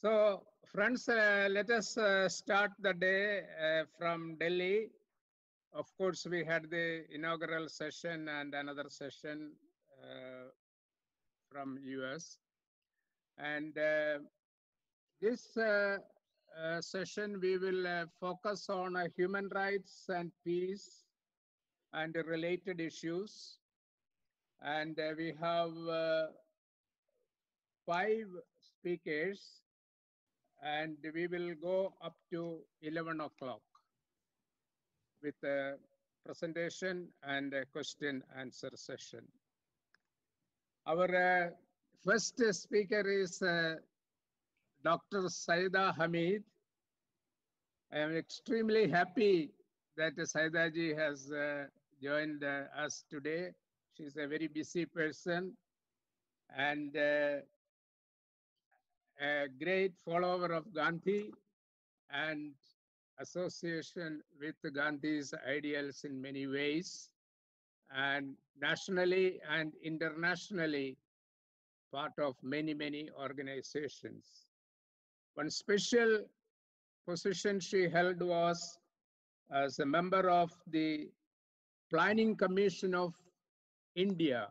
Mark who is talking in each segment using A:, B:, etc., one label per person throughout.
A: So, friends, let us start the day from Delhi. Of course, we had the inaugural session and another session from US. And this session, we will focus on human rights and peace and related issues. And we have 5 speakers, and we will go up to 11 o'clock with a presentation and a question answer session. Our first speaker is Dr. Saida Hamid. I am extremely happy that Saida ji has joined us today. She's a very busy person and a great follower of Gandhi and association with Gandhi's ideals in many ways, and nationally and internationally part of many, many organizations. One special position she held was as a member of the Planning Commission of India,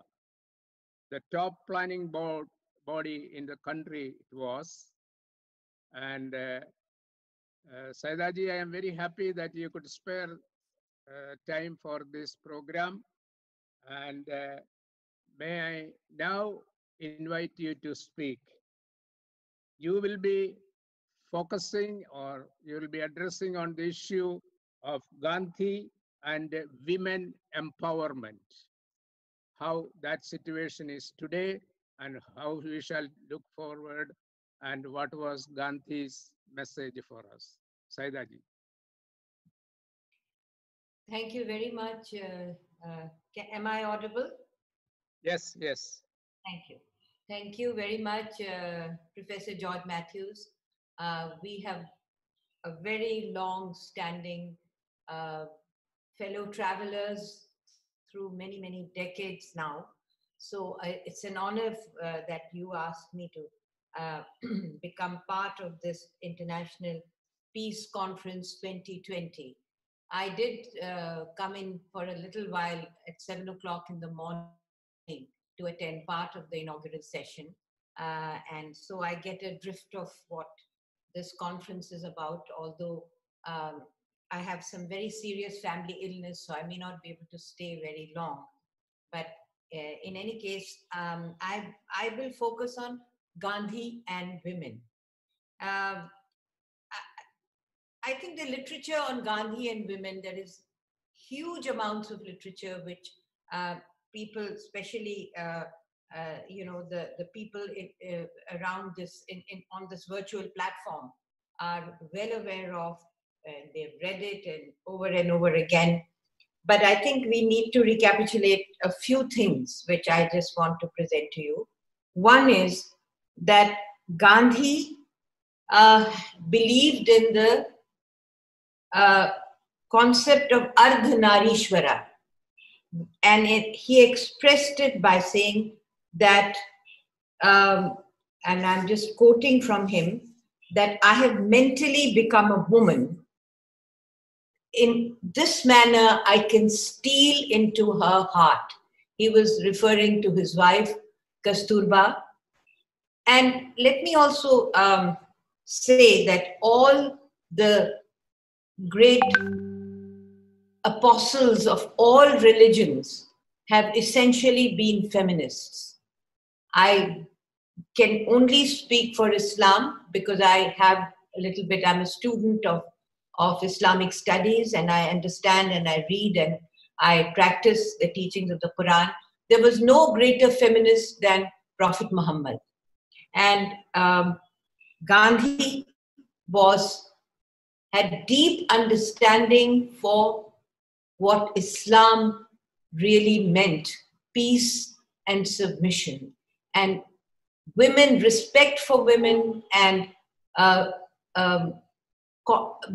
A: the top planning body in the country it was. And Saida ji, I am very happy that you could spare time for this program. And may I now invite you to speak. You will be focusing or you will be addressing on the issue of Gandhi and women empowerment, how that situation is today and how we shall look forward and what was Gandhi's message for us. Saida ji.
B: Thank you very much. Am I audible?
A: Yes, yes.
B: Thank you. Thank you very much, Professor George Matthews. We have a very long-standing fellow travelers through many, many decades now. So it's an honor that you asked me to become part of this International Peace Conference 2020. I did come in for a little while at 7 o'clock in the morning to attend part of the inaugural session. And so I get a drift of what this conference is about, although I have some very serious family illness, so I may not be able to stay very long. But in any case, I will focus on Gandhi and women. I think the literature on Gandhi and women, there is huge amounts of literature which people, especially the people around this on this virtual platform, are well aware of, and they've read it and over again. But I think we need to recapitulate a few things which I just want to present to you. One is that Gandhi believed in the concept of Ardhanarishwara. And he expressed it by saying that, and I'm just quoting from him, that I have mentally become a woman. In this manner, I can steal into her heart. He was referring to his wife, Kasturba. And let me also say that all the great apostles of all religions have essentially been feminists. I can only speak for Islam because I have a little bit, I'm a student of Islamic studies, and I understand and I read and I practice the teachings of the Quran. There was no greater feminist than Prophet Muhammad. And Gandhi had deep understanding for what Islam really meant, peace and submission, and women, respect for women, and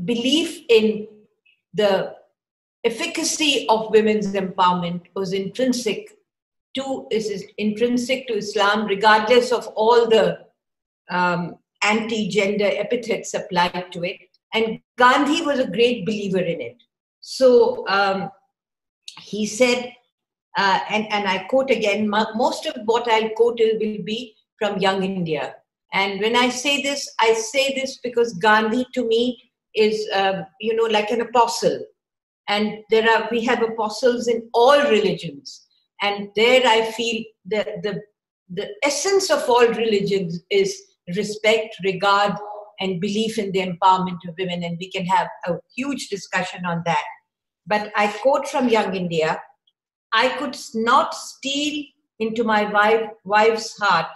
B: belief in the efficacy of women's empowerment was intrinsic to Islam, regardless of all the anti-gender epithets applied to it. And Gandhi was a great believer in it. So he said, and I quote again, most of what I'll quote will be from Young India. And when I say this because Gandhi to me is, like an apostle. And we have apostles in all religions. And there I feel that the essence of all religions is respect, regard, and belief in the empowerment of women. And we can have a huge discussion on that. But I quote from Young India, I could not steal into my wife's heart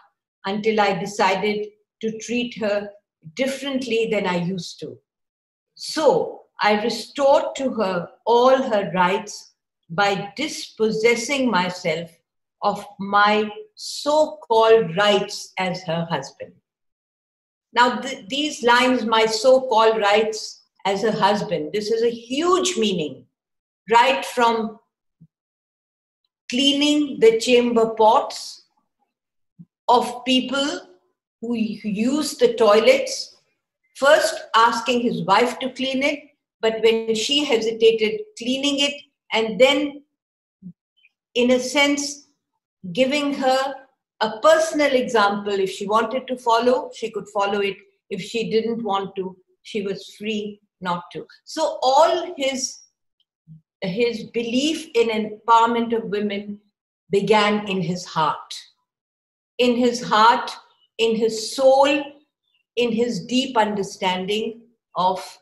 B: until I decided to treat her differently than I used to. So I restored to her all her rights by dispossessing myself of my so-called rights as her husband. Now, these lines, my so-called rights as a husband, this is a huge meaning, right from cleaning the chamber pots of people who use the toilets, first asking his wife to clean it, but when she hesitated, cleaning it, and then, in a sense, giving her a personal example. If she wanted to follow, she could follow it. If she didn't want to, she was free not to. So all his belief in empowerment of women began in his heart. In his heart, in his soul, in his deep understanding of,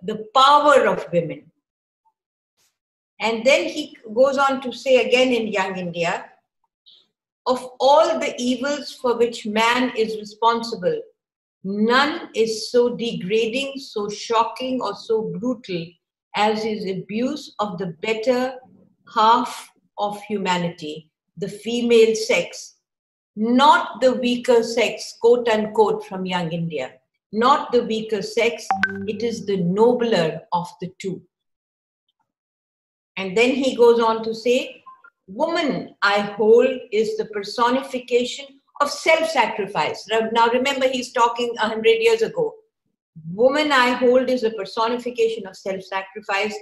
B: the power of women. And then he goes on to say again in Young India, of all the evils for which man is responsible, none is so degrading, so shocking, or so brutal as his abuse of the better half of humanity, the female sex, not the weaker sex, quote unquote, from Young India. Not the weaker sex, it is the nobler of the two. And then he goes on to say, woman, I hold, is the personification of self-sacrifice. Now remember, he's talking 100 years ago. Woman, I hold, is a personification of self-sacrifice,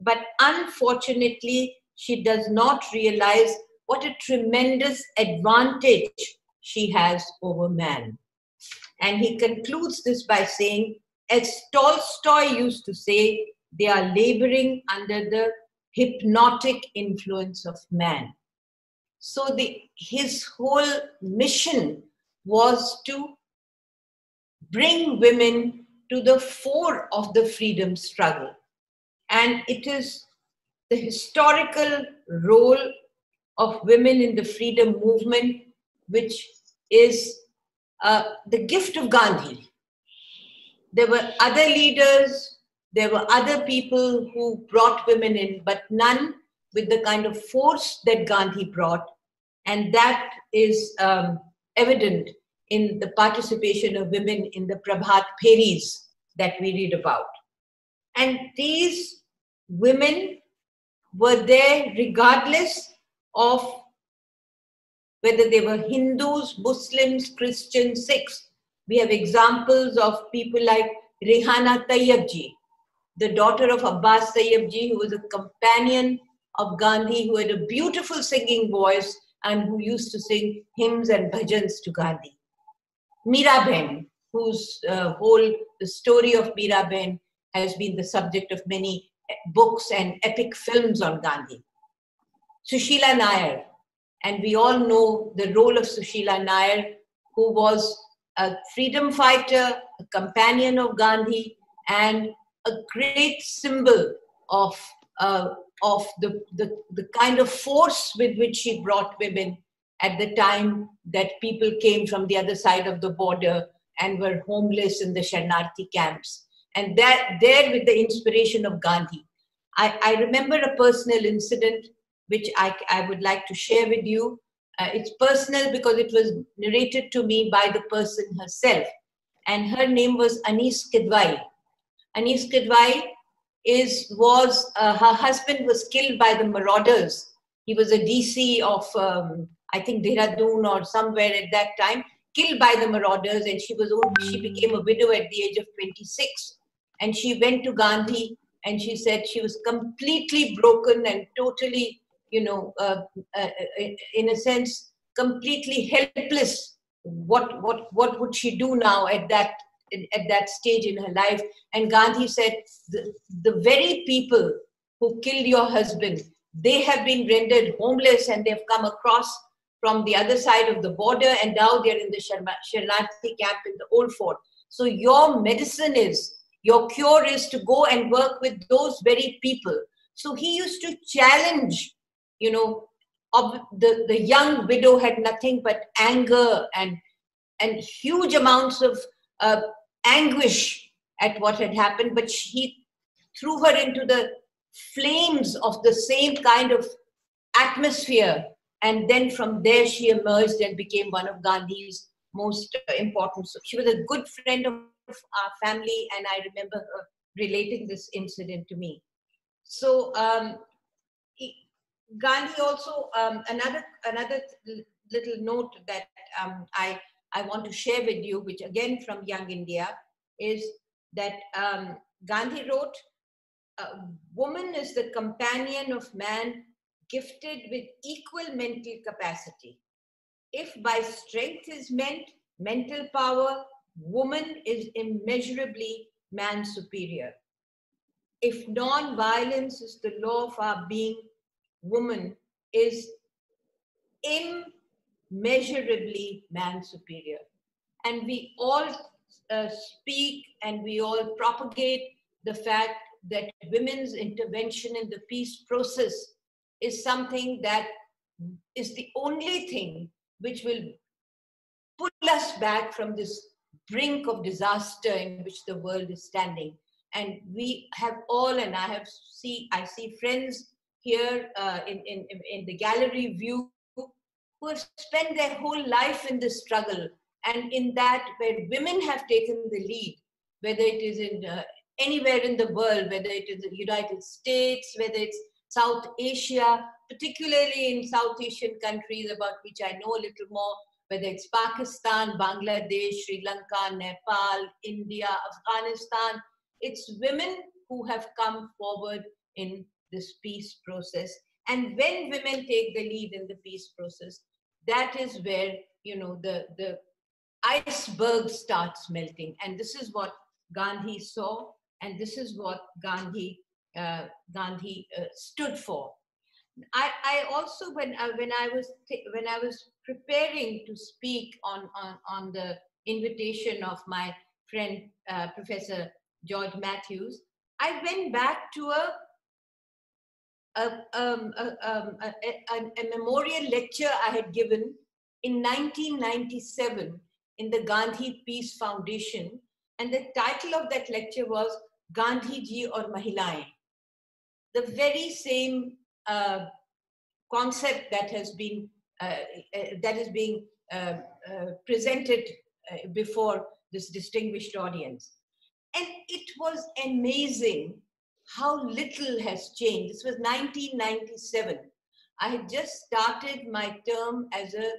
B: but unfortunately, she does not realize what a tremendous advantage she has over man. And he concludes this by saying, as Tolstoy used to say, they are laboring under the hypnotic influence of man. So his whole mission was to bring women to the fore of the freedom struggle. And it is the historical role of women in the freedom movement, which is the gift of Gandhi. There were other leaders, there were other people who brought women in, but none with the kind of force that Gandhi brought. And that is evident in the participation of women in the Prabhat Pheris that we read about. And these women were there regardless of whether they were Hindus, Muslims, Christians, Sikhs. We have examples of people like Rehana Tayyabji, the daughter of Abbas Tayyabji, who was a companion of Gandhi, who had a beautiful singing voice and who used to sing hymns and bhajans to Gandhi. Miraben, whose the story of Miraben has been the subject of many books and epic films on Gandhi. Sushila Nair, and we all know the role of Sushila Nair, who was a freedom fighter, a companion of Gandhi, and a great symbol of the kind of force with which she brought women at the time that people came from the other side of the border and were homeless in the Sharnarthi camps. And there with the inspiration of Gandhi. I remember a personal incident which I would like to share with you. It's personal because it was narrated to me by the person herself. And her name was Anis Kidwai. Anis Kidwai her husband was killed by the marauders. He was a DC of, I think, Dehradun or somewhere at that time, killed by the marauders, and she became a widow at the age of 26. And she went to Gandhi, and she said she was completely broken and totally, in a sense, completely helpless. What would she do now at that stage in her life? And Gandhi said, the very people who killed your husband, they have been rendered homeless, and they've come across from the other side of the border, and now they're in the Sharanarthi camp in the Old Fort. So your medicine is, your cure is to go and work with those very people. So he used to challenge, the young widow had nothing but anger and huge amounts of anguish at what had happened, but he threw her into the flames of the same kind of atmosphere. And then from there, she emerged and became one of Gandhi's most important. So she was a good friend of our family, and I remember her relating this incident to me. So Gandhi also, another little note that I want to share with you, which again from Young India, is that Gandhi wrote, woman is the companion of man, gifted with equal mental capacity. If by strength is meant mental power, woman is immeasurably man's superior. If non-violence is the law of our being, woman is immeasurably man's superior. And we all speak and we all propagate the fact that women's intervention in the peace process is something that is the only thing which will pull us back from this brink of disaster in which the world is standing. And we have all, and I see friends here in the gallery view who have spent their whole life in this struggle, and in that where women have taken the lead, whether it is in anywhere in the world, whether it is the United States, whether it's South Asia, particularly in South Asian countries about which I know a little more, whether it's Pakistan, Bangladesh, Sri Lanka, Nepal, India, Afghanistan. It's women who have come forward in this peace process. And when women take the lead in the peace process, that is where, the iceberg starts melting. And this is what Gandhi saw, and this is what Gandhi stood for. I also, when I was preparing to speak on the invitation of my friend Professor George Matthews, I went back to a memorial lecture I had given in 1997 in the Gandhi Peace Foundation, and the title of that lecture was Gandhi Ji aur Mahilaएं. The very same concept that has been being presented before this distinguished audience. And it was amazing how little has changed. This was 1997. I had just started my term as a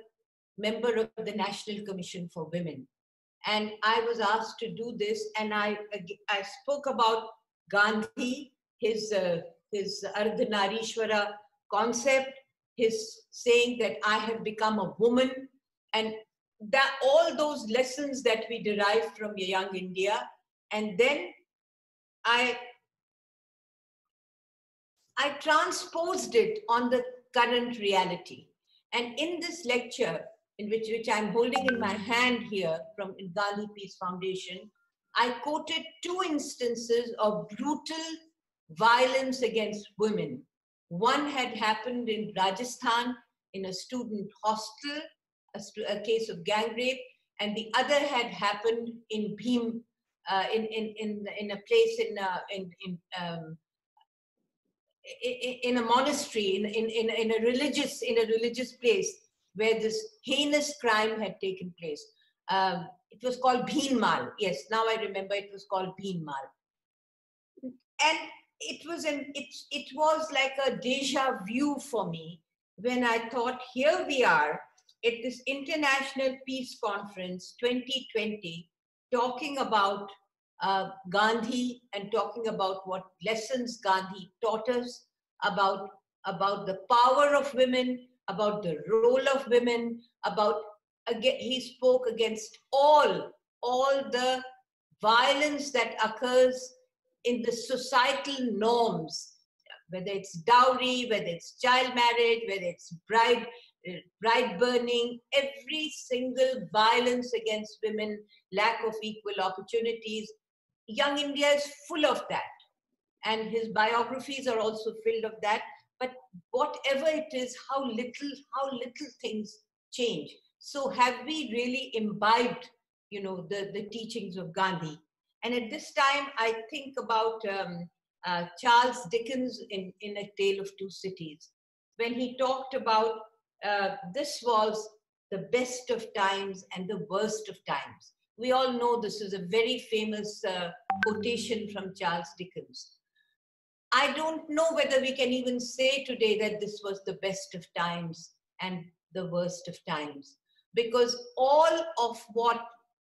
B: member of the National Commission for Women. And I was asked to do this, and I spoke about Gandhi, his Ardhanarishwara concept, his saying that I have become a woman, and that all those lessons that we derived from Young India. And then I transposed it on the current reality. And in this lecture, in which I'm holding in my hand here from Gandhi Peace Foundation, I quoted 2 instances of brutal violence against women. One had happened in Rajasthan in a student hostel, a case of gang rape, and the other had happened in Bhim, in a place in a monastery, in a religious place where this heinous crime had taken place. It was called Bheenmal. Yes, now I remember, it was called Bheenmal. And it was like a deja vu for me when I thought, here we are at this International Peace Conference 2020, talking about Gandhi and talking about what lessons Gandhi taught us about the power of women, about the role of women, about, again, he spoke against all the violence that occurs in the societal norms, whether it's dowry, whether it's child marriage, whether it's bride burning, every single violence against women, lack of equal opportunities. Young India is full of that. And his biographies are also filled of that. But whatever it is, how little things change. So have we really imbibed, the teachings of Gandhi? And at this time, I think about Charles Dickens in A Tale of Two Cities, when he talked about this was the best of times and the worst of times. We all know this is a very famous quotation from Charles Dickens. I don't know whether we can even say today that this was the best of times and the worst of times, because all of what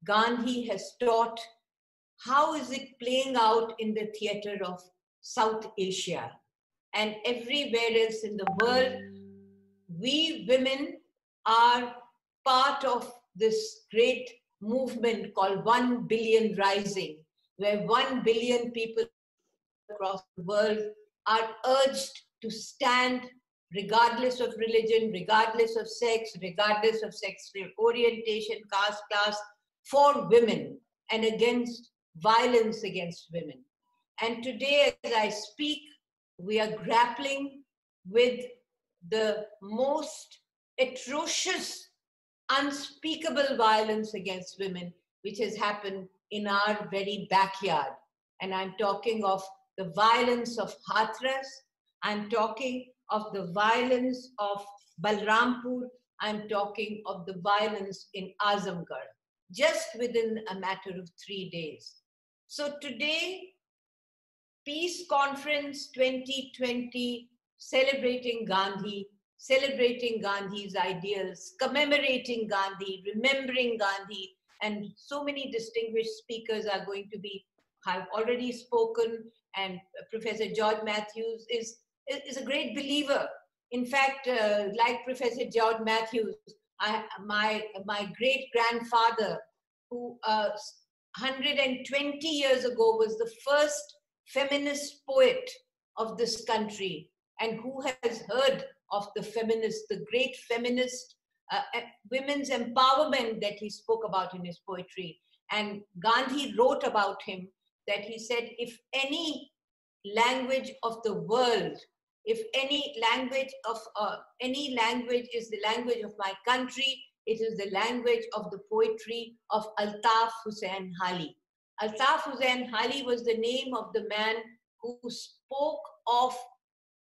B: Gandhi has taught, how is it playing out in the theater of South Asia and everywhere else in the world? We women are part of this great movement called 1 Billion Rising, where 1 billion people across the world are urged to stand regardless of religion, regardless of sex, regardless of sexual orientation, caste, class, for women and against violence against women. And today, as I speak, we are grappling with the most atrocious, unspeakable violence against women, which has happened in our very backyard. And I'm talking of the violence of Hathras. I'm talking of the violence of Balrampur. I'm talking of the violence in Azamgarh, just within a matter of 3 days. So today, Peace Conference 2020, celebrating Gandhi, celebrating Gandhi's ideals, commemorating Gandhi, remembering Gandhi, and so many distinguished speakers are going to have already spoken, and Professor George Matthews is a great believer. In fact, like Professor George Matthews, my great-grandfather, who 120 years ago was the first feminist poet of this country, and who has heard of the great feminist women's empowerment that he spoke about in his poetry. And Gandhi wrote about him that he said, if any language of the world, if any language is the language of my country, it is the language of the poetry of Altaf Hussain Hali. Altaf Hussain Hali was the name of the man who spoke of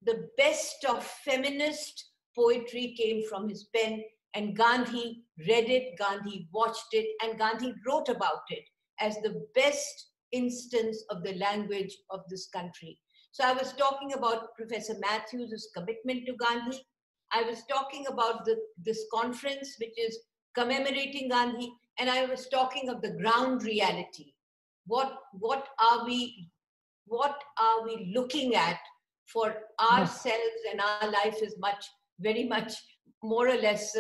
B: the best of feminist poetry came from his pen, and Gandhi read it, Gandhi watched it, and Gandhi wrote about it as the best instance of the language of this country. So I was talking about Professor Matthews' commitment to Gandhi. I was talking about this conference, which is commemorating Gandhi, and I was talking of the ground reality. What are we looking at for ourselves? And our life is very much more or less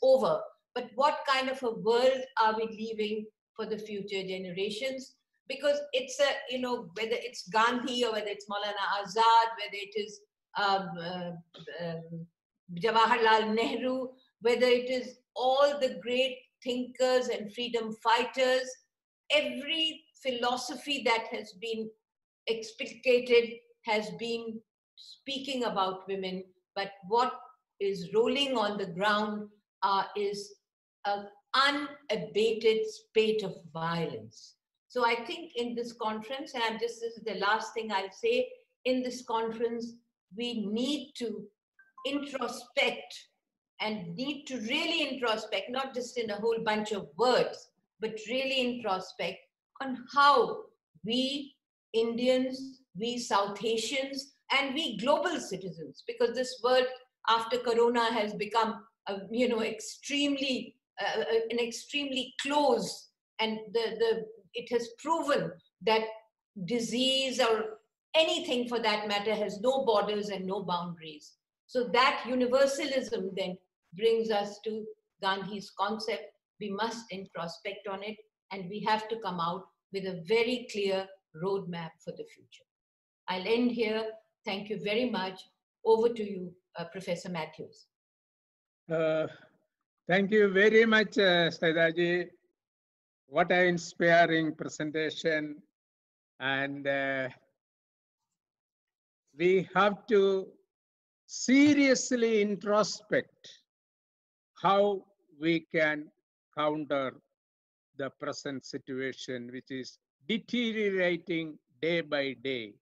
B: over. But what kind of a world are we leaving for the future generations? Because it's whether it's Gandhi or whether it's Maulana Azad, whether it is Jawaharlal Nehru, whether it is all the great thinkers and freedom fighters, every philosophy that has been explicated has been speaking about women, but what is rolling on the ground is an unabated spate of violence. So I think in this conference, and this is the last thing I'll say, in this conference, we need to introspect and need to really introspect, not just in a whole bunch of words, but really introspect on how we Indians, we South Asians, and we global citizens, because this word after Corona has become, extremely, an extremely close, and it has proven that disease or anything for that matter has no borders and no boundaries. So that universalism then brings us to Gandhi's concept. We must introspect on it, and we have to come out with a very clear roadmap for the future. I'll end here. Thank you very much. Over to you, Professor Matthews.
A: Thank you very much, Saidaji. What an inspiring presentation. And we have to seriously introspect how we can counter the present situation, which is deteriorating day by day.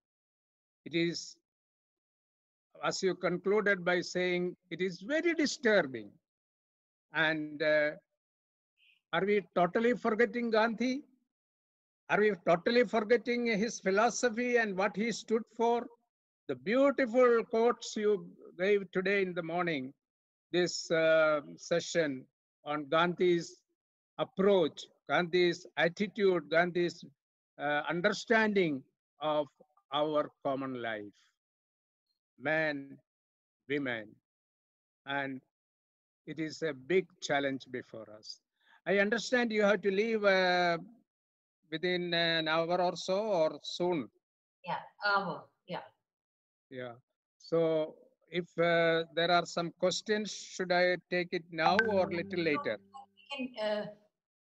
A: It is, as you concluded by saying, it is very disturbing. And are we totally forgetting Gandhi? Are we totally forgetting his philosophy and what he stood for? The beautiful quotes you gave today in the morning, this session on Gandhi's approach, Gandhi's attitude, Gandhi's understanding of our common life, men, women, and it is a big challenge before us. I understand you have to leave within an hour or so, or soon.
B: Yeah, yeah.
A: Yeah. So if there are some questions, should I take it now or little later?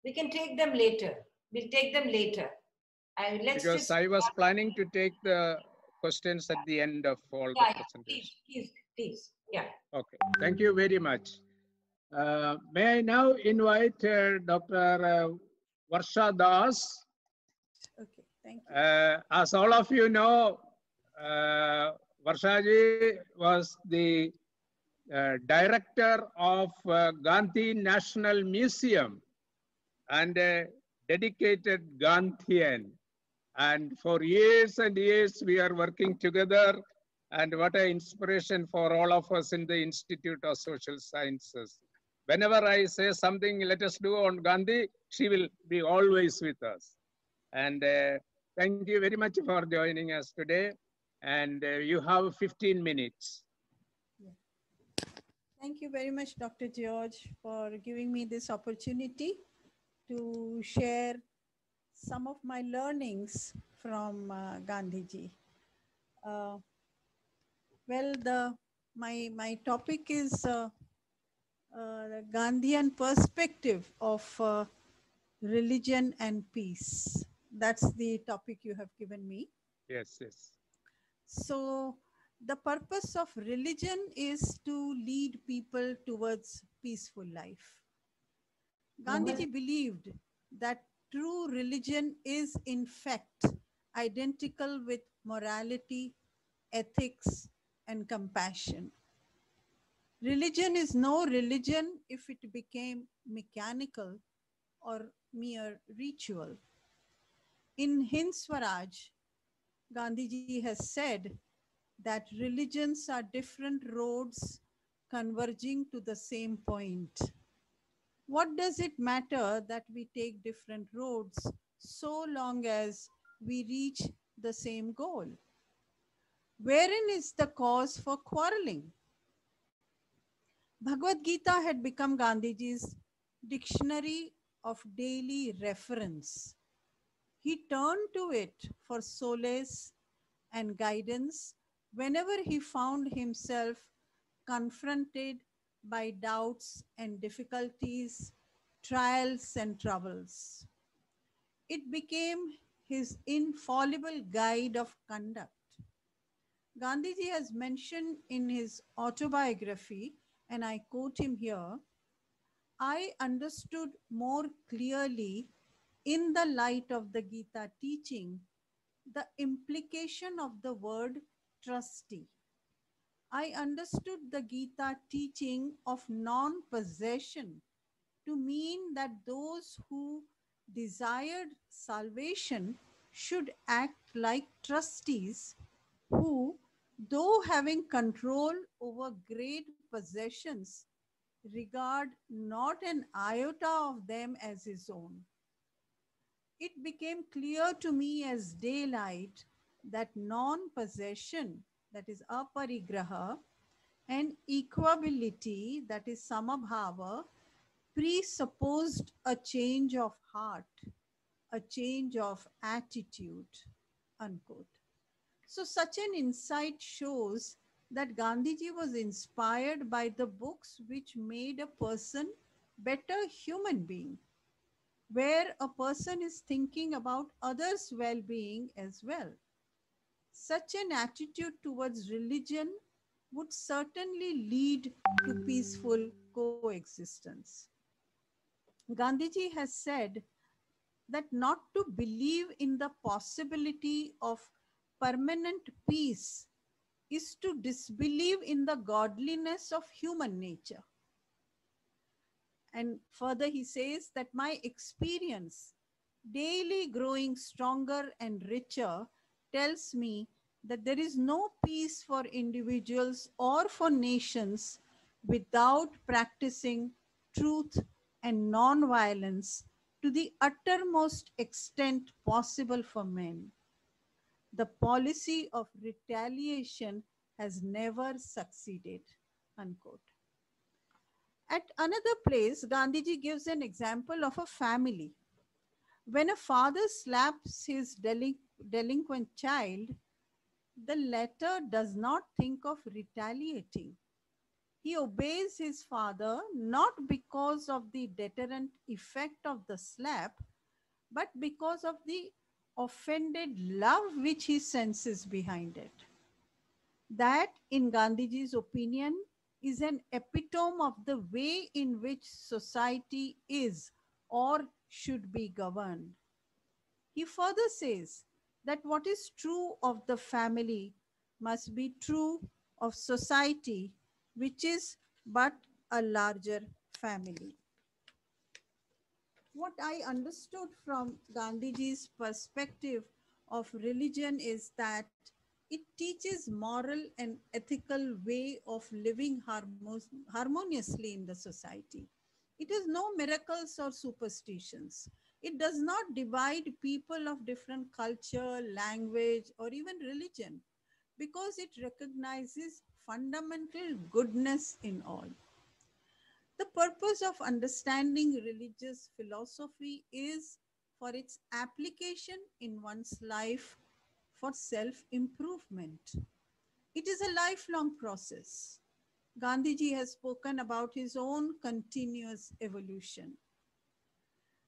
B: We can take them later. We'll take them later.
A: Because I was planning to take the questions at the end of all the presentation.
B: Please. Yeah.
A: Okay. Thank you very much. May I now invite Dr. Varsha Das.
C: Okay, thank you.
A: As all of you know, Varshaji was the director of Gandhi National Museum and a dedicated Gandhian. And for years and years, we are working together. And what an inspiration for all of us in the Institute of Social Sciences. Whenever I say something, let us do on Gandhi, she will be always with us. And thank you very much for joining us today. And you have 15 minutes.
C: Thank you very much, Dr. George, for giving me this opportunity to share some of my learnings from Gandhiji. Well, my topic is the Gandhian perspective of religion and peace. That's the topic you have given me.
A: Yes, yes.
C: So the purpose of religion is to lead people towards peaceful life. Gandhiji believed that true religion is in fact identical with morality, ethics, and compassion. Religion is no religion if it became mechanical or mere ritual. In Hind Swaraj, Gandhiji has said that religions are different roads converging to the same point. What does it matter that we take different roads so long as we reach the same goal? Wherein is the cause for quarreling? Bhagavad Gita had become Gandhiji's dictionary of daily reference. He turned to it for solace and guidance whenever he found himself confronted by doubts and difficulties, trials and troubles. It became his infallible guide of conduct. Gandhiji has mentioned in his autobiography, and I quote him here, "I understood more clearly in the light of the Gita teaching the implication of the word trustee. I understood the Gita teaching of non-possession to mean that those who desired salvation should act like trustees who, though having control over great possessions, regard not an iota of them as his own. It became clear to me as daylight that non-possession, that is aparigraha, and equability, that is samabhava, presupposed a change of heart, a change of attitude, unquote. So such an insight shows that Gandhiji was inspired by the books which made a person better human being, where a person is thinking about others' well-being as well. Such an attitude towards religion would certainly lead to peaceful coexistence. Gandhiji has said that not to believe in the possibility of permanent peace is to disbelieve in the godliness of human nature. And further, he says that my experience, daily growing stronger and richer, tells me that there is no peace for individuals or for nations without practicing truth and non-violence to the uttermost extent possible for men. The policy of retaliation has never succeeded, unquote. At another place, Gandhiji gives an example of a family. When a father slaps his delinquent child, the latter does not think of retaliating. He obeys his father not because of the deterrent effect of the slap, but because of the offended love which he senses behind it. That, in Gandhiji's opinion, is an epitome of the way in which society is or should be governed. He further says that what is true of the family must be true of society, which is but a larger family. What I understood from Gandhiji's perspective of religion is that it teaches moral and ethical way of living harmoniously in the society. It has no miracles or superstitions. It does not divide people of different culture, language, or even religion because it recognizes fundamental goodness in all. The purpose of understanding religious philosophy is for its application in one's life for self-improvement. It is a lifelong process. Gandhiji has spoken about his own continuous evolution.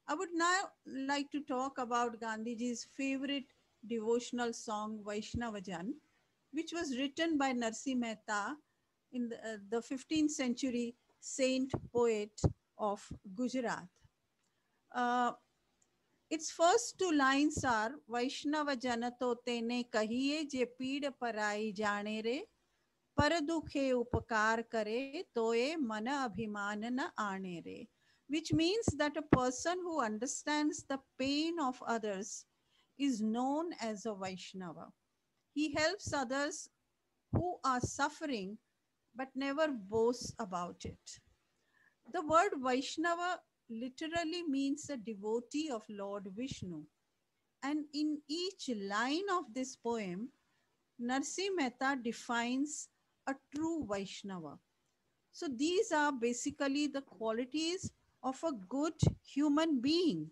C: I would now like to talk about Gandhiji's favorite devotional song, Vaishnavajan, which was written by Narsi Mehta in the 15th century saint poet of Gujarat. Its first two lines are Vaishnava janato tene kahiye je peed parai jane re, par dukhe upakar kare toye mana abhiman na aane re, which means that a person who understands the pain of others is known as a Vaishnava. He helps others who are suffering but never boasts about it. The word Vaishnava literally means a devotee of Lord Vishnu. And in each line of this poem, Narsi Mehta defines a true Vaishnava. So these are basically the qualities of a good human being.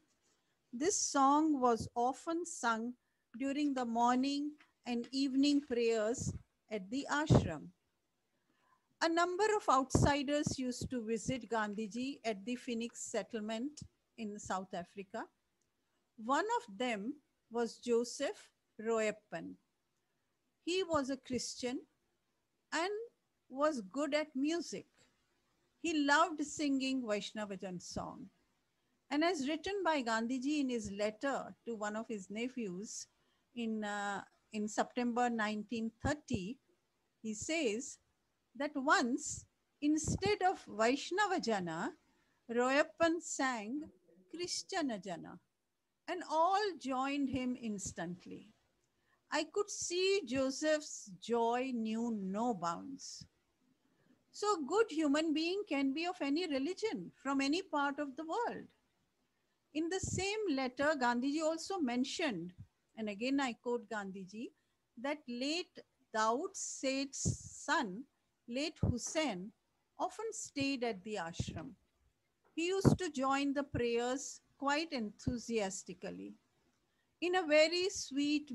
C: This song was often sung during the morning and evening prayers at the ashram. A number of outsiders used to visit Gandhiji at the Phoenix settlement in South Africa. One of them was Joseph Royappan. He was a Christian and was good at music. He loved singing Vaishnavajan song. And as written by Gandhiji in his letter to one of his nephews in September 1930, he says that once, instead of Vaishnavajana, Royappan sang Christianajana, and all joined him instantly. I could see Joseph's joy knew no bounds. So a good human being can be of any religion from any part of the world. In the same letter, Gandhiji also mentioned, and again I quote Gandhiji, that late Dawood Seth's son, late Hussain, often stayed at the ashram. He used to join the prayers quite enthusiastically. In a very sweet,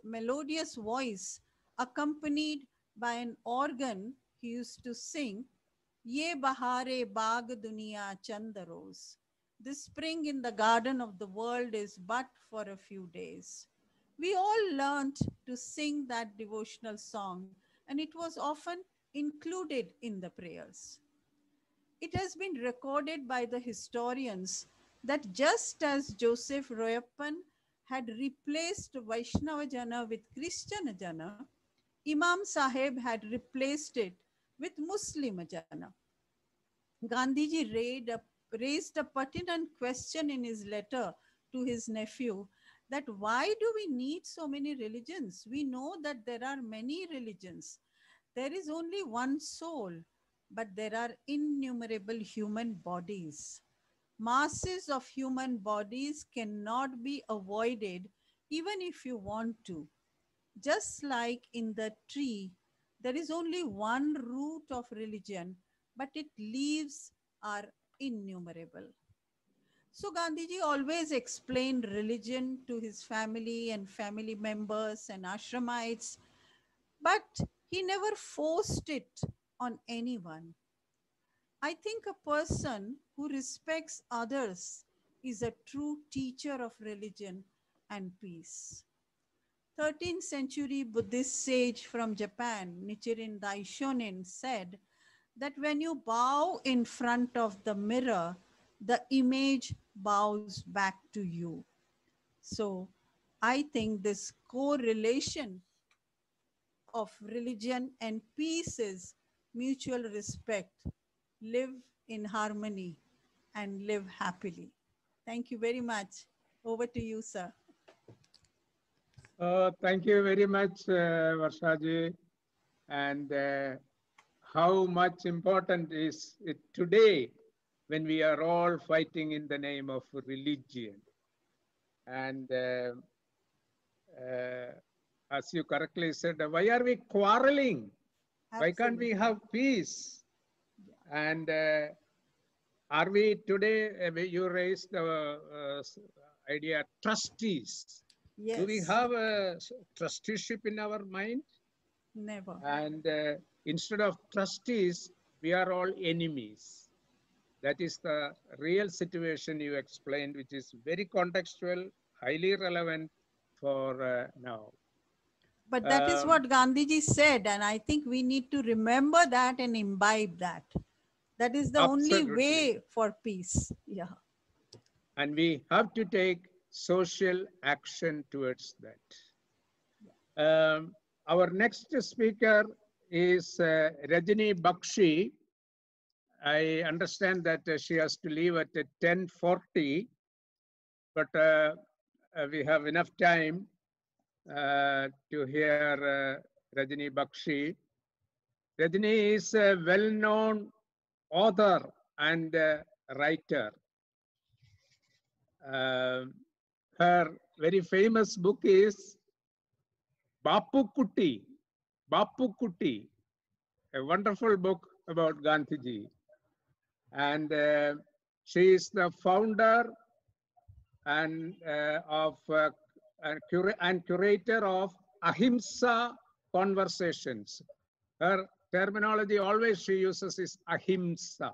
C: melodious voice, accompanied by an organ, he used to sing, Ye Bahare Baag Duniya Chand Roz. This spring in the garden of the world is but for a few days. We all learnt to sing that devotional song, and it was often included in the prayers. It has been recorded by the historians that just as Joseph Royappan had replaced Vaishnava Jana with Christian Jana, Imam Sahib had replaced it with Muslim Jana. Gandhiji raised a pertinent question in his letter to his nephew that why do we need so many religions? We know that there are many religions. There is only one soul, but there are innumerable human bodies. Masses of human bodies cannot be avoided even if you want to. Just like in the tree, there is only one root of religion, but its leaves are innumerable. So Gandhiji always explained religion to his family and family members and ashramites, but he never forced it on anyone. I think a person who respects others is a true teacher of religion and peace. 13th century Buddhist sage from Japan, Nichiren Daishonin, said that when you bow in front of the mirror, the image bows back to you. So I think this correlation of religion and peace is mutual respect, live in harmony, and live happily. Thank you very much. Over to you, sir.
A: Thank you very much, Varshaji. And how much important is it today when we are all fighting in the name of religion? And as you correctly said, why are we quarreling? Why can't we have peace? And are we today, you raised the idea, trustees.
C: Yes.
A: Do we have a trusteeship in our mind?
C: Never.
A: And instead of trustees, we are all enemies. That is the real situation you explained, which is very contextual, highly relevant for now.
C: But that is what Gandhiji said, and I think we need to remember that and imbibe that. That is the only way for peace. Yeah.
A: And we have to take social action towards that. Our next speaker is Rajini Bakshi. I understand that she has to leave at 10:40, but we have enough time to hear Rajini Bakshi. Rajini is a well-known author and writer. Her very famous book is Bapu Kutti, a wonderful book about Gandhiji. And she is the founder and curator of Ahimsa Conversations. Her terminology always she uses is Ahimsa.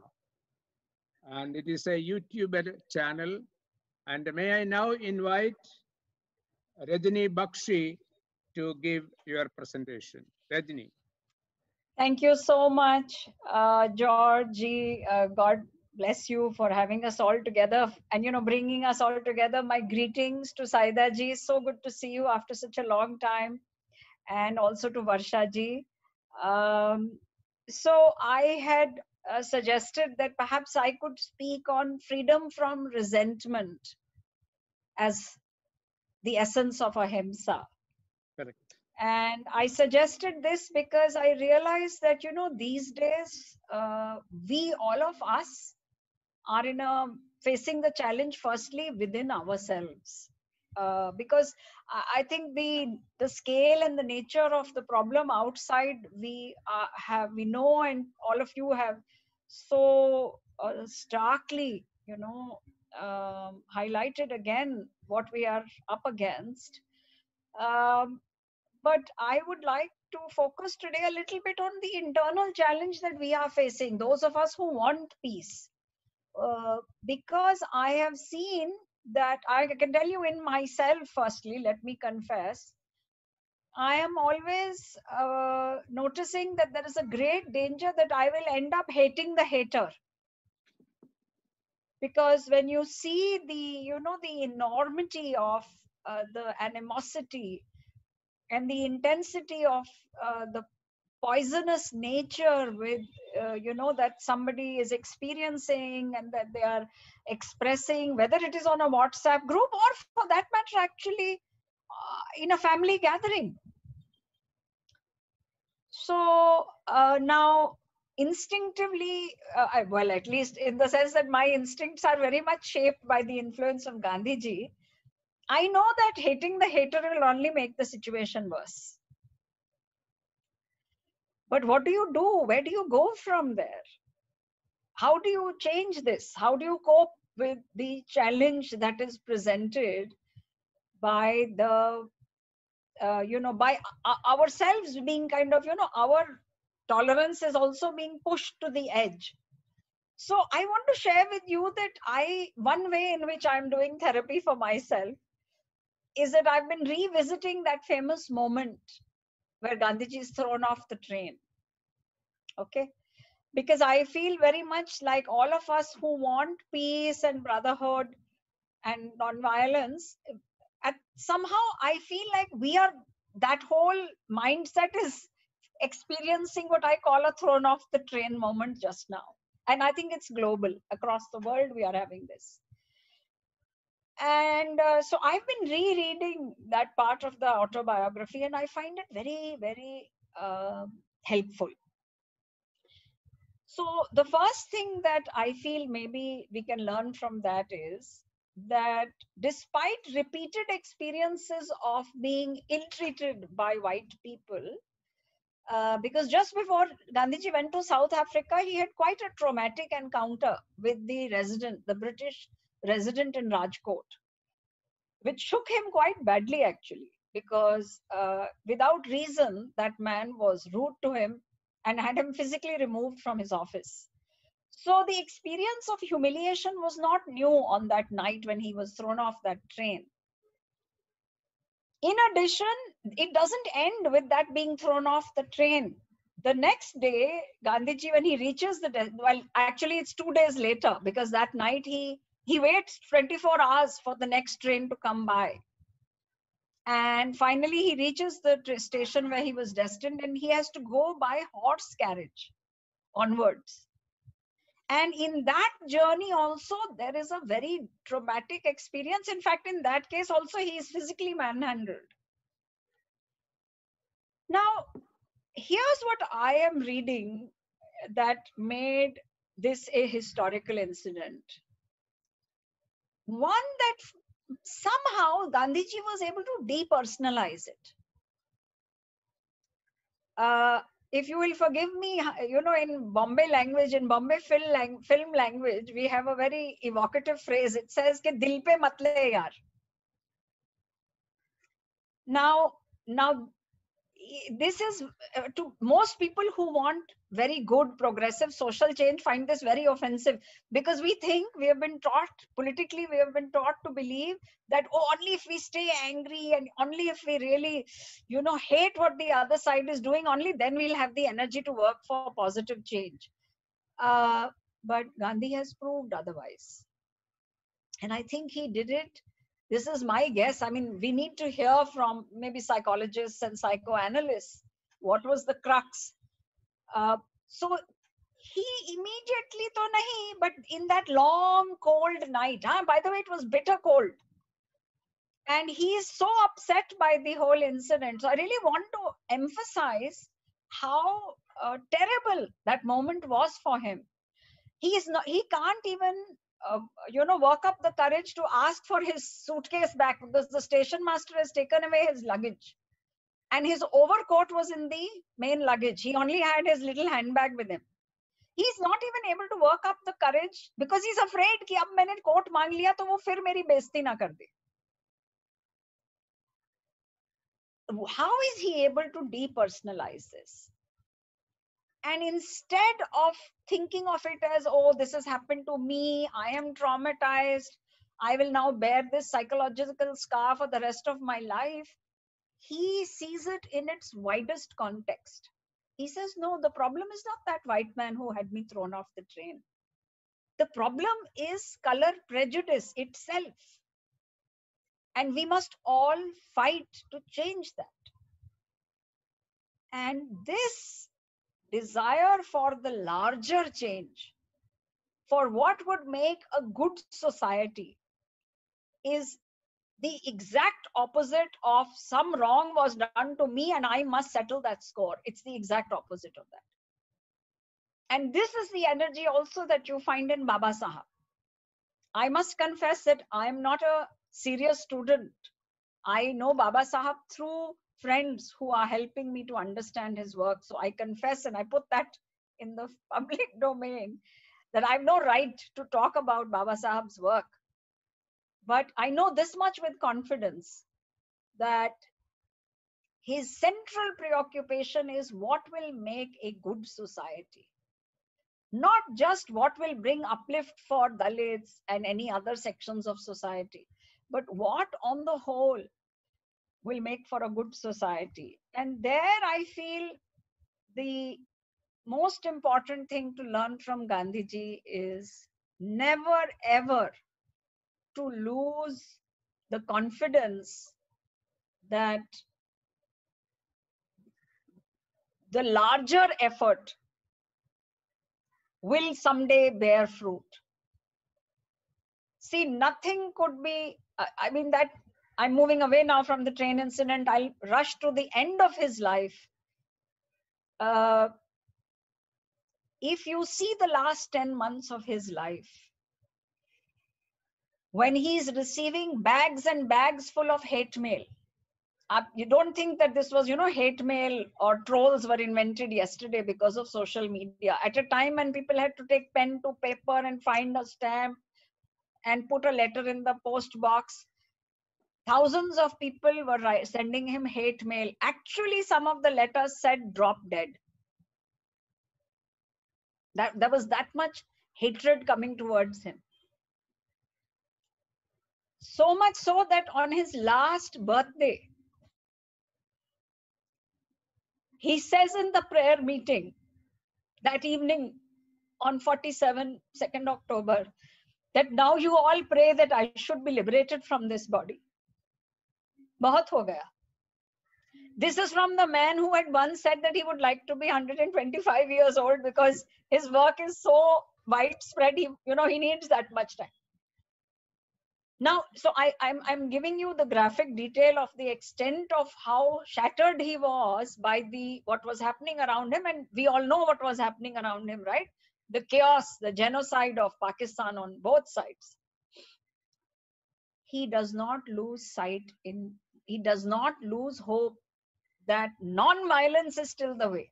A: And it is a YouTube channel. And may I now invite Rajini Bakshi to give your presentation. Rajini.
D: Thank you so much, Georgie. God bless you for having us all together and, bringing us all together. My greetings to Saida ji. So good to see you after such a long time. And also to Varsha ji. So I had suggested that perhaps I could speak on freedom from resentment as the essence of ahimsa.
A: Correct.
D: And I suggested this because I realized that, you know, these days, we, all of us, are facing the challenge firstly within ourselves. Because I think the scale and the nature of the problem outside we know, and all of you have so starkly, you know, highlighted again what we are up against. Um, but I would like to focus today a little bit on the internal challenge that we are facing, those of us who want peace. Because I have seen that, I can tell you in myself, firstly, let me confess, I am always noticing that there is a great danger that I will end up hating the hater. Because when you see the, you know, the enormity of the animosity and the intensity of the poisonous nature with you know, that somebody is experiencing and that they are expressing, whether it is on a WhatsApp group or for that matter actually in a family gathering. So now instinctively, well, at least in the sense that my instincts are very much shaped by the influence of Gandhiji, I know that hating the hater will only make the situation worse. But what do you do? Where do you go from there? How do you change this? How do you cope with the challenge that is presented by the, you know, by ourselves being kind of, you know, our tolerance is also being pushed to the edge. So I want to share with you that one way in which I'm doing therapy for myself is that I've been revisiting that famous moment where Gandhiji is thrown off the train. Okay. Because I feel very much like all of us who want peace and brotherhood and non-violence, somehow I feel like we are, that whole mindset is experiencing what I call a thrown off the train moment just now. And I think it's global. Across the world, we are having this. And so I've been rereading that part of the autobiography, and I find it very, very helpful. So the first thing that I feel maybe we can learn from that is that despite repeated experiences of being ill-treated by white people, because just before Gandhiji went to South Africa, he had quite a traumatic encounter with the British resident in Rajkot, which shook him quite badly actually, because without reason, that man was rude to him and had him physically removed from his office. So the experience of humiliation was not new on that night when he was thrown off that train. In addition, it doesn't end with that being thrown off the train. The next day, Gandhiji, when he reaches well, actually it's 2 days later, because that night he waits 24 hours for the next train to come by. And finally, he reaches the station where he was destined, and he has to go by horse carriage onwards. And in that journey also, there is a very traumatic experience. In fact, in that case also, he is physically manhandled. Now, here's what I am reading that made this a historical incident. One, that somehow Gandhiji was able to depersonalize it. If you will forgive me, you know, in Bombay language, in Bombay film language, we have a very evocative phrase. It says, "Ke dil pe mat le yaar." Now, this is to most people who want very good progressive social change find this very offensive, because we think, we have been taught politically, we have been taught to believe that, oh, only if we stay angry and only if we really, you know, hate what the other side is doing, only then we'll have the energy to work for positive change. But Gandhi has proved otherwise, and I think he did it. This is my guess. I mean, we need to hear from maybe psychologists and psychoanalysts. What was the crux? So he immediately, to nahi, but in that long cold night, by the way, it was bitter cold. And he is so upset by the whole incident. So I really want to emphasize how terrible that moment was for him. He can't even work up the courage to ask for his suitcase back, because the station master has taken away his luggage, and his overcoat was in the main luggage. He only had his little handbag with him. He's not even able to work up the courage because he's afraid कि अब मैंने coat मांग लिया तो वो फिर मेरी बेइज्जती ना कर दे. How is he able to depersonalize this? And instead of thinking of it as, oh, this has happened to me, I am traumatized, I will now bear this psychological scar for the rest of my life, he sees it in its widest context. He says, no, the problem is not that white man who had me thrown off the train. The problem is color prejudice itself. And we must all fight to change that. And this desire for the larger change, for what would make a good society, is the exact opposite of some wrong was done to me and I must settle that score. It's the exact opposite of that. And this is the energy also that you find in Baba Sahab. I must confess that I am not a serious student. I know Baba Sahab through friends who are helping me to understand his work. So I confess, and I put that in the public domain, that I have no right to talk about Baba Sahab's work. But I know this much with confidence, that his central preoccupation is what will make a good society. Not just what will bring uplift for Dalits and any other sections of society, but what on the whole will make for a good society. And there I feel the most important thing to learn from Gandhiji is never ever to lose the confidence that the larger effort will someday bear fruit. See, nothing could be, I mean, that I'm moving away now from the train incident. I'll rush to the end of his life. If you see the last 10 months of his life, when he's receiving bags and bags full of hate mail, you don't think that this was, hate mail or trolls were invented yesterday because of social media. At a time when people had to take pen to paper and find a stamp and put a letter in the post box, thousands of people were sending him hate mail. Actually, some of the letters said drop dead. There was that much hatred coming towards him. So much so that on his last birthday, he says in the prayer meeting that evening on 2nd October, that now you all pray that I should be liberated from this body. Bahut ho gaya. This is from the man who had once said that he would like to be 125 years old because his work is so widespread, he needs that much time. Now, so I'm giving you the graphic detail of the extent of how shattered he was by what was happening around him, and we all know what was happening around him, right? The chaos, the genocide of Pakistan on both sides. He does not lose sight he does not lose hope that non-violence is still the way.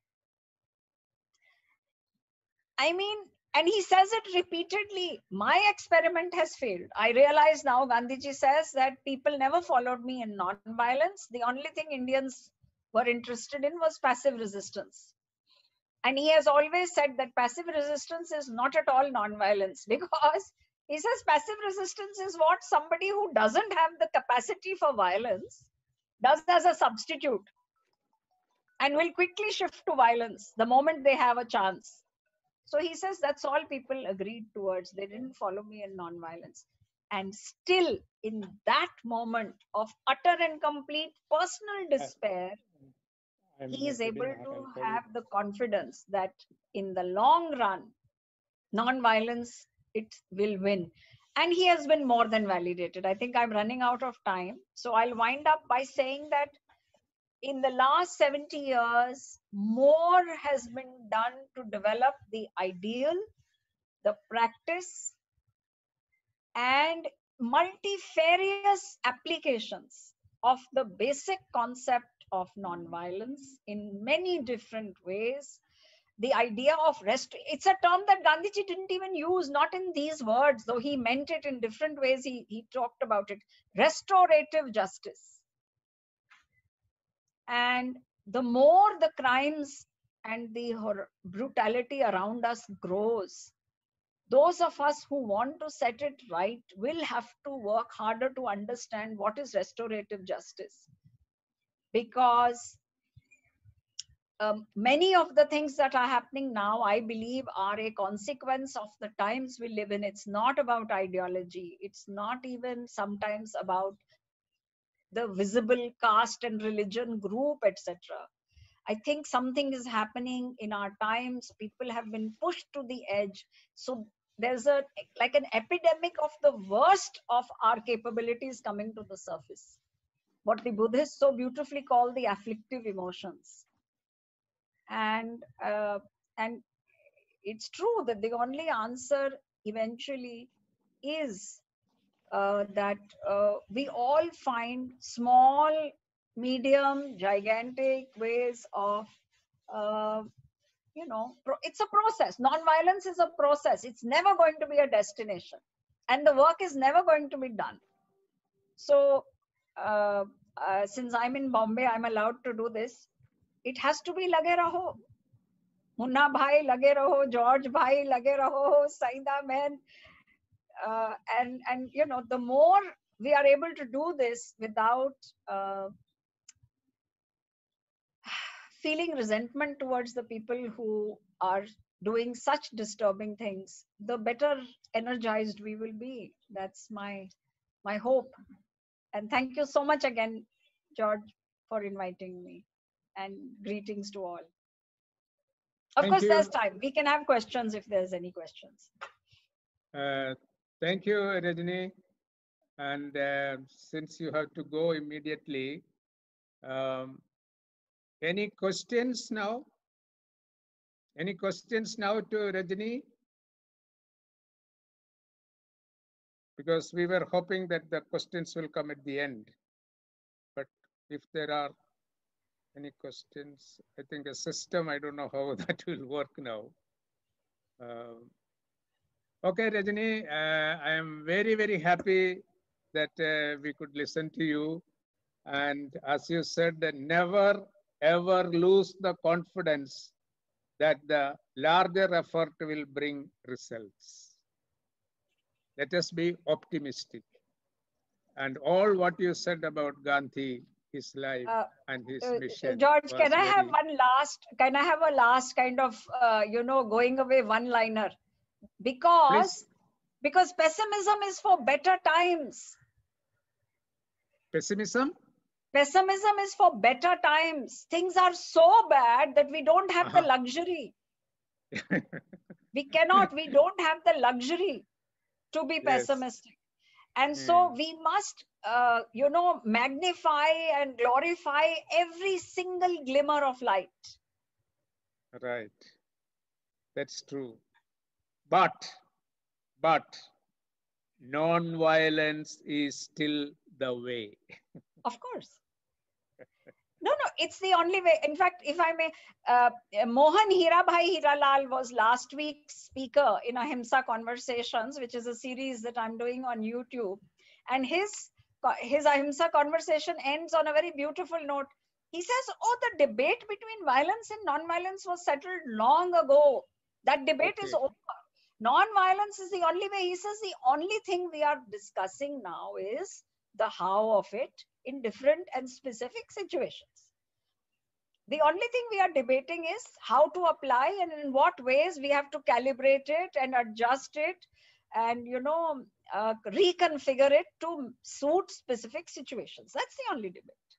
D: I mean, and he says it repeatedly, my experiment has failed. I realize now, Gandhiji says that people never followed me in non-violence. The only thing Indians were interested in was passive resistance. And he has always said that passive resistance is not at all non-violence, because he says passive resistance is what somebody who doesn't have the capacity for violence does as a substitute and will quickly shift to violence the moment they have a chance. So he says that's all people agreed towards. They didn't follow me in non-violence. And still, in that moment of utter and complete personal despair, he is able to have the confidence that in the long run, non-violence, it will win. And he has been more than validated. I think I'm running out of time. So I'll wind up by saying that in the last 70 years, more has been done to develop the ideal, the practice, and multifarious applications of the basic concept of nonviolence in many different ways. The idea of it's a term that Gandhiji didn't even use, not in these words, though he meant it in different ways. He talked about it. Restorative justice. And the more the crimes and the brutality around us grows, those of us who want to set it right will have to work harder to understand what is restorative justice. Because many of the things that are happening now, I believe, are a consequence of the times we live in. It's not about ideology. It's not even sometimes about the visible caste and religion group, etc. I think something is happening in our times. People have been pushed to the edge. So there's like an epidemic of the worst of our capabilities coming to the surface. What the Buddhists so beautifully call the afflictive emotions. And it's true that the only answer eventually is that we all find small, medium, gigantic ways of, it's a process. Non-violence is a process. It's never going to be a destination. And the work is never going to be done. So since I'm in Bombay, I'm allowed to do this. It has to be lage raho. Munna bhai lage raho, George bhai lage raho, Saida man. And the more we are able to do this without feeling resentment towards the people who are doing such disturbing things, the better energized we will be. That's my hope. And thank you so much again, George, for inviting me. And greetings to all. Of course, there's time. We can have questions if there's any questions.
A: Thank you, Rajni. And since you have to go immediately, any questions now? Any questions now to Rajni? Because we were hoping that the questions will come at the end. But if there are any questions, I think a system, I don't know how that will work now. Okay, Rajni, I am very, very happy that we could listen to you. And as you said, never, ever lose the confidence that the larger effort will bring results. Let us be optimistic. And all what you said about Gandhi, his life and his mission.
D: George, can I have a last kind of, going away one-liner? Because pessimism is for better times.
A: Pessimism?
D: Pessimism is for better times. Things are so bad that we don't have the luxury. We don't have the luxury to be pessimistic. And so we must, magnify and glorify every single glimmer of light.
A: Right. That's true. But non-violence is still the way.
D: Of course. No, it's the only way. In fact, if I may, Mohan Hirabhai Hiralal was last week's speaker in Ahimsa Conversations, which is a series that I'm doing on YouTube. And his Ahimsa conversation ends on a very beautiful note. He says, the debate between violence and non-violence was settled long ago. That debate is over. Non-violence is the only way. He says the only thing we are discussing now is the how of it in different and specific situations. The only thing we are debating is how to apply and in what ways we have to calibrate it and adjust it and, reconfigure it to suit specific situations. That's the only debate.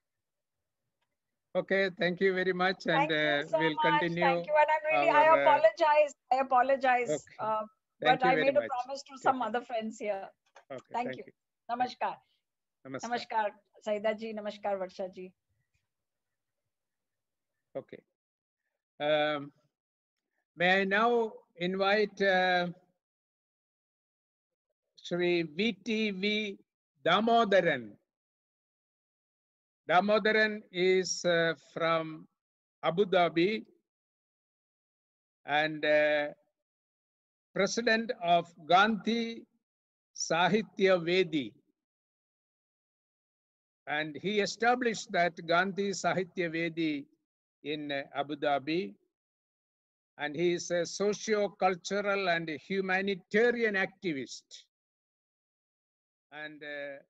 A: Okay, thank you very much. And we'll continue.
D: Thank you. And I apologize.
A: Okay.
D: But I made a promise to some other friends here.
A: Okay,
D: Thank you.
A: you.
D: Namaskar.
A: Namaskar.
D: Namaskar, Saida ji. Namaskar, Varsha ji.
A: Okay. May I now invite Shri VTV Damodaran. Damodaran is from Abu Dhabi and president of Gandhi Sahitya Vedi. And he established that Gandhi Sahitya Vedi in Abu Dhabi. And he is a socio-cultural and humanitarian activist and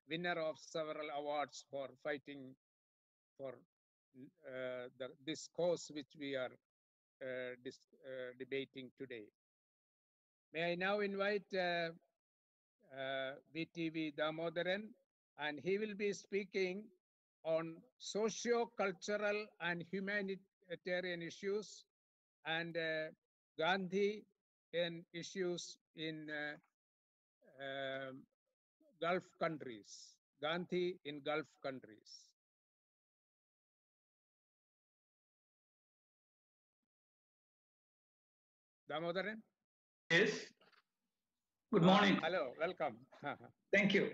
A: winner of several awards for fighting for this cause which we are debating today. May I now invite VTV Damodaran, and he will be speaking on socio-cultural and humanitarian issues and Gandhi and issues in Gulf countries, Gandhi in Gulf countries. Damodaran?
E: Yes. Good morning.
A: Hello, welcome.
E: Thank you.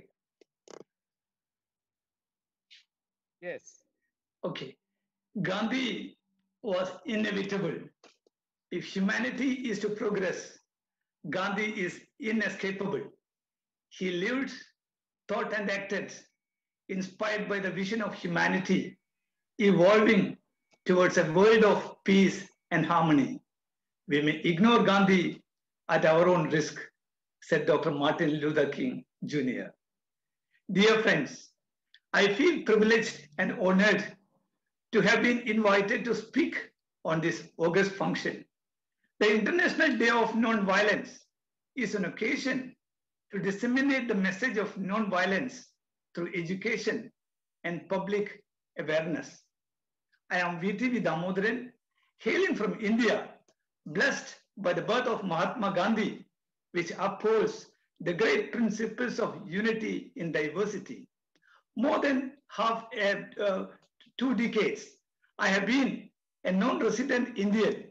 A: Yes.
E: Okay. Gandhi was inevitable. If humanity is to progress, Gandhi is inescapable. He lived, thought, and acted inspired by the vision of humanity, evolving towards a world of peace and harmony. We may ignore Gandhi at our own risk, said Dr. Martin Luther King Jr. Dear friends, I feel privileged and honored to have been invited to speak on this august function. The International Day of Non-Violence is an occasion to disseminate the message of non-violence through education and public awareness. I am VTV Damodaran, hailing from India, blessed by the birth of Mahatma Gandhi, which upholds the great principles of unity in diversity. More than 2 decades, I have been a non-resident Indian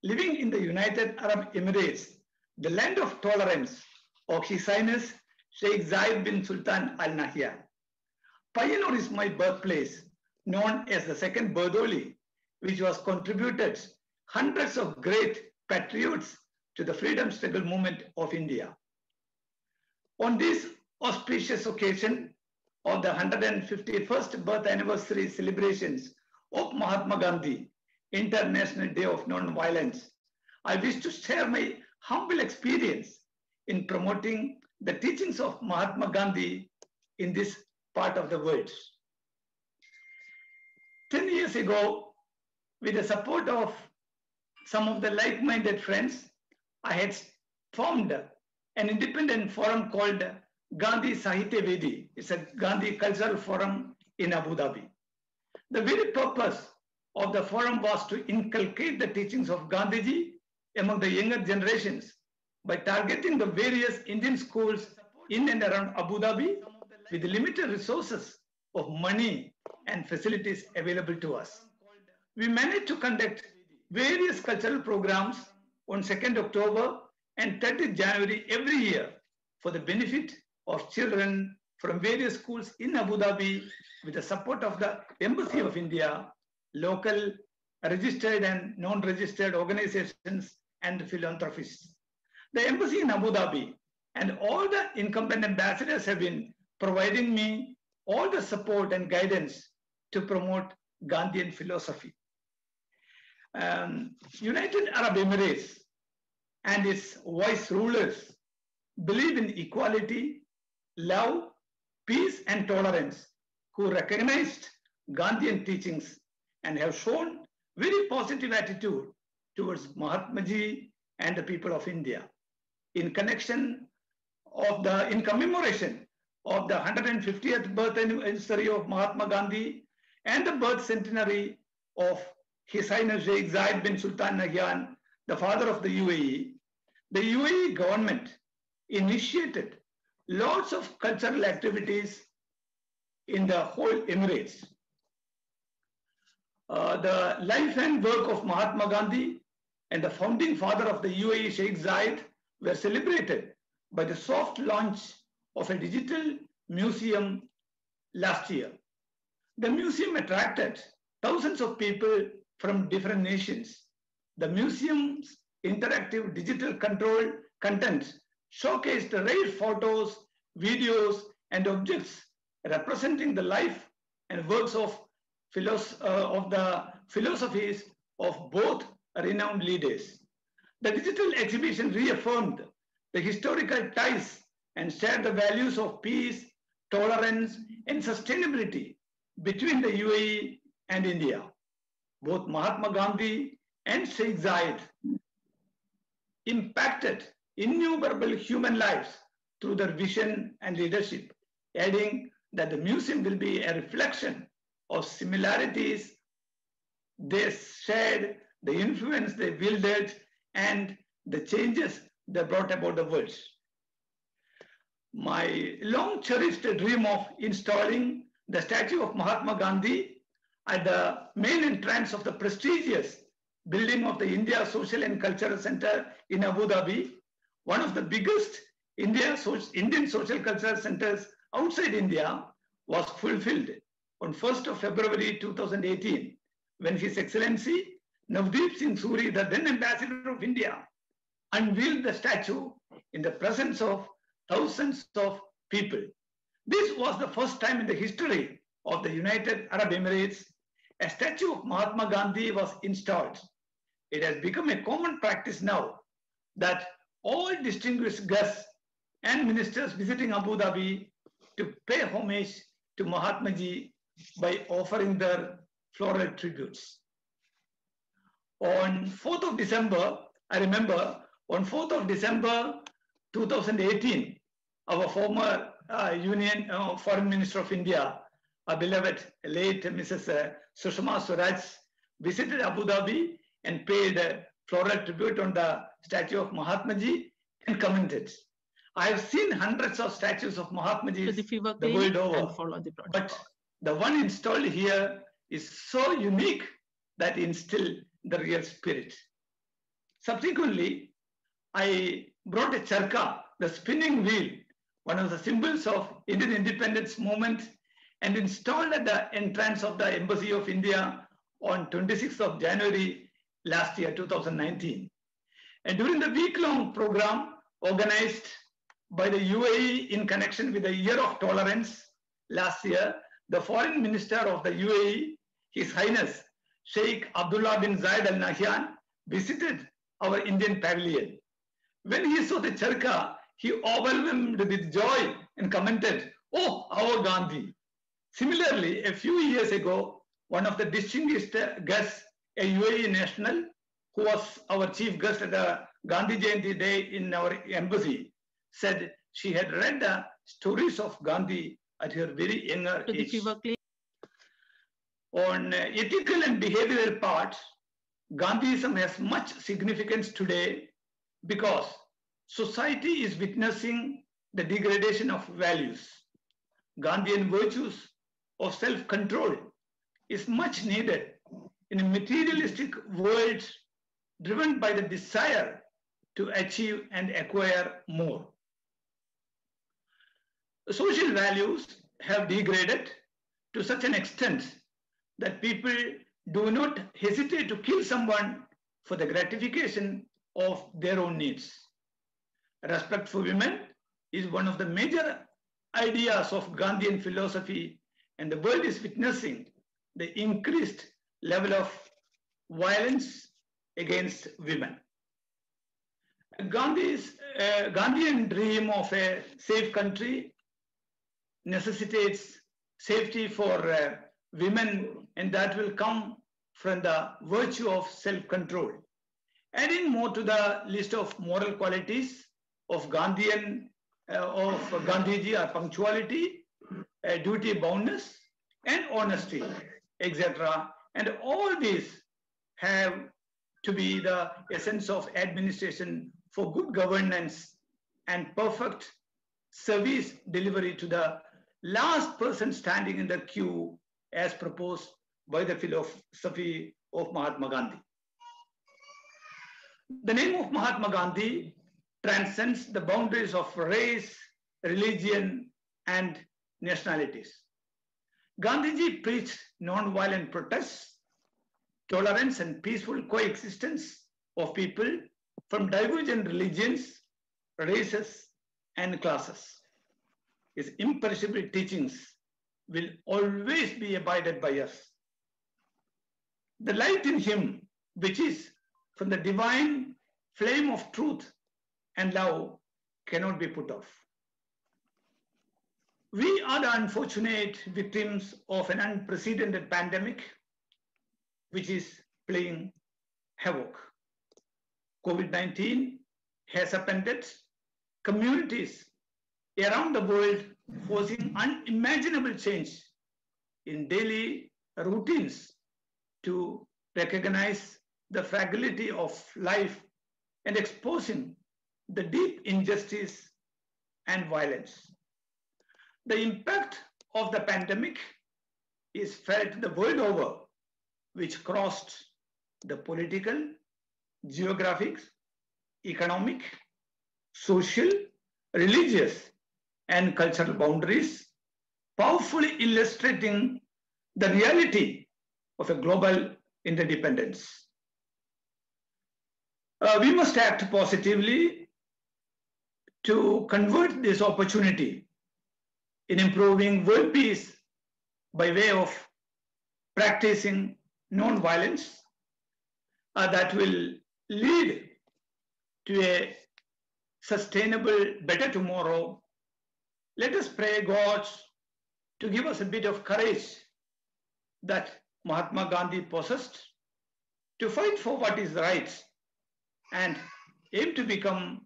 E: living in the United Arab Emirates, the land of tolerance of His Highness Sheikh Zayed bin Sultan Al Nahyan. Payyanur is my birthplace, known as the second Bardoli, which was contributed hundreds of great patriots to the freedom struggle movement of India. On this auspicious occasion of the 151st birth anniversary celebrations of Mahatma Gandhi, International Day of Non-Violence, I wish to share my humble experience in promoting the teachings of Mahatma Gandhi in this part of the world. 10 years ago, with the support of some of the like-minded friends, I had formed an independent forum called Gandhi Sahitya Vedi. It's a Gandhi cultural forum in Abu Dhabi. The very purpose of the forum was to inculcate the teachings of Gandhiji among the younger generations by targeting the various Indian schools in and around Abu Dhabi with limited resources of money and facilities available to us. We managed to conduct various cultural programs on 2nd October and 30th January every year for the benefit of children from various schools in Abu Dhabi with the support of the Embassy of India, local registered and non-registered organizations and philanthropists. The Embassy in Abu Dhabi and all the incumbent ambassadors have been providing me all the support and guidance to promote Gandhian philosophy. United Arab Emirates and its vice rulers believe in equality, love, peace, and tolerance, who recognized Gandhian teachings and have shown very positive attitude towards Mahatma Ji and the people of India. In commemoration of the 150th birth anniversary of Mahatma Gandhi and the birth centenary of His Highness Sheikh Zayed bin Sultan Nahyan, the father of the UAE government initiated lots of cultural activities in the whole Emirates. The life and work of Mahatma Gandhi and the founding father of the UAE, Sheikh Zayed, were celebrated by the soft launch of a digital museum last year. The museum attracted thousands of people from different nations. The museum's interactive digital control content showcased rare photos, videos, and objects representing the life and works of the philosophies of both renowned leaders. The digital exhibition reaffirmed the historical ties and shared the values of peace, tolerance, and sustainability between the UAE and India. Both Mahatma Gandhi and Sheikh Zayed impacted innumerable human lives through their vision and leadership, adding that the museum will be a reflection of similarities they shared, the influence they wielded, and the changes they brought about the world. My long cherished dream of installing the statue of Mahatma Gandhi at the main entrance of the prestigious building of the India Social and Cultural Center in Abu Dhabi, one of the biggest Indian social cultural centers outside India, was fulfilled on 1st of February 2018, when His Excellency Navdeep Singh Suri, the then Ambassador of India, unveiled the statue in the presence of thousands of people. This was the first time in the history of the United Arab Emirates a statue of Mahatma Gandhi was installed. It has become a common practice now that all distinguished guests and ministers visiting Abu Dhabi to pay homage to Mahatma Ji by offering their floral tributes. On 4th of December, I remember, on 4th of December 2018, our former Foreign Minister of India, our beloved late Mrs. Sushma Swaraj, visited Abu Dhabi and paid a floral tribute on the statue of Mahatma Ji and commented, I have seen hundreds of statues of Mahatma Ji the world over, but the one installed here is so unique that instilled the real spirit. Subsequently, I brought a charka, the spinning wheel, one of the symbols of Indian independence movement, and installed at the entrance of the Embassy of India on 26th of January last year, 2019. And during the week-long program organized by the UAE in connection with the Year of Tolerance last year, the Foreign Minister of the UAE, His Highness Sheikh Abdullah bin Zayed Al Nahyan, visited our Indian pavilion. When he saw the charka, he overwhelmed with joy and commented, "Oh, our Gandhi." Similarly, a few years ago, one of the distinguished guests, a UAE national, who was our chief guest at the Gandhi Jayanti Day in our embassy, said she had read the stories of Gandhi at her very younger age. On ethical and behavioral part, Gandhism has much significance today because society is witnessing the degradation of values. Gandhian virtues of self-control is much needed in a materialistic world driven by the desire to achieve and acquire more. Social values have degraded to such an extent that people do not hesitate to kill someone for the gratification of their own needs. Respect for women is one of the major ideas of Gandhian philosophy, and the world is witnessing the increased level of violence against women. Gandhian dream of a safe country necessitates safety for women, and that will come from the virtue of self-control. Adding more to the list of moral qualities of Gandhiji are punctuality, duty boundness, and honesty, etc. And all these have to be the essence of administration for good governance and perfect service delivery to the last person standing in the queue as proposed by the philosophy of Mahatma Gandhi. The name of Mahatma Gandhi transcends the boundaries of race, religion, and nationalities. Gandhiji preached non-violent protests, tolerance, and peaceful coexistence of people from divergent religions, races, and classes. His imperishable teachings will always be abided by us. The light in him, which is from the divine flame of truth and love, cannot be put off. We are the unfortunate victims of an unprecedented pandemic, which is playing havoc. COVID-19 has upended communities around the world, forcing unimaginable change in daily routines to recognize the fragility of life and exposing the deep injustice and violence. The impact of the pandemic is felt the world over, which crossed the political, geographic, economic, social, religious, and cultural boundaries, powerfully illustrating the reality of a global interdependence. We must act positively to convert this opportunity in improving world peace by way of practicing non-violence that will lead to a sustainable, better tomorrow. Let us pray God to give us a bit of courage that Mahatma Gandhi possessed to fight for what is right and aim to become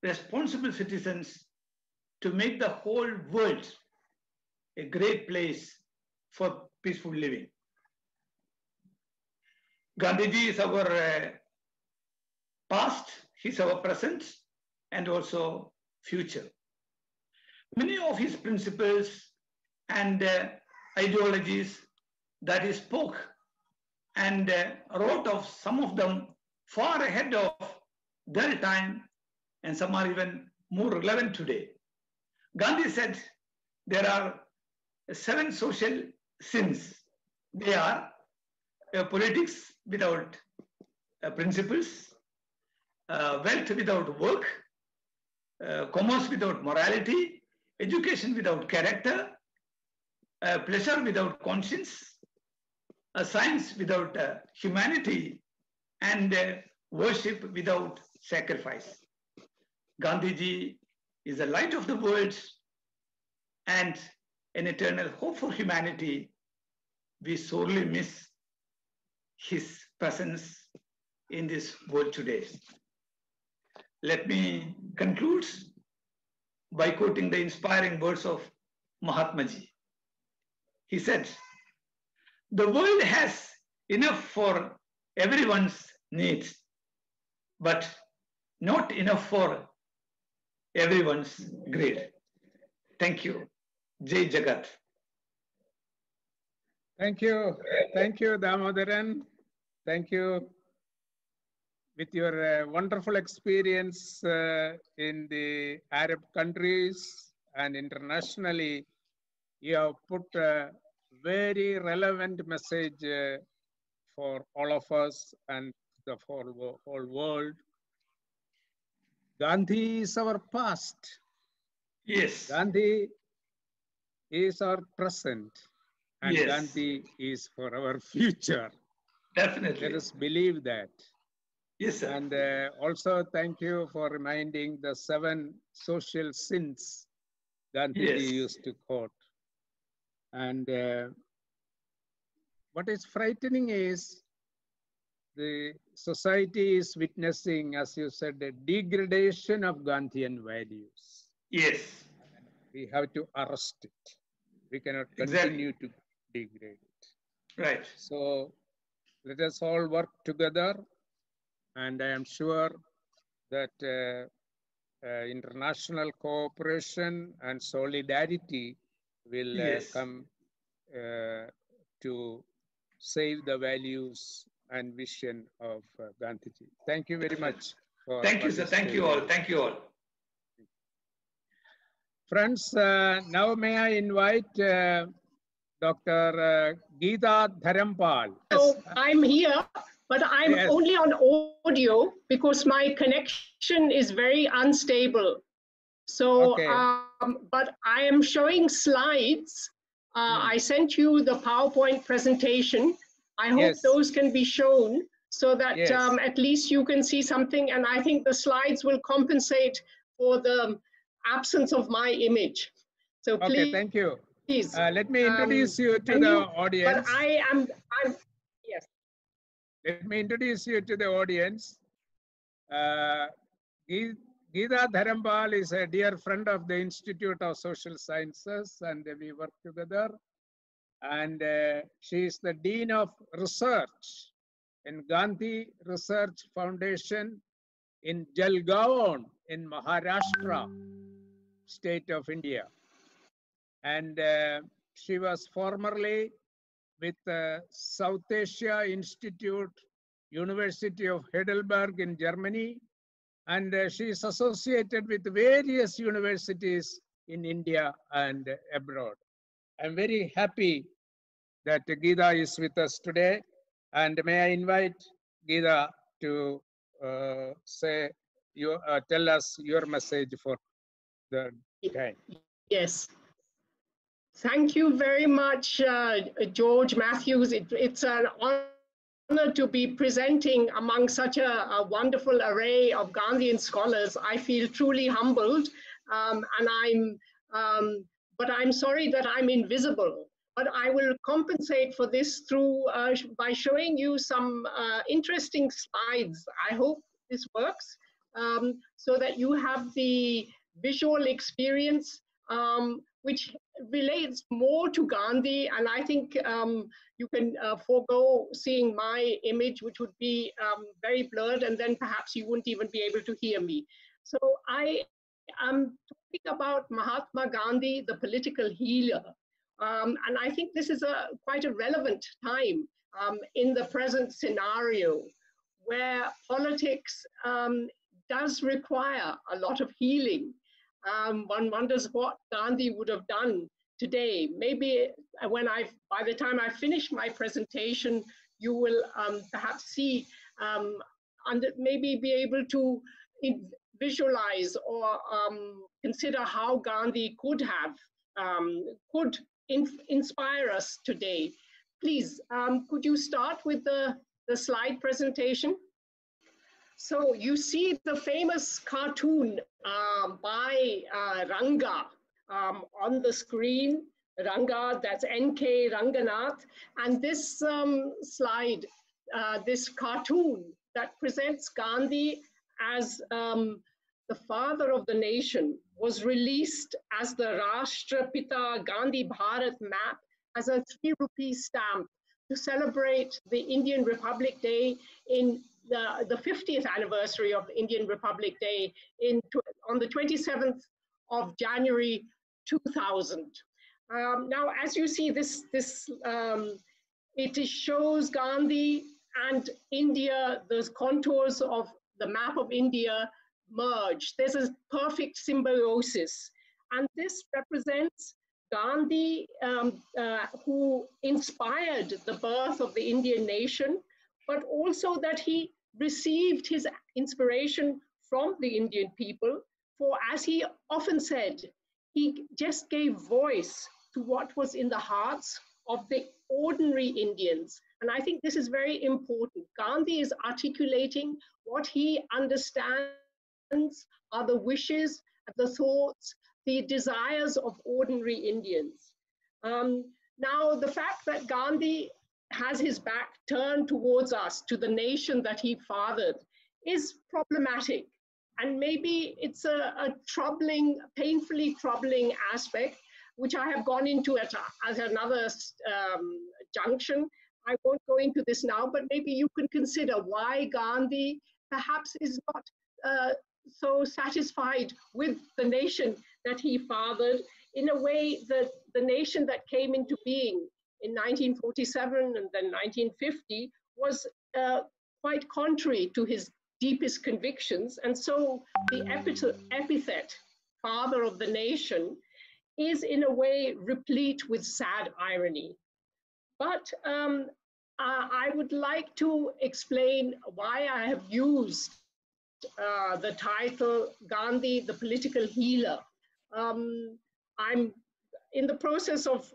E: responsible citizens to make the whole world a great place for peaceful living. Gandhiji is our past, he's our present, and also future. Many of his principles and ideologies that he spoke and wrote of, some of them far ahead of their time, and some are even more relevant today. Gandhi said there are 7 social sins. They are politics without principles, wealth without work, commerce without morality, education without character, pleasure without conscience, science without humanity, and worship without sacrifice. Gandhiji is the light of the world and an eternal hope for humanity. We sorely miss his presence in this world today. Let me conclude by quoting the inspiring words of Mahatma Ji. He said, "The world has enough for everyone's needs, but not enough for everyone's greed." Thank you. Jai Jagat.
A: Thank you, Damodaran. Thank you. With your wonderful experience in the Arab countries and internationally, you have put a very relevant message for all of us and the whole world. Gandhi is our past.
E: Yes.
A: Gandhi is our present. And
E: Yes.
A: Gandhi is for our future.
E: Definitely.
A: Let us believe that.
E: Yes, sir.
A: And also thank you for reminding the 7 social sins Gandhiji
E: Yes.
A: used to quote. And what is frightening is the society is witnessing, as you said, a degradation of Gandhian values.
E: Yes.
A: We have to arrest it. We cannot
E: Exactly.
A: continue to degrade it.
E: Right.
A: So let us all work together. And I am sure that international cooperation and solidarity will
E: Yes.
A: come to save the values and vision of Gandhiji. Thank you very much for
E: Thank you, sir. Thank you all.
A: participating.
E: Thank you all.
A: Friends, now may I invite Dr. Geeta Dharampal.
F: So I'm here, but I'm
A: Yes.
F: only on audio because my connection is very unstable. So,
A: Okay.
F: but I am showing slides. I sent you the PowerPoint presentation. I hope
A: Yes.
F: those can be shown so that
A: Yes.
F: at least you can see something. And I think the slides will compensate for the absence of my image. So
A: Okay,
F: please.
A: thank you.
F: Please.
A: Let me introduce you to
F: and
A: the
F: you-
A: audience.
F: But I'm, yes.
A: Let me introduce you to the audience. Geeta Dharampal is a dear friend of the Institute of Social Sciences, and we work together. And she is the Dean of Research in Gandhi Research Foundation in Jalgaon in Maharashtra, state of India. And she was formerly with South Asia Institute, University of Heidelberg in Germany, and she is associated with various universities in India and abroad. I'm very happy that Geeta is with us today, and may I invite Geeta to tell us your message for the time.
F: Yes. Thank you very much, George Matthews. It's an honor to be presenting among such a wonderful array of Gandhian scholars. I feel truly humbled, but I'm sorry that I'm invisible. But I will compensate for this through by showing you some interesting slides. I hope this works so that you have the visual experience which relates more to Gandhi, and I think you can forego seeing my image, which would be very blurred, and then perhaps you wouldn't even be able to hear me. So I am talking about Mahatma Gandhi, the political healer, and I think this is quite a relevant time in the present scenario, where politics does require a lot of healing. One wonders what Gandhi would have done today. Maybe by the time I finish my presentation, you will perhaps see, maybe be able to visualize or consider how Gandhi could inspire us today. Please, could you start with the slide presentation? So you see the famous cartoon by Ranga on the screen. Ranga, that's N.K. Ranganath. And this slide, this cartoon that presents Gandhi as the father of the nation, was released as the Rashtrapita Gandhi Bharat map as a 3 rupee stamp to celebrate the Indian Republic Day in the 50th anniversary of Indian Republic Day on the 27th of January 2000. Now, as you see, it shows Gandhi and India, those contours of the map of India merge. There's a perfect symbiosis. And this represents Gandhi, who inspired the birth of the Indian nation, but also that he received his inspiration from the Indian people. For as he often said, he just gave voice to what was in the hearts of the ordinary Indians. And I think this is very important. Gandhi is articulating what he understands are the wishes, the thoughts, the desires of ordinary Indians. Now, the fact that Gandhi has his back turned towards us, to the nation that he fathered, is problematic. And maybe it's a troubling, painfully troubling aspect, which I have gone into at another junction. I won't go into this now, but maybe you can consider why Gandhi perhaps is not so satisfied with the nation that he fathered, in a way that the nation that came into being in 1947 and then 1950 was quite contrary to his deepest convictions. And so the epithet, father of the nation, is in a way replete with sad irony. But I would like to explain why I have used the title Gandhi, the Political Healer. I'm in the process of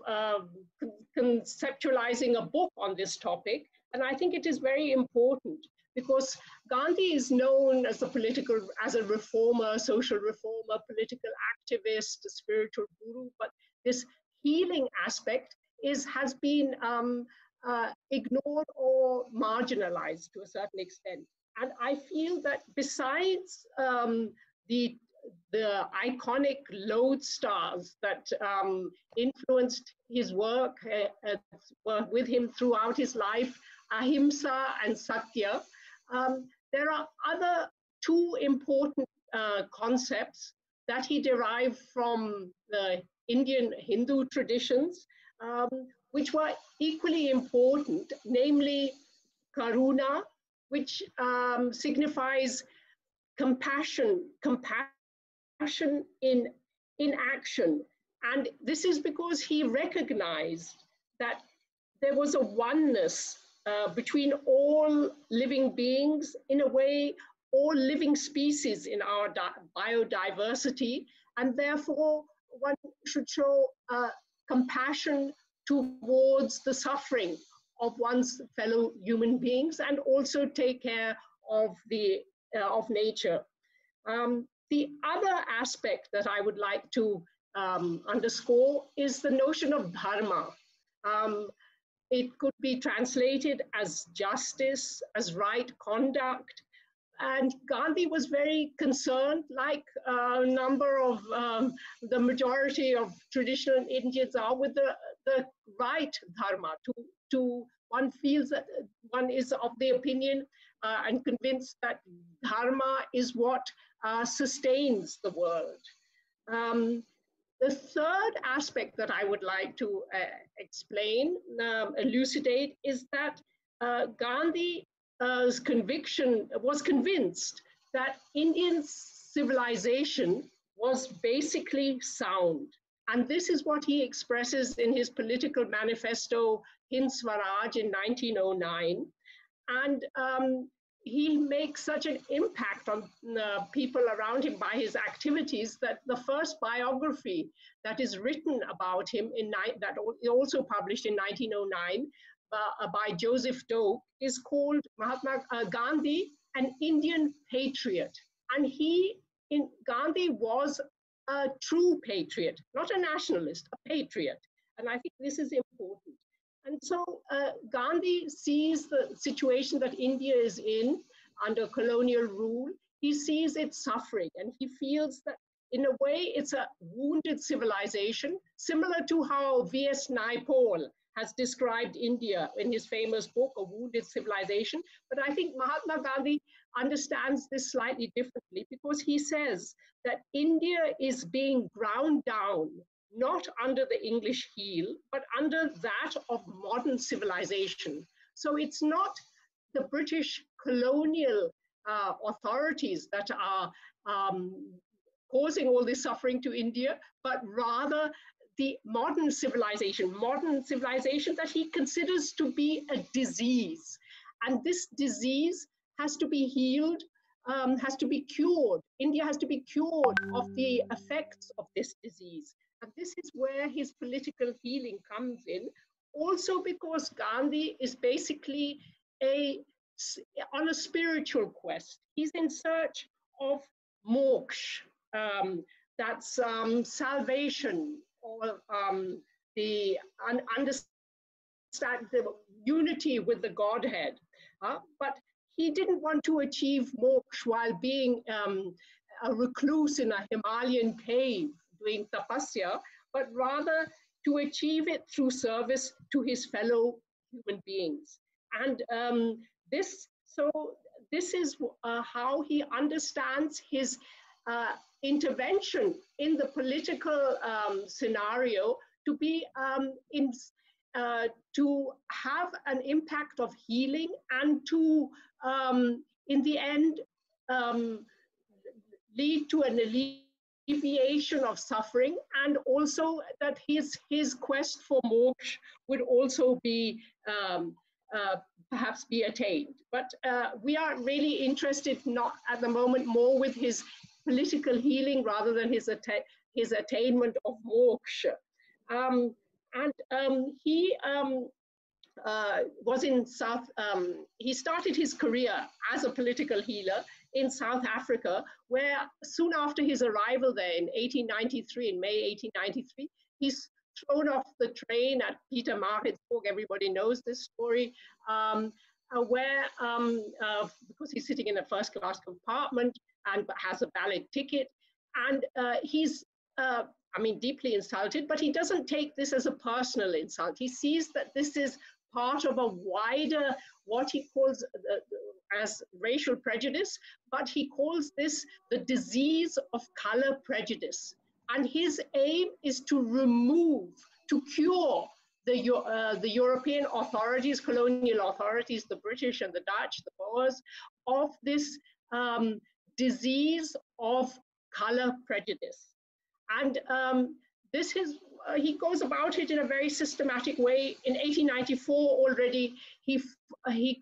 F: conceptualizing a book on this topic, and I think it is very important because Gandhi is known as a reformer, social reformer, political activist, a spiritual guru, but this healing aspect has been ignored or marginalized to a certain extent. And I feel that besides the iconic lodestars that influenced his work, were with him throughout his life, Ahimsa and Satya, there are other two important concepts that he derived from the Indian Hindu traditions, which were equally important, namely Karuna, which signifies compassion in action. And this is because he recognized that there was a oneness between all living beings. In a way, all living species in our biodiversity, and therefore one should show compassion towards the suffering of one's fellow human beings, and also take care of of nature. The other aspect that I would like to underscore is the notion of dharma. It could be translated as justice, as right conduct. And Gandhi was very concerned, like a number of the majority of traditional Indians are, with the right dharma. One feels that one is of the opinion and convinced that dharma is what sustains the world. The third aspect that I would like to explain, elucidate, is that Gandhi was convinced that Indian civilization was basically sound. And this is what he expresses in his political manifesto, Hind Swaraj, in 1909. And he makes such an impact on people around him by his activities that the first biography that is written about him, that also published in 1909, by Joseph Doak, is called Mahatma Gandhi, an Indian Patriot. And Gandhi was a true patriot, not a nationalist, a patriot. And I think this is important. And so Gandhi sees the situation that India is in under colonial rule. He sees its suffering, and he feels that in a way it's a wounded civilization, similar to how V.S. Naipaul has described India in his famous book, A Wounded Civilization. But I think Mahatma Gandhi understands this slightly differently, because he says that India is being ground down, not under the English heel, but under that of modern civilization. So it's not the British colonial authorities that are causing all this suffering to India, but rather the modern civilization that he considers to be a disease. And this disease has to be healed, has to be cured. India has to be cured of the effects of this disease. And this is where his political healing comes in. Also because Gandhi is basically on a spiritual quest. He's in search of moksha, that's salvation, or the unity with the Godhead. But he didn't want to achieve moksha while being a recluse in a Himalayan cave doing tapasya, but rather to achieve it through service to his fellow human beings. And this is how he understands his intervention in the political scenario to be to have an impact of healing and to, in the end, lead to an alleviation of suffering, and also that his quest for moksha would also be perhaps be attained. But we are really interested not at the moment more with his political healing rather than his attainment of moksha. He was in he started his career as a political healer in South Africa, where soon after his arrival there in 1893, in May 1893, he's thrown off the train at Pietermaritzburg. Everybody knows this story, where, because he's sitting in a first-class compartment and has a valid ticket, and he's, I mean, deeply insulted, but he doesn't take this as a personal insult. He sees that this is part of a wider, what he calls as racial prejudice, but he calls this the disease of color prejudice. And his aim is to remove, to cure the European authorities, colonial authorities, the British and the Dutch, the Boers, of this disease of color prejudice. And this is, he goes about it in a very systematic way. In 1894 already, he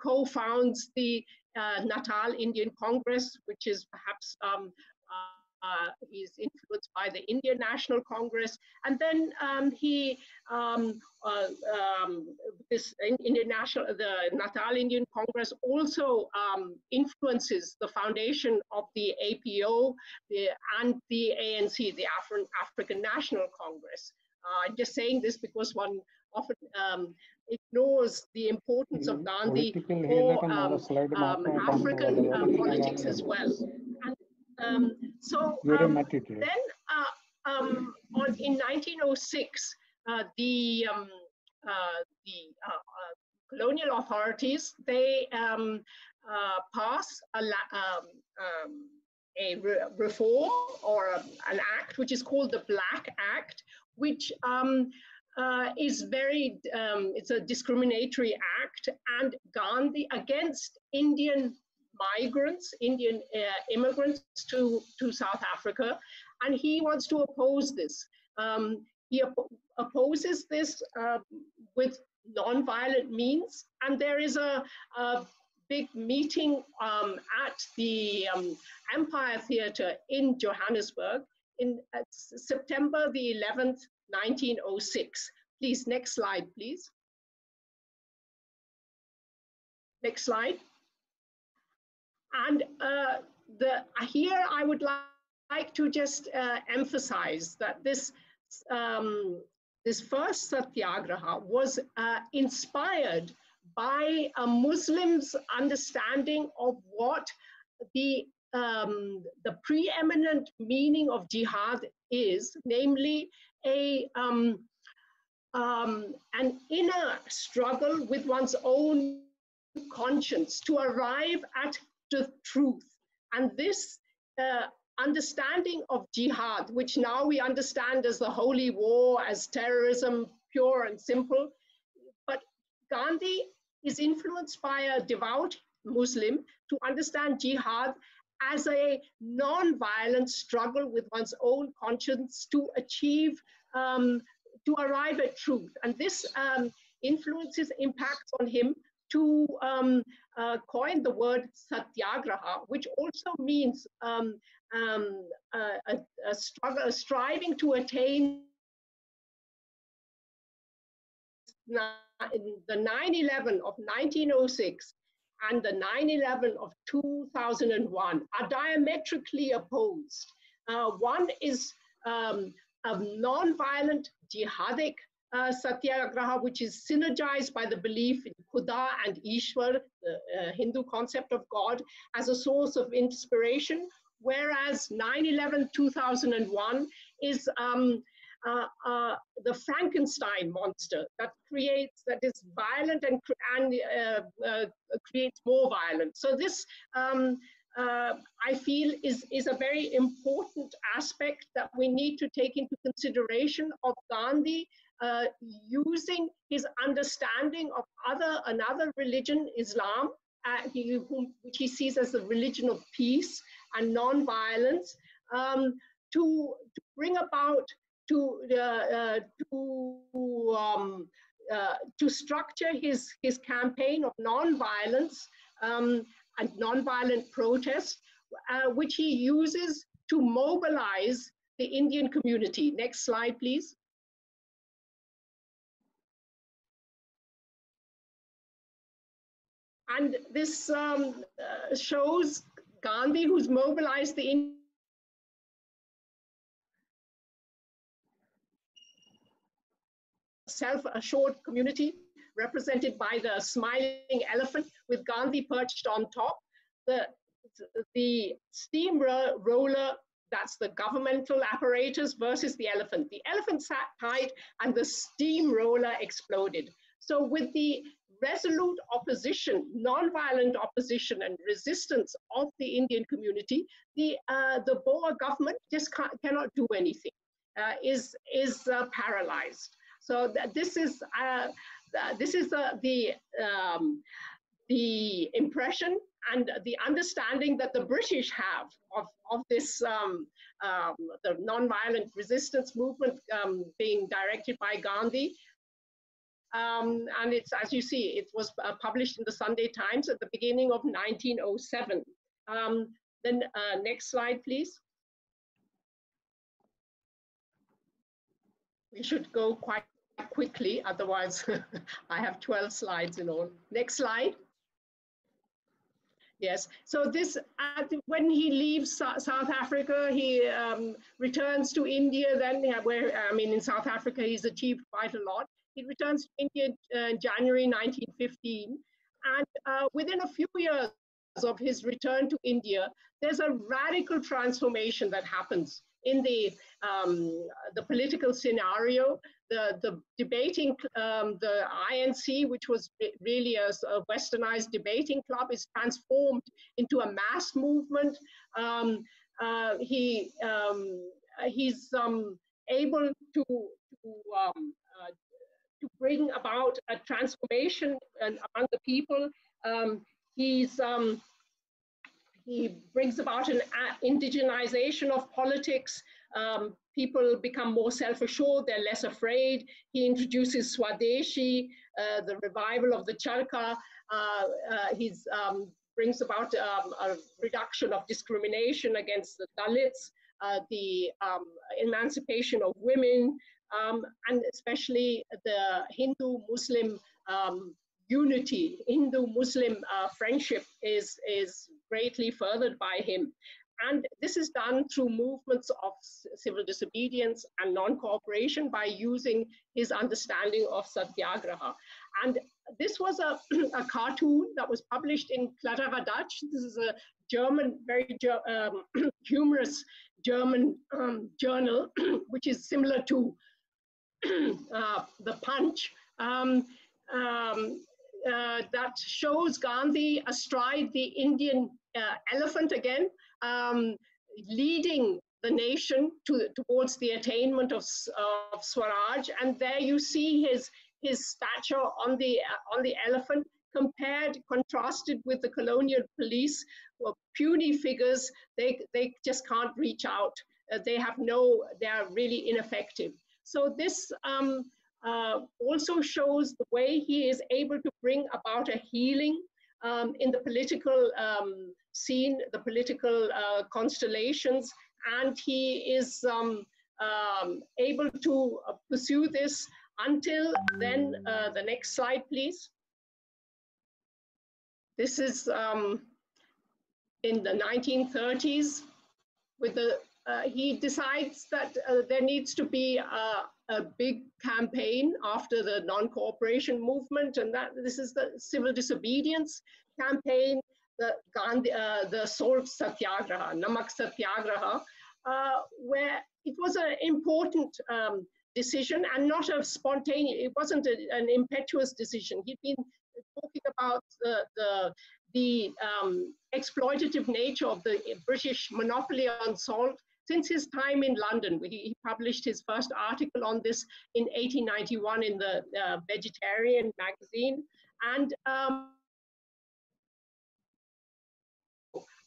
F: co-founds the Natal Indian Congress, which is perhaps, he's influenced by the Indian National Congress. And then the Natal Indian Congress also influences the foundation of the APO and the ANC, the African National Congress. I'm just saying this because one often ignores the importance of Gandhi for African politics as well. And so then in 1906, the colonial authorities, they pass a reform or an act which is called the Black Act, which is very, it's a discriminatory act, and Gandhi against Indian migrants, Indian immigrants to South Africa, and he wants to oppose this. He opposes this with non-violent means, and there is a big meeting at the Empire Theatre in Johannesburg in September the 11th, 1906. Please, next slide, please. Next slide. And here I would like to just emphasize that this this first satyagraha was inspired by a Muslim's understanding of what the preeminent meaning of jihad is, namely an inner struggle with one's own conscience to arrive at the truth. And this understanding of jihad, which now we understand as the holy war, as terrorism, pure and simple, but Gandhi is influenced by a devout Muslim to understand jihad as a non-violent struggle with one's own conscience to achieve, to arrive at truth. And this influences, impacts on him to coin the word satyagraha, which also means a struggle, a striving to attain the 9/11 of 1906 and the 9/11 of 2001 are diametrically opposed. One is a non-violent jihadic satyagraha, which is synergized by the belief in Khuda and Ishwar, the Hindu concept of God, as a source of inspiration, whereas 9/11 2001 is the Frankenstein monster that is violent and creates more violence. So this, I feel, is a very important aspect that we need to take into consideration of Gandhi using his understanding of another religion, Islam, which he sees as the religion of peace and non-violence, to bring about, to structure his campaign of non-violence and non-violent protest, which he uses to mobilize the Indian community. Next slide, please. And this shows Gandhi, who's mobilized the self-assured community, represented by the smiling elephant with Gandhi perched on top. The steamroller, that's the governmental apparatus, versus the elephant. The elephant sat tight and the steamroller exploded. So with the resolute opposition, non-violent opposition and resistance of the Indian community, the Boer government just cannot do anything, is paralyzed. So this is the impression and the understanding that the British have of this the non-violent resistance movement being directed by Gandhi. And it's, as you see, it was published in the Sunday Times at the beginning of 1907. Then next slide, please. We should go quite quickly, otherwise I have 12 slides in all. Next slide. Yes, so this, when he leaves South Africa, he returns to India, then where, I mean, in South Africa, he's achieved quite a lot. He returns to India in January 1915, and within a few years of his return to India, there's a radical transformation that happens in the political scenario. The debating, the INC, which was really a westernized debating club, is transformed into a mass movement. He's able to bring about a transformation among the people. He brings about an indigenization of politics. People become more self-assured, they're less afraid. He introduces Swadeshi, the revival of the Charkha. He brings about a reduction of discrimination against the Dalits, the emancipation of women, and especially the Hindu-Muslim unity. Hindu-Muslim friendship is greatly furthered by him. And this is done through movements of civil disobedience and non-cooperation by using his understanding of Satyagraha. And this was a cartoon that was published in Kladderadatsch. This is a German, very humorous German journal, which is similar to the Punch, that shows Gandhi astride the Indian elephant again, leading the nation towards the attainment of Swaraj. And there you see his stature on the elephant, contrasted with the colonial police, who are puny figures. They just can't reach out. They are really ineffective. So this also shows the way he is able to bring about a healing in the political scene, the political constellations, and he is able to pursue this until then. The next slide, please. This is in the 1930s. With the he decides that there needs to be a big campaign after the non-cooperation movement, and that this is the civil disobedience campaign, the Salt Satyagraha, Namak Satyagraha, where it was an important decision and not a spontaneous, it wasn't an impetuous decision. He'd been talking about the exploitative nature of the British monopoly on salt since his time in London. He published his first article on this in 1891 in the Vegetarian magazine. And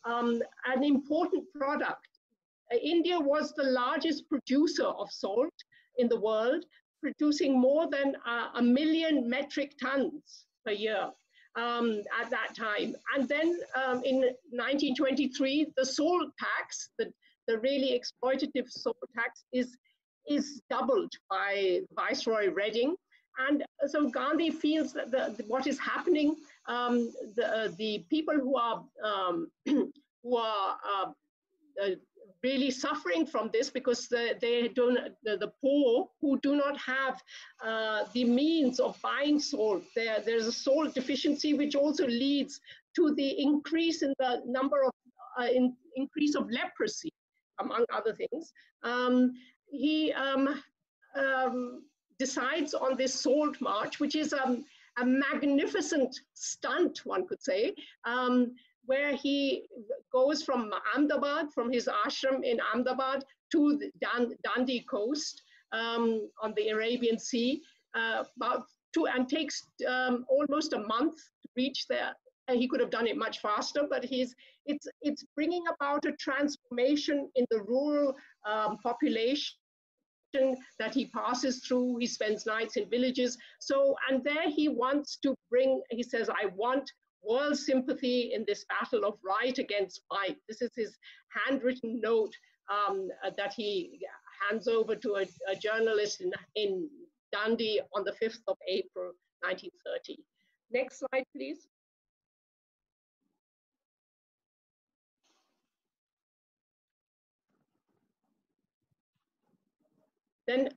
F: an important product. India was the largest producer of salt in the world, producing more than 1 million metric tons per year at that time. And then in 1923, the salt tax, the really exploitative salt tax is doubled by Viceroy Reading. And so Gandhi feels that what is happening, the people who are really suffering from this because the poor who do not have the means of buying salt, there's a salt deficiency, which also leads to the increase in the number of increase of leprosy, among other things. He decides on this salt march, which is a magnificent stunt, one could say, where he goes from Ahmedabad, from his ashram in Ahmedabad to the Dandi coast on the Arabian Sea, and takes almost a month to reach there. He could have done it much faster, but it's bringing about a transformation in the rural population that he passes through. He spends nights in villages. So, and there he wants to bring, he says, I want world sympathy in this battle of right against might. This is his handwritten note that he hands over to a journalist in Dundee on the 5th of April, 1930. Next slide, please. Then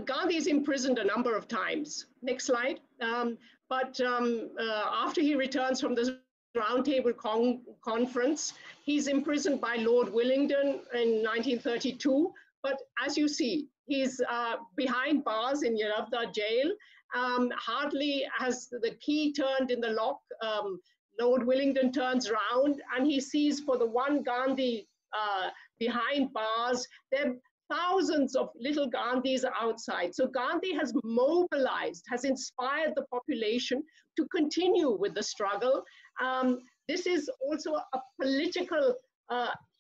F: Gandhi is imprisoned a number of times. Next slide. But after he returns from the Round Table Conference, he's imprisoned by Lord Willingdon in 1932. But as you see, he's behind bars in Yeravda jail. Hardly has the key turned in the lock, Lord Willingdon turns round and he sees for the one Gandhi behind bars, there thousands of little Gandhis outside. So Gandhi has mobilized, has inspired the population to continue with the struggle. This is also a political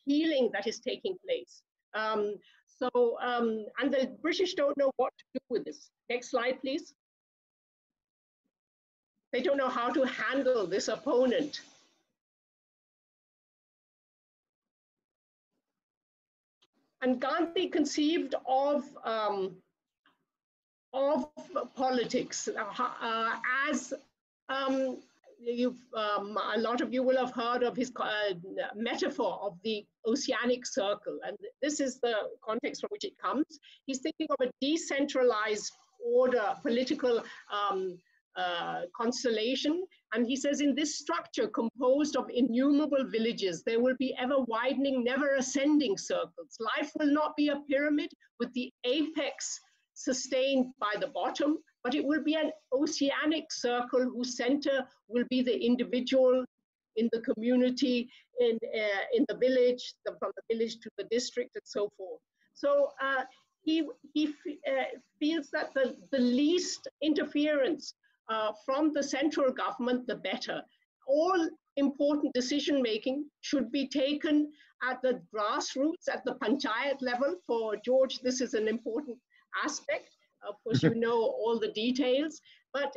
F: healing that is taking place. And the British don't know what to do with this. Next slide, please. They don't know how to handle this opponent. And Gandhi conceived of politics as a lot of you will have heard of his metaphor of the oceanic circle, and this is the context from which it comes. He's thinking of a decentralized order, political constellation. And he says, in this structure composed of innumerable villages, there will be ever widening, never ascending circles. Life will not be a pyramid with the apex sustained by the bottom, but it will be an oceanic circle whose center will be the individual in the community, in the village, from the village to the district, and so forth. So he feels that the least interference from the central government, the better. All important decision-making should be taken at the grassroots, at the panchayat level. For George, this is an important aspect. Of course, you know all the details, but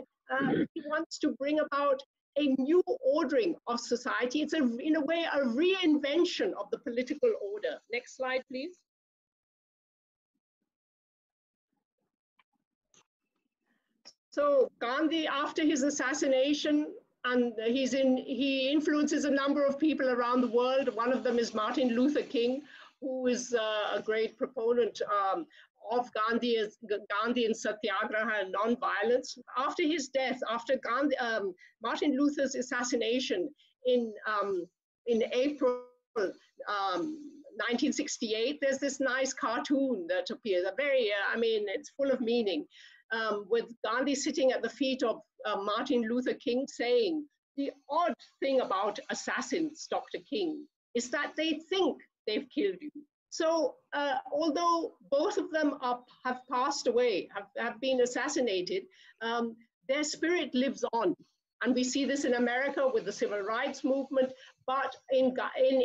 F: he wants to bring about a new ordering of society. It's, in a way, a reinvention of the political order. Next slide, please. So Gandhi, after his assassination, and he influences a number of people around the world. One of them is Martin Luther King, who is a great proponent of Gandhian satyagraha and non-violence. After his death, after Martin Luther's assassination in April 1968, there's this nice cartoon that appears, a very, I mean, it's full of meaning, with Gandhi sitting at the feet of Martin Luther King saying, the odd thing about assassins, Dr. King, is that they think they've killed you. So although both of them have passed away, have been assassinated, their spirit lives on. And we see this in America with the civil rights movement, but in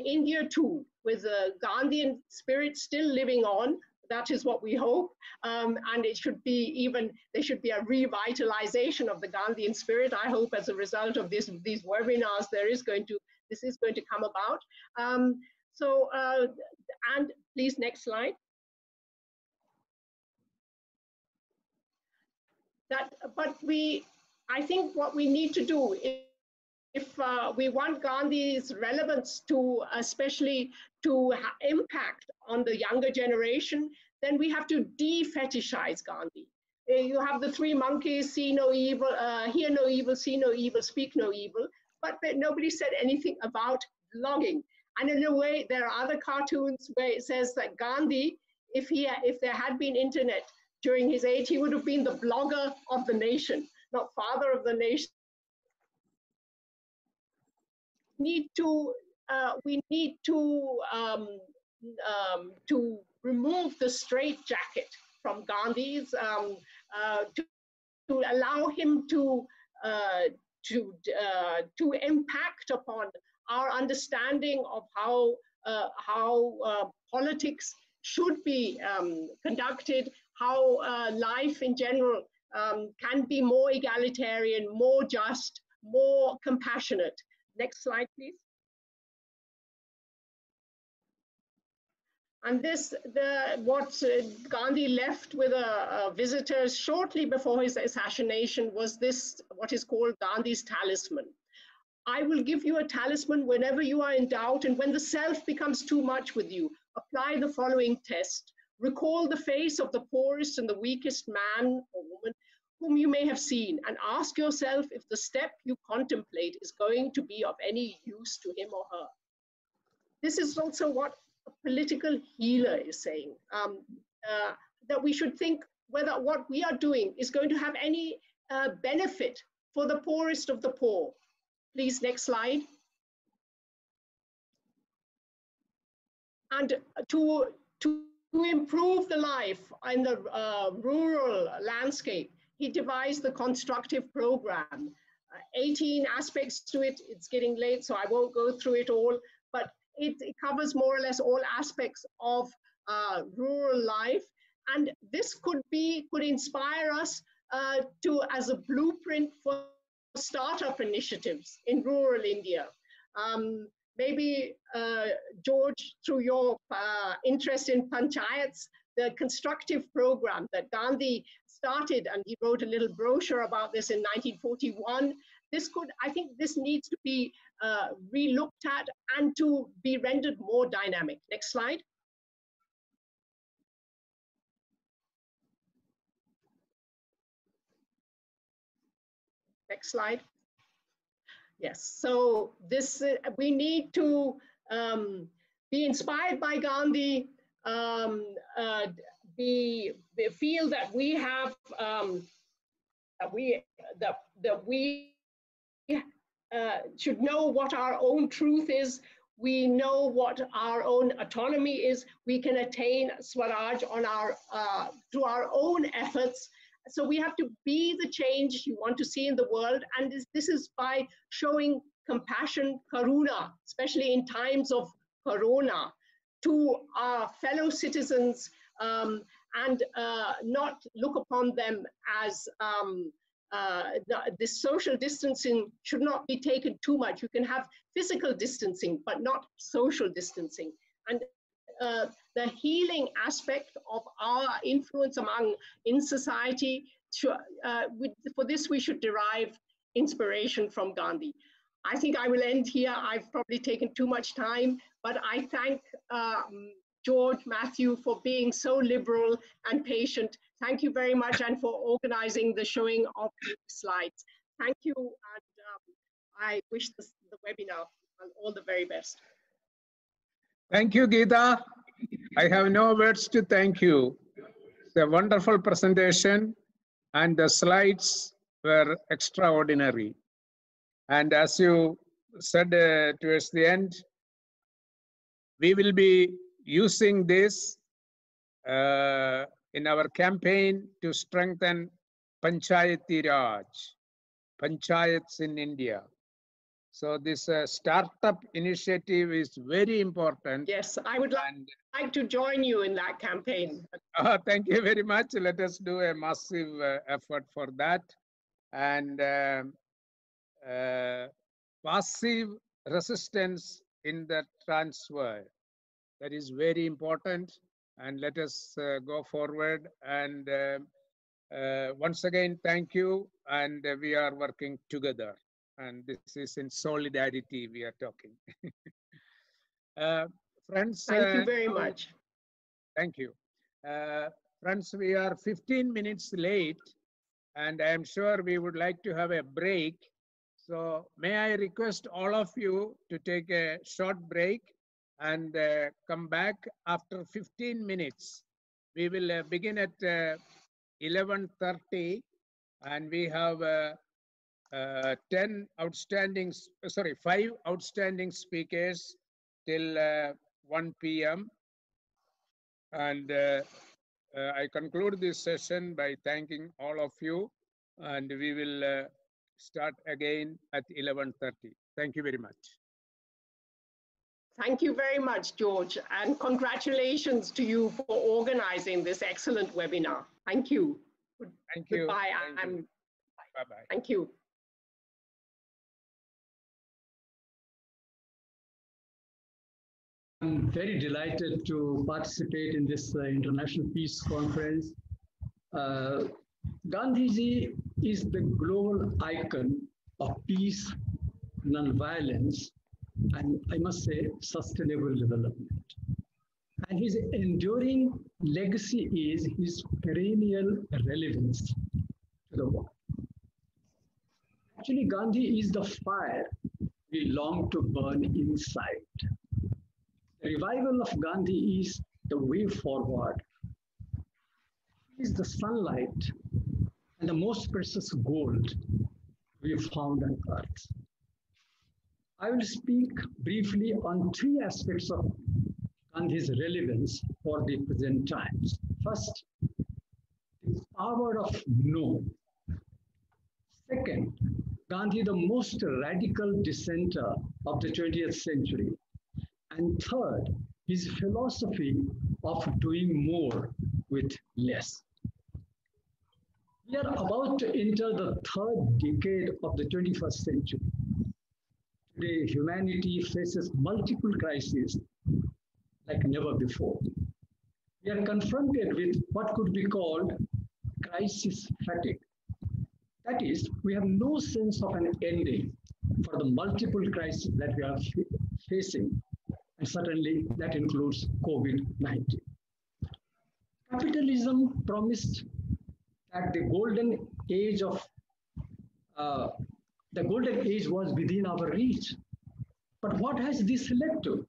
F: India too, with the Gandhian spirit still living on. That is what we hope. And it should be even, there should be a revitalization of the Gandhian spirit. I hope as a result of these webinars, this is going to come about. And please, next slide. I think what we need to do, if we want Gandhi's relevance to, especially to impact on the younger generation, then we have to de-fetishize Gandhi. You have the three monkeys, see no evil, hear no evil, see no evil, speak no evil, but nobody said anything about blogging. And in a way, there are other cartoons where it says that Gandhi, if there had been internet during his age, he would have been the blogger of the nation, not father of the nation. We need to remove the straitjacket from Gandhi's to allow him to impact upon our understanding of how politics should be conducted, how life in general can be more egalitarian, more just, more compassionate. Next slide, please. And what Gandhi left with visitors shortly before his assassination was this, what is called Gandhi's talisman. I will give you a talisman whenever you are in doubt, and when the self becomes too much with you, apply the following test. Recall the face of the poorest and the weakest man or woman whom you may have seen, and ask yourself if the step you contemplate is going to be of any use to him or her. This is also what a political healer is saying, that we should think whether what we are doing is going to have any benefit for the poorest of the poor. Please, next slide. And to improve the life in the rural landscape, he devised the constructive program. 18 aspects to it. It's getting late, so I won't go through it all, but it covers more or less all aspects of rural life. And this could inspire us as a blueprint for startup initiatives in rural India. Maybe, George, through your interest in panchayats, the constructive program that Gandhi started, and he wrote a little brochure about this in 1941. I think this needs to be re-looked at and to be rendered more dynamic. Next slide. Next slide. Yes, so we need to be inspired by Gandhi, feel that we have, that we should know what our own truth is. We know what our own autonomy is. We can attain Swaraj on through our own efforts. So we have to be the change you want to see in the world. And this is by showing compassion, karuna, especially in times of corona, to our fellow citizens, and not look upon them as this social distancing should not be taken too much. You can have physical distancing, but not social distancing. And the healing aspect of our influence in society, for this we should derive inspiration from Gandhi. I think I will end here. I've probably taken too much time, but I thank George, Matthew, for being so liberal and patient. Thank you very much, and for organizing the showing of the slides. Thank you, and I wish the webinar all the very best.
A: Thank you, Geeta. I have no words to thank you. It's a wonderful presentation, and the slides were extraordinary. And as you said towards the end, we will be using this in our campaign to strengthen Panchayati Raj, Panchayats in India. So this startup initiative is very important.
F: Yes, I would like to join you in that campaign.
A: Thank you very much. Let us do a massive effort for that. And passive resistance in the transfer, that is very important. And let us go forward. And once again, thank you. And we are working together. And this is in solidarity we are talking. Friends.
F: Thank you very much.
A: Thank you. Friends, we are 15 minutes late, and I am sure we would like to have a break. So may I request all of you to take a short break and come back after 15 minutes. We will begin at 11:30, and we have 5 outstanding speakers till 1 p.m. And I conclude this session by thanking all of you, and we will start again at 11:30. Thank you very much.
F: Thank you very much, George, and congratulations to you for organizing this excellent webinar. Thank you.
A: Thank you.
F: Goodbye.
A: Bye-bye.
F: Thank you.
G: I'm very delighted to participate in this International Peace Conference. Gandhiji is the global icon of peace, non-violence, and I must say, sustainable development. And his enduring legacy is his perennial relevance to the world. Actually, Gandhi is the fire we long to burn inside. The revival of Gandhi is the way forward. He is the sunlight and the most precious gold we have found on earth. I will speak briefly on 3 aspects of Gandhi's relevance for the present times. First, the power of no. Second, Gandhi, the most radical dissenter of the 20th century. And third, his philosophy of doing more with less. We are about to enter the 3rd decade of the 21st century. Today, humanity faces multiple crises like never before. We are confronted with what could be called crisis fatigue. That is, we have no sense of an ending for the multiple crises that we are facing. And certainly that includes COVID-19. Capitalism promised that the golden age was within our reach. But what has this led to?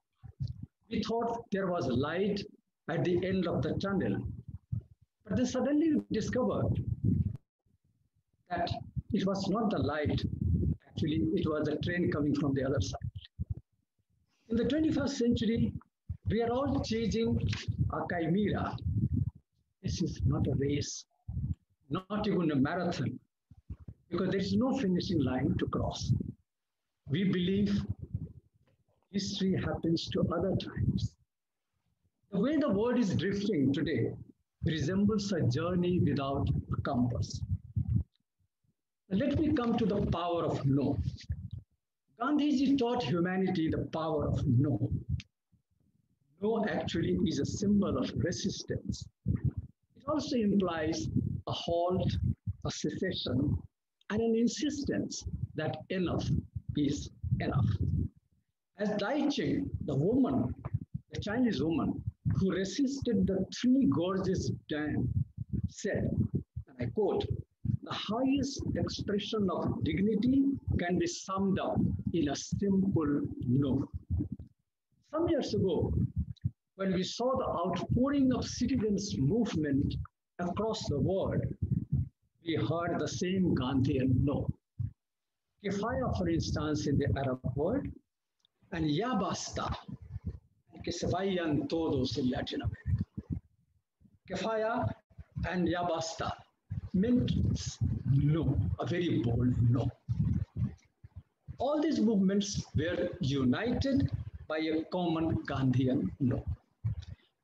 G: We thought there was light at the end of the tunnel, but then suddenly discovered that it was not the light. Actually, it was a train coming from the other side. In the 21st century, we are all chasing a chimera. This is not a race, not even a marathon, because there is no finishing line to cross. We believe history happens to other times. The way the world is drifting today resembles a journey without a compass. Let me come to the power of no. Gandhiji taught humanity the power of no. No actually is a symbol of resistance. It also implies a halt, a cessation, and an insistence that enough is enough. As Dai Ching, the Chinese woman who resisted the 3 Gorges Dam, said, and I quote, "The highest expression of dignity can be summed up in a simple no." Some years ago, when we saw the outpouring of citizens' movement across the world, we heard the same Gandhian no. Kifaya, for instance, in the Arab world, and ya basta, que se vayan todos in Latin America. Kifaya and ya basta meant no, a very bold no. All these movements were united by a common Gandhian no.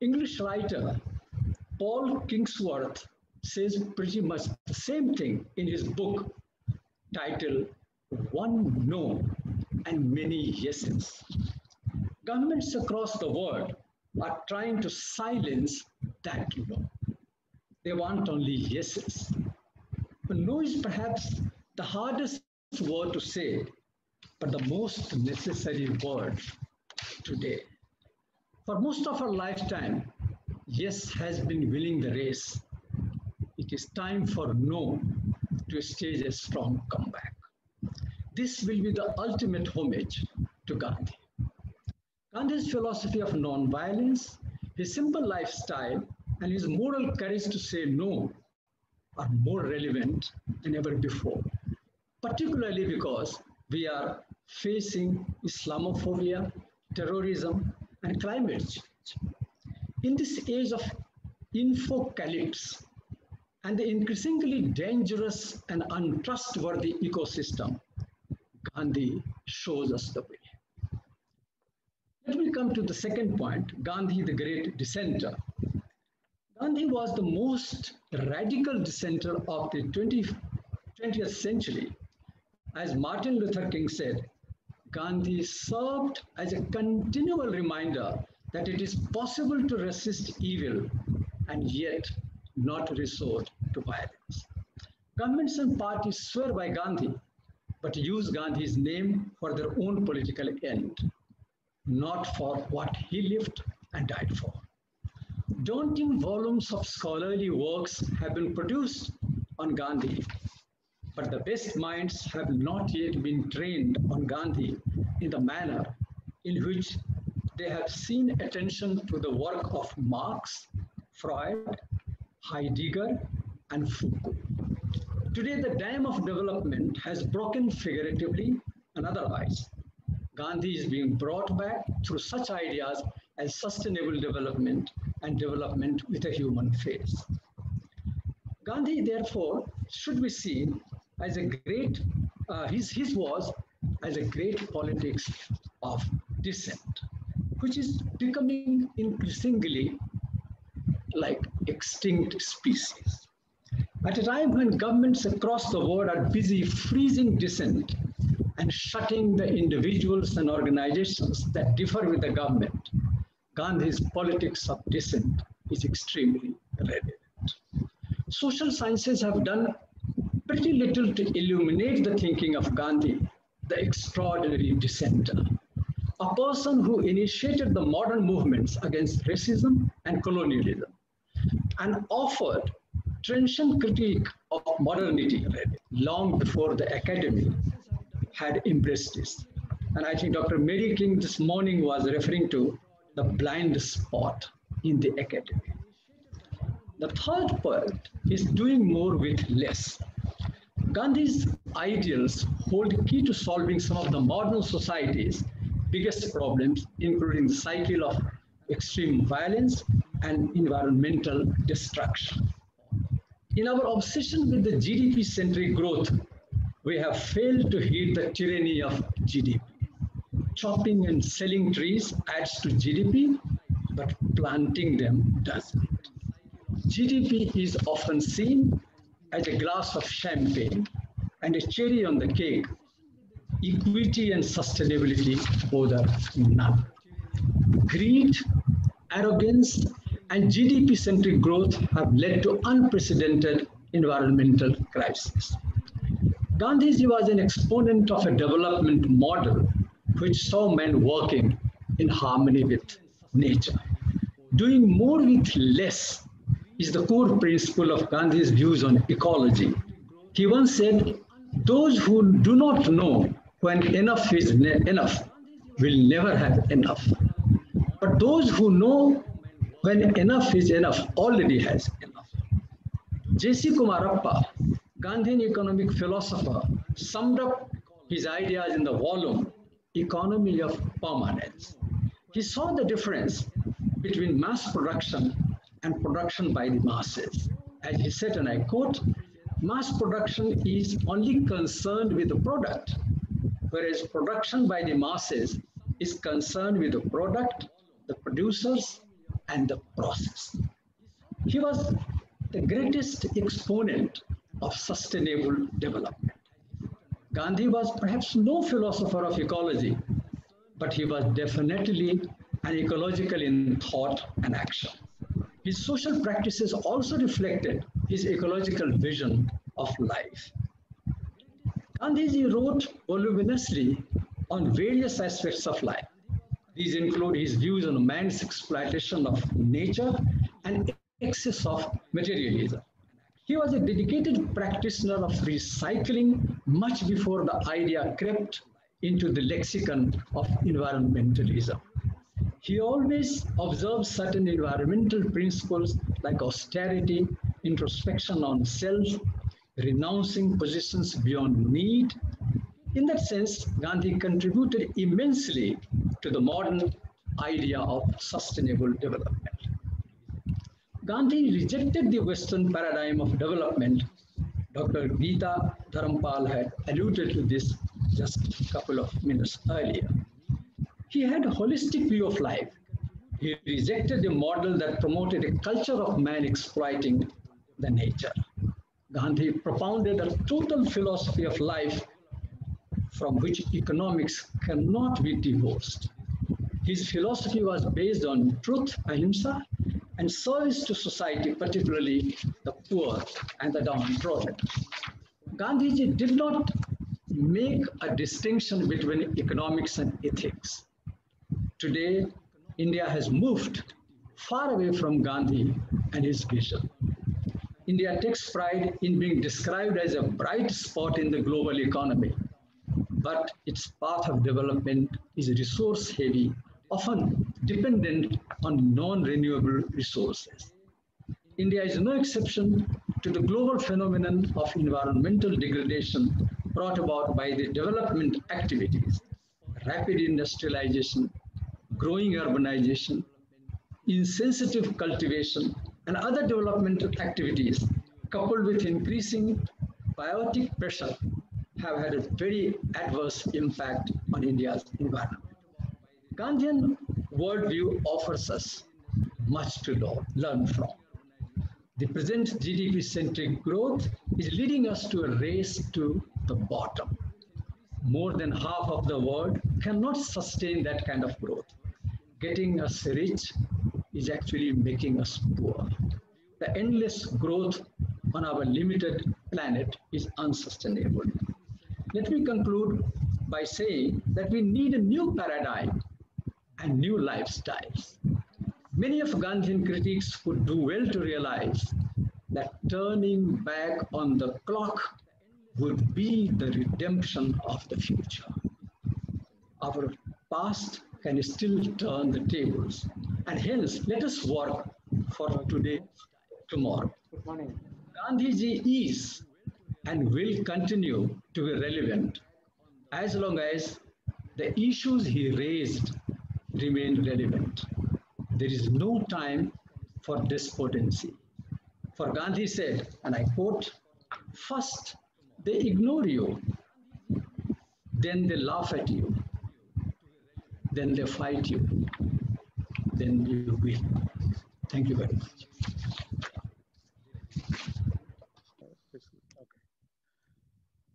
G: English writer Paul Kingsworth says pretty much the same thing in his book titled One No and Many Yeses. Governments across the world are trying to silence that no. They want only yeses. But no is perhaps the hardest word to say, but the most necessary word today. For most of our lifetime, yes has been winning the race. It is time for no to stage a strong comeback. This will be the ultimate homage to Gandhi. Gandhi's philosophy of non-violence, his simple lifestyle, and his moral courage to say no are more relevant than ever before, particularly because we are facing Islamophobia, terrorism, and climate change. In this age of infocalypse and the increasingly dangerous and untrustworthy ecosystem, Gandhi shows us the way. Let me come to the second point, Gandhi, the great dissenter. Gandhi was the most radical dissenter of the 20th century. As Martin Luther King said, Gandhi served as a continual reminder that it is possible to resist evil and yet not resort to violence. Governments and parties swear by Gandhi, but use Gandhi's name for their own political end, not for what he lived and died for. Daunting volumes of scholarly works have been produced on Gandhi, but the best minds have not yet been trained on Gandhi in the manner in which they have seen attention to the work of Marx, Freud, Heidegger, and Foucault. Today, the dam of development has broken figuratively and otherwise. Gandhi is being brought back through such ideas as sustainable development and development with a human face. Gandhi, therefore, should be seen as a great, his was as a great politics of dissent, which is becoming increasingly like extinct species. At a time when governments across the world are busy freezing dissent and shutting the individuals and organizations that differ with the government, Gandhi's politics of dissent is extremely relevant. Social sciences have done pretty little to illuminate the thinking of Gandhi, the extraordinary dissenter, a person who initiated the modern movements against racism and colonialism and offered trenchant critique of modernity long before the academy had embraced this. And I think Dr. Mary King this morning was referring to the blind spot in the academy. The third point is doing more with less. Gandhi's ideals hold key to solving some of the modern society's biggest problems, including the cycle of extreme violence and environmental destruction. In our obsession with the GDP-centric growth, we have failed to heed the tyranny of GDP. Chopping and selling trees adds to GDP, but planting them doesn't. GDP is often seen as a glass of champagne and a cherry on the cake. Equity and sustainability both are none. Greed, arrogance, and GDP-centric growth have led to unprecedented environmental crises. Gandhiji was an exponent of a development model which saw men working in harmony with nature. Doing more with less is the core principle of Gandhi's views on ecology. He once said, "Those who do not know when enough is enough will never have enough." But those who know when enough is enough already has enough. J.C. Kumarappa, Gandhian economic philosopher, summed up his ideas in the volume Economy of Permanence. He saw the difference between mass production and production by the masses. As he said, and I quote, mass production is only concerned with the product, whereas production by the masses is concerned with the product, the producers, and the process. He was the greatest exponent of sustainable development. Gandhi was perhaps no philosopher of ecology, but he was definitely an ecological in thought and action. His social practices also reflected his ecological vision of life. Gandhiji wrote voluminously on various aspects of life. These include his views on man's exploitation of nature and excess of materialism. He was a dedicated practitioner of recycling much before the idea crept into the lexicon of environmentalism. He always observed certain environmental principles like austerity, introspection on self, renouncing positions beyond need. In that sense, Gandhi contributed immensely to the modern idea of sustainable development. Gandhi rejected the Western paradigm of development. Dr. Geeta Dharampal had alluded to this just a couple of minutes earlier. He had a holistic view of life. He rejected a model that promoted a culture of man exploiting the nature. Gandhi propounded a total philosophy of life from which economics cannot be divorced. His philosophy was based on truth, ahimsa, and service to society, particularly the poor and the downtrodden. Gandhiji did not make a distinction between economics and ethics. Today, India has moved far away from Gandhi and his vision. India takes pride in being described as a bright spot in the global economy, but its path of development is resource heavy, often dependent on non-renewable resources. India is no exception to the global phenomenon of environmental degradation brought about by the development activities, rapid industrialization, growing urbanization, insensitive cultivation, and other developmental activities, coupled with increasing biotic pressure, have had a very adverse impact on India's environment. Gandhian worldview offers us much to learn from. The present GDP-centric growth is leading us to a race to the bottom. More than half of the world cannot sustain that kind of growth. Getting us rich is actually making us poor. The endless growth on our limited planet is unsustainable. Let me conclude by saying that we need a new paradigm and new lifestyles. Many of Gandhian critics would do well to realize that turning back on the clock would be the redemption of the future. Our past can still turn the tables, and hence let us work for today, tomorrow.
A: Good morning.
G: Gandhiji is and will continue to be relevant as long as the issues he raised remain relevant. There is no time for despondency. For Gandhi said, and I quote, first they ignore you, then they laugh at you, then they fight you, then you win. Thank you very much.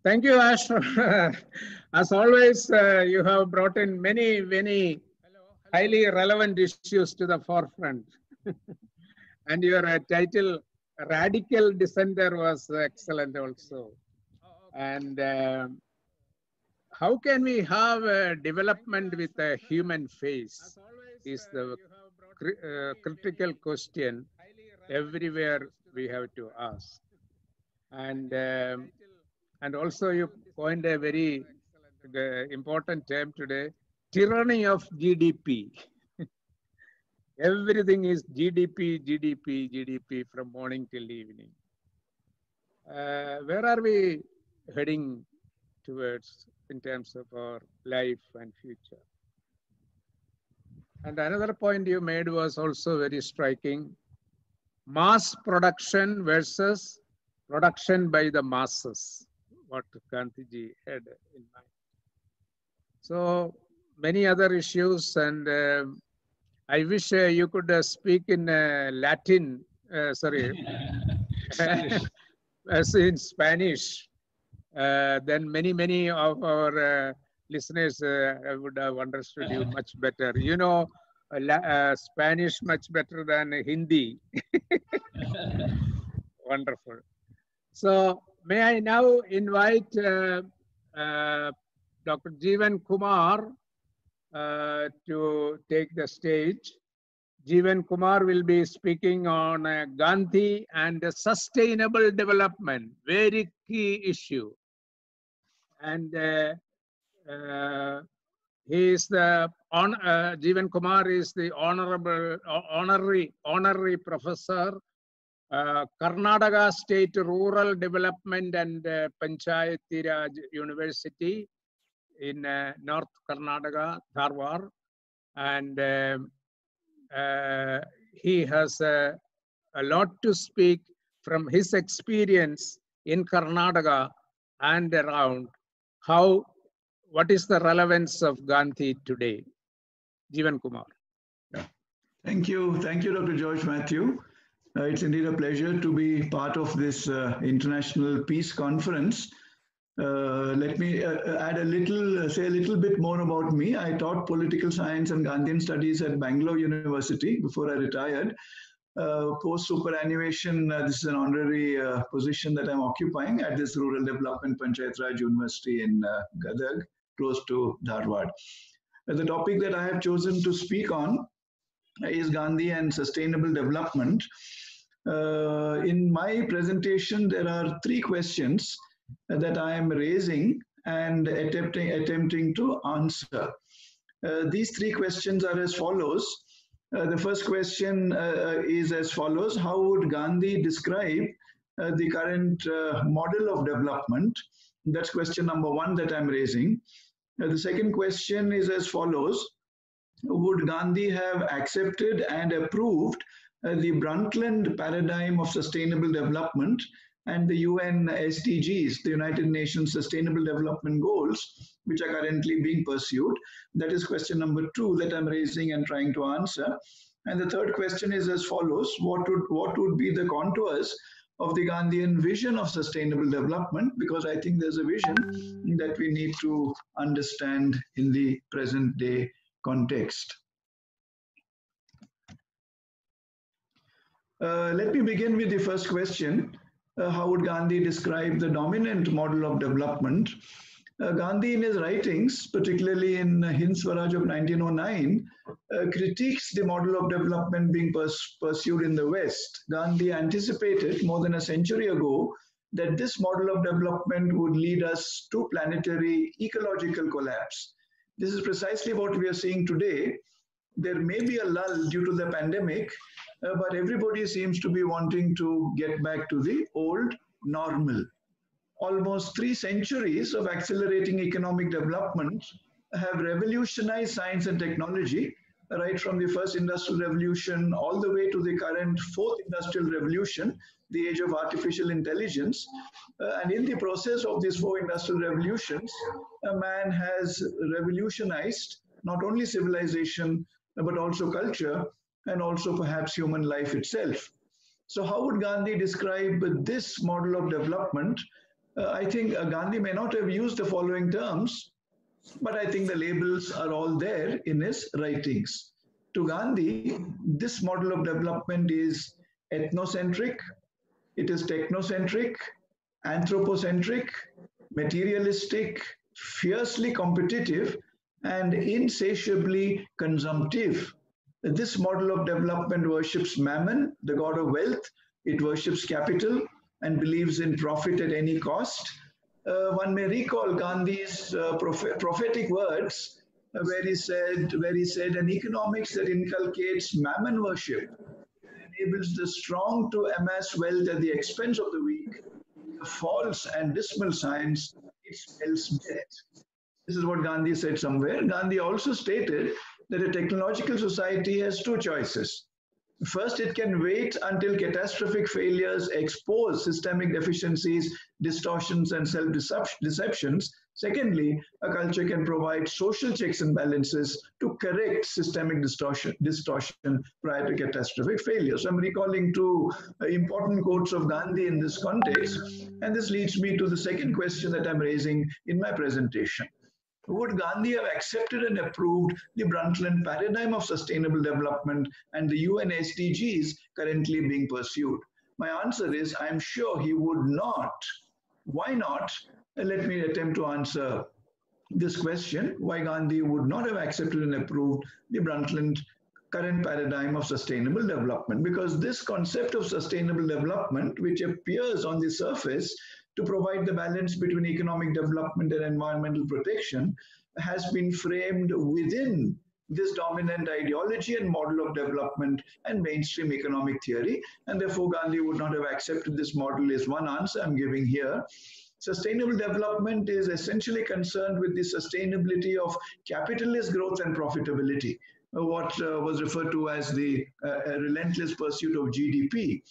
A: Thank you, Ash. As always, you have brought in many highly relevant issues to the forefront. And your title, Radical Dissenter, was excellent also. And how can we have a development with a human face is the critical question everywhere we have to ask. And also you coined a very important term today, tyranny of GDP. Everything is GDP, GDP, GDP from morning till evening. Where are we heading towards in terms of our life and future? And another point you made was also very striking. Mass production versus production by the masses, what Gandhiji had in mind. So many other issues, and I wish you could speak in Latin, as in Spanish. Then many of our listeners would have understood you much better. You know Spanish much better than Hindi. Wonderful. So may I now invite Dr. Jeevan Kumar to take the stage. Jeevan Kumar will be speaking on Gandhi and sustainable development, very key issue. And he is the Jeevan Kumar is the honorary professor, Karnataka State Rural Development and Panchayati Raj University in North Karnataka, Dharwad, and he has a lot to speak from his experience in Karnataka and around what is the relevance of Gandhi today. Jeevan Kumar.
H: Thank you, Dr. George Mathew. It's indeed a pleasure to be part of this International Peace Conference. Let me say a little bit more about me. I taught political science and Gandhian studies at Bangalore University before I retired. Post-superannuation, this is an honorary position that I'm occupying at this Rural Development Panchayat Raj University in Gadag, close to Dharwad. The topic that I have chosen to speak on is Gandhi and sustainable development. In my presentation, there are 3 questions that I am raising and attempting to answer. These 3 questions are as follows. The first question is as follows. How would Gandhi describe the current model of development? That's question number 1 that I'm raising. The second question is as follows. Would Gandhi have accepted and approved the Brundtland paradigm of sustainable development and the UN SDGs, the United Nations Sustainable Development Goals, which are currently being pursued? That is question number 2 that I'm raising and trying to answer. And the third question is as follows. What would be the contours of the Gandhian vision of sustainable development? Because I think there's a vision that we need to understand in the present day context. Let me begin with the first question. How would Gandhi describe the dominant model of development? Gandhi in his writings, particularly in Hind Swaraj of 1909, critiques the model of development being pursued in the West. Gandhi anticipated more than a century ago that this model of development would lead us to planetary ecological collapse. This is precisely what we are seeing today. There may be a lull due to the pandemic, but everybody seems to be wanting to get back to the old normal. Almost 3 centuries of accelerating economic development have revolutionized science and technology, right from the first industrial revolution all the way to the current 4th industrial revolution, the age of artificial intelligence. And in the process of these 4 industrial revolutions, man has revolutionized not only civilization, but also culture, and also perhaps human life itself. So how would Gandhi describe this model of development? I think Gandhi may not have used the following terms, but I think the labels are all there in his writings. To Gandhi, this model of development is ethnocentric, it is technocentric, anthropocentric, materialistic, fiercely competitive, and insatiably consumptive. This model of development worships mammon, the god of wealth. It worships capital and believes in profit at any cost. One may recall Gandhi's prophetic words where he said, an economics that inculcates mammon worship enables the strong to amass wealth at the expense of the weak, a false and dismal science, it spells death. This is what Gandhi said somewhere. Gandhi also stated that a technological society has two choices. First, it can wait until catastrophic failures expose systemic deficiencies, distortions, and self-deceptions. Secondly, a culture can provide social checks and balances to correct systemic distortion prior to catastrophic failure. So I'm recalling two important quotes of Gandhi in this context, and this leads me to the second question that I'm raising in my presentation. Would Gandhi have accepted and approved the Brundtland paradigm of sustainable development and the UN SDGs currently being pursued? My answer is, I'm sure he would not. Why not? Let me attempt to answer this question, why Gandhi would not have accepted and approved the Brundtland current paradigm of sustainable development. Because this concept of sustainable development, which appears on the surface to provide the balance between economic development and environmental protection, has been framed within this dominant ideology and model of development and mainstream economic theory. And therefore, Gandhi would not have accepted this model is one answer I'm giving here. Sustainable development is essentially concerned with the sustainability of capitalist growth and profitability, what was referred to as the relentless pursuit of GDP.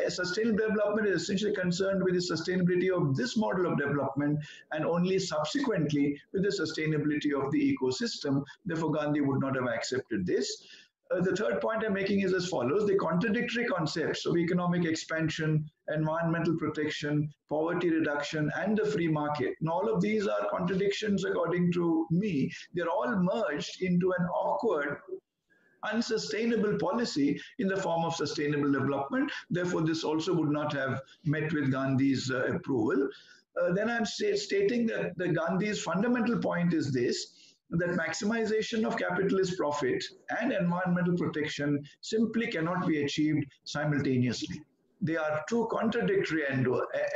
H: Sustainable development is essentially concerned with the sustainability of this model of development and only subsequently with the sustainability of the ecosystem. Therefore, Gandhi would not have accepted this. The third point I'm making is as follows. The contradictory concepts of economic expansion, environmental protection, poverty reduction, and the free market. And all of these are contradictions according to me. They're all merged into an awkward, unsustainable policy in the form of sustainable development. Therefore, this also would not have met with Gandhi's approval. Then I'm stating that the Gandhi's fundamental point is this, that maximization of capitalist profit and environmental protection simply cannot be achieved simultaneously. They are two contradictory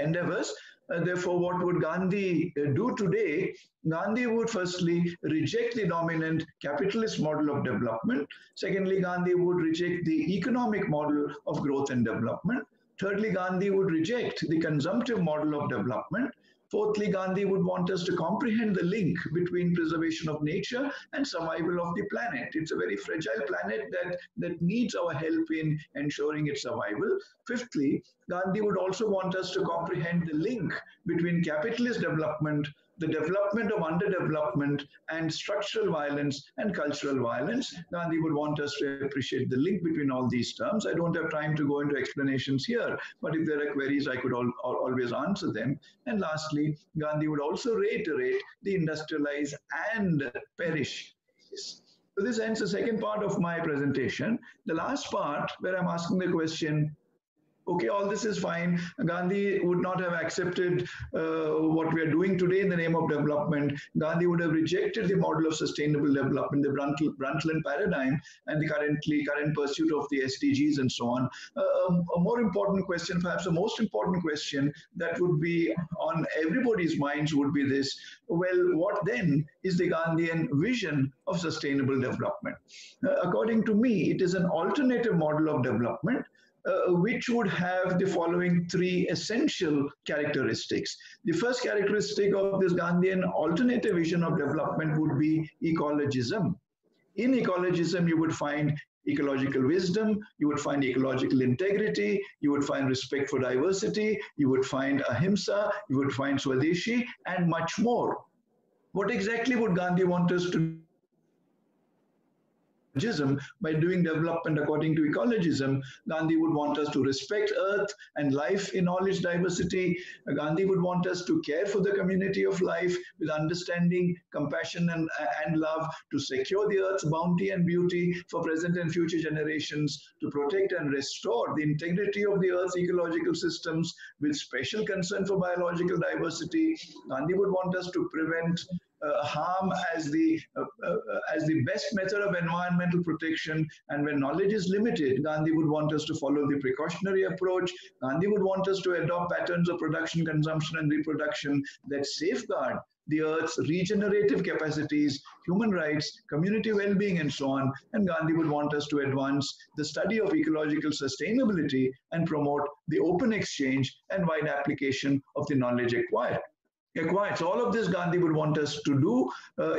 H: endeavors. Therefore, what would Gandhi do today? Gandhi would firstly reject the dominant capitalist model of development. Secondly, Gandhi would reject the economic model of growth and development. Thirdly, Gandhi would reject the consumptive model of development. Fourthly, Gandhi would want us to comprehend the link between preservation of nature and survival of the planet. It's a very fragile planet that needs our help in ensuring its survival. Fifthly, Gandhi would also want us to comprehend the link between capitalist development, the development of underdevelopment, and structural violence and cultural violence. Gandhi would want us to appreciate the link between all these terms. I don't have time to go into explanations here, but if there are queries, I could always answer them. And lastly, Gandhi would also reiterate the industrialize and perish. So this ends the second part of my presentation. The last part, where I'm asking the question, okay, all this is fine. Gandhi would not have accepted what we are doing today in the name of development. Gandhi would have rejected the model of sustainable development, the Brundtland paradigm, and the current pursuit of the SDGs and so on. A more important question, perhaps the most important question that would be on everybody's minds would be this: well, what then is the Gandhian vision of sustainable development? According to me, it is an alternative model of development, which would have the following three essential characteristics. The first characteristic of this Gandhian alternative vision of development would be ecologism. In ecologism, you would find ecological wisdom, you would find ecological integrity, you would find respect for diversity, you would find ahimsa, you would find Swadeshi, and much more. What exactly would Gandhi want us to do? By doing development according to ecologism, Gandhi would want us to respect earth and life in all its diversity. Gandhi would want us to care for the community of life with understanding, compassion, and love, to secure the earth's bounty and beauty for present and future generations, to protect and restore the integrity of the earth's ecological systems with special concern for biological diversity. Gandhi would want us to prevent harm as the best method of environmental protection, and when knowledge is limited, Gandhi would want us to follow the precautionary approach. Gandhi would want us to adopt patterns of production, consumption, and reproduction that safeguard the Earth's regenerative capacities, human rights, community well-being, and so on. And Gandhi would want us to advance the study of ecological sustainability and promote the open exchange and wide application of the knowledge acquired. So all of this Gandhi would want us to do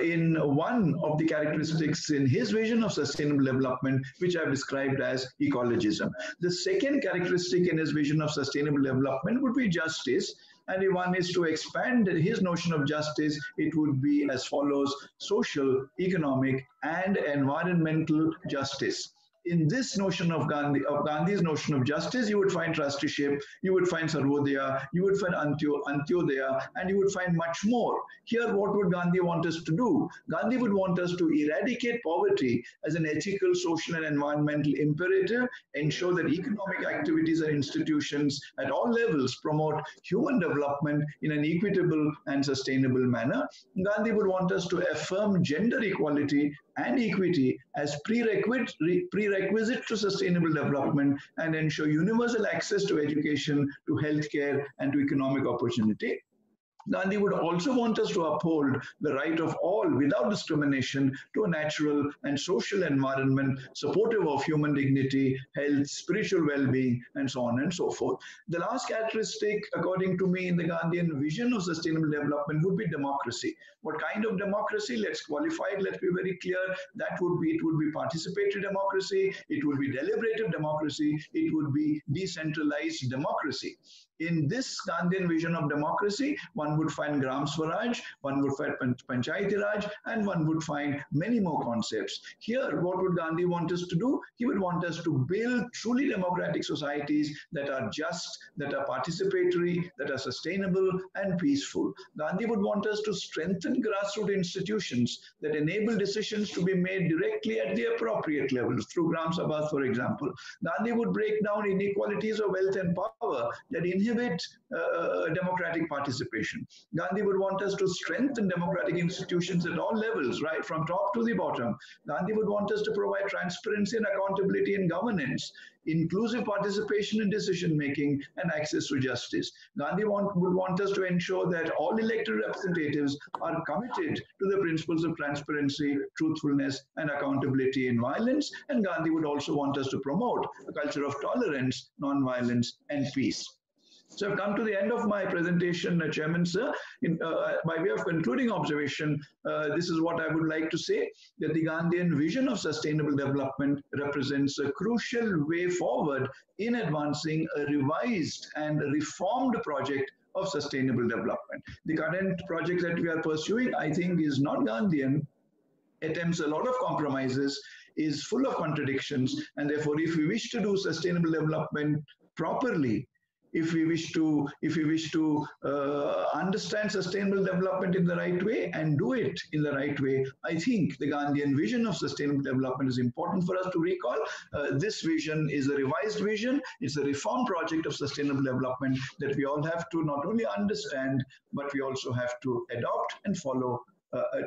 H: in one of the characteristics in his vision of sustainable development, which I've described as ecologism. The second characteristic in his vision of sustainable development would be justice. And if one is to expand his notion of justice, it would be as follows: social, economic, and environmental justice. In this notion of Gandhi's notion of justice, you would find trusteeship, you would find Sarvodaya, you would find Antyodaya, and you would find much more. Here, what would Gandhi want us to do? Gandhi would want us to eradicate poverty as an ethical, social, and environmental imperative, ensure that economic activities and institutions at all levels promote human development in an equitable and sustainable manner. Gandhi would want us to affirm gender equality and equity as prerequisite to sustainable development and ensure universal access to education, to healthcare, and to economic opportunity. Gandhi would also want us to uphold the right of all without discrimination to a natural and social environment supportive of human dignity, health, spiritual well-being, and so on and so forth. The last characteristic, according to me, in the Gandhian vision of sustainable development would be democracy. What kind of democracy? Let's qualify it. Let's be very clear. It would be participatory democracy. It would be deliberative democracy. It would be decentralized democracy. In this Gandhian vision of democracy, one would find Gram Swaraj, one would find Panchayati Raj, and one would find many more concepts. Here, what would Gandhi want us to do? He would want us to build truly democratic societies that are just, that are participatory, that are sustainable and peaceful. Gandhi would want us to strengthen grassroots institutions that enable decisions to be made directly at the appropriate levels through Gram Sabha, for example. Gandhi would break down inequalities of wealth and power that inhibit democratic participation. Gandhi would want us to strengthen democratic institutions at all levels, right from top to the bottom. Gandhi would want us to provide transparency and accountability in governance, inclusive participation in decision making, and access to justice. Gandhi would want us to ensure that all elected representatives are committed to the principles of transparency, truthfulness, and accountability in violence. And Gandhi would also want us to promote a culture of tolerance, non-violence, and peace. So I've come to the end of my presentation, Chairman, sir. By way of concluding observation, this is what I would like to say, that the Gandhian vision of sustainable development represents a crucial way forward in advancing a revised and reformed project of sustainable development. The current project that we are pursuing, I think, is not Gandhian, attempts a lot of compromises, is full of contradictions, and therefore, if we wish to do sustainable development properly, if we wish to understand sustainable development in the right way and do it in the right way, I think the Gandhian vision of sustainable development is important for us to recall. This vision is a revised vision. It's a reform project of sustainable development that we all have to not only understand, but we also have to adopt and follow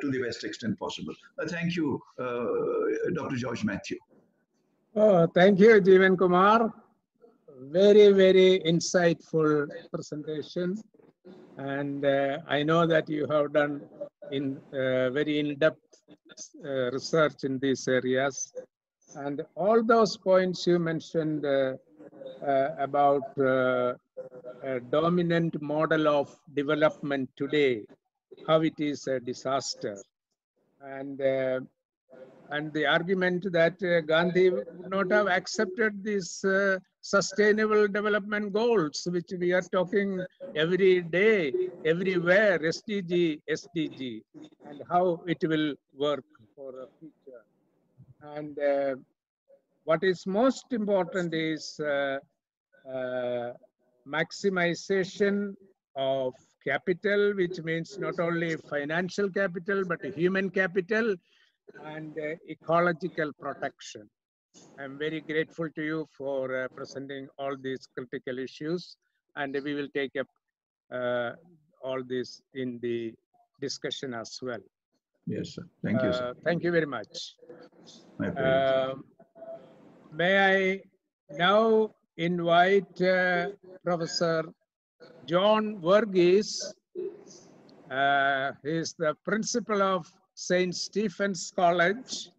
H: to the best extent possible. Thank you, Dr. George Mathew.
A: Oh, thank you, Jeevan Kumar. Very, very insightful presentation. And I know that you have done very in-depth research in these areas. And all those points you mentioned about a dominant model of development today, how it is a disaster. And the argument that Gandhi would not have accepted these sustainable development goals, which we are talking every day, everywhere, SDG, and how it will work for a future. And what is most important is maximization of capital, which means not only financial capital, but human capital and ecological protection. I'm very grateful to you for presenting all these critical issues, and we will take up all this in the discussion as well.
H: Yes, sir. Thank you, sir.
A: Thank you very much.
H: My pleasure.
A: May I now invite Professor John Verghese He is the principal of St. Stephen's College,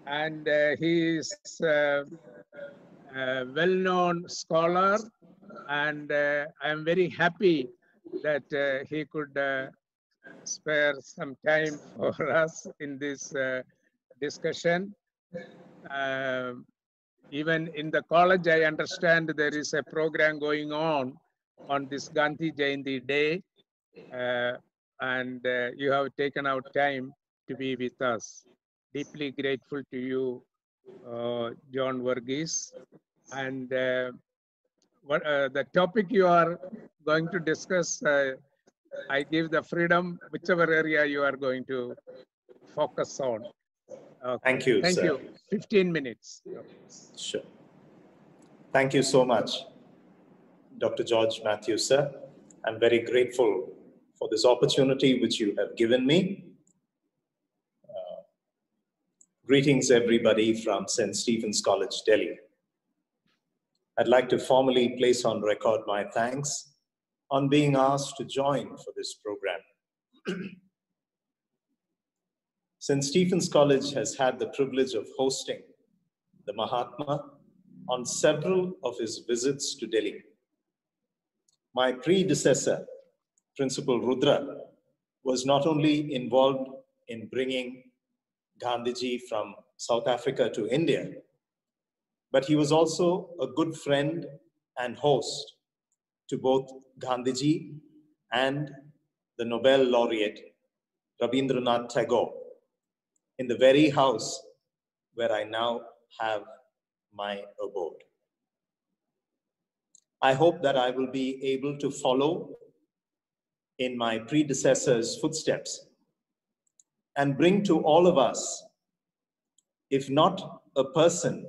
A: and he is a well-known scholar, and I am very happy that he could spare some time for us in this discussion. Even in the college, I understand there is a program going on this Gandhi Jayanti day, and you have taken out time to be with us. Deeply grateful to you, John Verghese. And what the topic you are going to discuss, I give the freedom, whichever area you are going to focus on. Okay.
I: Thank you,
A: Thank
I: sir.
A: you. 15 minutes.
I: Sure. Thank you so much, Dr. George Matthews, sir. I'm very grateful for this opportunity which you have given me. Greetings, everybody from St. Stephen's College, Delhi. I'd like to formally place on record my thanks on being asked to join for this program. St. Stephen's College has had the privilege of hosting the Mahatma on several of his visits to Delhi. My predecessor, Principal Rudra, was not only involved in bringing Gandhiji from South Africa to India, but he was also a good friend and host to both Gandhiji and the Nobel laureate Rabindranath Tagore in the very house where I now have my abode. I hope that I will be able to follow in my predecessor's footsteps and bring to all of us, if not a person,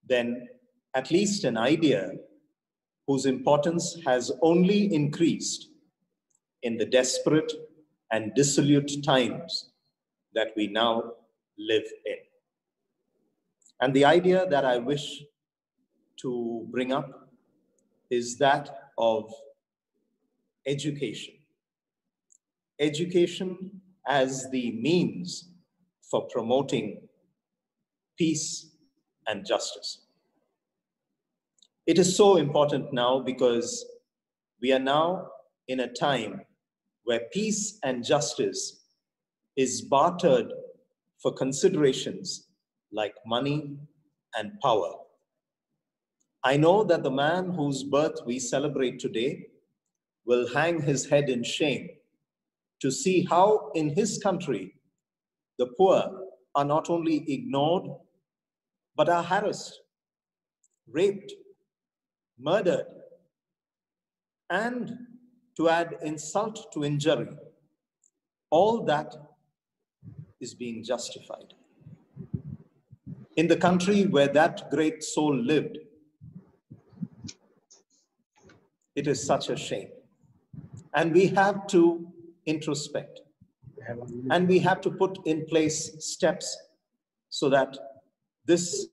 I: then at least an idea whose importance has only increased in the desperate and dissolute times that we now live in. And the idea that I wish to bring up is that of education. Education as the means for promoting peace and justice. It is so important now because we are now in a time where peace and justice is bartered for considerations like money and power. I know that the man whose birth we celebrate today will hang his head in shame to see how in his country the poor are not only ignored, but are harassed, raped, murdered, and to add insult to injury, all that is being justified. In the country where that great soul lived, it is such a shame. And we have to introspect. And we have to put in place steps so that this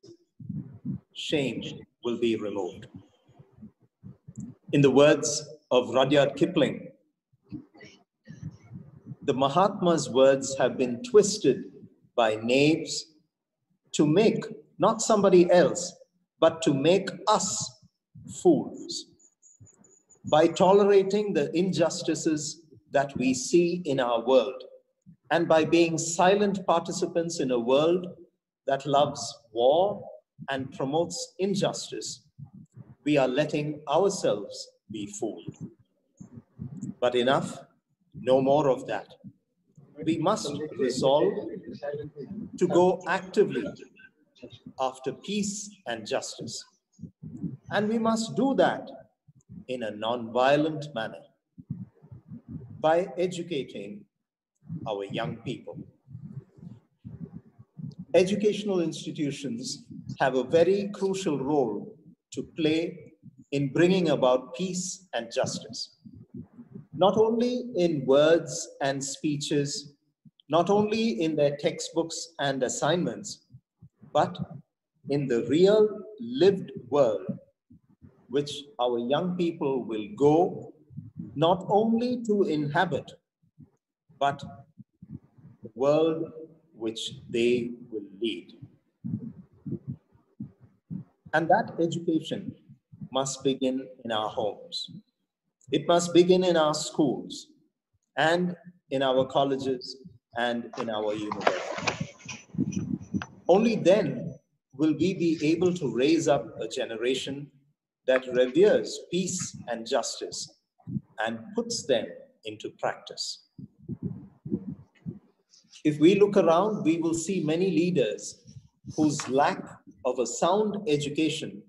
I: shame will be removed. In the words of Rudyard Kipling, the Mahatma's words have been twisted by knaves to make not somebody else, but to make us fools. By tolerating the injustices that we see in our world, and by being silent participants in a world that loves war and promotes injustice, we are letting ourselves be fooled. But enough, no more of that. We must resolve to go actively after peace and justice. And we must do that in a non-violent manner by educating our young people. Educational institutions have a very crucial role to play in bringing about peace and justice. Not only in words and speeches, not only in their textbooks and assignments, but in the real lived world, which our young people will go not only to inhabit, but the world which they will lead. And that education must begin in our homes. It must begin in our schools and in our colleges and in our universities. Only then will we be able to raise up a generation that reveres peace and justice and puts them into practice. If we look around, we will see many leaders whose lack of a sound education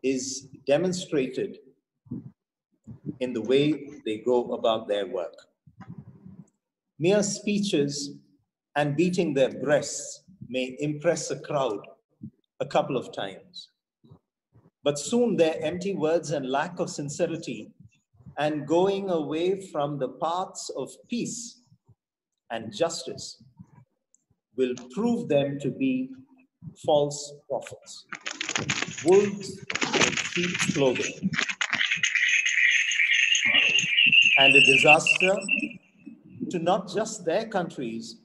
I: is demonstrated in the way they go about their work. Mere speeches and beating their breasts may impress a crowd a couple of times, but soon their empty words and lack of sincerity and going away from the paths of peace and justice will prove them to be false prophets, wolves in sheep's clothing, and a disaster to not just their countries,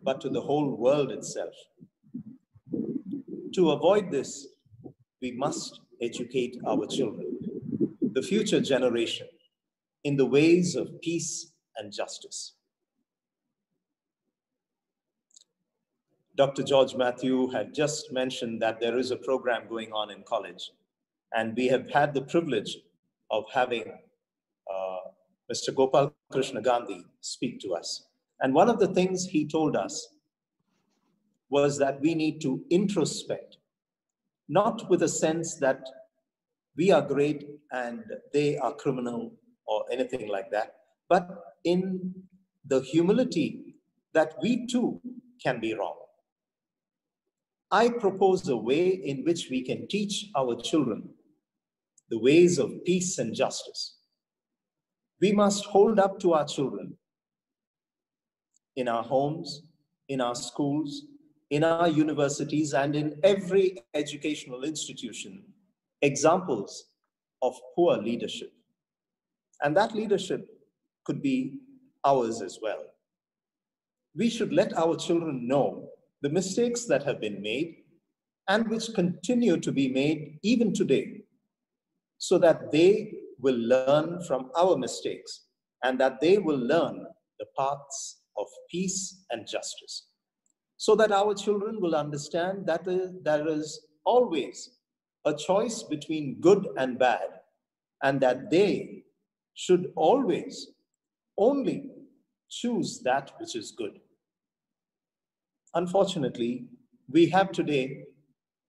I: but to the whole world itself. To avoid this, we must educate our children, the future generation, in the ways of peace and justice. Dr. George Mathew had just mentioned that there is a program going on in college, and we have had the privilege of having Mr. Gopal Krishna Gandhi speak to us. And one of the things he told us was that we need to introspect, not with a sense that we are great and they are criminal or anything like that, but in the humility that we too can be wrong. I propose a way in which we can teach our children the ways of peace and justice. We must hold up to our children in our homes, in our schools, in our universities, and in every educational institution, examples of poor leadership. And that leadership could be ours as well. We should let our children know the mistakes that have been made and which continue to be made even today, so that they will learn from our mistakes and that they will learn the paths of peace and justice, so that our children will understand that there is always a choice between good and bad, and that they should always only choose that which is good. Unfortunately, we have today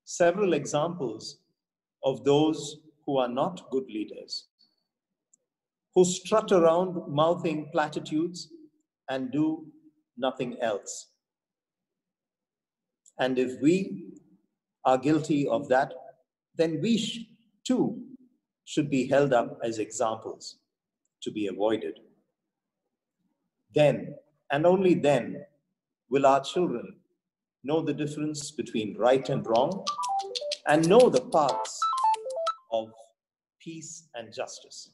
I: several examples of those who are not good leaders, who strut around mouthing platitudes and do nothing else. And if we are guilty of that, then we too should be held up as examples to be avoided. Then, and only then, will our children know the difference between right and wrong and know the paths of peace and justice.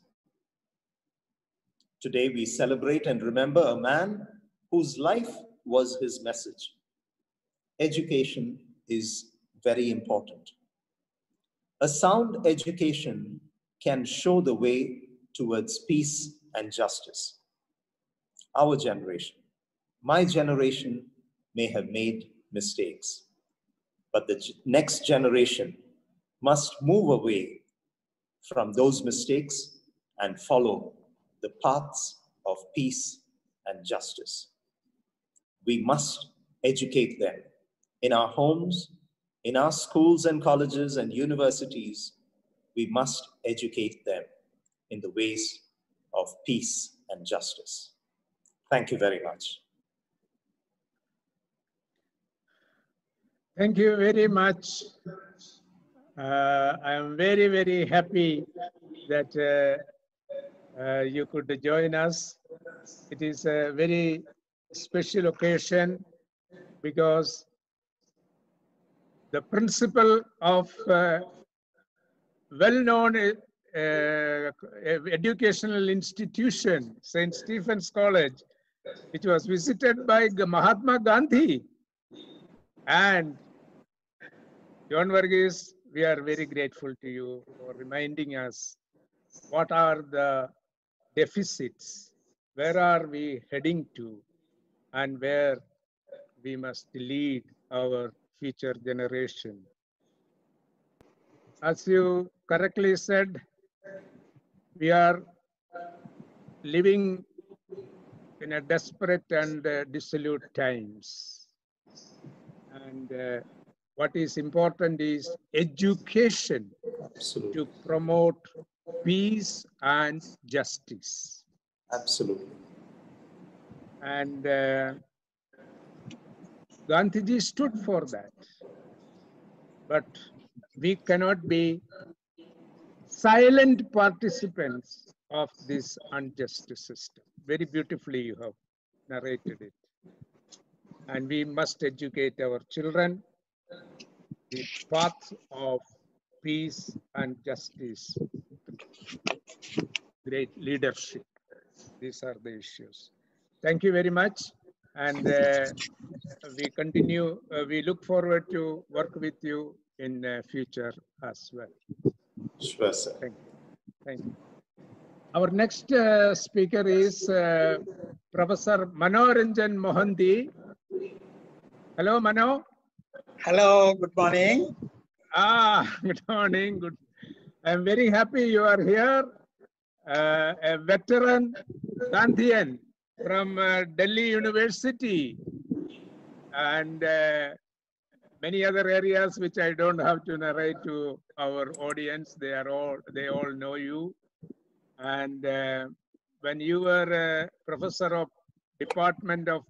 I: Today we celebrate and remember a man whose life was his message. Education is very important. A sound education can show the way towards peace and justice. Our generation, my generation, may have made mistakes, but the next generation must move away from those mistakes and follow the paths of peace and justice. We must educate them in our homes, in our schools and colleges and universities. We must educate them in the ways of peace and justice. Thank you very much.
A: Thank you very much. I am very, very happy that you could join us. It is a very special occasion because the principle of well-known educational institution, St. Stephen's College, which was visited by Mahatma Gandhi. And John Varghese, we are very grateful to you for reminding us what are the deficits, where are we heading to, and where we must lead our future generation. As you correctly said, we are living in a desperate and dissolute times. And what is important is education
I: Absolutely.
A: to promote peace and justice.
I: Absolutely.
A: And Gandhiji stood for that. But we cannot be silent participants of this unjust system. Very beautifully you have narrated it. And we must educate our children the path of peace and justice, great leadership. These are the issues. Thank you very much. And we continue, we look forward to work with you in future as well.
I: Sure, sir.
A: Thank you. Thank you. Our next speaker is Professor Manoranjan Mohanty. Hello, Mano.
J: Hello, good morning.
A: Good morning. Good. I'm very happy you are here. A veteran Gandhian from Delhi University and many other areas which I don't have to narrate to our audience. They all know you. And when you were a professor of Department of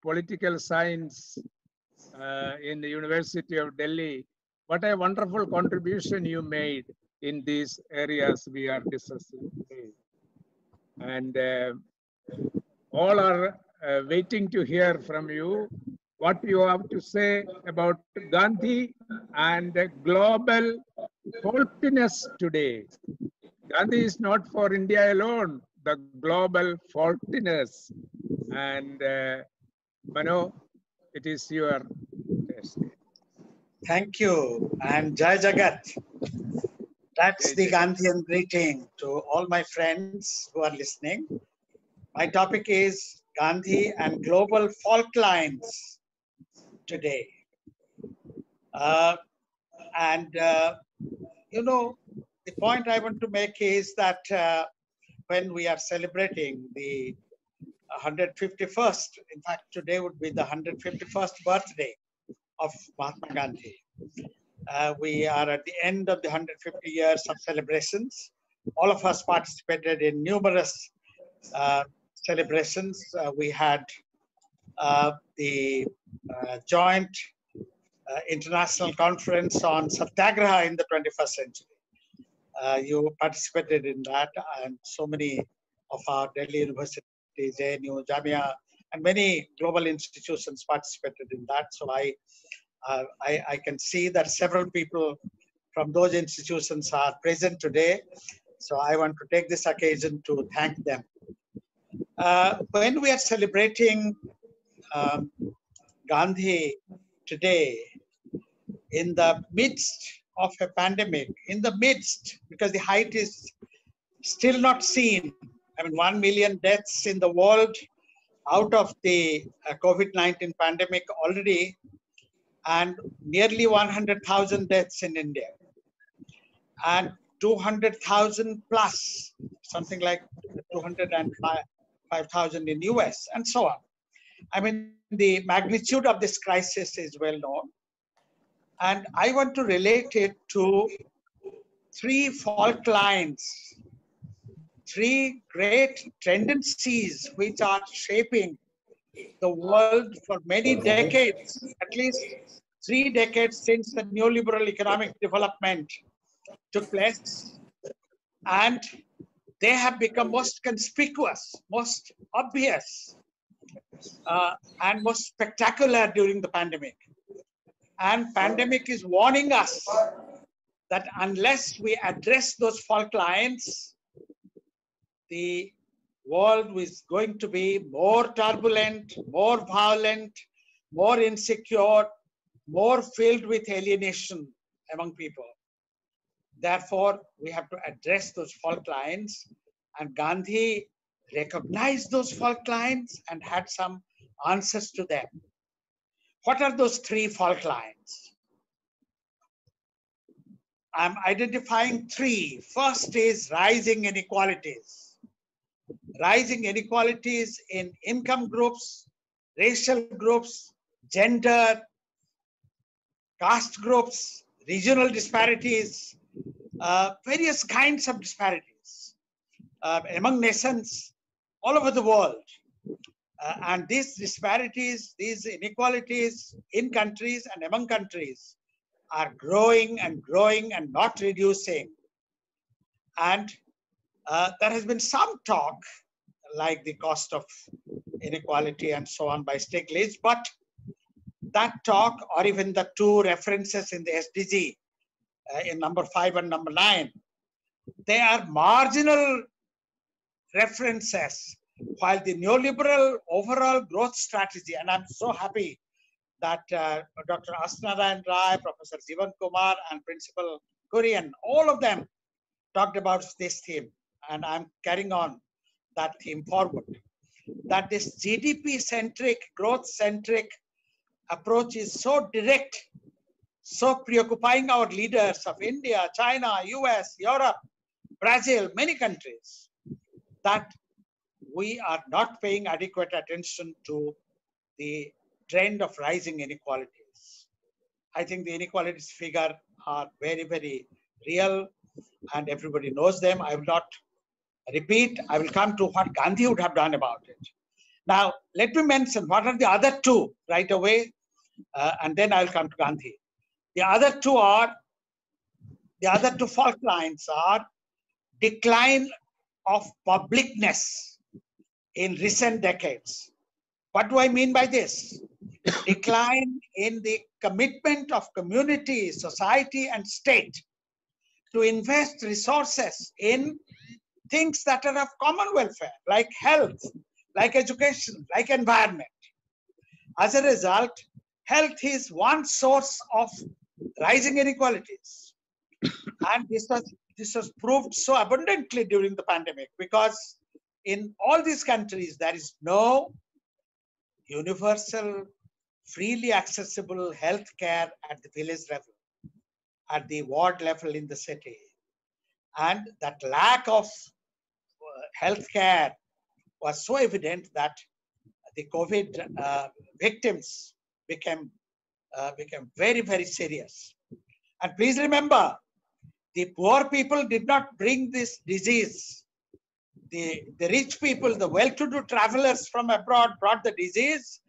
A: Political Science in the University of Delhi, what a wonderful contribution you made in these areas we are discussing today. And all are waiting to hear from you what you have to say about Gandhi and global faultiness today. Gandhi is not for India alone, the global faultiness. And Mano, it is your test.
J: Thank you. And Jai Jagat. That's the Gandhian greeting to all my friends who are listening. My topic is Gandhi and global fault lines today. You know, the point I want to make is that when we are celebrating the 151st, in fact, today would be the 151st birthday of Mahatma Gandhi. We are at the end of the 150 years of celebrations. All of us participated in numerous celebrations. We had the joint international conference on Satyagraha in the 21st century. You participated in that, and so many of our Delhi University, JNU, Jamia, and many global institutions participated in that. So I can see that several people from those institutions are present today. So I want to take this occasion to thank them. When we are celebrating Gandhi today, in the midst of a pandemic, because the height is still not seen. I mean, 1 million deaths in the world out of the COVID-19 pandemic already, and nearly 100,000 deaths in India, and 200,000 plus, something like 205,000 in US, and so on. I mean, the magnitude of this crisis is well known. And I want to relate it to three fault lines, three great tendencies which are shaping the world for many decades, at least 3 decades since the neoliberal economic development took place. And they have become most conspicuous, most obvious, and most spectacular during the pandemic. And pandemic is warning us that unless we address those fault lines, the world is going to be more turbulent, more violent, more insecure, more filled with alienation among people. Therefore, we have to address those fault lines, and Gandhi recognized those fault lines and had some answers to them. What are those three fault lines? I'm identifying three. First is rising inequalities. Rising inequalities in income groups, racial groups, gender, caste groups, regional disparities, various kinds of disparities among nations all over the world. And these disparities, these inequalities in countries and among countries are growing and growing and not reducing. And there has been some talk, like the cost of inequality and so on by Stiglitz, but that talk, or even the two references in the SDG, in number 5 and number 9, they are marginal references, while the neoliberal overall growth strategy, and I'm so happy that Dr. Asnarayan Rai, Professor Jivan Kumar, and Principal Kurian, all of them talked about this theme, and I'm carrying on that theme forward. That this GDP-centric, growth-centric approach is so direct, so preoccupying our leaders of India, China, US, Europe, Brazil, many countries, that we are not paying adequate attention to the trend of rising inequalities. I think the inequalities figure are very, very real, and everybody knows them. I will not repeat. I will come to what Gandhi would have done about it. Now, let me mention what are the other two right away, and then I'll come to Gandhi. The other two fault lines are decline of publicness in recent decades. What do I mean by this? Decline in the commitment of community, society, and state to invest resources in things that are of common welfare, like health, like education, like environment. As a result, health is one source of rising inequalities. And this was proved so abundantly during the pandemic, because in all these countries, there is no universal, freely accessible health care at the village level, at the ward level in the city. And that lack of health care was so evident that the COVID victims became very, very serious. And please remember, the poor people did not bring this disease. The rich people, the well-to-do travelers from abroad brought the disease.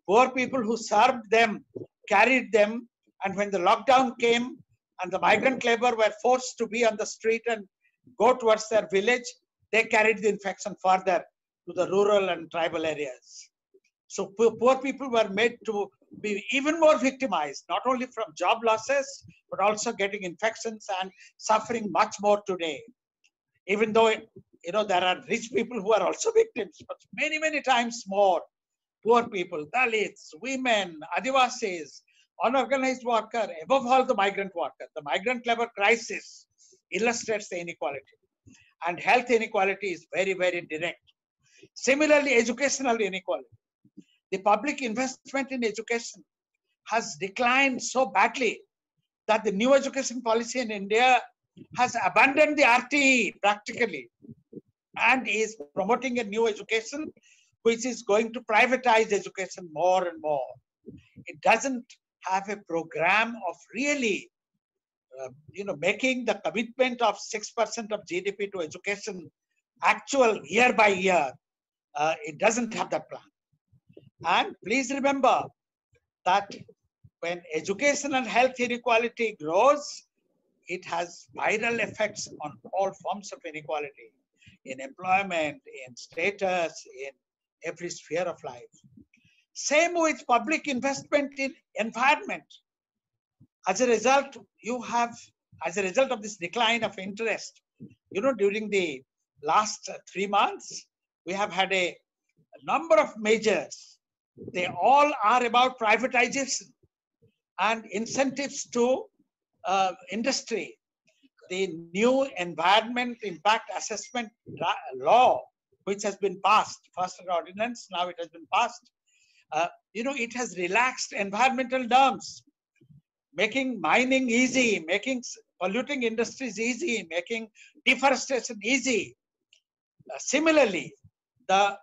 J: Poor people who served them carried them. And when the lockdown came and the migrant labor were forced to be on the street and go towards their village, they carried the infection further to the rural and tribal areas. So poor people were made to be even more victimized, not only from job losses, but also getting infections and suffering much more today. Even though, you know, there are rich people who are also victims, but many, many times more poor people, Dalits, women, Adivasis, unorganized worker, above all the migrant worker. The migrant labor crisis illustrates the inequality. And health inequality is very, very direct. Similarly, educational inequality. The public investment in education has declined so badly that the new education policy in India has abandoned the RTE practically and is promoting a new education which is going to privatize education more and more. It doesn't have a program of really making the commitment of 6% of GDP to education actual year by year. It doesn't have that plan. And please remember that when education and health inequality grows, it has viral effects on all forms of inequality, in employment, in status, in every sphere of life. Same with public investment in environment. As a result, you have as a result of this decline of interest, during the last 3 months, we have had a number of measures. They all are about privatization and incentives to industry. The new environment impact assessment law, which has been passed, first an ordinance, now it has been passed. It has relaxed environmental norms, making mining easy, making polluting industries easy, making deforestation easy. Similarly, the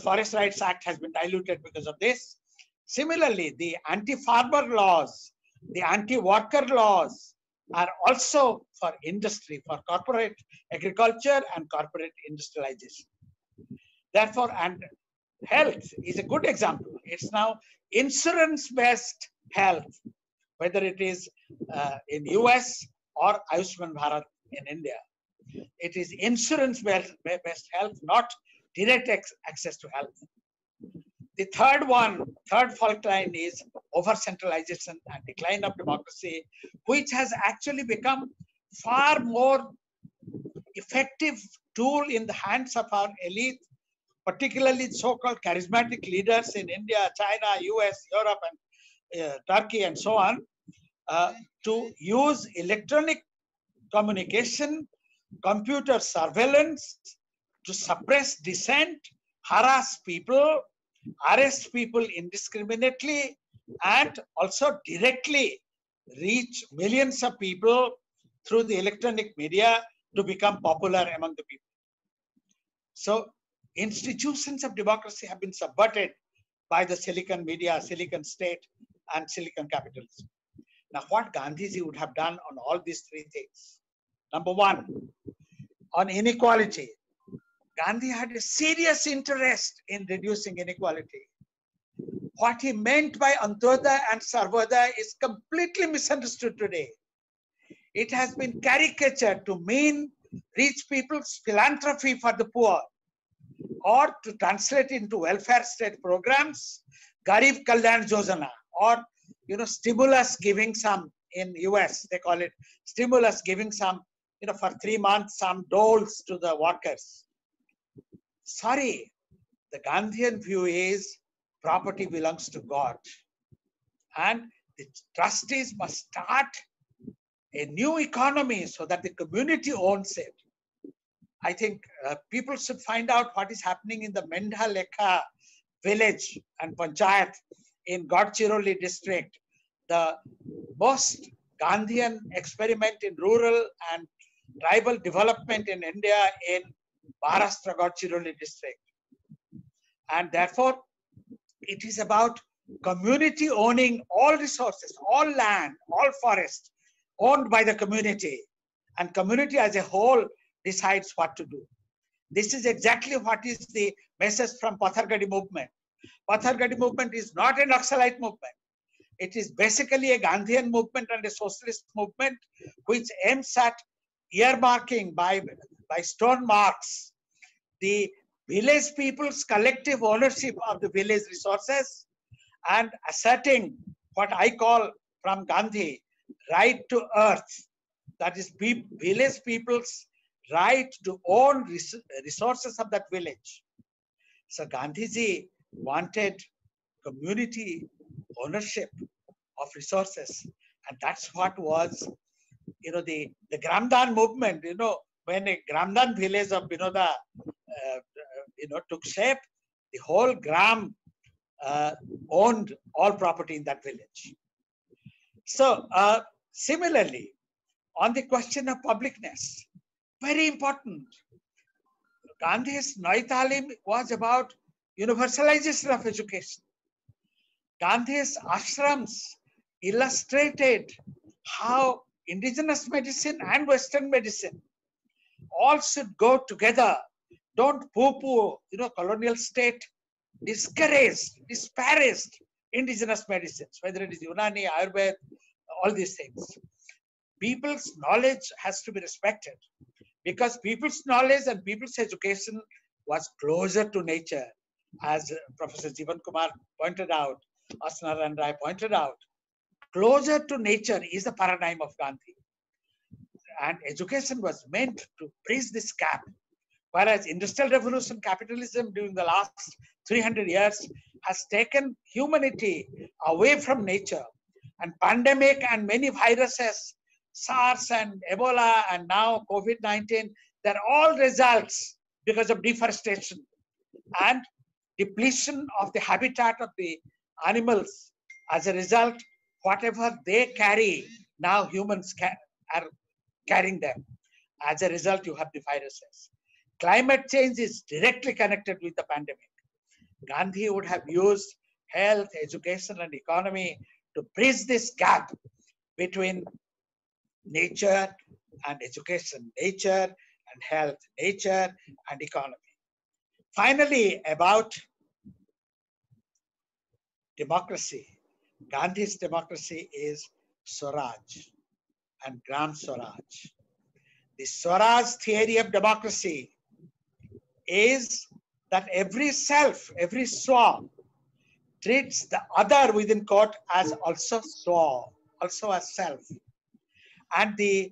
J: Forest Rights Act has been diluted because of this. Similarly, the anti-farmer laws, the anti-worker laws are also for industry, for corporate agriculture and corporate industrialization. Therefore, and health is a good example. It's now insurance-based health, whether it is in US or Ayushman Bharat in India. It is insurance-based health, not direct access to health. The third fault line is over-centralization and decline of democracy, which has actually become far more effective tool in the hands of our elite, particularly so-called charismatic leaders in India, China, US, Europe, and Turkey, and so on, to use electronic communication, computer surveillance to suppress dissent, harass people, arrest people indiscriminately, and also directly reach millions of people through the electronic media to become popular among the people. So institutions of democracy have been subverted by the Silicon media, Silicon state, and Silicon capitalism. Now, what Gandhiji would have done on all these three things? Number one, on inequality. Gandhi had a serious interest in reducing inequality. What he meant by Antyodaya and Sarvodaya is completely misunderstood today. It has been caricatured to mean rich people's philanthropy for the poor, or to translate into welfare state programs, Garib Kalyan Yojana, or stimulus giving some in US, they call it stimulus giving some, for 3 months, some doles to the workers. Sorry, the Gandhian view is property belongs to God. And the trustees must start a new economy so that the community owns it. I think people should find out what is happening in the Mendha Lekha village and panchayat in Gadchiroli district, the most Gandhian experiment in rural and tribal development in India in Maharashtra Gadchiroli district. And therefore, it is about community owning all resources, all land, all forest, owned by the community, and community as a whole decides what to do. This is exactly what is the message from Pathargadi movement. Pathargadi movement is not a Naxalite movement. It is basically a Gandhian movement and a socialist movement which aims at earmarking by stone marks the village people's collective ownership of the village resources and asserting what I call from Gandhi, right to earth. That is village people's right to own resources of that village. So Gandhiji wanted community ownership of resources, and that's what was, the Gramdan movement. When a Gramdan village of Binoda, took shape, the whole Gram owned all property in that village. So similarly, on the question of publicness, very important. Gandhi's Nai Talim was about universalization of education. Gandhi's ashrams illustrated how indigenous medicine and Western medicine all should go together. Don't poo-poo, colonial state disparaged indigenous medicines, whether it is Unani, Ayurveda, all these things. People's knowledge has to be respected because people's knowledge and people's education was closer to nature, as Professor Jivan Kumar pointed out, Asnaran Rai pointed out. closer to nature is the paradigm of Gandhi. And education was meant to bridge this gap. Whereas industrial revolution capitalism during the last 300 years has taken humanity away from nature. And pandemic and many viruses, SARS and Ebola and now COVID-19, they're all results because of deforestation and depletion of the habitat of the animals. As a result, whatever they carry, now humans are carrying them. As a result, you have the viruses. Climate change is directly connected with the pandemic. Gandhi would have used health, education, and economy to bridge this gap between nature and education, nature and health, nature and economy. Finally, about democracy. Gandhi's democracy is Swaraj and Gram Swaraj. The Swaraj theory of democracy is that every self, every swa, treats the other within quote as also swa, also as self. And the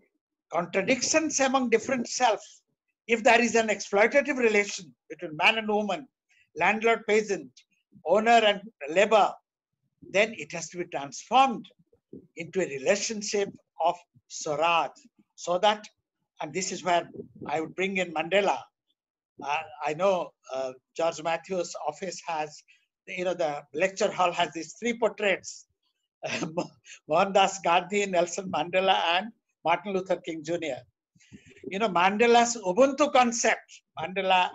J: contradictions among different selves, if there is an exploitative relation between man and woman, landlord, peasant, owner and labor, then it has to be transformed into a relationship of Swaraj, so that, and this is where I would bring in Mandela. I know George Matthews' office has, the lecture hall has these three portraits, Mohandas Gandhi, Nelson Mandela, and Martin Luther King Jr. Mandela's Ubuntu concept, Mandela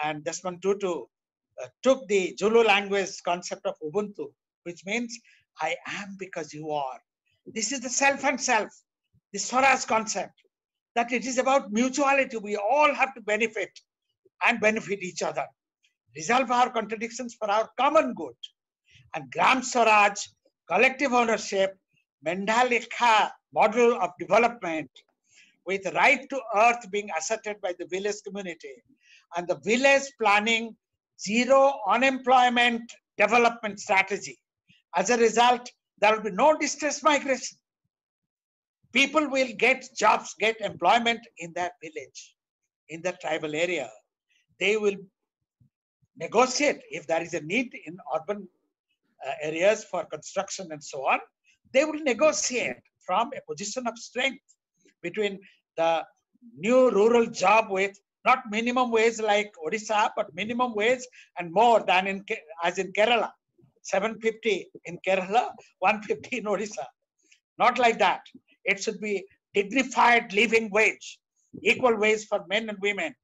J: and Desmond Tutu took the Zulu language concept of Ubuntu, which means I am because you are. This is the self and self, the Swaraj concept, that it is about mutuality. We all have to benefit and benefit each other, resolve our contradictions for our common good. And Gram Swaraj, collective ownership, Mandalika model of development, with right to earth being asserted by the village community, and the village planning zero unemployment development strategy. As a result, there will be no distress migration. People will get jobs, get employment in their village, in the tribal area. They will negotiate if there is a need in urban areas for construction and so on. They will negotiate from a position of strength between the new rural job with not minimum wage like Odisha, but minimum wage and more than as in Kerala. 750 in Kerala, 150 in Odisha. Not like that. It should be dignified living wage, equal wage for men and women,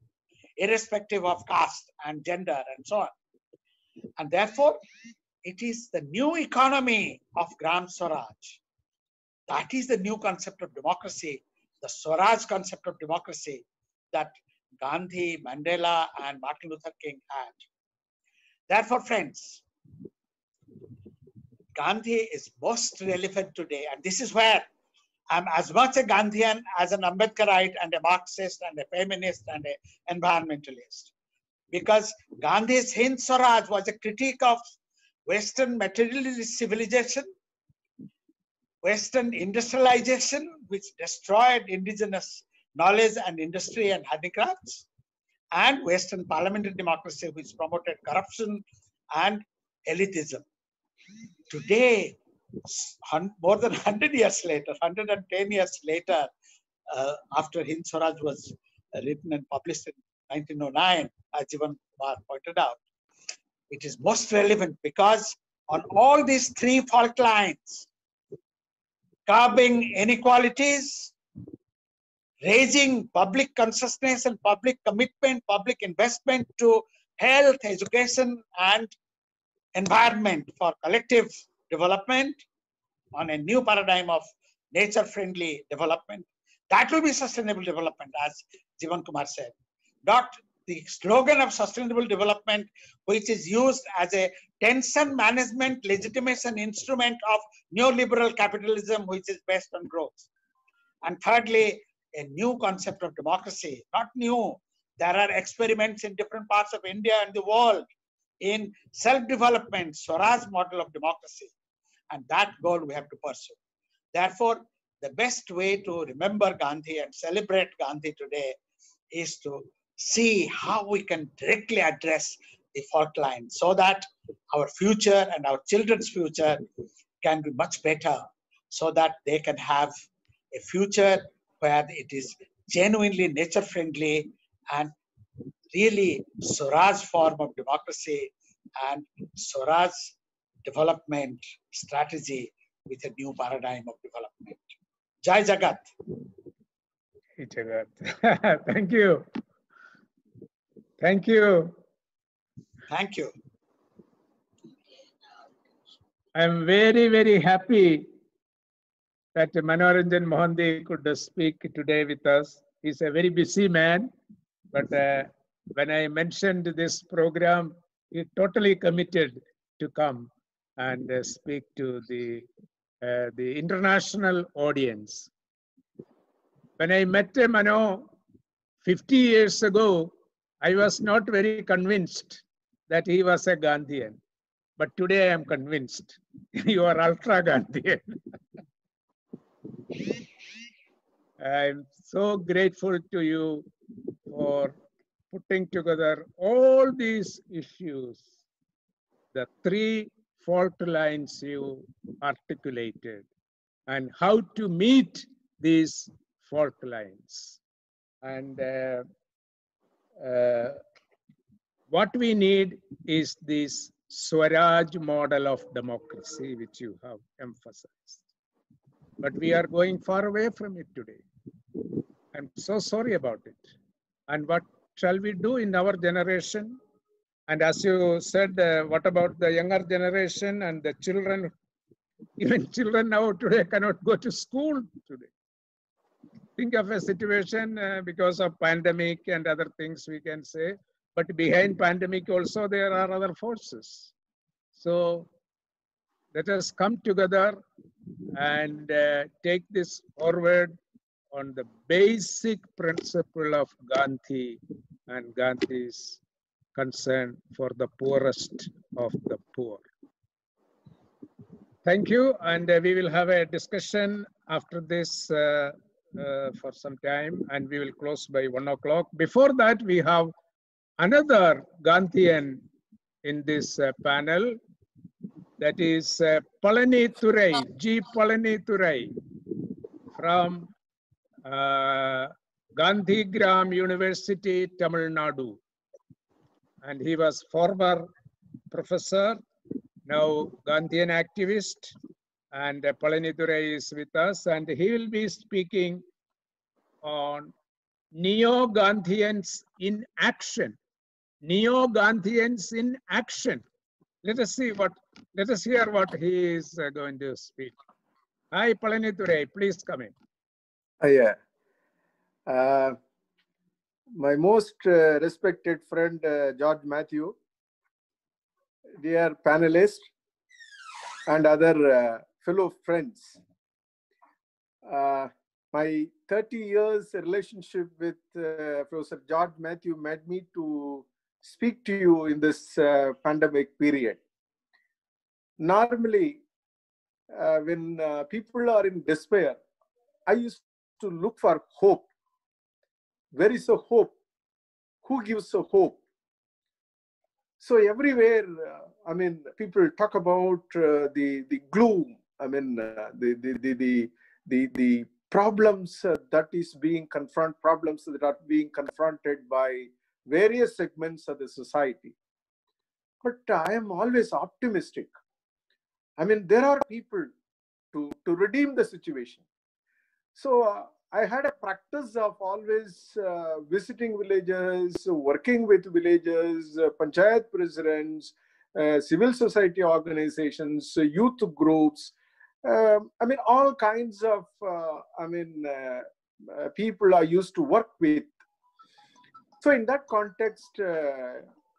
J: irrespective of caste and gender and so on. And therefore, it is the new economy of Gram Swaraj. That is the new concept of democracy, the Swaraj concept of democracy that Gandhi, Mandela, and Martin Luther King had. Therefore, friends, Gandhi is most relevant today, and this is where I'm as much a Gandhian as an Ambedkarite and a Marxist and a feminist and an environmentalist. Because Gandhi's Hind Swaraj was a critique of Western materialist civilization, Western industrialization, which destroyed indigenous knowledge and industry and handicrafts, and Western parliamentary democracy, which promoted corruption and elitism. Today, more than 100 years later, 110 years later, after Hind Swaraj was written and published in 1909, as Jivan Kumar pointed out, it is most relevant because on all these three fault lines, curbing inequalities, raising public consciousness and public commitment, public investment to health, education, and environment for collective development on a new paradigm of nature-friendly development. That will be sustainable development, as Jivan Kumar said. Not the slogan of sustainable development, which is used as a tension management legitimation instrument of neoliberal capitalism, which is based on growth. And thirdly, a new concept of democracy, not new. There are experiments in different parts of India and the world in self-development, Swaraj model of democracy. And that goal we have to pursue. Therefore, the best way to remember Gandhi and celebrate Gandhi today is to see how we can directly address the fault line so that our future and our children's future can be much better, so that they can have a future where it is genuinely nature friendly and really Swaraj form of democracy and Swaraj development strategy with a new paradigm of development. Jai Jagat.
A: Jai Jagat. Thank you. Thank you.
J: Thank you.
A: I'm very, very happy that Manoranjan Mohanty could speak today with us. He's a very busy man, but when I mentioned this program, he totally committed to come and speak to the international audience. When I met Mano 50 years ago, I was not very convinced that he was a Gandhian. But today I am convinced you are ultra Gandhian. I'm so grateful to you for putting together all these issues, the 3 fault lines you articulated, and how to meet these fault lines. And what we need is this Swaraj model of democracy, which you have emphasized. But we are going far away from it today. I'm so sorry about it. And what shall we do in our generation? And as you said, what about the younger generation and the children? Even children now today cannot go to school today. Think of a situation because of pandemic and other things we can say, but behind pandemic also there are other forces. So let us come together and take this forward on the basic principle of Gandhi and Gandhi's concern for the poorest of the poor. Thank you, and we will have a discussion after this for some time, and we will close by 1 o'clock. Before that, we have another Gandhian in this panel, that is Palani Thurai, G. Palani Thurai from Gandhigram University, Tamil Nadu. And he was former professor, now Gandhian activist, and Palani Thurai is with us, and he will be speaking on Neo-Gandhians in action. Neo-Gandhians in action. Let us hear what he is going to speak. Hi, Palani Thurai, please come in.
K: Yeah. My most respected friend, George Matthew, dear panelists and other fellow friends. My 30 years relationship with Professor George Matthew made me to speak to you in this pandemic period. Normally, when people are in despair, I used to look for hope. Where is the hope? Who gives the hope? So everywhere, people talk about the gloom. The problems that is being problems that are being confronted by various segments of the society. But I am always optimistic. There are people to redeem the situation. So I had a practice of always visiting villages, working with villages, panchayat presidents, civil society organizations, youth groups. All kinds of people I used to work with. So in that context,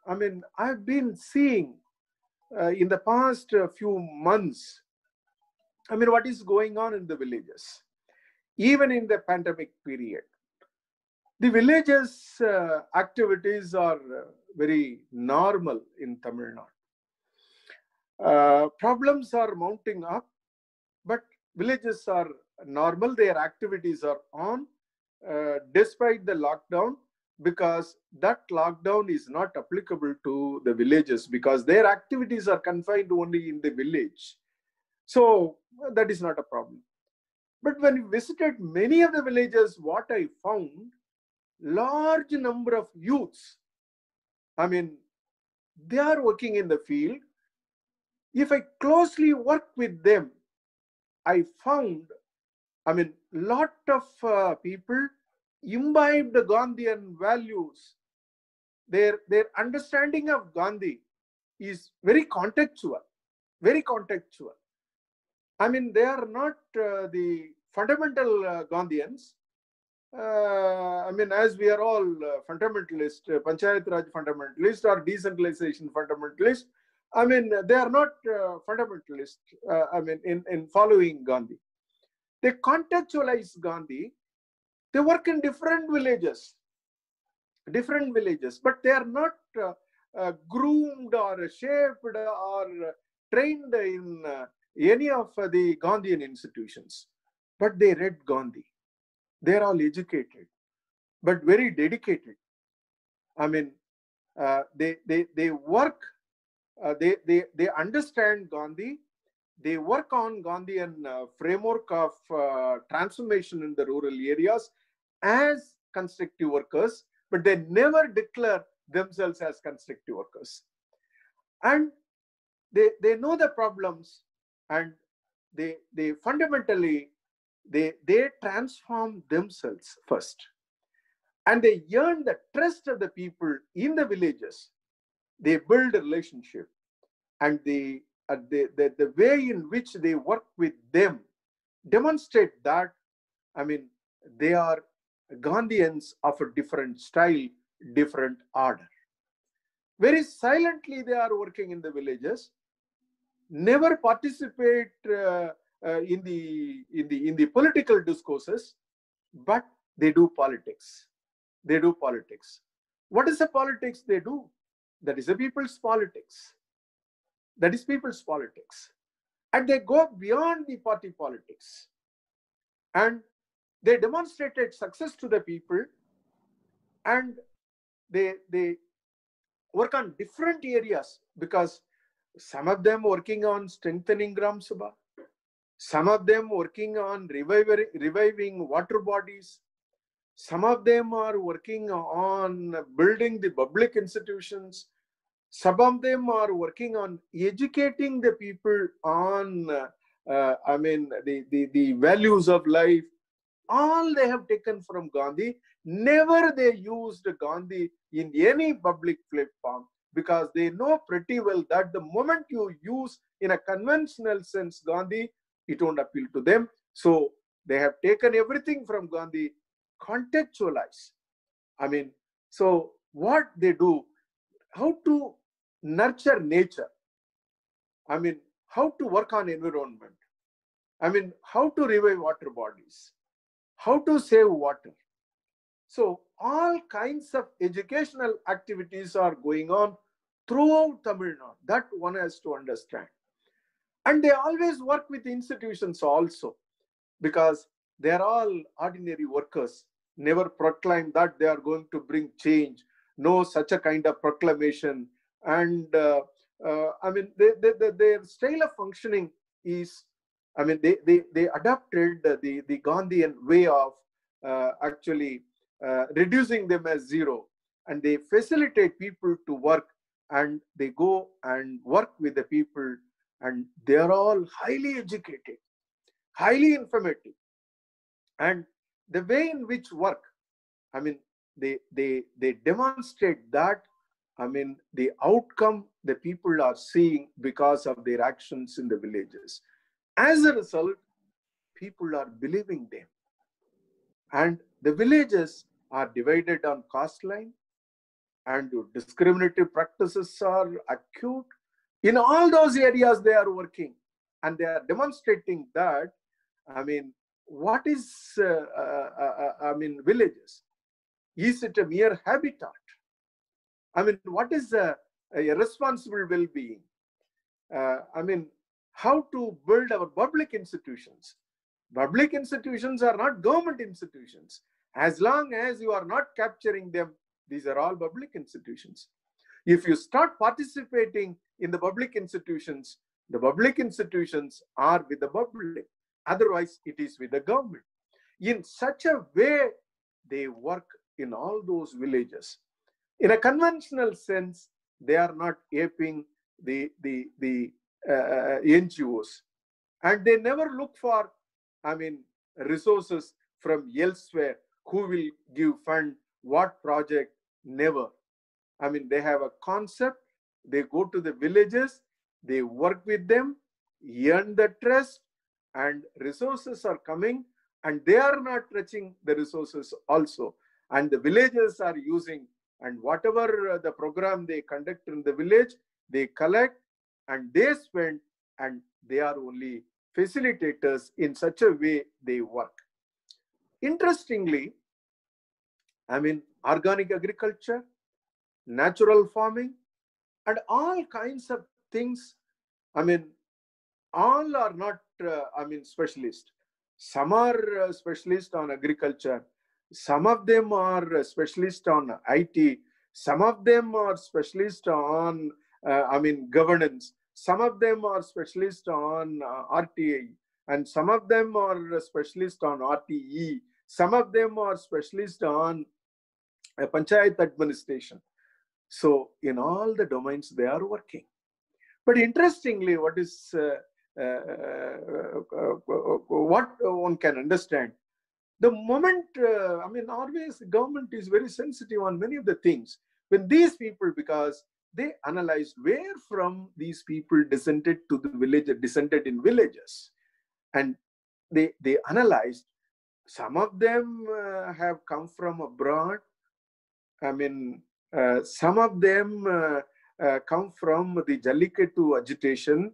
K: I've been seeing in the past few months, what is going on in the villages. Even in the pandemic period, the villages' activities are very normal in Tamil Nadu. Problems are mounting up, but villages are normal, their activities are on despite the lockdown, because that lockdown is not applicable to the villages because their activities are confined only in the village. So that is not a problem. But when we visited many of the villages, what I found, large number of youths, I mean, they are working in the field. If I closely work with them, I found, I mean, lot of people imbibed the Gandhian values. Their understanding of Gandhi is very contextual, very contextual. I mean, they are not the fundamental Gandhians. I mean, as we are all fundamentalist, Panchayat Raj fundamentalist or decentralization fundamentalist, I mean, they are not fundamentalist, I mean, in following Gandhi. They contextualize Gandhi. They work in different villages, but they are not groomed or shaped or trained in any of the Gandhian institutions. But they read Gandhi. They are all educated, but very dedicated. I mean, they work, they understand Gandhi. They work on Gandhian framework of transformation in the rural areas as constructive workers, but they never declare themselves as constructive workers. And they know the problems, and they fundamentally, they transform themselves first. And they earn the trust of the people in the villages. They build a relationship, and the way in which they work with them demonstrate that, I mean, they are Gandhians of a different style, different order. Very silently they are working in the villages, never participate in the political discourses, but they do politics. They do politics. What is the politics they do? That is the people's politics. That is people's politics. And they go beyond the party politics. And they demonstrated success to the people, and they work on different areas, because some of them working on strengthening Gram Sabha, some of them working on reviving water bodies, some of them are working on building the public institutions, some of them are working on educating the people on I mean, the values of life. All they have taken from Gandhi. Never they used Gandhi in any public platform, because they know pretty well that the moment you use in a conventional sense Gandhi, it won't appeal to them. So they have taken everything from Gandhi, contextualize. I mean, so what they do, how to nurture nature. I mean, how to work on environment. I mean, how to revive water bodies, how to save water. So all kinds of educational activities are going on throughout Tamil Nadu. That one has to understand. And they always work with institutions also, because they are all ordinary workers, never proclaim that they are going to bring change, no such a kind of proclamation. And I mean, their style of functioning is, I mean, they adopted the Gandhian way of actually reducing them as zero, and they facilitate people to work, and they go and work with the people, and they are all highly educated, highly informative. And the way in which work, I mean, they demonstrate that, I mean, the outcome the people are seeing because of their actions in the villages. As a result, people are believing them. And the villages are divided on caste line, and discriminative practices are acute. In all those areas they are working, and they are demonstrating that, I mean, what is, I mean, villages? Is it a mere habitat? I mean, what is a responsible well-being? I mean, how to build our public institutions. Public institutions are not government institutions. As long as you are not capturing them, these are all public institutions. If you start participating in the public institutions are with the public. Otherwise, it is with the government. In such a way, they work in all those villages. In a conventional sense, they are not aping the NGOs, and they never look for, I mean, resources from elsewhere. Who will give fund, what project? Never. I mean, they have a concept. They go to the villages, they work with them, earn the trust, and resources are coming, and they are not touching the resources also. And the villagers are using, and whatever the program they conduct in the village, they collect and they spend, and they are only facilitators. In such a way they work. Interestingly, I mean, organic agriculture, natural farming, and all kinds of things. I mean, all are not, I mean, specialists. Some are specialists on agriculture. Some of them are specialists on IT. Some of them are specialists on, I mean, governance. Some of them are specialists on RTA. And some of them are specialists on RTE. Some of them are specialists on panchayat administration. So in all the domains, they are working. But interestingly, what one can understand, the moment, I mean, always the government is very sensitive on many of the things. When these people, because they analyzed where from these people descended to the village, descended in villages. And they analyzed, some of them have come from abroad. I mean, some of them come from the Jallikattu agitation,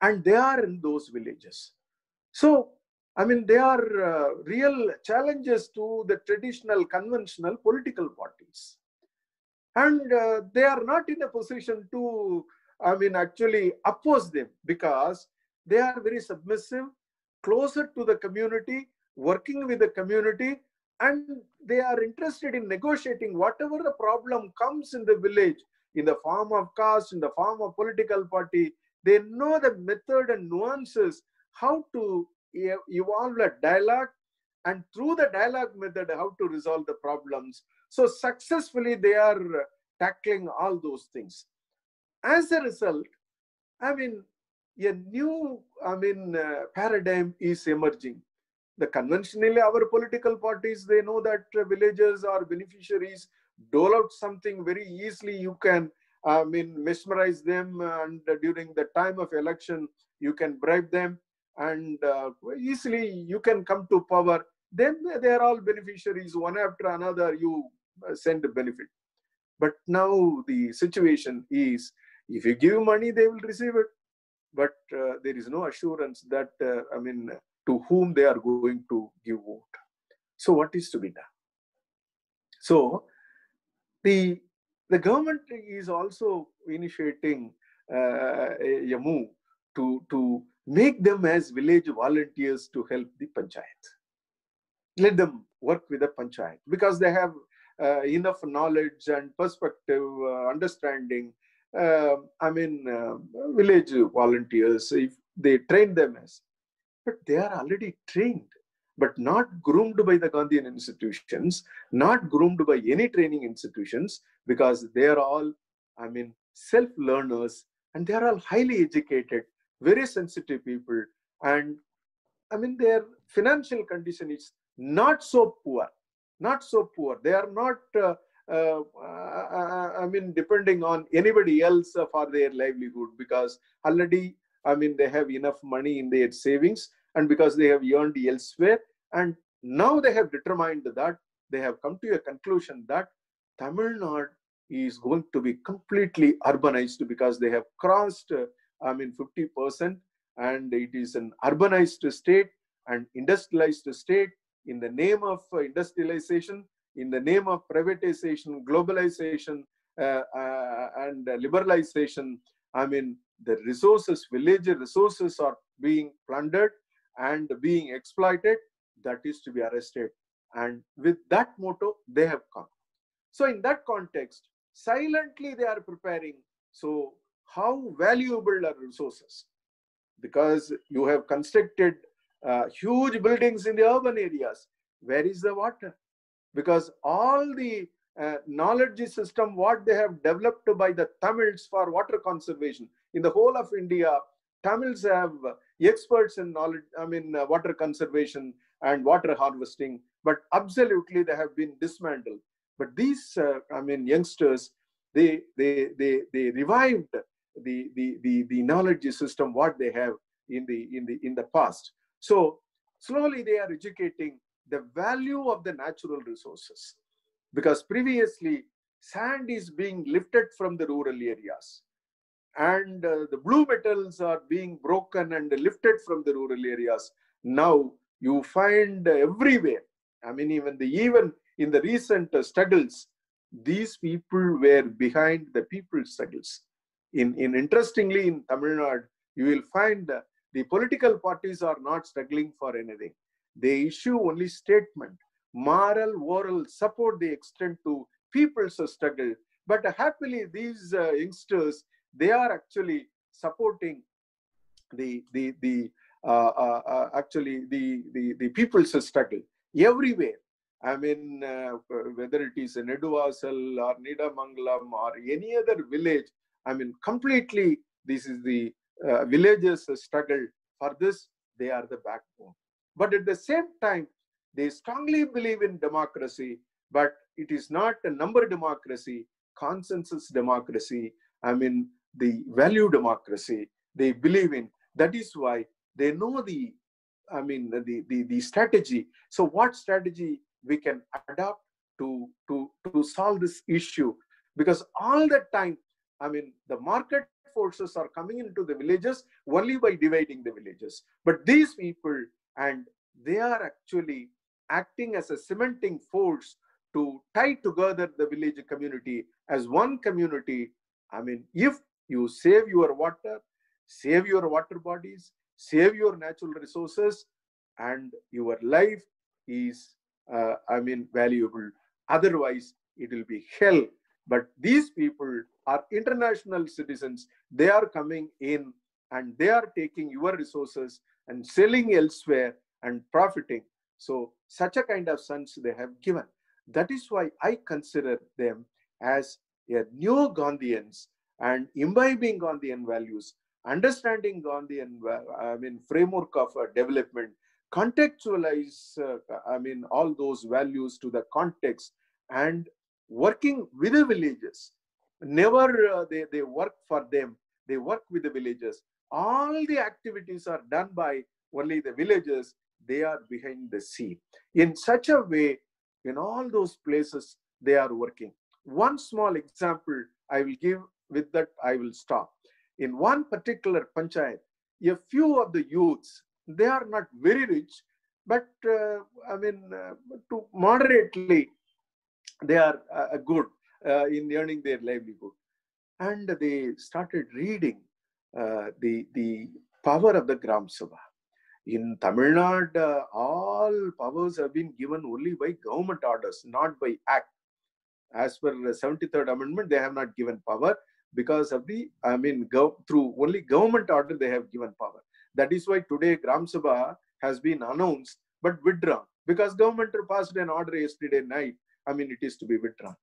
K: and they are in those villages. So, I mean, they are real challenges to the traditional, conventional political parties. And they are not in a position to, I mean, actually oppose them, because they are very submissive, closer to the community, working with the community, and they are interested in negotiating whatever the problem comes in the village, in the form of caste, in the form of political party. They know the method and nuances, how to evolve a dialogue, and through the dialogue method, how to resolve the problems. So successfully, they are tackling all those things. As a result, I mean, a new, I mean, paradigm is emerging. The conventionally, our political parties, they know that villagers are beneficiaries, dole out something very easily. You can, I mean, mesmerize them, and during the time of election, you can bribe them, and easily you can come to power. Then they are all beneficiaries. One after another, you send a benefit. But now the situation is, if you give money, they will receive it. But there is no assurance that, I mean, to whom they are going to give vote. So what is to be done? So the government is also initiating a move to make them as village volunteers to help the panchayat. Let them work with the panchayat, because they have enough knowledge and perspective, understanding. I mean, village volunteers, if they train them as, but they are already trained, but not groomed by the Gandhian institutions, not groomed by any training institutions, because they are all, I mean, self-learners, and they are all highly educated, very sensitive people. And I mean, their financial condition is not so poor, not so poor. They are not, I mean, depending on anybody else for their livelihood, because already, I mean, they have enough money in their savings, and because they have earned elsewhere. And now they have determined that, they have come to a conclusion that Tamil Nadu is going to be completely urbanized, because they have crossed, I mean, 50%, and it is an urbanized state and industrialized state. In the name of industrialization, in the name of privatization, globalization, and liberalization, I mean, the resources, village resources are being plundered and being exploited, that is to be arrested. And with that motto, they have come. So in that context, silently they are preparing. So how valuable are resources? Because you have constructed huge buildings in the urban areas. Where is the water? Because all the knowledge system, what they have developed by the Tamils for water conservation in the whole of India, Tamils have experts in knowledge, water conservation and water harvesting, but absolutely they have been dismantled. But these, youngsters, they revived the knowledge system what they have in the past. So slowly they are educating the value of the natural resources, because previously sand is being lifted from the rural areas, and the blue metals are being broken and lifted from the rural areas. Now you find everywhere. Even in the recent struggles, these people were behind the people's struggles. Interestingly, in Tamil Nadu, you will find the political parties are not struggling for anything. They issue only statement, moral, oral support they extend to people's struggle. But happily, these youngsters, they are actually supporting the people's struggle everywhere. Whether it is Neduvasal or Nidamangalam or any other village, completely this is the villagers' struggle. For this, they are the backbone. But at the same time, they strongly believe in democracy, but it is not a number democracy, consensus democracy, the value democracy they believe in. That is why they know the strategy. So what strategy we can adopt to solve this issue? Because all the time, the market forces are coming into the villages only by dividing the villages. But these people, and they are actually acting as a cementing force to tie together the village community as one community. If you save your water bodies, save your natural resources, and your life is, valuable. Otherwise, it will be hell. But these people are international citizens. They are coming in and they are taking your resources and selling elsewhere and profiting. So such a kind of sons they have given. That is why I consider them as a new Gandhians, and imbibing Gandhian values, understanding Gandhian framework of development, contextualize all those values to the context, and working with the villages. Never they work for them, they work with the villages. All the activities are done by only the villagers. They are behind the scene. In such a way, in all those places, they are working. One small example I will give, with that I will stop. In one particular panchayat, a few of the youths, they are not very rich, but to moderately, they are good in earning their livelihood. And they started reading the power of the Gram Sabha. In Tamil Nadu, all powers have been given only by government orders, not by act. As per the 73rd Amendment, they have not given power because of the, through only government order they have given power. That is why today Gram Sabha has been announced but withdrawn, because government passed an order yesterday night. It is to be withdrawn.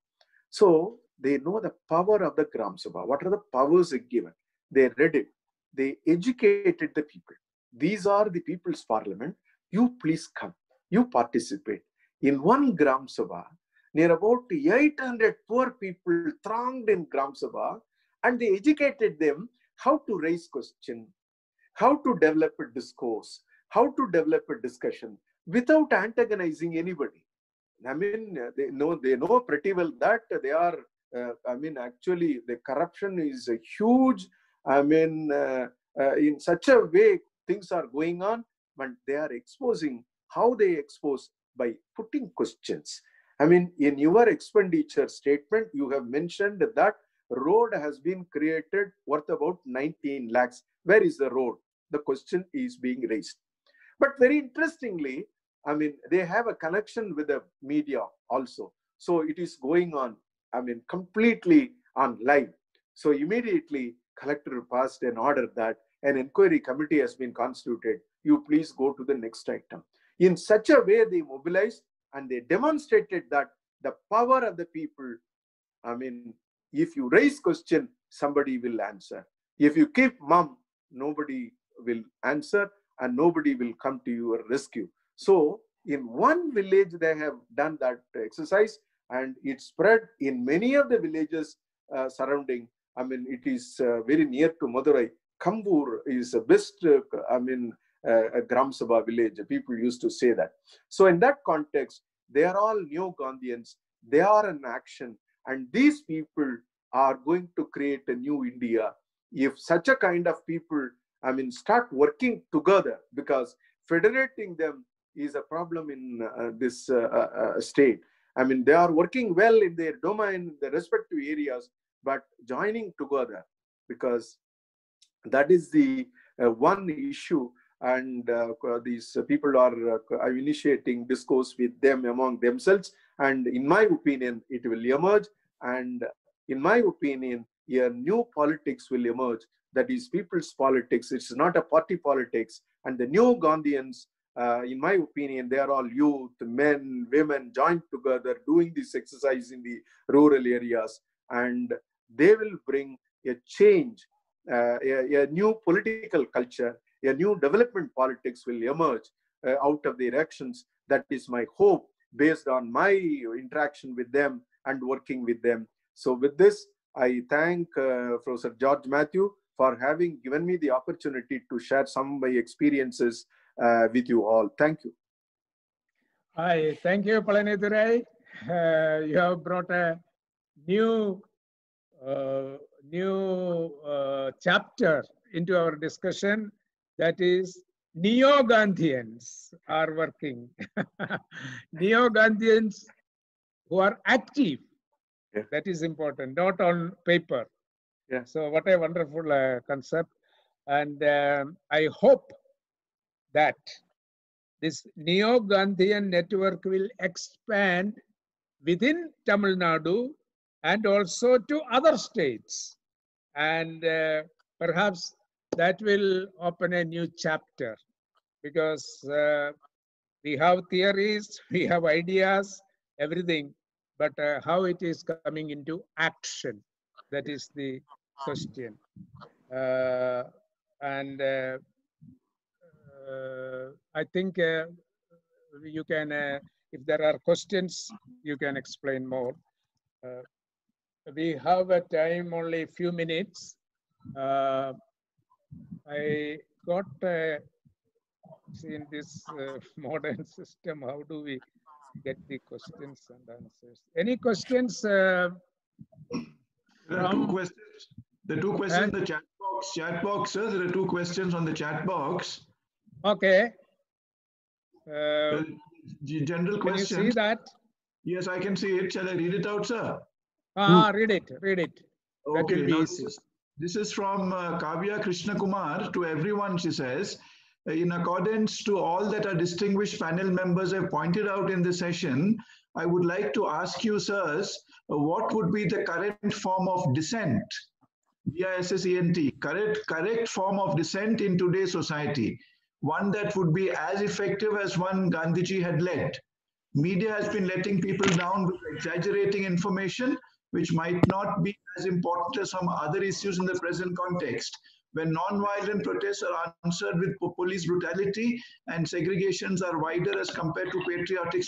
K: So they know the power of the Gram Sabha. What are the powers given? They read it. They educated the people. These are the people's parliament. You please come. You participate. In one Gram Sabha, near about 800 poor people thronged in Gram Sabha, and they educated them how to raise question, how to develop a discourse, how to develop a discussion without antagonizing anybody. They know pretty well that they are, actually the corruption is a huge, in such a way things are going on, but they are exposing how they expose by putting questions. In your expenditure statement, you have mentioned that road has been created worth about 19 lakhs. Where is the road? The question is being raised. But very interestingly, I mean, they have a connection with the media also. So it is going on, I mean, completely on live. So immediately, collector passed an order that an inquiry committee has been constituted. You please go to the next item. In such a way, they mobilized and they demonstrated that the power of the people, I mean, if you raise question, somebody will answer. If you keep mum, nobody will answer and nobody will come to your rescue. So in one village, they have done that exercise and it spread in many of the villages surrounding. I mean, it is very near to Madurai. Kambur is the best, Gram Sabha village. People used to say that. So in that context, they are all neo-Gandhians. They are in action. And these people are going to create a new India. If such a kind of people, I mean, start working together, because federating them is a problem in this state. I mean, they are working well in their domain, the respective areas, but joining together, because that is the one issue. And these people are initiating discourse with them among themselves. And in my opinion, it will emerge. And in my opinion, a new politics will emerge. That is people's politics. It's not a party politics. And the new Gandhians, in my opinion, they are all youth, men, women, joined together, doing this exercise in the rural areas. And they will bring a change, a new political culture, a new development politics will emerge out of their actions. That is my hope, based on my interaction with them and working with them. So with this, I thank Professor George Mathew for having given me the opportunity to share some of my experiences with you all. Thank you.
A: Hi, thank you, Palanidurai. You have brought a new chapter into our discussion. That is, Neo-Gandhians are working. Neo-Gandhians who are active.
K: Yeah.
A: That is important, not on paper.
K: Yeah.
A: So what a wonderful concept. And I hope that this Neo-Gandhian network will expand within Tamil Nadu and also to other states. And perhaps that will open a new chapter, because we have theories, we have ideas, everything, but how it is coming into action, that is the question. I think you can, if there are questions, you can explain more. We have a time, only a few minutes. I got see in this modern system, how do we get the questions and answers? Any questions?
H: There are two questions. The two questions in the chat box. Chat box, sir. There are two questions on the chat box.
A: Okay.
H: The general question.
A: Can you see that?
H: Yes, I can see it. Shall I read it out, sir?
A: Read it. Read it. That
H: Okay.
A: will be
H: Now
A: easy.
H: this is from Kavya Krishna Kumar. To everyone, she says, in accordance to all that our distinguished panel members have pointed out in the session, I would like to ask you, sirs, what would be the current form of dissent, DISSENT, correct form of dissent in today's society, one that would be as effective as one Gandhiji had led. Media has been letting people down with exaggerating information, which might not be as important as some other issues in the present context, when non-violent protests are answered with police brutality and segregations are wider as compared to patriotic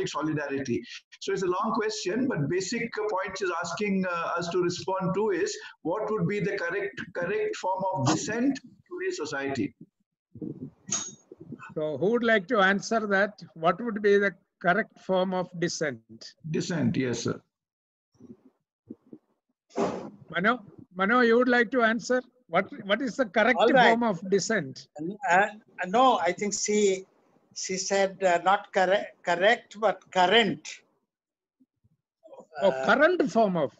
H: solidarity. So it's a long question, but basic point is asking us to respond to is, what would be the correct form of dissent in today's society?
A: So who would like to answer that? What would be the correct form of dissent?
H: Dissent, yes, sir.
A: Mano, you would like to answer? What is the correct form of dissent?
J: No, I think she said not correct, but current.
A: Current form of.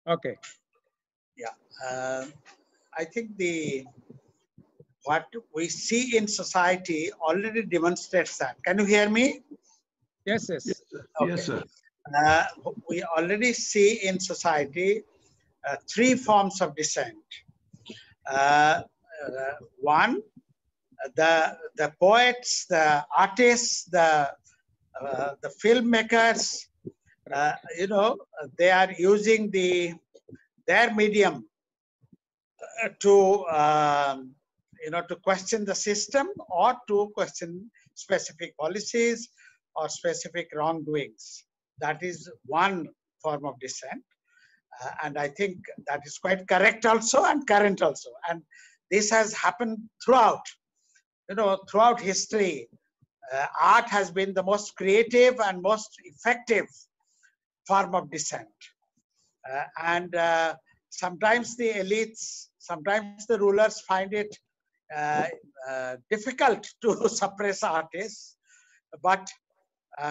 A: Okay.
J: Yeah. I think what we see in society already demonstrates that. Can you hear me?
A: Yes, yes.
J: Okay.
H: Yes, sir.
J: We already see in society three forms of dissent. One, the poets, the artists, the filmmakers, they are using their medium to to question the system or to question specific policies or specific wrongdoings. That is one form of dissent. And I think that is quite correct also and current also. And this has happened throughout, throughout history. Art has been the most creative and most effective form of dissent. And sometimes the elites, sometimes the rulers find it difficult to suppress artists, but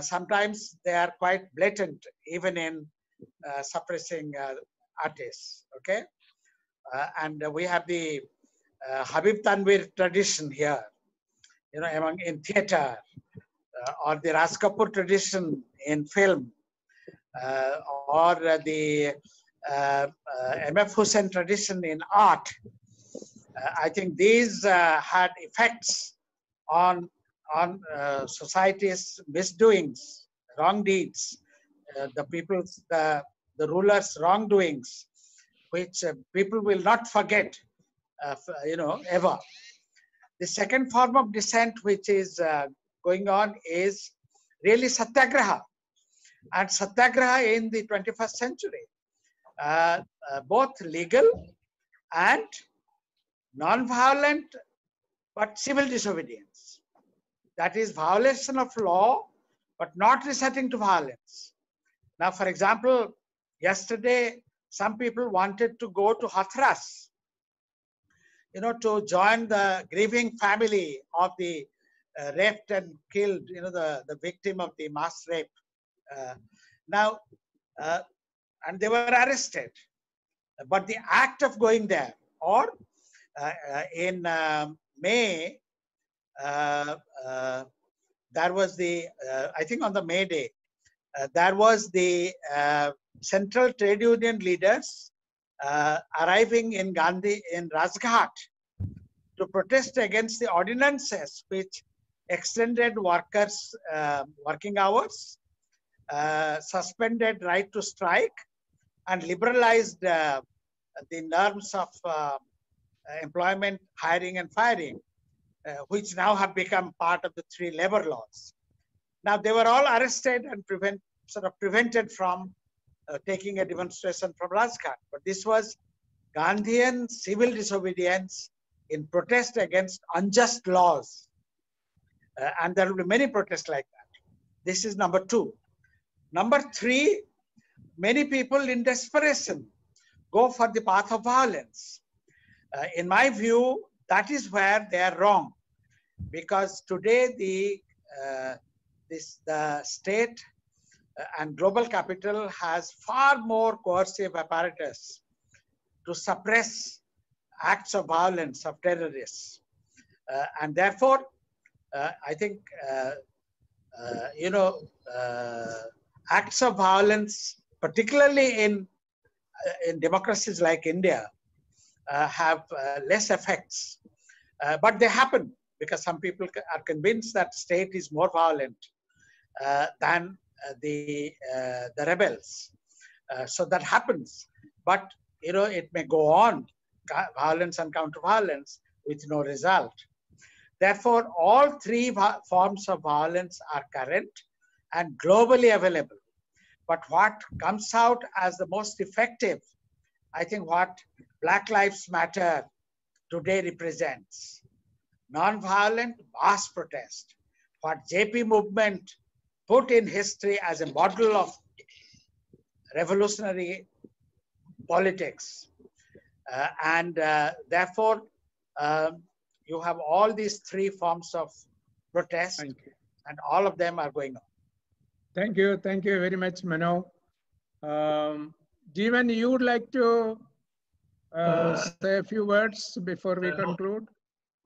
J: sometimes they are quite blatant even in suppressing artists. Okay, and we have the Habib Tanvir tradition here, in theater, or the Raj Kapoor tradition in film, or the M.F. Hussain tradition in art. I think these had effects on society's misdoings, wrong deeds, the rulers' wrongdoings, which people will not forget, ever. The second form of dissent which is going on is really satyagraha. And satyagraha in the 21st century, both legal and non-violent, but civil disobedience. That is violation of law, but not resorting to violence. Now, for example, yesterday, some people wanted to go to Hathras, to join the grieving family of the raped and killed, the victim of the mass rape. And they were arrested. But the act of going there, or in May, there was the, I think on the May Day, there was the Central Trade Union leaders arriving in Rajghat to protest against the ordinances which extended workers' working hours, suspended right to strike, and liberalized the norms of employment, hiring and firing, which now have become part of the 3 labor laws. Now they were all arrested and prevented from taking a demonstration from Rajghat. But this was Gandhian civil disobedience in protest against unjust laws. And there will be many protests like that. This is number 2. Number 3, many people in desperation go for the path of violence. In my view, that is where they are wrong, because today the state and global capital has far more coercive apparatus to suppress acts of violence of terrorists, and therefore, I think acts of violence, particularly in democracies like India, have less effects, but they happen because some people are convinced that state is more violent than the rebels. So that happens, but it may go on, violence and counter-violence, with no result. Therefore, all 3 forms of violence are current and globally available. But what comes out as the most effective, I think what Black Lives Matter today represents, non-violent mass protest, what JP movement put in history as a model of revolutionary politics. And therefore, you have all these 3 forms of protest, and all of them are going on.
A: Thank you very much, Mano. Jeevan, you would like to say a few words before we conclude?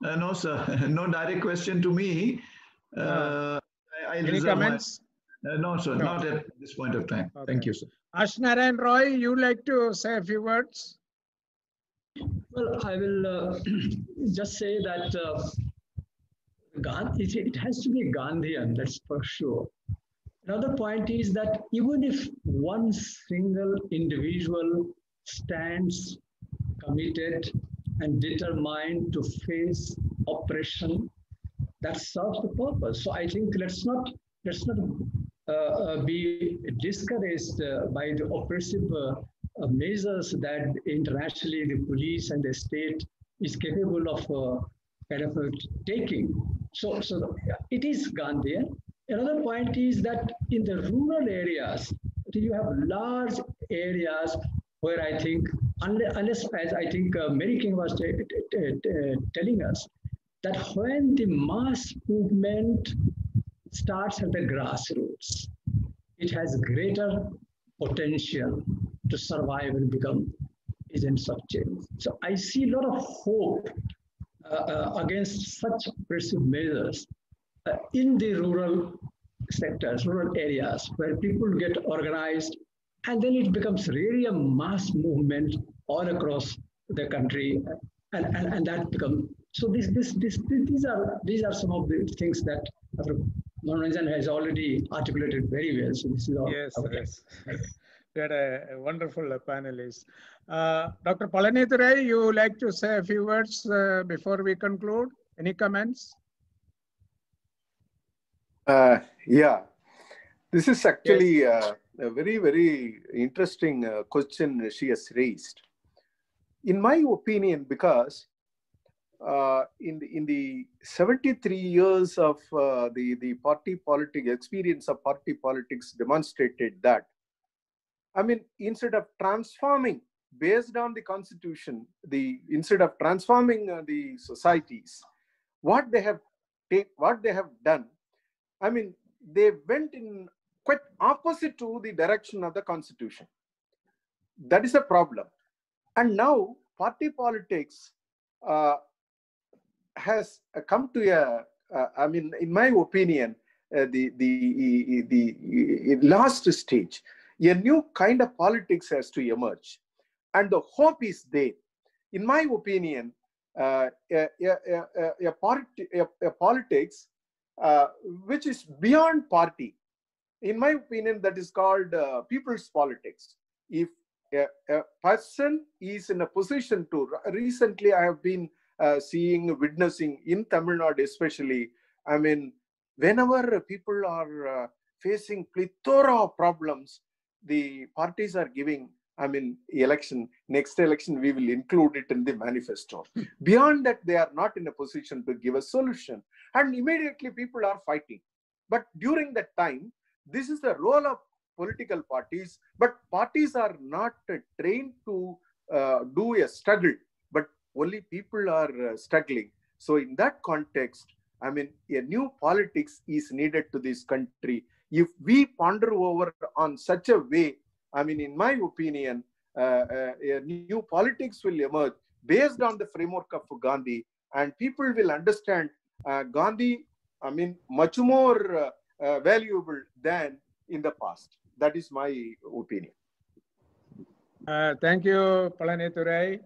H: No, sir. No direct question to me.
A: Any comments?
H: No, sir.
A: No.
H: Not at this point of time.
A: Okay.
H: Thank you, sir.
A: Ashnarayan Roy, you would like to say a few words?
G: Well, I will just say that it has to be Gandhian, that's for sure. Another point is that even if one single individual stands committed and determined to face oppression, that serves the purpose. So I think let's not be discouraged by the oppressive measures that internationally the police and the state is capable of taking. So it is Gandhian. Another point is that in the rural areas, you have large areas where I think, unless as I think Mary King was telling us, that when the mass movement starts at the grassroots, it has greater potential to survive and become agents of change. So I see a lot of hope against such oppressive measures in the rural sectors, rural areas, where people get organized, and then it becomes really a mass movement all across the country, and that becomes. So these are some of the things that Manoranjan has already articulated very well. So this is all.
A: Yes, yes. We had a wonderful panelist. Dr. Palanithurai, you would like to say a few words before we conclude? Any comments?
K: Yeah, this is actually a very, very interesting question she has raised. In my opinion, because in the 73 years of the party politics, experience of party politics demonstrated that, I mean, instead of transforming based on the constitution, instead of transforming the societies, what they have done, I mean, they went in quite opposite to the direction of the constitution. That is a problem. And now party politics has come to I mean, in my opinion, the last stage. A new kind of politics has to emerge, and the hope is there. In my opinion, a politics which is beyond party. In my opinion, that is called people's politics. If a person is in a position to, recently I have been witnessing in Tamil Nadu especially, I mean, whenever people are facing plethora of problems, the parties are giving, I mean, next election, we will include it in the manifesto. Beyond that, they are not in a position to give a solution. And immediately people are fighting. But during that time, this is the role of political parties, but parties are not trained to do a struggle, but only people are struggling. So in that context, I mean, a new politics is needed to this country. If we ponder over on such a way, I mean, in my opinion, a new politics will emerge based on the framework of Gandhi, and people will understand Gandhi, I mean, much more valuable than in the past. That is my opinion.
A: Thank you, Palanithurai.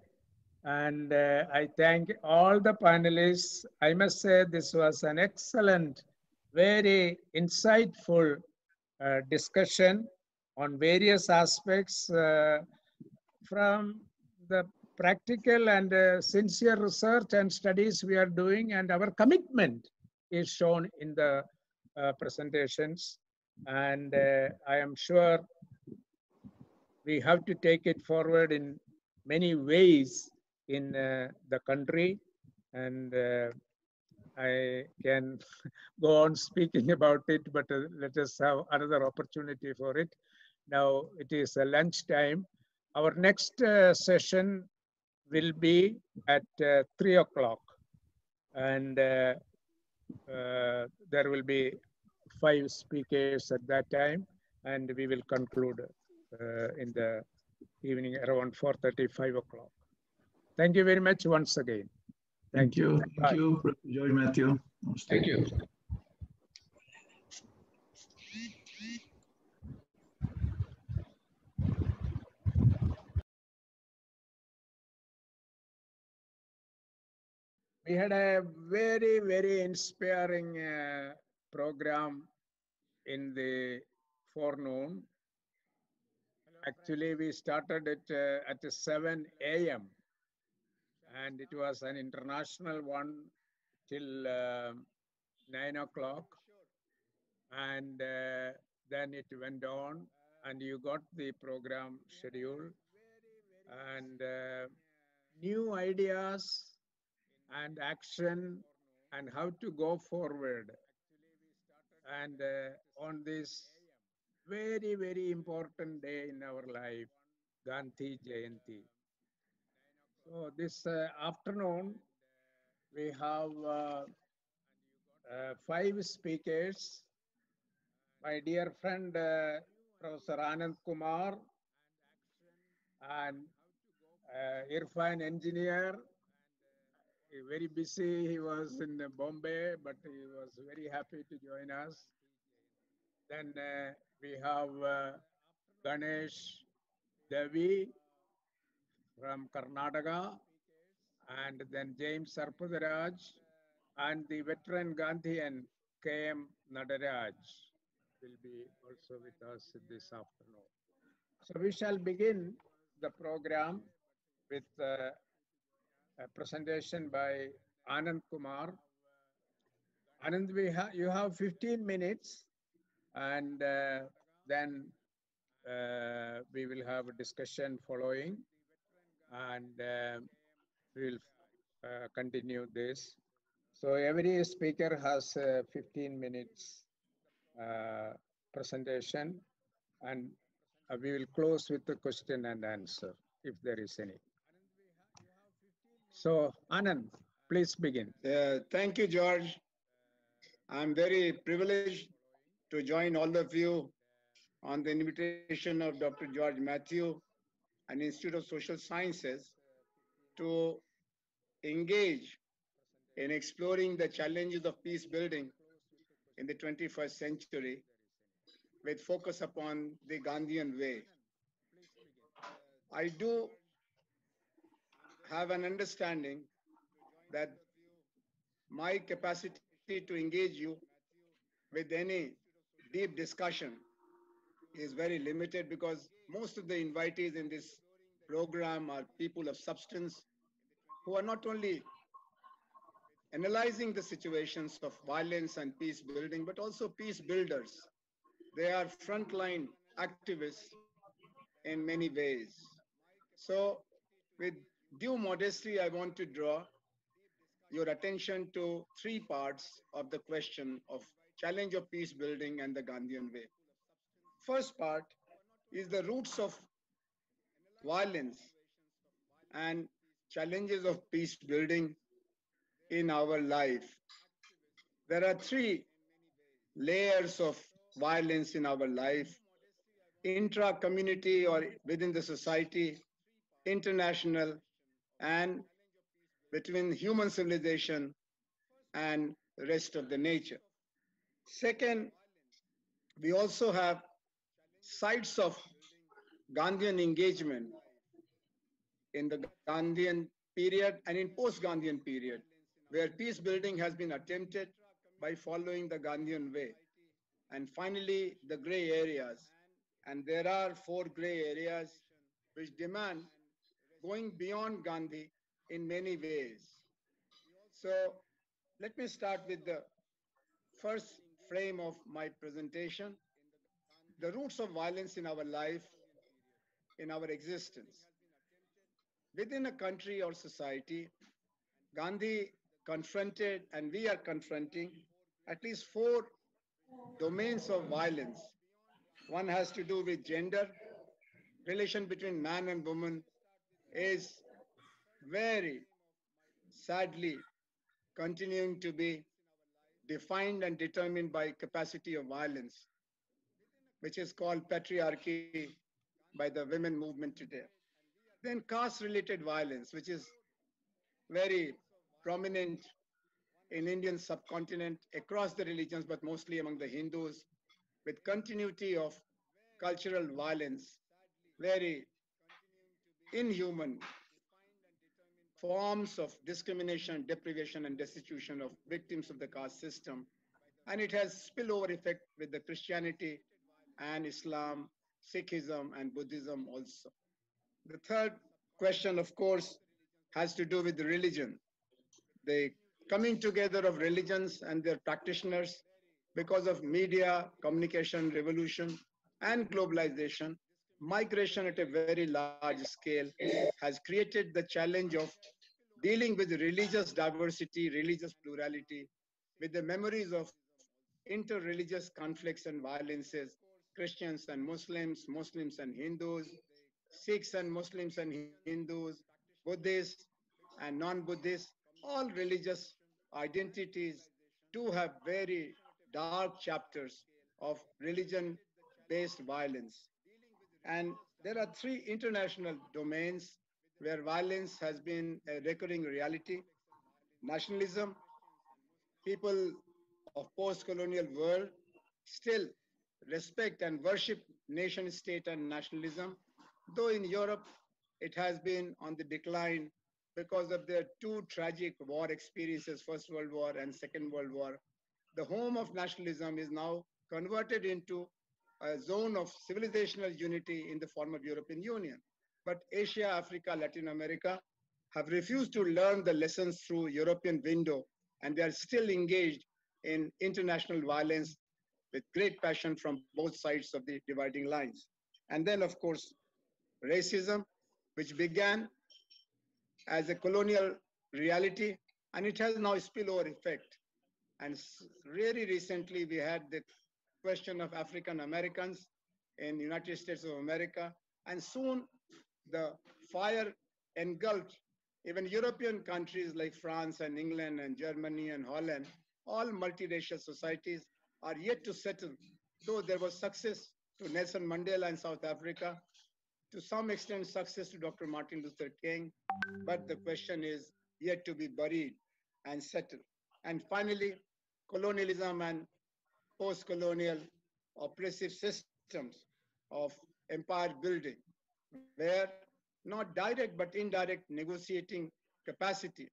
A: And I thank all the panelists. I must say this was an excellent, very insightful discussion on various aspects from the practical and sincere research and studies we are doing, and our commitment is shown in the presentations. And I am sure we have to take it forward in many ways in the country, and I can go on speaking about it, but let us have another opportunity for it. Now it is lunch time. Our next session will be at 3 o'clock, and there will be 5 speakers at that time, and we will conclude in the evening around 4:30, 5 o'clock. Thank you very much once again.
H: Thank you. Thank you, Professor George Mathew.
G: Thank you.
A: We had a very, very inspiring program in the forenoon. Actually, we started it at 7 a.m. and it was an international one till 9 o'clock. And then it went on and you got the program schedule and new ideas and action and how to go forward. And on this very, very important day in our life, Gandhi Jayanti. So this afternoon, we have 5 speakers. My dear friend, Professor Anand Kumar, and Irfan engineer, very busy. He was in Bombay, but he was very happy to join us. Then we have Ganesh Devi from Karnataka, and then James Sarpadaraj, and the veteran Gandhian K.M. Nadaraj will be also with us this afternoon. So we shall begin the program with a presentation by Anand Kumar. Anand, you have 15 minutes and then we will have a discussion following and we will continue this. So every speaker has 15 minutes presentation and we will close with the question and answer if there is any. So Anand, please begin.
L: Thank you, George. I'm very privileged to join all of you on the invitation of Dr. George Mathew and Institute of Social Sciences to engage in exploring the challenges of peace building in the 21st century with focus upon the Gandhian way. I do have an understanding that my capacity to engage you with any deep discussion is very limited because most of the invitees in this program are people of substance who are not only analyzing the situations of violence and peace building, but also peace builders. They are frontline activists in many ways. So with due modesty, I want to draw your attention to 3 parts of the question of challenge of peace building and the Gandhian way. First part is the roots of violence and challenges of peace building in our life. There are 3 layers of violence in our life: intra-community or within the society, international, and between human civilization and the rest of the nature. Second, we also have sites of Gandhian engagement in the Gandhian period and in post-Gandhian period, where peace building has been attempted by following the Gandhian way. And finally, the gray areas. And there are 4 gray areas which demand going beyond Gandhi in many ways. So let me start with the first frame of my presentation, the roots of violence in our life, in our existence. Within a country or society, Gandhi confronted, and we are confronting, at least 4 domains of violence. One has to do with gender. Relation between man and woman is very sadly continuing to be defined and determined by capacity of violence, which is called patriarchy by the women movement today. Then caste-related violence, which is very prominent in Indian subcontinent across the religions, but mostly among the Hindus, with continuity of cultural violence, very inhuman forms of discrimination, deprivation, and destitution of victims of the caste system. And it has spillover effect with the Christianity and Islam, Sikhism, and Buddhism also. The third question, of course, has to do with the religion. The coming together of religions and their practitioners because of media, communication, revolution, and globalization, migration at a very large scale has created the challenge of dealing with religious diversity, religious plurality, with the memories of inter-religious conflicts and violences, Christians and Muslims, Muslims and Hindus, Sikhs and Muslims and Hindus, Buddhists and non-Buddhists, all religious identities do have very dark chapters of religion-based violence. And there are three international domains where violence has been a recurring reality. Nationalism, people of post-colonial world still respect and worship nation state and nationalism, though in Europe it has been on the decline because of their two tragic war experiences, First World War and Second World War. The home of nationalism is now converted into a zone of civilizational unity in the form of European Union. But Asia, Africa, Latin America have refused to learn the lessons through European window, and they are still engaged in international violence with great passion from both sides of the dividing lines. And then, of course, racism, which began as a colonial reality, and it has now a spillover effect. And really recently, we had the question of African Americans in the United States of America, and soon the fire engulfed even European countries like France and England and Germany and Holland. All multiracial societies are yet to settle, though there was success to Nelson Mandela in South Africa, to some extent success to Dr. Martin Luther King, but the question is yet to be buried and settled. And finally, colonialism and post-colonial oppressive systems of empire building, where not direct but indirect negotiating capacity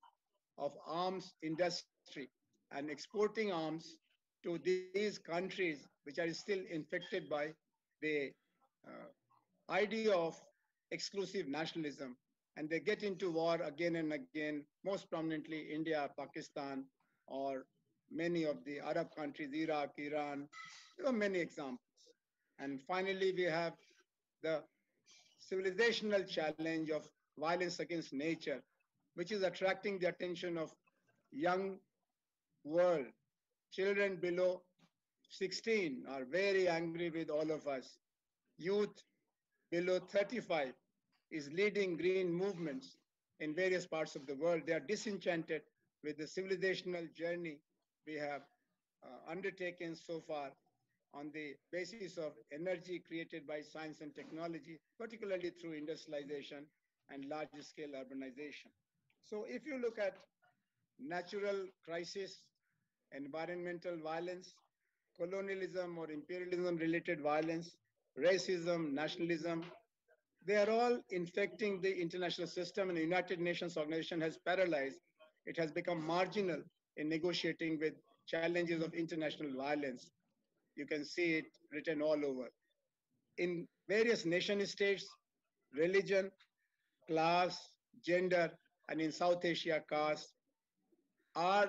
L: of arms industry and exporting arms to these countries which are still infected by the idea of exclusive nationalism, and they get into war again and again, most prominently India, Pakistan, or many of the Arab countries, Iraq, Iran. There are many examples. And finally, we have the civilizational challenge of violence against nature, which is attracting the attention of young world. Children below 16 are very angry with all of us. Youth below 35 is leading green movements in various parts of the world. They are disenchanted with the civilizational journey we have undertaken so far on the basis of energy created by science and technology, particularly through industrialization and large-scale urbanization. So if you look at natural crisis, environmental violence, colonialism or imperialism-related violence, racism, nationalism, they are all infecting the international system, and the United Nations organization has paralyzed. It has become marginal in negotiating with challenges of international violence. You can see it written all over. In various nation states, religion, class, gender, and in South Asia, caste, are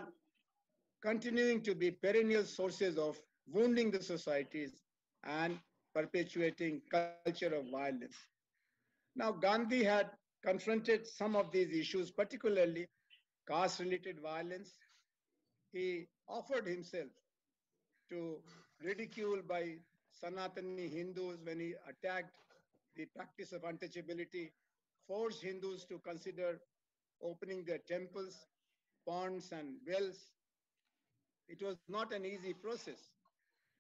L: continuing to be perennial sources of wounding the societies and perpetuating culture of violence. Now, Gandhi had confronted some of these issues, particularly caste-related violence. He offered himself to ridicule by Sanatani Hindus when he attacked the practice of untouchability, forced Hindus to consider opening their temples, ponds, and wells. It was not an easy process.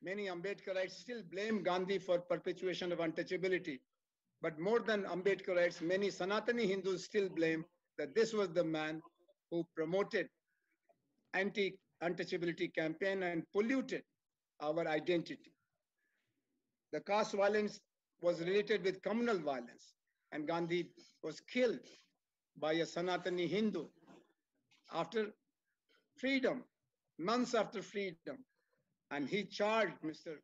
L: Many Ambedkarites still blame Gandhi for perpetuation of untouchability. But more than Ambedkarites, many Sanatani Hindus still blame that this was the man who promoted anti-untouchability campaign and polluted our identity. The caste violence was related with communal violence, and Gandhi was killed by a Sanatani Hindu after freedom, months after freedom. And he charged, Mr.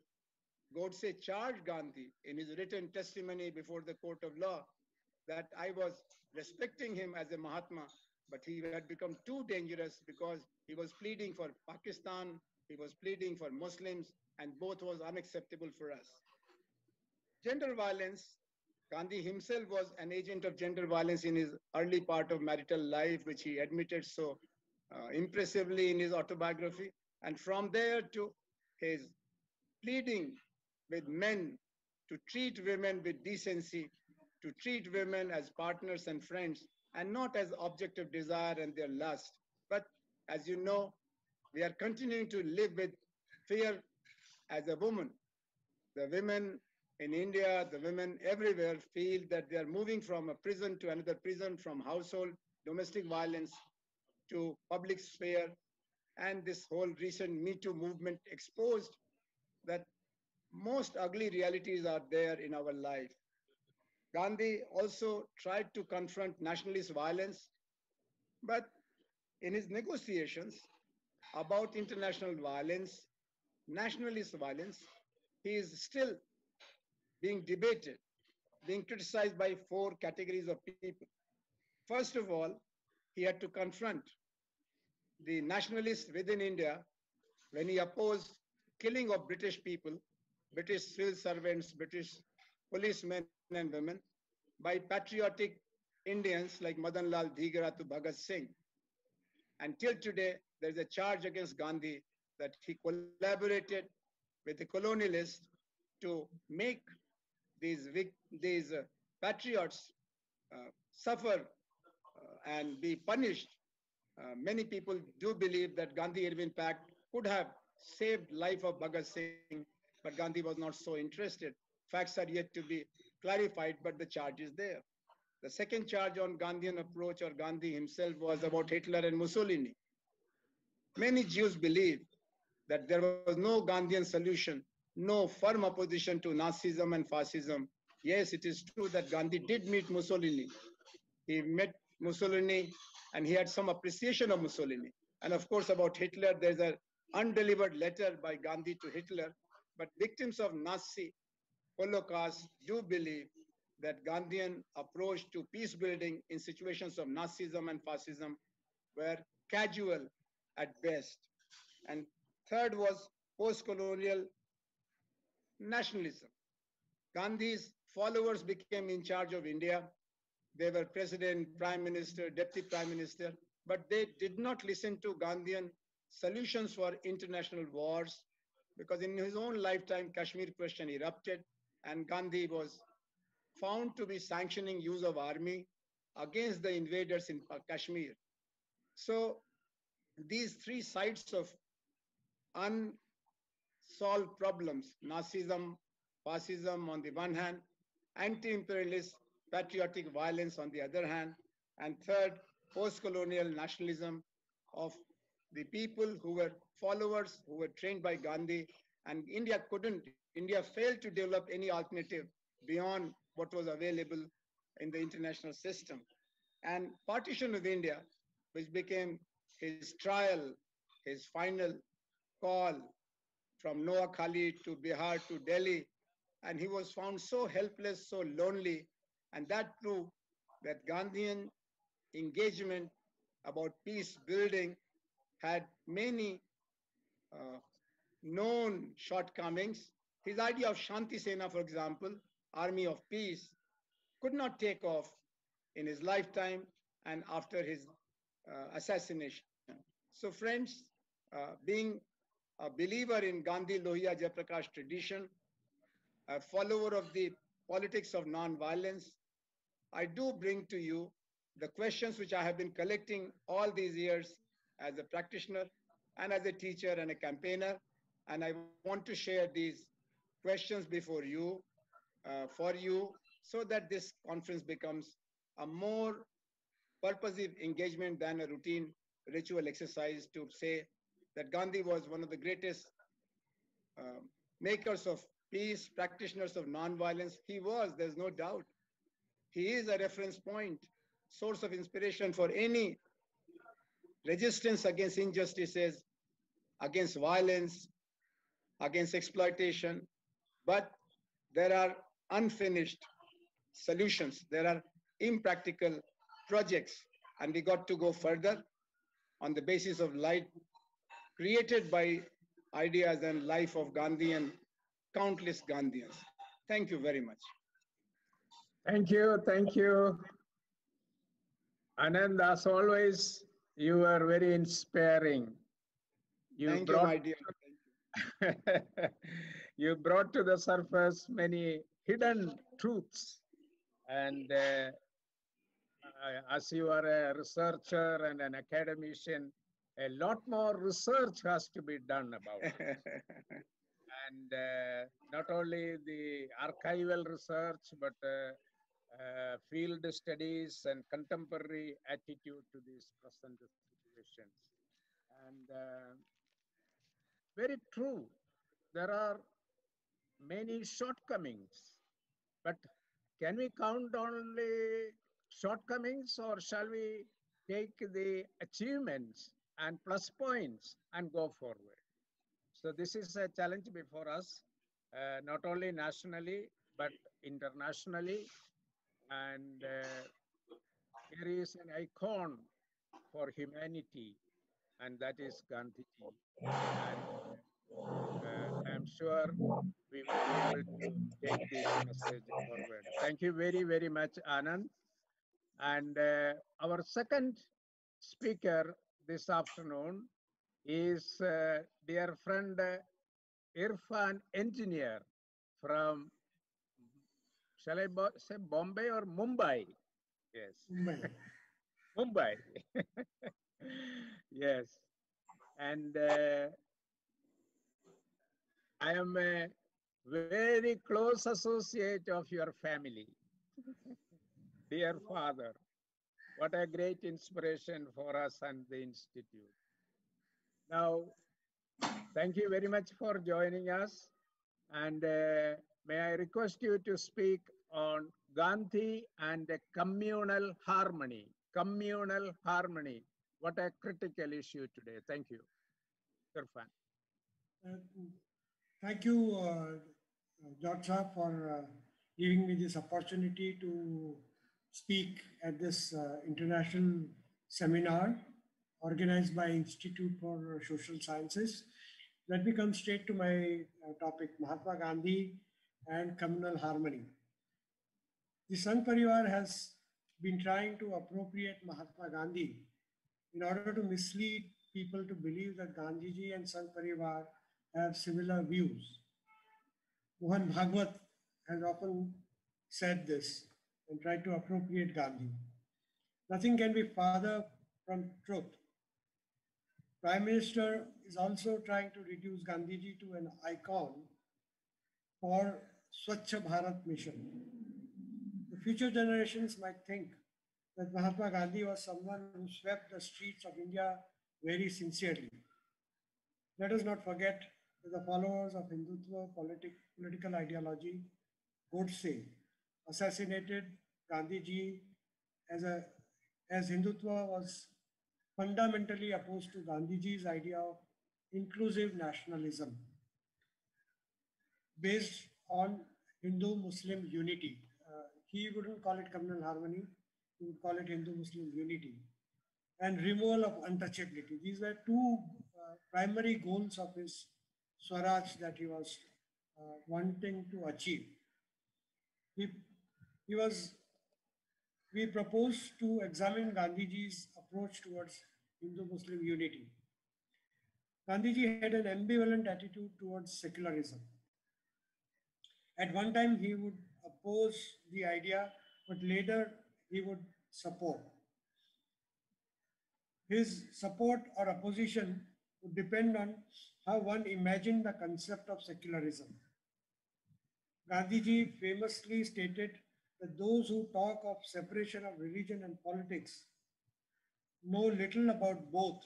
L: Godse charged Gandhi in his written testimony before the court of law that I was respecting him as a Mahatma, but he had become too dangerous because he was pleading for Pakistan, he was pleading for Muslims, and both was unacceptable for us. Gender violence, Gandhi himself was an agent of gender violence in his early part of marital life, which he admitted so impressively in his autobiography. And from there to his pleading with men to treat women with decency, to treat women as partners and friends, and not as object of desire and their lust. But as you know, we are continuing to live with fear as a woman. The women in India, the women everywhere feel that they are moving from a prison to another prison, from household, domestic violence to public sphere. And this whole recent Me Too movement exposed that most ugly realities are there in our life. Gandhi also tried to confront nationalist violence, but in his negotiations about international violence, nationalist violence, he is still being debated, being criticized by four categories of people. First of all, he had to confront the nationalists within India when he opposed killing of British people, British civil servants, British policemen and women, by patriotic Indians like Madan Lal Dhigra to Bhagat Singh. Until today, there's a charge against Gandhi that he collaborated with the colonialists to make these patriots suffer and be punished. Many people do believe that Gandhi-Irvin Pact could have saved life of Bhagat Singh, but Gandhi was not so interested. Facts are yet to be clarified, but the charge is there. The second charge on Gandhian approach or Gandhi himself was about Hitler and Mussolini. Many Jews believe that there was no Gandhian solution, no firm opposition to Nazism and fascism. Yes, it is true that Gandhi did meet Mussolini. He met Mussolini and he had some appreciation of Mussolini. And of course, about Hitler, there's an undelivered letter by Gandhi to Hitler. But victims of Nazi Holocaust do believe that Gandhian approach to peace building in situations of Nazism and fascism were casual at best. And third was post-colonial nationalism. Gandhi's followers became in charge of India. They were president, prime minister, deputy prime minister, but they did not listen to Gandhian solutions for international wars, because in his own lifetime, Kashmir question erupted and Gandhi was found to be sanctioning use of army against the invaders in Kashmir. So these three sides of unsolved problems, Nazism, fascism on the one hand, anti-imperialist patriotic violence on the other hand, and third, post-colonial nationalism of the people who were followers, who were trained by Gandhi, and India failed to develop any alternative beyond what was available in the international system. And partition of India, which became his trial, his final call from Noakhali to Bihar to Delhi, and he was found so helpless, so lonely, and that proved that Gandhian engagement about peace building had many known shortcomings. His idea of Shanti Sena, for example, army of peace, could not take off in his lifetime and after his assassination. So friends, being a believer in Gandhi Lohia Jayaprakash tradition, a follower of the politics of non-violence, I do bring to you the questions which I have been collecting all these years as a practitioner and as a teacher and a campaigner. And I want to share these questions before you, for you, so that this conference becomes a more purposive engagement than a routine ritual exercise to say that Gandhi was one of the greatest makers of peace, practitioners of nonviolence. He was, there's no doubt. He is a reference point, source of inspiration for any resistance against injustices, against violence, against exploitation. But there are unfinished solutions. There are impractical projects, and we got to go further on the basis of light created by ideas and life of Gandhi and countless Gandhians. Thank you very much.
A: Thank you. Thank you. Anand, as always, you are very inspiring.
L: Thank you, my dear.
A: You brought to the surface many hidden truths. And as you are a researcher and an academician, a lot more research has to be done about it. And not only the archival research, but field studies and contemporary attitude to these present situations. And very true, there are many shortcomings, but can we count only shortcomings, or shall we take the achievements and plus points and go forward? So this is a challenge before us, not only nationally, but internationally. And here is an icon for humanity, and that is Gandhiji. And I'm sure we will be able to take this message forward. Thank you very, very much, Anand. And our second speaker this afternoon is dear friend Irfan Engineer from, shall I say Bombay or Mumbai? Yes.
M: Mumbai.
A: Mumbai. Yes. And I am a very close associate of your family. Dear father, what a great inspiration for us and the Institute. Now, thank you very much for joining us. And may I request you to speak on Gandhi and communal harmony. Communal harmony. What a critical issue today. Thank you. Irfan.
M: Thank you, George Saab, for giving me this opportunity to speak at this international seminar organized by Institute for Social Sciences. Let me come straight to my topic, Mahatma Gandhi and communal harmony. The Sangh Parivar has been trying to appropriate Mahatma Gandhi in order to mislead people to believe that Gandhiji and Sangh Parivar have similar views. Mohan Bhagwat has often said this and tried to appropriate Gandhi. Nothing can be farther from truth. Prime Minister is also trying to reduce Gandhiji to an icon for Swachh Bharat mission. The future generations might think that Mahatma Gandhi was someone who swept the streets of India very sincerely. Let us not forget that the followers of Hindutva political ideology, Godse, assassinated Gandhiji as Hindutva was fundamentally opposed to Gandhiji's idea of inclusive nationalism based on Hindu-Muslim unity. He wouldn't call it communal harmony, he would call it Hindu-Muslim unity, and removal of untouchability. These were two primary goals of his Swaraj that he was wanting to achieve. We proposed to examine Gandhiji's approach towards Hindu-Muslim unity. Gandhiji had an ambivalent attitude towards secularism. At one time, he would oppose the idea, but later he would support. His support or opposition would depend on how one imagined the concept of secularism. Gandhiji famously stated that those who talk of separation of religion and politics know little about both.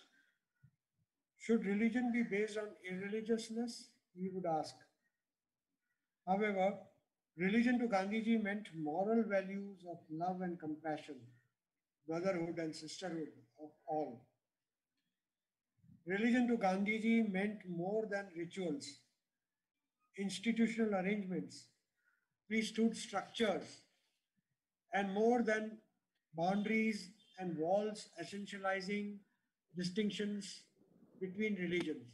M: Should religion be based on irreligiousness? We would ask. However, religion to Gandhiji meant moral values of love and compassion, brotherhood and sisterhood of all. Religion to Gandhiji meant more than rituals, institutional arrangements, priesthood structures, and more than boundaries and walls essentializing distinctions between religions.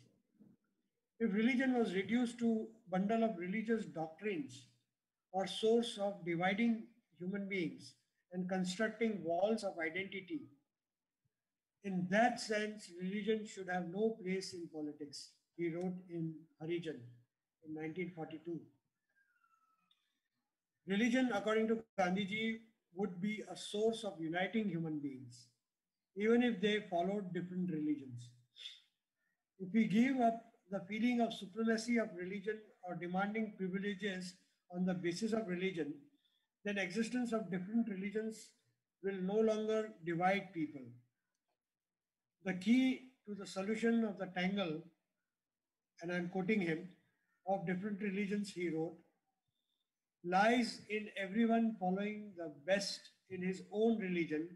M: If religion was reduced to bundle of religious doctrines or source of dividing human beings and constructing walls of identity, in that sense, religion should have no place in politics, he wrote in Harijan in 1942. Religion, according to Gandhiji, would be a source of uniting human beings, even if they followed different religions. If we give up the feeling of supremacy of religion or demanding privileges on the basis of religion, then existence of different religions will no longer divide people. The key to the solution of the tangle, and I'm quoting him, of different religions, he wrote, lies in everyone following the best in his own religion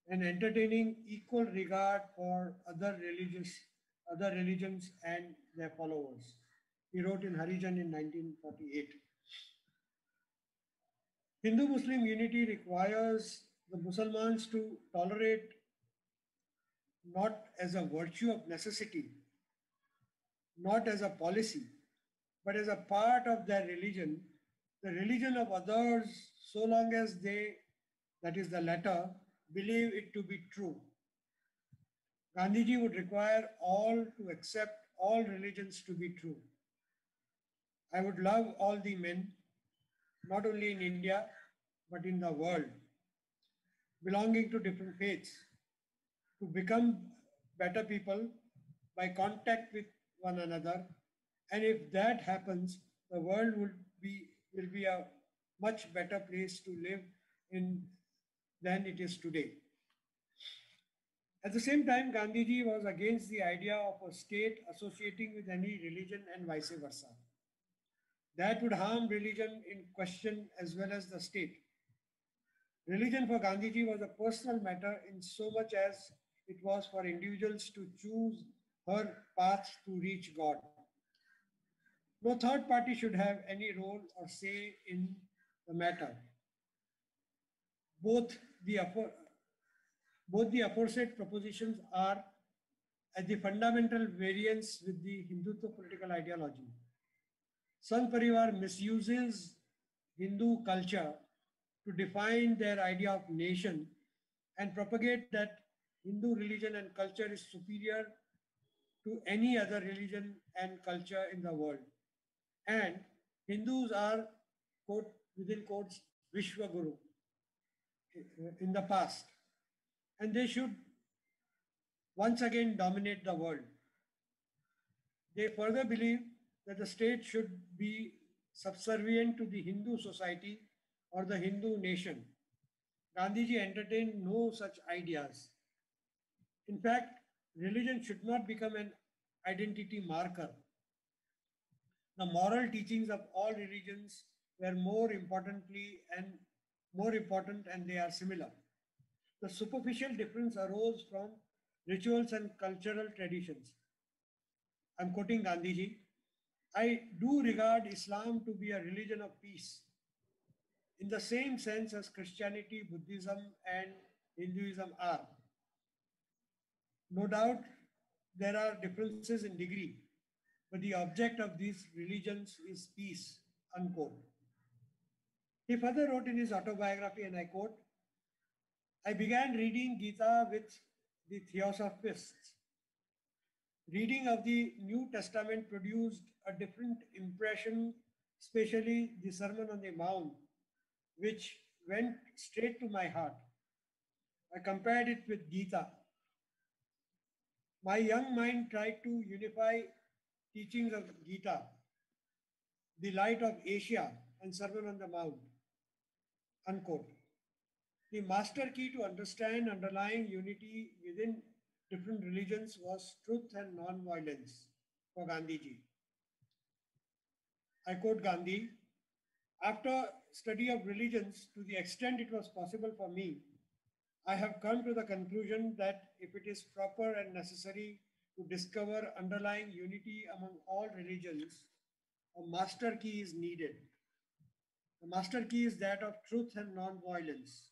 M: and entertaining equal regard for other religions and their followers. He wrote in Harijan in 1948. Hindu-Muslim unity requires the Muslims to tolerate not as a virtue of necessity, not as a policy, but as a part of their religion, the religion of others, so long as they, that is the latter, believe it to be true. Gandhiji would require all to accept all religions to be true. I would love all the men, not only in India, but in the world, belonging to different faiths, to become better people by contact with one another. And if that happens, the world will be a much better place to live in than it is today. At the same time, Gandhiji was against the idea of a state associating with any religion and vice versa. That would harm religion in question as well as the state. Religion for Gandhiji was a personal matter in so much as it was for individuals to choose her path to reach God. No third party should have any role or say in the matter. Both the aforesaid propositions are at the fundamental variance with the Hindutva political ideology. Sangh Parivar misuses Hindu culture to define their idea of nation and propagate that Hindu religion and culture is superior to any other religion and culture in the world. And Hindus are, quote, within quotes, Vishwaguru in the past. And they should once again dominate the world. They further believe that the state should be subservient to the Hindu society or the Hindu nation. Gandhiji entertained no such ideas. In fact, religion should not become an identity marker. The moral teachings of all religions were more important and they are similar. The superficial difference arose from rituals and cultural traditions. I'm quoting Gandhiji. I do regard Islam to be a religion of peace in the same sense as Christianity, Buddhism, and Hinduism are. No doubt there are differences in degree, but the object of these religions is peace, unquote. He further wrote in his autobiography, and I quote, I began reading Gita with the Theosophists. Reading of the New Testament produced a different impression, especially the Sermon on the Mount, which went straight to my heart. I compared it with Gita. My young mind tried to unify teachings of Gita, the Light of Asia, and Sermon on the Mount. unquote. The master key to understand underlying unity within different religions was truth and non-violence for Gandhiji. I quote Gandhi, after study of religions, to the extent it was possible for me, I have come to the conclusion that if it is proper and necessary to discover underlying unity among all religions, a master key is needed. The master key is that of truth and non-violence.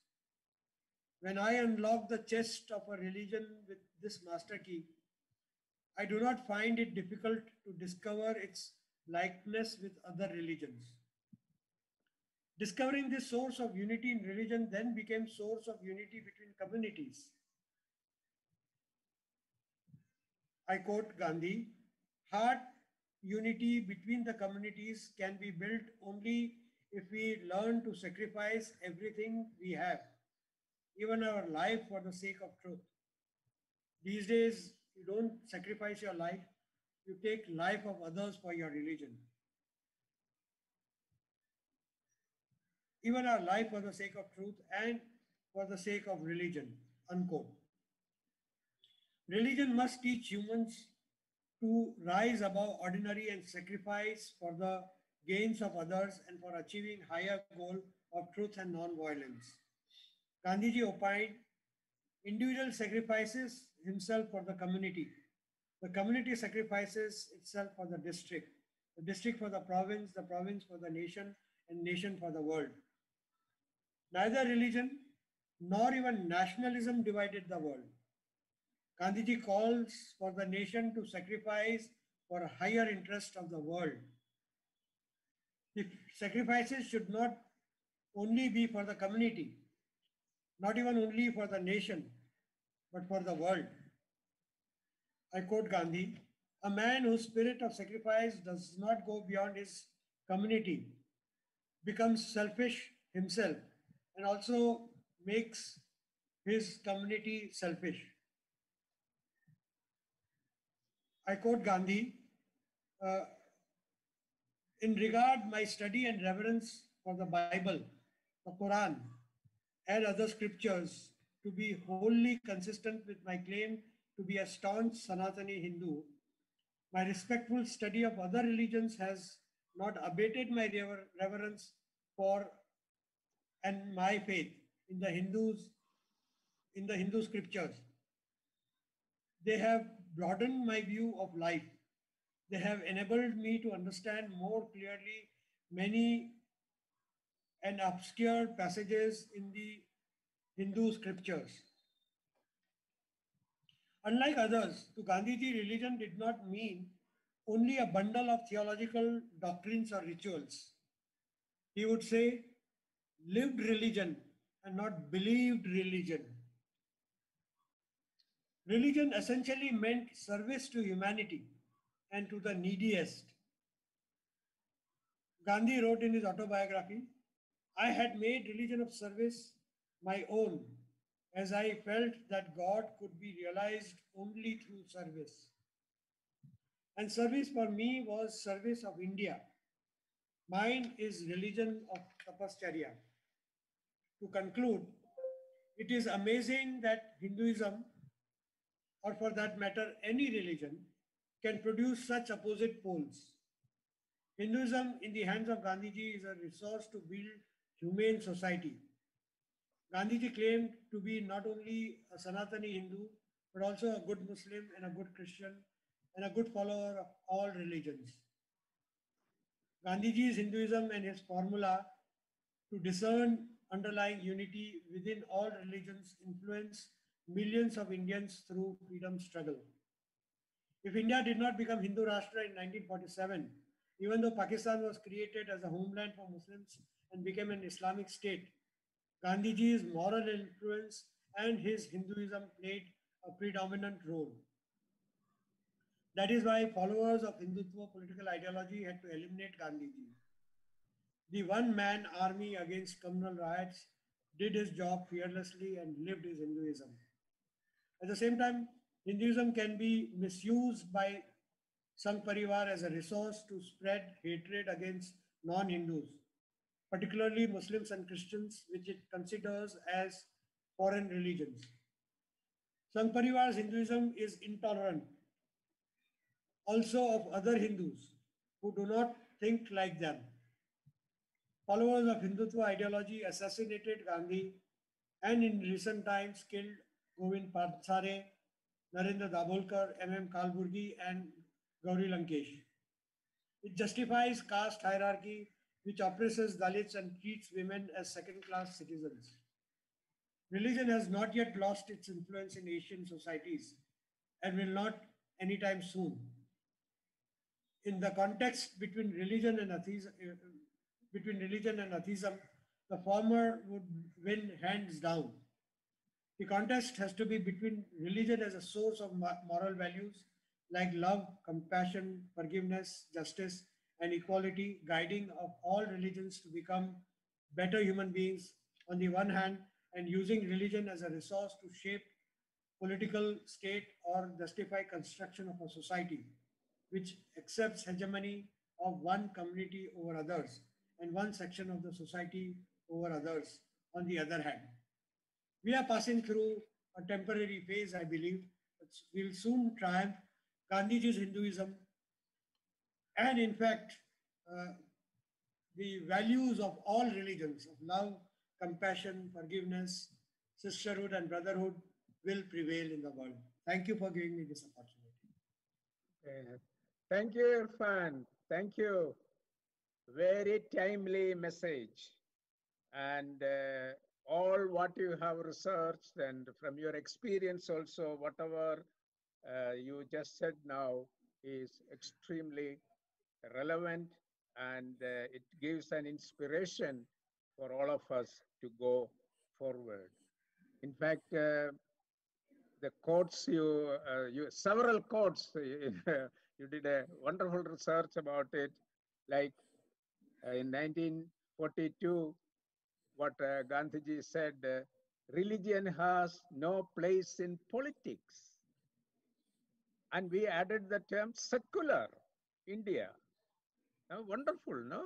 M: When I unlock the chest of a religion with this master key, I do not find it difficult to discover its likeness with other religions. Discovering this source of unity in religion then became source of unity between communities. I quote Gandhi, heart unity between the communities can be built only if we learn to sacrifice everything we have, even our life, for the sake of truth. These days, you don't sacrifice your life, you take life of others for your religion. Even our life for the sake of truth and for the sake of religion, unquote. Religion must teach humans to rise above ordinary and sacrifice for the gains of others and for achieving higher goal of truth and non-violence. Gandhiji opined, individual sacrifices himself for the community sacrifices itself for the district for the province for the nation, and nation for the world. Neither religion nor even nationalism divided the world. Gandhiji calls for the nation to sacrifice for a higher interest of the world. The sacrifices should not only be for the community, not even only for the nation, but for the world. I quote Gandhi, a man whose spirit of sacrifice does not go beyond his community becomes selfish himself and also makes his community selfish. I quote Gandhi, in regard my study and reverence for the Bible, the Quran, and other scriptures to be wholly consistent with my claim to be a staunch Sanatani Hindu, my respectful study of other religions has not abated my reverence for and my faith in the Hindu scriptures. They have broadened my view of life. They have enabled me to understand more clearly many and obscure passages in the Hindu scriptures. Unlike others, to Gandhiji, religion did not mean only a bundle of theological doctrines or rituals. He would say, lived religion and not believed religion. Religion essentially meant service to humanity and to the neediest. Gandhi wrote in his autobiography, I had made religion of service my own, as I felt that God could be realized only through service. And service for me was service of India. Mine is religion of Tapacharya. To conclude, it is amazing that Hinduism, or for that matter, any religion, can produce such opposite poles. Hinduism in the hands of Gandhiji is a resource to build humane society. Gandhiji claimed to be not only a Sanatani Hindu, but also a good Muslim and a good Christian and a good follower of all religions. Gandhiji's Hinduism and his formula to discern underlying unity within all religions influence millions of Indians through freedom struggle. If India did not become Hindu Rashtra in 1947, even though Pakistan was created as a homeland for Muslims and became an Islamic state, Gandhiji's moral influence and his Hinduism played a predominant role. That is why followers of Hindutva political ideology had to eliminate Gandhiji. The one-man army against communal riots did his job fearlessly and lived his Hinduism. At the same time, Hinduism can be misused by Sangh Parivar as a resource to spread hatred against non-Hindus. particularly Muslims and Christians, which it considers as foreign religions. Sangh Parivar's Hinduism is intolerant also of other Hindus who do not think like them. Followers of Hindutva ideology assassinated Gandhi and in recent times killed Govind Padsare, Narendra Dabholkar, M.M. Kalburgi, and Gauri Lankesh. It justifies caste hierarchy, which oppresses Dalits and treats women as second-class citizens. Religion has not yet lost its influence in Asian societies and will not anytime soon. In the context between religion and atheism, the former would win hands down. The contest has to be between religion as a source of moral values like love, compassion, forgiveness, justice, and equality, guiding of all religions to become better human beings on the one hand, and using religion as a resource to shape political state or justify construction of a society which accepts hegemony of one community over others and one section of the society over others on the other hand. We are passing through a temporary phase, I believe. We'll soon triumph. Gandhiji's Hinduism and in fact the values of all religions of love, compassion, forgiveness, sisterhood and brotherhood will prevail in the world. Thank you for giving me this opportunity.
A: Thank you, Irfan. Thank you. Very timely message. And all what you have researched and from your experience also, whatever you just said now is extremely relevant, and it gives an inspiration for all of us to go forward. In fact, the quotes several quotes, you did a wonderful research about it, like in 1942, what Gandhiji said, religion has no place in politics. And we added the term secular India. Wonderful, no?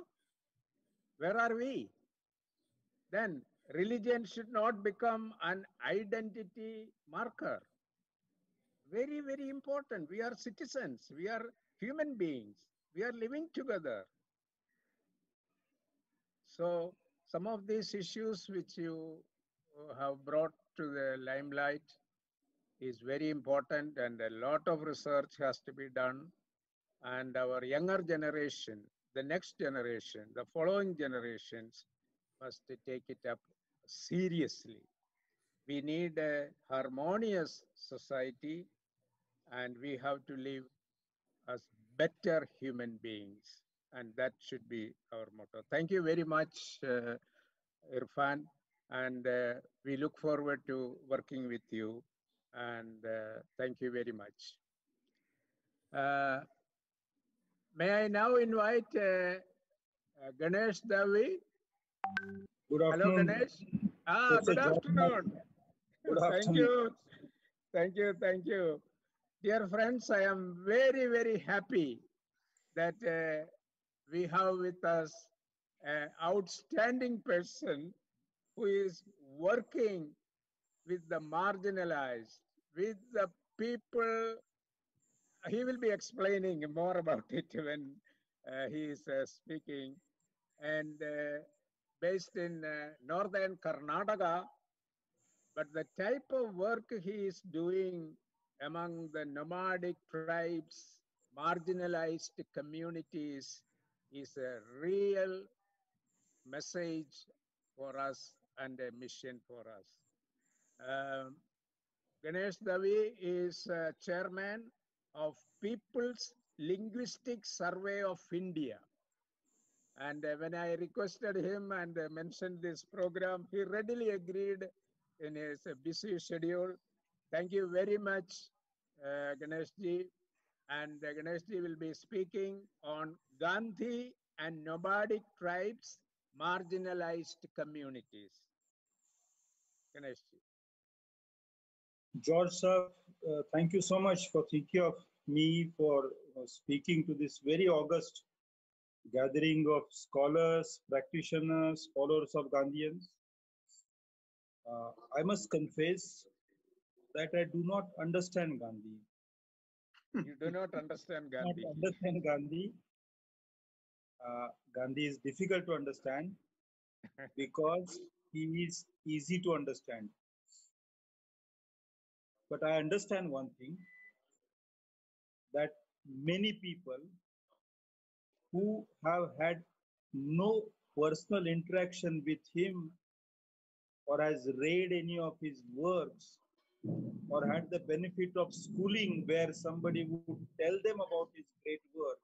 A: Where are we? Then religion should not become an identity marker. Very, very important. We are citizens. We are human beings. We are living together. So some of these issues which you have brought to the limelight is very important, and a lot of research has to be done. And our younger generation, the next generation, the following generations must take it up seriously. We need a harmonious society, and we have to live as better human beings. And that should be our motto. Thank you very much, Irfan. And we look forward to working with you. And thank you very much. May I now invite Ganesh Davi?
N: Good afternoon.
A: Hello, Ganesh. Good afternoon.
N: Good
A: Thank
N: afternoon.
A: you. Thank you. Thank you. Dear friends, I am very, very happy that we have with us an outstanding person who is working with the marginalized, with the people. He will be explaining more about it when he is speaking. And based in northern Karnataka, but the type of work he is doing among the nomadic tribes, marginalized communities is a real message for us and a mission for us. Ganesh Davi is chairman of People's Linguistic Survey of India. And when I requested him and mentioned this program, he readily agreed in his busy schedule. Thank you very much, Ganeshji. And Ganeshji will be speaking on Gandhi and nomadic tribes, marginalized communities. Ganeshji.
N: George sir, thank you so much for thinking of me for speaking to this very august gathering of scholars, practitioners, followers of Gandhians. I must confess that I do not understand Gandhi.
A: You do not understand
N: Not
A: Gandhi.
N: understand Gandhi. Gandhi is difficult to understand because he is easy to understand. But I understand one thing, that many people who have had no personal interaction with him or has read any of his works or had the benefit of schooling where somebody would tell them about his great work,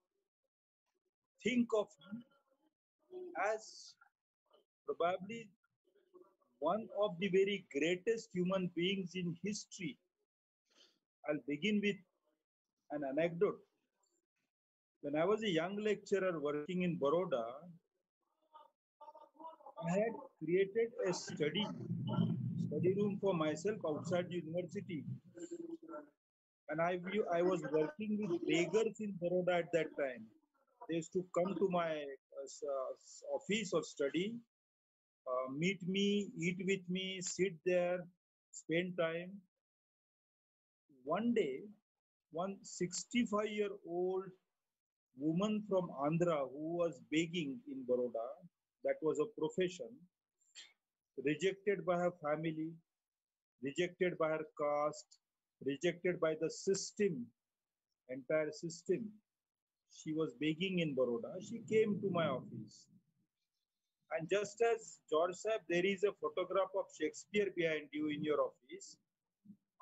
N: think of him as probably one of the very greatest human beings in history. I'll begin with an anecdote. When I was a young lecturer working in Baroda, I had created a study room for myself outside the university. And I was working with beggars in Baroda at that time. They used to come to my office or study, meet me, eat with me, sit there, spend time. One day, one 65-year-old woman from Andhra who was begging in Baroda, that was a profession, rejected by her family, rejected by her caste, rejected by the system, entire system. She was begging in Baroda. She came to my office. And just as George said, there is a photograph of Shakespeare behind you in your office.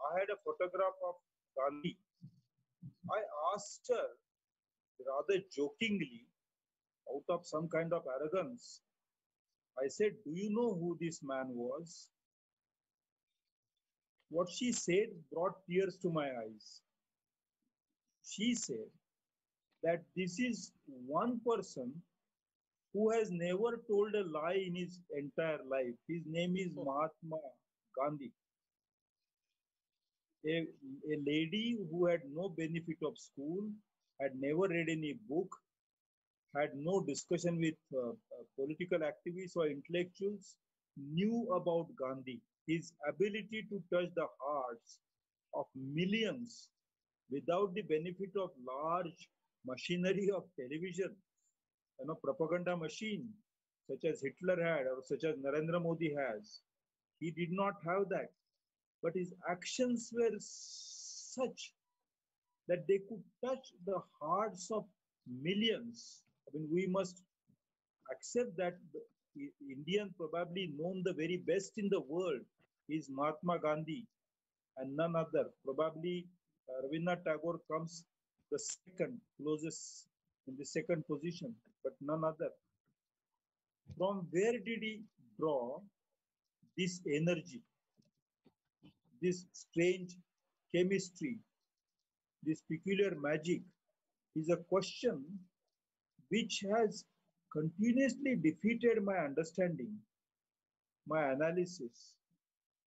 N: I had a photograph of Gandhi. I asked her rather jokingly, out of some kind of arrogance, I said, do you know who this man was? What she said brought tears to my eyes. She said that this is one person who has never told a lie in his entire life. His name is Mahatma Gandhi. A lady who had no benefit of school, had never read any book, had no discussion with political activists or intellectuals, knew about Gandhi, his ability to touch the hearts of millions without the benefit of large machinery of television, propaganda machine, such as Hitler had or such as Narendra Modi has. He did not have that. But his actions were such that they could touch the hearts of millions. I mean, we must accept that the Indian probably known the very best in the world is Mahatma Gandhi and none other. Probably Rabindranath Tagore comes the second closest in the second position, but none other. From where did he draw this energy, this strange chemistry, this peculiar magic? Is a question which has continuously defeated my understanding, my analysis.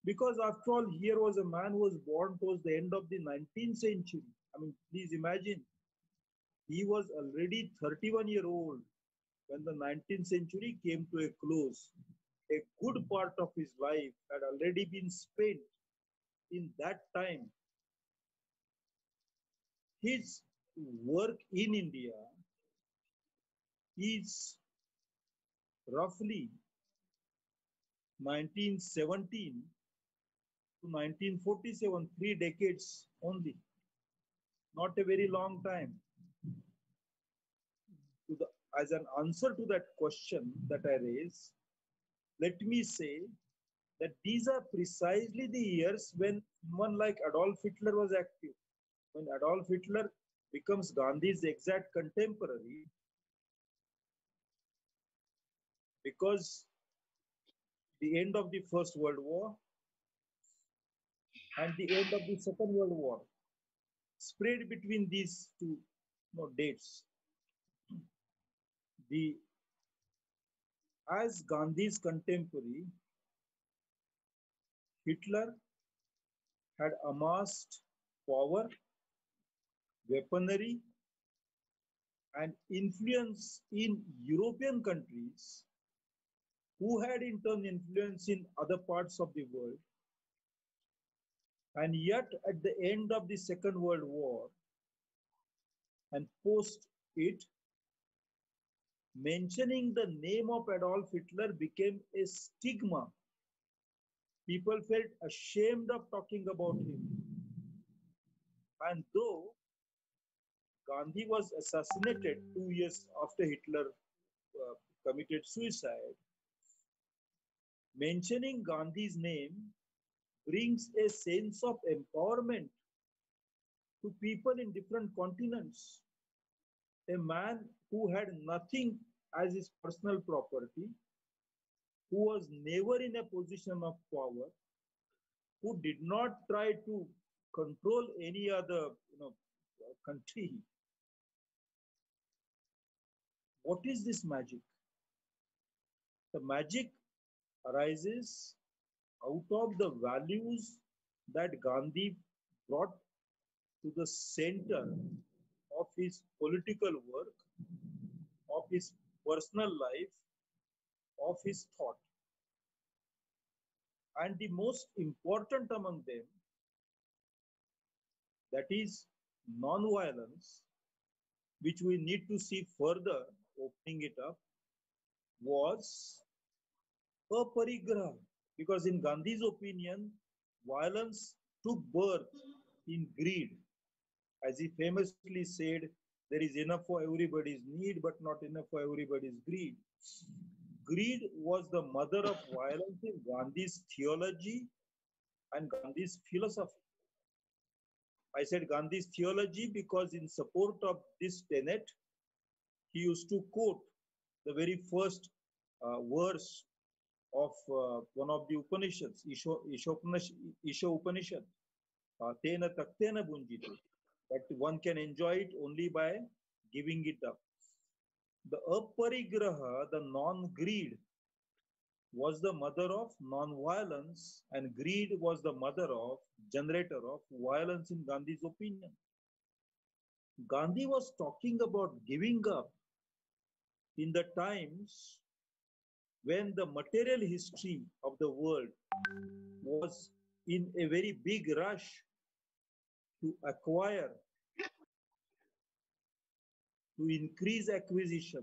N: Because after all, here was a man who was born towards the end of the 19th century. I mean, please imagine, he was already 31-year-old when the 19th century came to a close. A good part of his life had already been spent in that time. His work in India is roughly 1917 to 1947, 3 decades only, not a very long time. As an answer to that question that I raise, let me say that these are precisely the years when someone like Adolf Hitler was active. When Adolf Hitler becomes Gandhi's exact contemporary, because the end of the First World War and the end of the Second World War spread between these two dates. As Gandhi's contemporary, Hitler had amassed power, weaponry, and influence in European countries, who had in turn influence in other parts of the world. And yet, at the end of the Second World War and post it, mentioning the name of Adolf Hitler became a stigma. People felt ashamed of talking about him. And though Gandhi was assassinated 2 years after Hitler committed suicide, mentioning Gandhi's name brings a sense of empowerment to people in different continents. A man who had nothing as his personal property, who was never in a position of power, who did not try to control any other country. What is this magic? The magic arises out of the values that Gandhi brought to the center of his political work, of his personal life, of his thought. And the most important among them, that is non-violence, which we need to see further, opening it up, was aparigraha. Because in Gandhi's opinion, violence took birth in greed. As he famously said, there is enough for everybody's need, but not enough for everybody's greed. Greed was the mother of violence in Gandhi's theology and Gandhi's philosophy. I said Gandhi's theology because in support of this tenet, he used to quote the very first verse of one of the Upanishads, Isha Upanishad, Tena Taktena Bunjite, that one can enjoy it only by giving it up. The aparigraha, the non-greed, was the mother of non-violence, and greed was the mother of, generator of violence in Gandhi's opinion. Gandhi was talking about giving up in the times when the material history of the world was in a very big rush to acquire, to increase acquisition.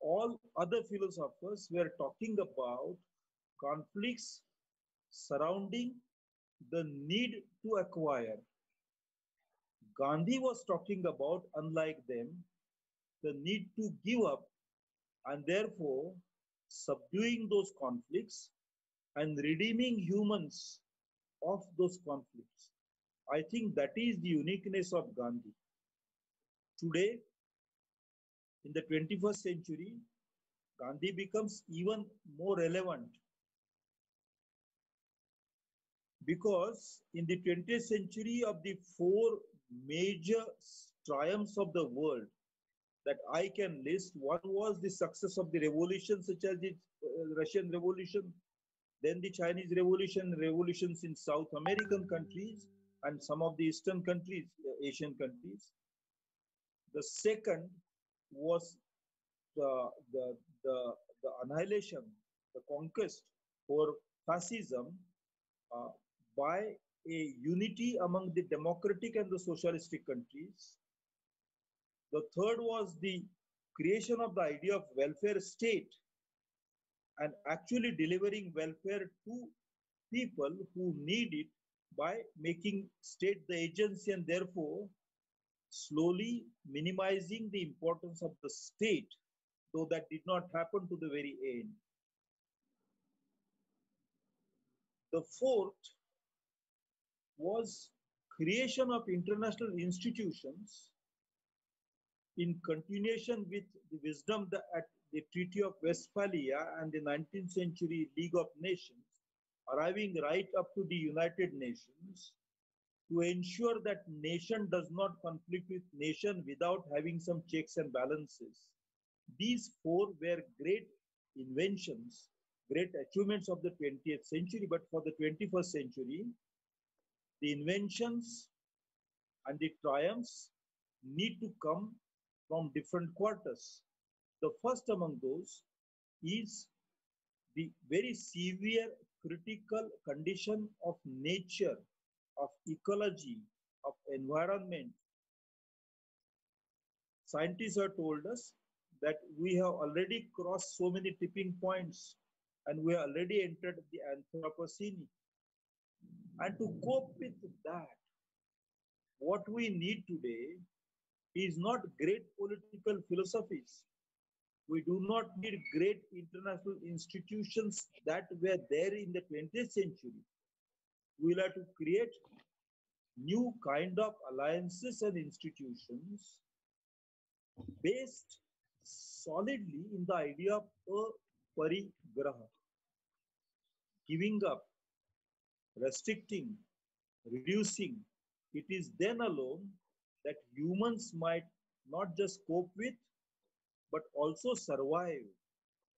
N: All other philosophers were talking about conflicts surrounding the need to acquire. Gandhi was talking about, unlike them, the need to give up and therefore subduing those conflicts and redeeming humans of those conflicts. I think that is the uniqueness of Gandhi. Today, in the 21st century, Gandhi becomes even more relevant because in the 20th century, of the 4 major triumphs of the world that I can list, one was the success of the revolution, such as the Russian Revolution, then the Chinese Revolution, revolutions in South American countries and some of the Eastern countries, Asian countries. The second was the annihilation, the conquest for fascism by a unity among the democratic and the socialistic countries. The third was the creation of the idea of welfare state and actually delivering welfare to people who need it by making state the agency and therefore slowly minimizing the importance of the state, though that did not happen to the very end. The fourth was creation of international institutions in continuation with the wisdom at the Treaty of Westphalia and the 19th century League of Nations, arriving right up to the United Nations, to ensure that nation does not conflict with nation without having some checks and balances. These 4 were great inventions, great achievements of the 20th century, but for the 21st century, the inventions and the triumphs need to come from different quarters. The first among those is the very severe critical condition of nature, of ecology, of environment. Scientists have told us that we have already crossed so many tipping points and we have already entered the Anthropocene. And to cope with that, what we need today is not great political philosophies. We do not need great international institutions that were there in the 20th century. We'll have to create new kind of alliances and institutions based solidly in the idea of a parigraha, giving up, restricting, reducing. It is then alone that humans might not just cope with, but also survive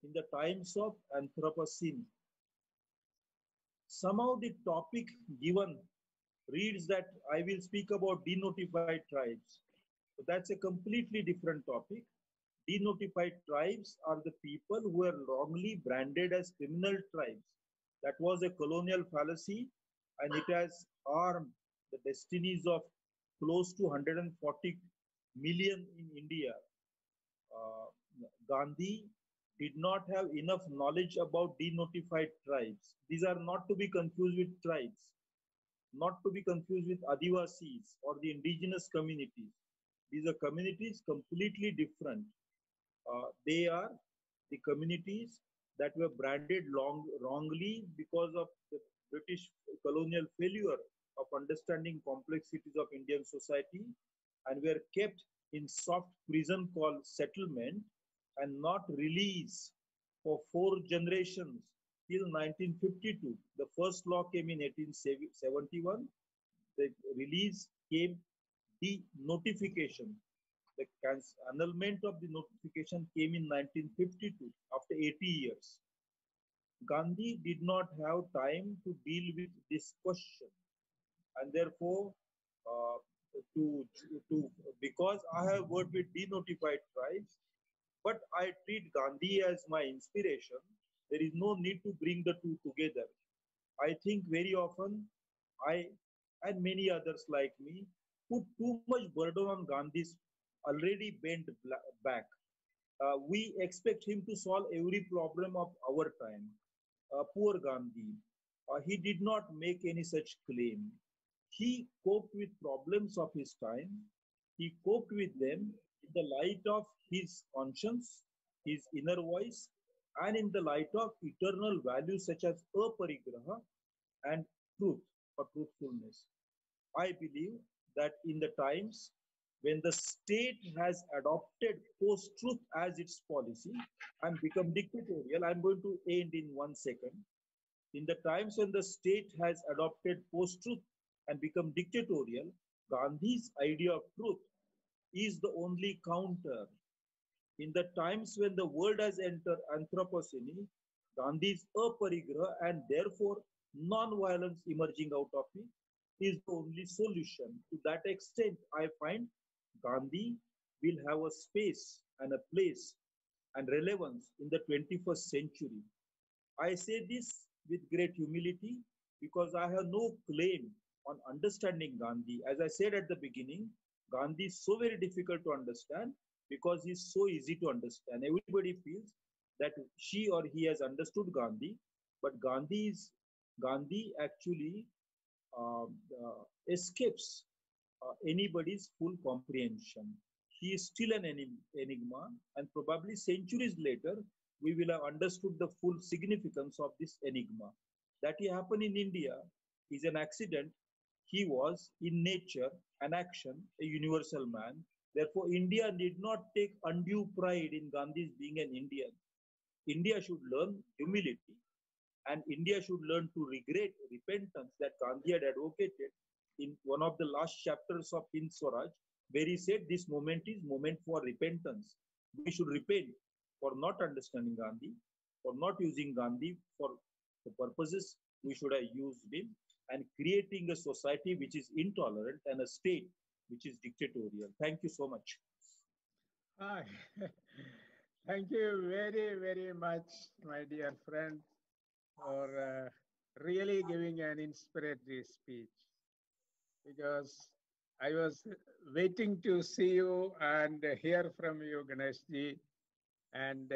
N: in the times of Anthropocene. Somehow the topic given reads that I will speak about denotified tribes. So that's a completely different topic. Denotified tribes are the people who are wrongly branded as criminal tribes. That was a colonial fallacy, and it has harmed the destinies of close to 140 million in India. Gandhi did not have enough knowledge about denotified tribes. These are not to be confused with tribes, not to be confused with Adivasis or the indigenous communities. These are communities completely different. They are the communities that were branded wrongly because of the British colonial failure of understanding complexities of Indian society, and were kept in soft prison called settlement and not released for 4 generations till 1952. The first law came in 1871. The release came de-notification. The annulment of the notification came in 1952 after 80 years. Gandhi did not have time to deal with this question, and therefore because I have worked with denotified tribes, but I treat Gandhi as my inspiration, there is no need to bring the two together. I think very often I and many others like me put too much burden on Gandhi's already bent back. We expect him to solve every problem of our time. Poor Gandhi. He did not make any such claim. He coped with problems of his time. He coped with them in the light of his conscience, his inner voice, and in the light of eternal values such as aparigraha and truth or truthfulness. I believe that in the times when the state has adopted post-truth as its policy and become dictatorial, I'm going to end in 1 second. In the times when the state has adopted post-truth and become dictatorial, Gandhi's idea of truth is the only counter. In the times when the world has entered Anthropocene, Gandhi's aparigraha and therefore non-violence emerging out of it is the only solution. To that extent, I find Gandhi will have a space and a place and relevance in the 21st century. I say this with great humility because I have no claim on understanding Gandhi. As I said at the beginning, Gandhi is so very difficult to understand because he's so easy to understand. Everybody feels that she or he has understood Gandhi, but Gandhi actually escapes anybody's full comprehension. He is still an enigma, and probably centuries later, we will have understood the full significance of this enigma. That he happened in India is an accident. He was in nature, an action, a universal man. Therefore, India did not take undue pride in Gandhi's being an Indian. India should learn humility, and India should learn to regret repentance that Gandhi had advocated in one of the last chapters of Hind Swaraj, where he said this moment is moment for repentance. We should repent for not understanding Gandhi, for not using Gandhi for the purposes we should have used him, and creating a society which is intolerant and a state which is dictatorial. Thank you so much.
A: Ah, thank you very, very much, my dear friend, for really giving an inspiratory speech, because I was waiting to see you and hear from you, Ganeshji. And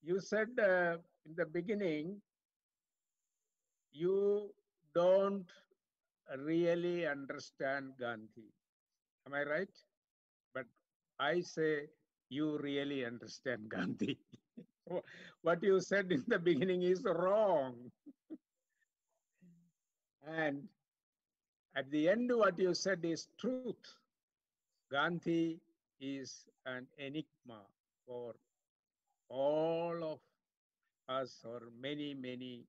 A: you said in the beginning, you don't really understand Gandhi. Am I right? But I say you really understand Gandhi. What you said in the beginning is wrong. And at the end, what you said is truth. Gandhi is an enigma for all of us, or many, many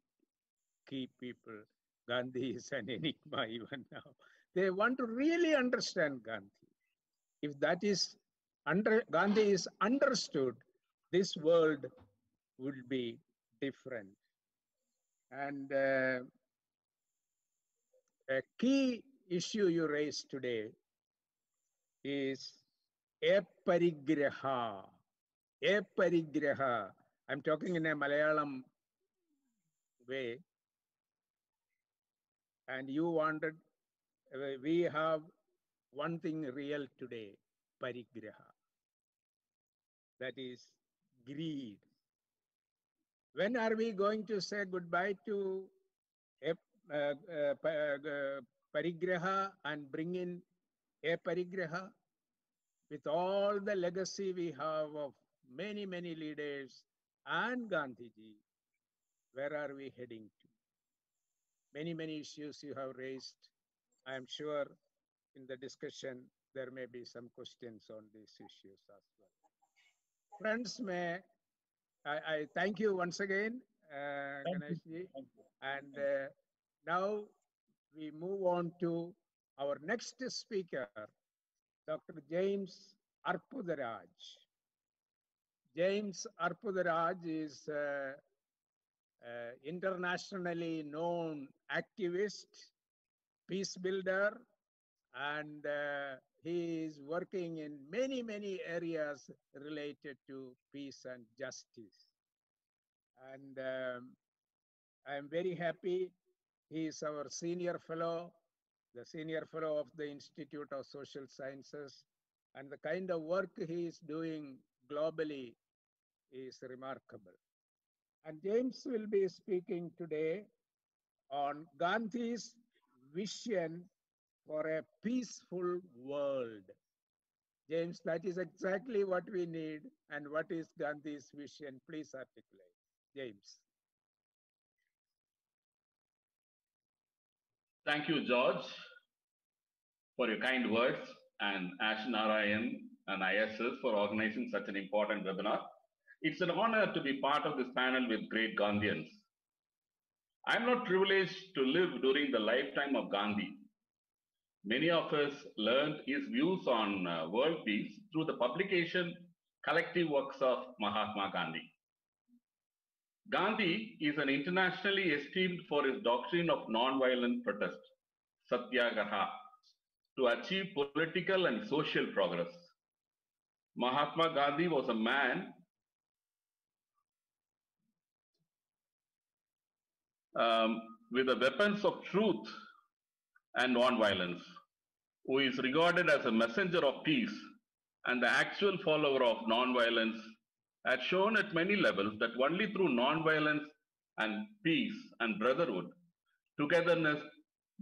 A: key people. Gandhi is an enigma even now. They want to really understand Gandhi. If that is Gandhi is understood, this world will be different. And a key issue you raised today is aparigraha. Aparigraha. I'm talking in a Malayalam way. And you wanted, we have one thing real today, parigraha. That is greed. When are we going to say goodbye to parigraha and bring in aparigraha? With all the legacy we have of many, many leaders and Gandhiji, where are we heading to? Many, many issues you have raised. I am sure in the discussion, there may be some questions on these issues as well. Friends, I thank you once again, Ganeshji. And now we move on to our next speaker, Dr. James Arpudaraj. James Arpudaraj is internationally known activist, peace builder, and he is working in many, many areas related to peace and justice. And I'm very happy. He is our senior fellow, the senior fellow of the Institute of Social Sciences. And the kind of work he is doing globally is remarkable. And James will be speaking today on Gandhi's vision for a peaceful world. James, that is exactly what we need. And what is Gandhi's vision? Please articulate. James.
O: Thank you, George, for your kind words, and Ash Narayan and ISS for organizing such an important webinar. It's an honor to be part of this panel with great Gandhians. I'm not privileged to live during the lifetime of Gandhi. Many of us learned his views on world peace through the publication collective works of Mahatma Gandhi. Gandhi is an internationally esteemed for his doctrine of non-violent protest, satyagraha, to achieve political and social progress. Mahatma Gandhi was a man with the weapons of truth and non-violence, who is regarded as a messenger of peace and the actual follower of non-violence, had shown at many levels that only through non-violence and peace and brotherhood, togetherness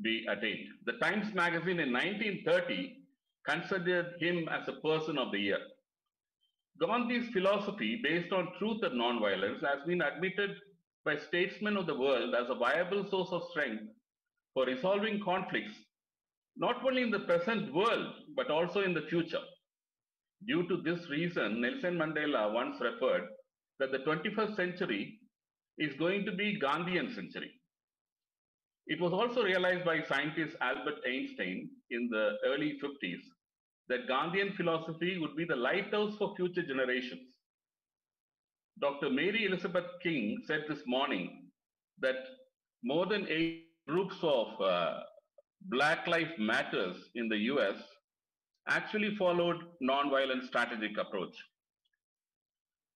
O: be attained. The Times magazine in 1930 considered him as a person of the year. Gandhi's philosophy based on truth and non-violence has been admitted by statesmen of the world as a viable source of strength for resolving conflicts, not only in the present world, but also in the future. Due to this reason, Nelson Mandela once referred that the 21st century is going to be Gandhian century. It was also realized by scientist Albert Einstein in the early 50s that Gandhian philosophy would be the lighthouse for future generations. Dr. Mary Elizabeth King said this morning that more than 8 groups of Black Lives Matters in the US actually followed non-violent strategic approach.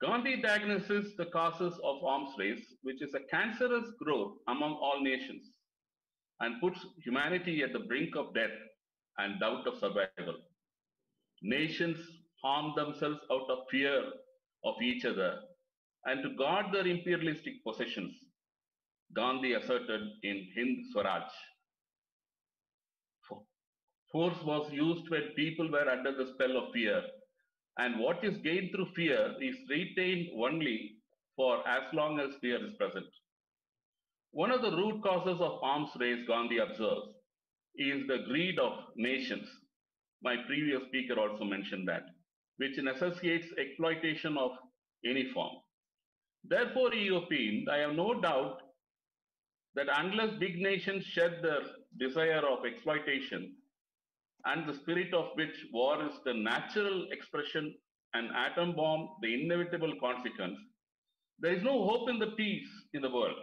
O: Gandhi diagnoses the causes of arms race, which is a cancerous growth among all nations, and puts humanity at the brink of death and doubt of survival. Nations harm themselves out of fear of each other and to guard their imperialistic possessions, Gandhi asserted in Hind Swaraj. Force was used when people were under the spell of fear, and what is gained through fear is retained only for as long as fear is present. One of the root causes of arms race, Gandhi observes, is the greed of nations. My previous speaker also mentioned that, which necessitates exploitation of any form. Therefore, he opined, I have no doubt that unless big nations shed their desire of exploitation and the spirit of which war is the natural expression and atom bomb the inevitable consequence, there is no hope in the peace in the world.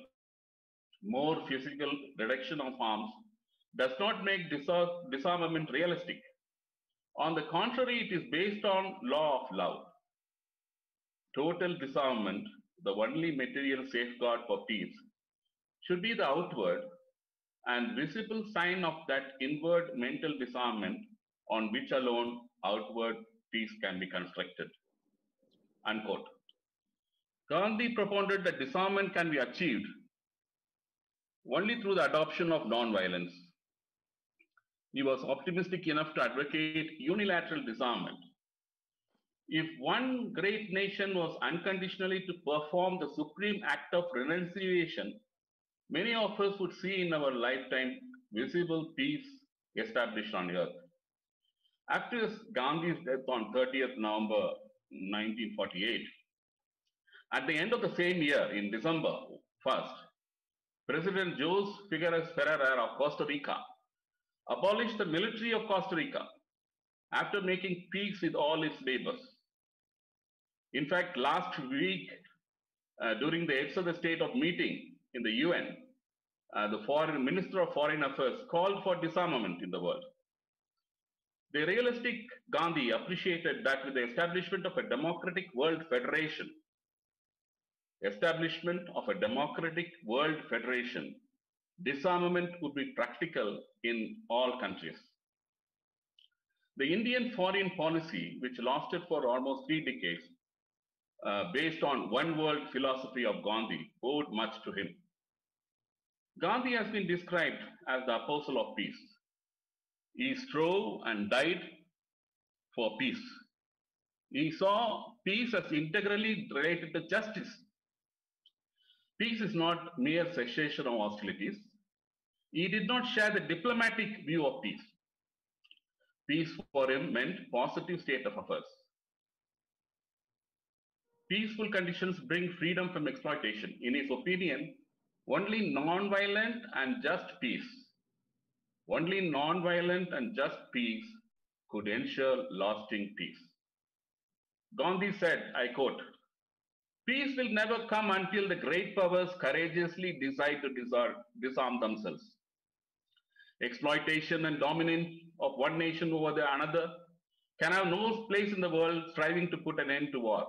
O: More physical reduction of arms does not make disarmament realistic. On the contrary, it is based on law of love. Total disarmament, the only material safeguard for peace, should be the outward and visible sign of that inward mental disarmament on which alone outward peace can be constructed. Unquote. Gandhi propounded that disarmament can be achieved only through the adoption of non-violence. He was optimistic enough to advocate unilateral disarmament. If one great nation was unconditionally to perform the supreme act of renunciation, many of us would see in our lifetime visible peace established on earth. After Gandhi's death on 30th November 1948, at the end of the same year, in December 1st, President Jose Figueres Ferreira of Costa Rica abolished the military of Costa Rica after making peace with all its neighbors. In fact, last week, during the heads of the state of meeting in the UN, the Minister of Foreign Affairs called for disarmament in the world. The realistic Gandhi appreciated that with the establishment of a democratic world federation, disarmament would be practical in all countries. The Indian foreign policy, which lasted for almost 3 decades, based on one world philosophy of Gandhi, owed much to him. Gandhi has been described as the apostle of peace. He strove and died for peace. He saw peace as integrally related to justice. Peace is not mere cessation of hostilities. He did not share the diplomatic view of peace. Peace for him meant positive state of affairs. Peaceful conditions bring freedom from exploitation. In his opinion, only non-violent and just peace, could ensure lasting peace. Gandhi said, I quote, peace will never come until the great powers courageously decide to disarm themselves. Exploitation and dominance of one nation over the another can have no place in the world striving to put an end to war.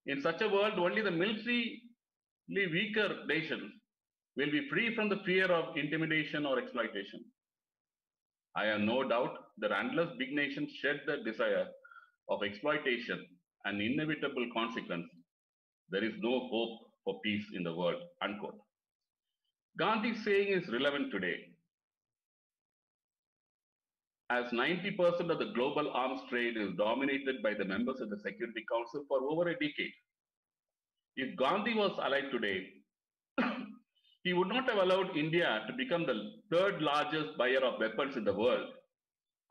O: In such a world, only the militarily weaker nations will be free from the fear of intimidation or exploitation. I have no doubt that unless big nations shed their desire of exploitation and inevitable consequence, there is no hope for peace in the world, unquote. Gandhi's saying is relevant today, as 90% of the global arms trade is dominated by the members of the Security Council for over a decade. If Gandhi was alive today, he would not have allowed India to become the 3rd largest buyer of weapons in the world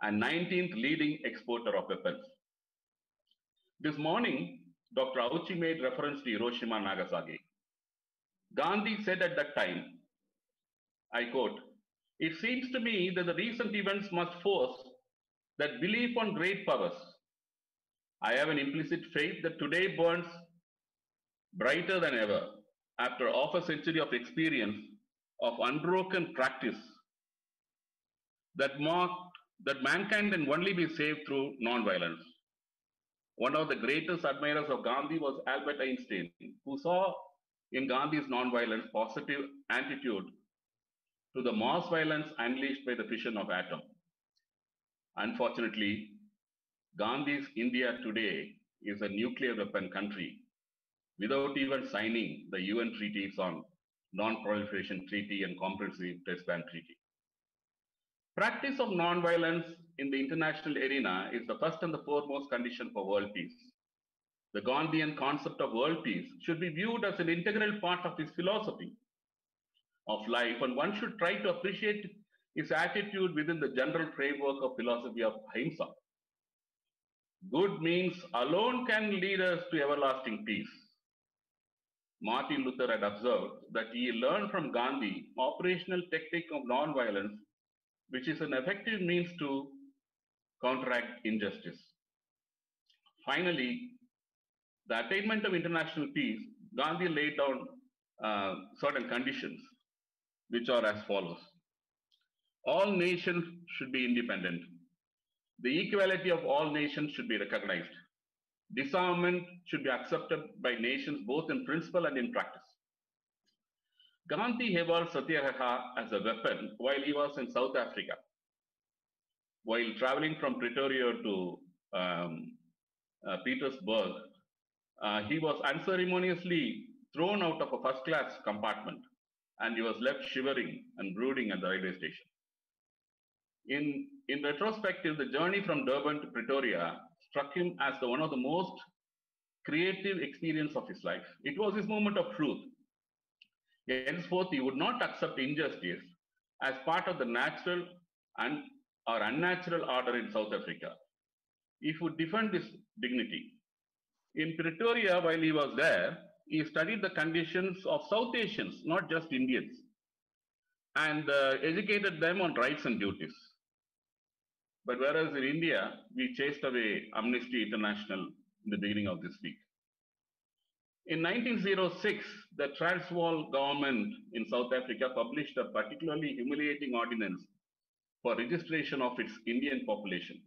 O: and 19th leading exporter of weapons. This morning, Dr. Auchi made reference to Hiroshima and Nagasaki. Gandhi said at that time, I quote, it seems to me that the recent events must force that belief on great powers. I have an implicit faith that today burns brighter than ever after half a century of experience of unbroken practice that marked that mankind can only be saved through non-violence. One of the greatest admirers of Gandhi was Albert Einstein, who saw in Gandhi's non-violence positive attitude to the mass violence unleashed by the fission of atom. Unfortunately, Gandhi's India today is a nuclear weapon country without even signing the UN treaties on Non-Proliferation Treaty and Comprehensive Test Ban Treaty. Practice of non-violence in the international arena is the first and the foremost condition for world peace. The Gandhian concept of world peace should be viewed as an integral part of his philosophy of life, and one should try to appreciate his attitude within the general framework of philosophy of ahimsa. Good means alone can lead us to everlasting peace. Martin Luther had observed that he learned from Gandhi operational technique of non-violence, which is an effective means to counteract injustice. Finally, the attainment of international peace, Gandhi laid down certain conditions, which are as follows. All nations should be independent. The equality of all nations should be recognized. Disarmament should be accepted by nations both in principle and in practice. Gandhi evolved Satyagraha as a weapon while he was in South Africa. While traveling from Pretoria to Petersburg, he was unceremoniously thrown out of a first-class compartment, and he was left shivering and brooding at the railway station. In retrospective, the journey from Durban to Pretoria struck him as one of the most creative experience of his life. It was his moment of truth. Henceforth, he would not accept injustice as part of the natural or unnatural order in South Africa. He would defend his dignity. In Pretoria, while he was there, he studied the conditions of South Asians, not just Indians, and educated them on rights and duties. But whereas in India, we chased away Amnesty International in the beginning of this week. In 1906, the Transvaal government in South Africa published a particularly humiliating ordinance for registration of its Indian population.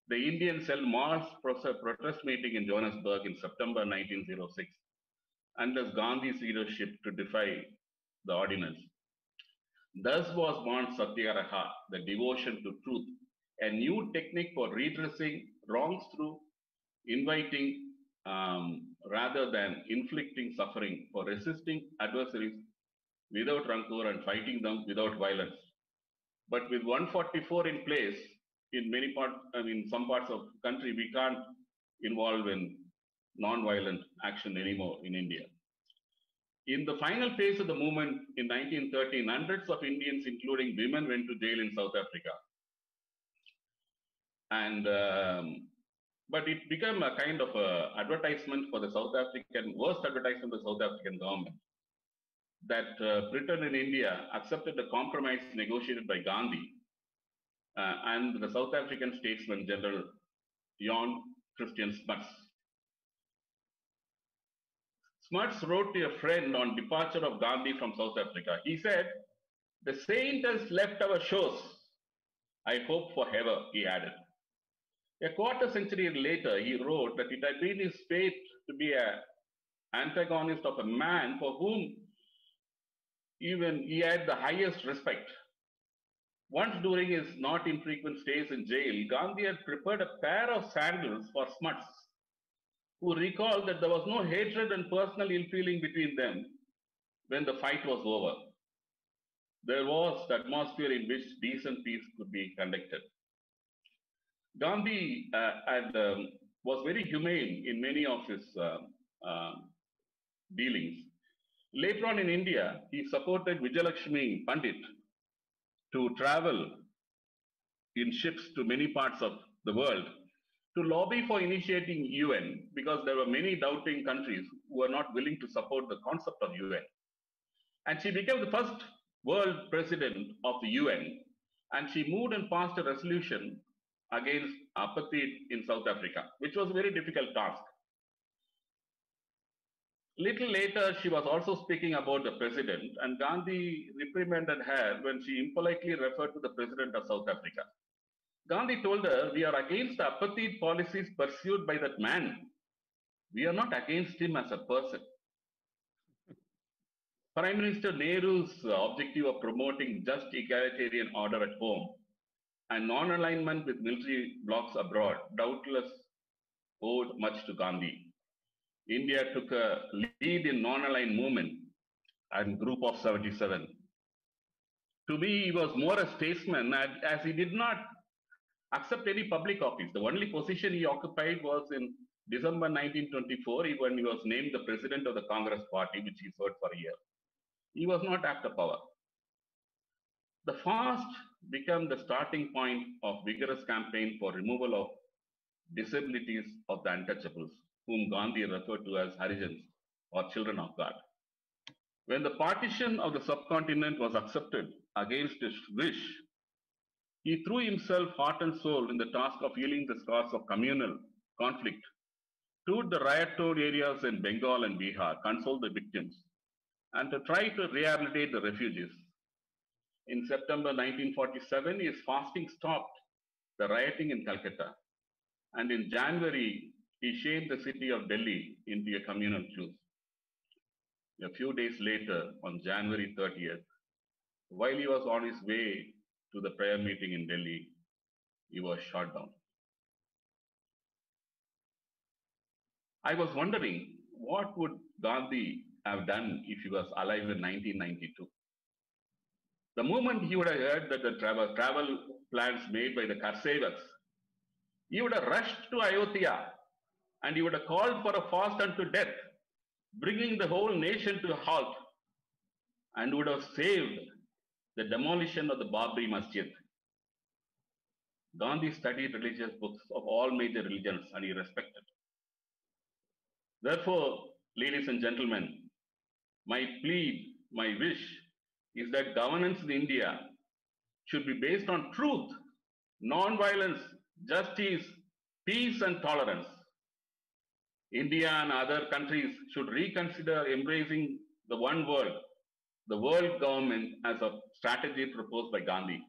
O: The Indians held mass protest meeting in Johannesburg in September 1906, under Gandhi's leadership to defy the ordinance. Thus was born Satyagraha, the devotion to truth, a new technique for redressing wrongs through inviting rather than inflicting suffering, for resisting adversaries without rancor and fighting them without violence. But with 144 in place, in many parts, some parts of the country, we can't involve in non-violent action anymore in India. In the final phase of the movement in 1913, hundreds of Indians, including women, went to jail in South Africa. And but it became a kind of advertisement for the South African, worst advertisement for the South African government, that Britain and India accepted the compromise negotiated by Gandhi and the South African statesman General Jan Christian Smuts. Smuts wrote to a friend on departure of Gandhi from South Africa. He said, "The saint has left our shores. I hope forever," he added. A quarter century later, he wrote that it had been his fate to be an antagonist of a man for whom even he had the highest respect. Once during his not infrequent stays in jail, Gandhi had prepared a pair of sandals for Smuts, who recalled that there was no hatred and personal ill feeling between them when the fight was over. There was the atmosphere in which decent peace could be conducted. Gandhi was very humane in many of his dealings. Later on in India, he supported Vijayalakshmi Pandit to travel in ships to many parts of the world to lobby for initiating UN, because there were many doubting countries who were not willing to support the concept of UN. And she became the first world president of the UN, and she moved and passed a resolution against apartheid in South Africa, which was a very difficult task. Little later, she was also speaking about the president, and Gandhi reprimanded her when she impolitely referred to the president of South Africa. Gandhi told her, "We are against the apartheid policies pursued by that man. We are not against him as a person." Prime Minister Nehru's objective of promoting just egalitarian order at home and non-alignment with military blocs abroad doubtless owed much to Gandhi. India took a lead in non-aligned movement and Group of 77. To me, he was more a statesman as he did not accept any public office. The only position he occupied was in December 1924 when he was named the president of the Congress Party, which he served for a year. He was not after power. The fast became the starting point of vigorous campaign for removal of disabilities of the untouchables, whom Gandhi referred to as Harijans or children of God. When the partition of the subcontinent was accepted against his wish, he threw himself heart and soul in the task of healing the scars of communal conflict, toured the riot-torn areas in Bengal and Bihar, consoled the victims, and to try to rehabilitate the refugees. In September 1947, his fasting stopped the rioting in Calcutta, and in January, he changed the city of Delhi into a communal truce. A few days later, on January 30th, while he was on his way to the prayer meeting in Delhi, he was shot down. I was wondering, what would Gandhi have done if he was alive in 1992? The moment he would have heard that the travel plans made by the Karsevaks, he would have rushed to Ayodhya and he would have called for a fast unto death, bringing the whole nation to a halt, and would have saved the demolition of the Babri Masjid. Gandhi studied religious books of all major religions and he respected. Therefore, ladies and gentlemen, my plea, my wish is that governance in India should be based on truth, non-violence, justice, peace and tolerance. India and other countries should reconsider embracing the one world, the world government as a strategy proposed by Gandhi.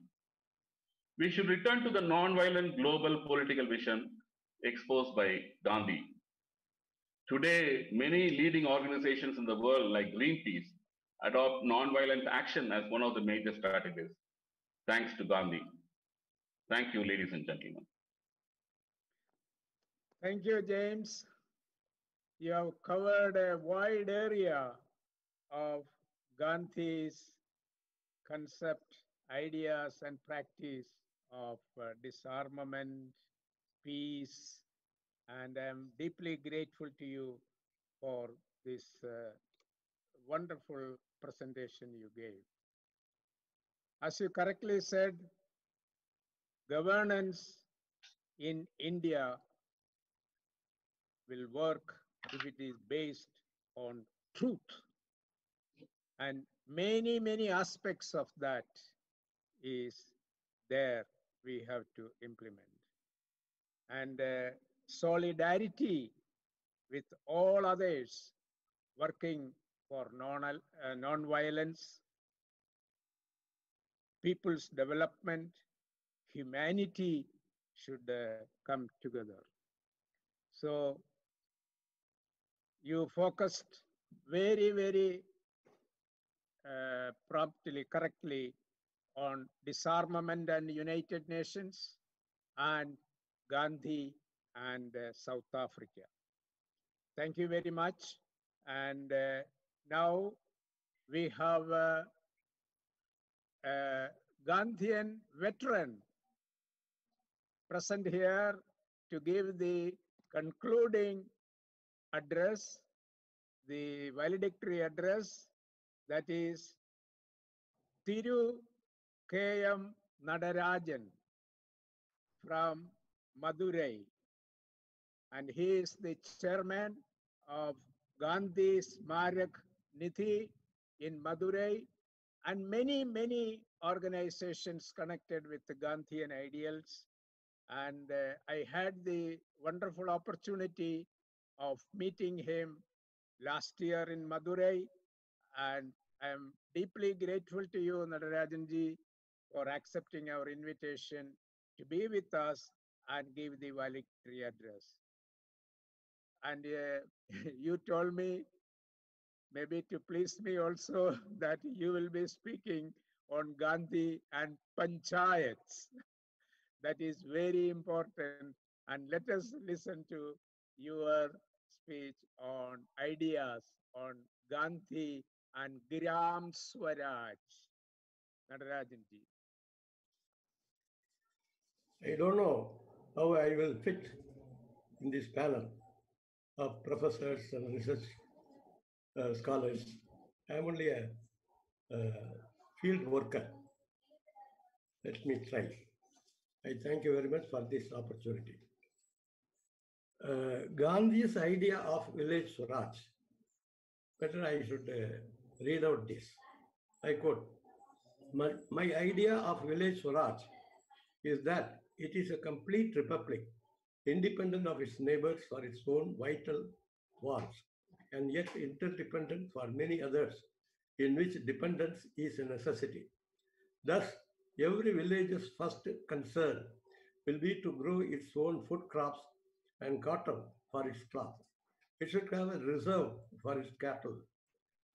O: We should return to the non-violent global political vision exposed by Gandhi. Today, many leading organizations in the world like Greenpeace adopt non-violent action as one of the major strategies, thanks to Gandhi. Thank you, ladies and gentlemen.
A: Thank you, James. You have covered a wide area of Gandhi's concept, ideas, and practice of disarmament, peace, and I'm deeply grateful to you for this wonderful presentation you gave. As you correctly said, governance in India will work if it is based on truth. And many, many aspects of that is there we have to implement. And solidarity with all others working for non-violence, people's development, humanity should come together. So you focused very, very promptly, correctly on disarmament and United Nations and Gandhi and South Africa. Thank you very much. And now we have a Gandhian veteran present here to give the concluding address, the valedictory address, that is Thiru K.M. Nadarajan from Madurai. And he is the chairman of Gandhi Smarak Nidhi in Madurai and many, many organizations connected with the Gandhian ideals. And I had the wonderful opportunity of meeting him last year in Madurai. And I am deeply grateful to you, Natarajanji, for accepting our invitation to be with us and give the valedictory address. And you told me, maybe to please me also, that you will be speaking on Gandhi and Panchayats. That is very important. And let us listen to your speech on ideas on Gandhi and Gram Swaraj. Natarajanji.
P: I don't know how I will fit in this panel of professors and research scholars. I'm only a field worker. Let me try. I thank you very much for this opportunity. Gandhi's idea of village Swaraj. Better I should read out this. I quote, my idea of village Swaraj is that it is a complete republic, independent of its neighbors for its own vital wants, and yet interdependent for many others, in which dependence is a necessity. Thus, every village's first concern will be to grow its own food crops and cotton for its cloth. It should have a reserve for its cattle,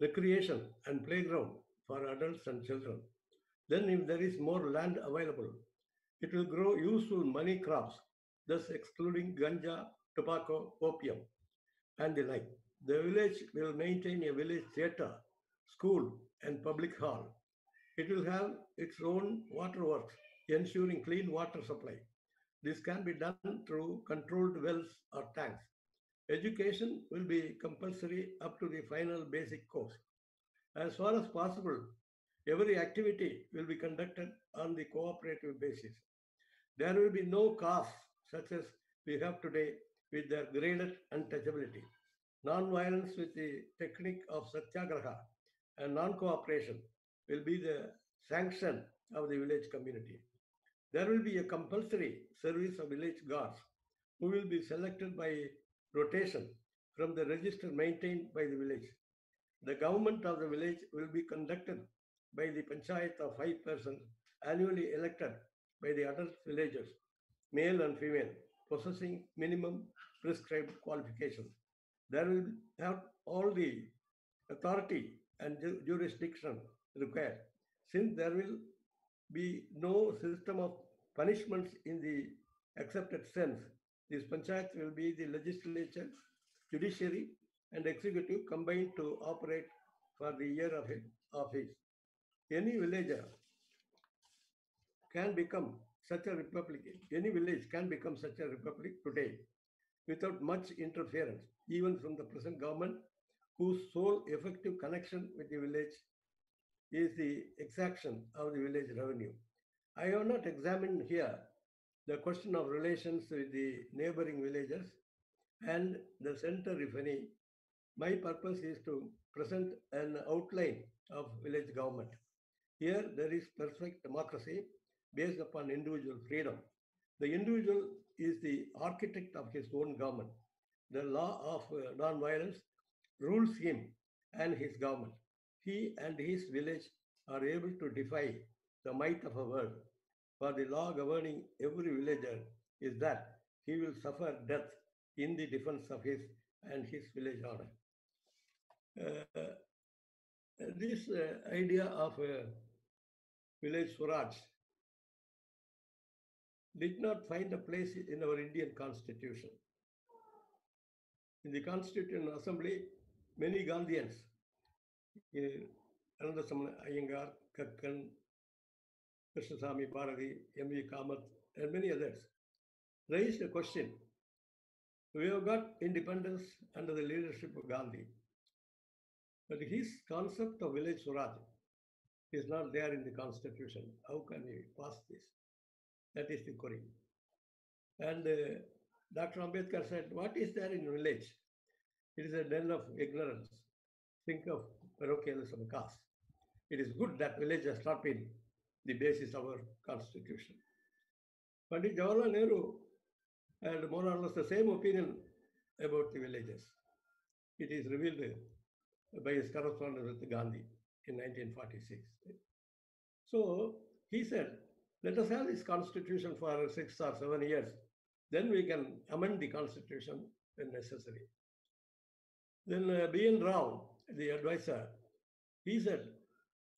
P: recreation and playground for adults and children. Then, if there is more land available, it will grow useful money crops, thus excluding ganja, tobacco, opium, and the like. The village will maintain a village theatre, school, and public hall. It will have its own waterworks, ensuring clean water supply. This can be done through controlled wells or tanks. Education will be compulsory up to the final basic course. As far as possible, every activity will be conducted on the cooperative basis. There will be no castes such as we have today with their graded untouchability. Non-violence with the technique of satyagraha and non-cooperation will be the sanction of the village community. There will be a compulsory service of village guards who will be selected by rotation from the register maintained by the village. The government of the village will be conducted by the panchayat of 5 persons annually elected by the adult villagers, male and female, possessing minimum prescribed qualifications. There will have all the authority and jurisdiction required. Since there will be no system of punishments in the accepted sense, this panchayat will be the legislature, judiciary, and executive combined to operate for the year of office. Any villager can become such a republic, any village can become such a republic today without much interference, even from the present government, whose sole effective connection with the village is the exaction of the village revenue. I have not examined here the question of relations with the neighboring villages and the center, if any. My purpose is to present an outline of village government. Here, there is perfect democracy based upon individual freedom. The individual is the architect of his own government. The law of non-violence rules him and his government. He and his village are able to defy the might of a world. For the law governing every villager is that he will suffer death in the defense of his and his village honor. This idea of village Swaraj did not find a place in our Indian constitution. In the Constituent Assembly, many Gandhians, Anandasamana Iyengar, Kakkan, Krishnasamy Bharati, M.V. Kamath, and many others, raised a question. We have got independence under the leadership of Gandhi, but his concept of village Swaraj is not there in the constitution. How can we pass this? That is the query. And Dr. Ambedkar said, what is there in village? It is a den of ignorance. Think of parochialism, caste. It is good that village has not been the basis of our constitution. Pandit Jawaharlal Nehru had more or less the same opinion about the villages. It is revealed by his correspondence with Gandhi in 1946. So he said, let us have this constitution for 6 or 7 years. Then we can amend the constitution when necessary. Then B.N. Rao, the advisor, he said,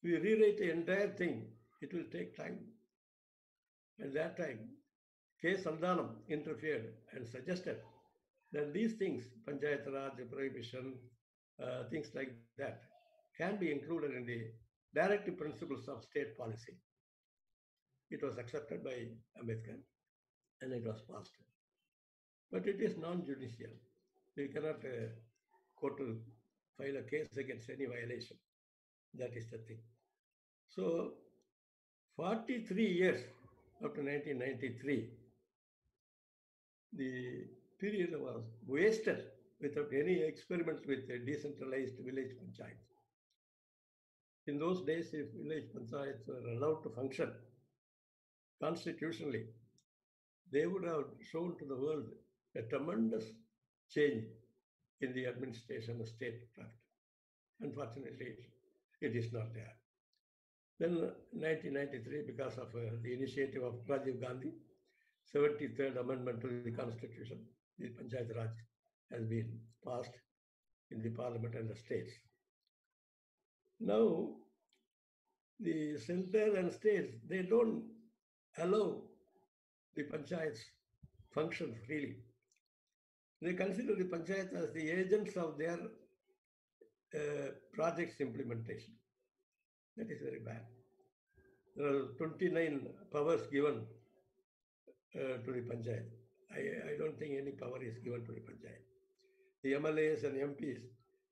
P: we rewrite the entire thing, it will take time. At that time, K. Sandanam interfered and suggested that these things, Panchayat Raj, prohibition, things like that, can be included in the directive principles of state policy. It was accepted by Ambedkar and it was passed. But it is non-judicial. We cannot go to file a case against any violation. That is the thing. So 43 years after 1993, the period was wasted without any experiments with a decentralized village panchayats. In those days, if village panchayats were allowed to function constitutionally, they would have shown to the world a tremendous change in the administration of statecraft. Unfortunately, it is not there. Then 1993, because of the initiative of Rajiv Gandhi, 73rd Amendment to the Constitution, the Panchayat Raj has been passed in the Parliament and the states. Now, the center and states, they don't allow the panchayats function freely. They consider the panchayats as the agents of their project's implementation. That is very bad. There are 29 powers given to the panchayat. I don't think any power is given to the panchayat. The MLAs and MPs,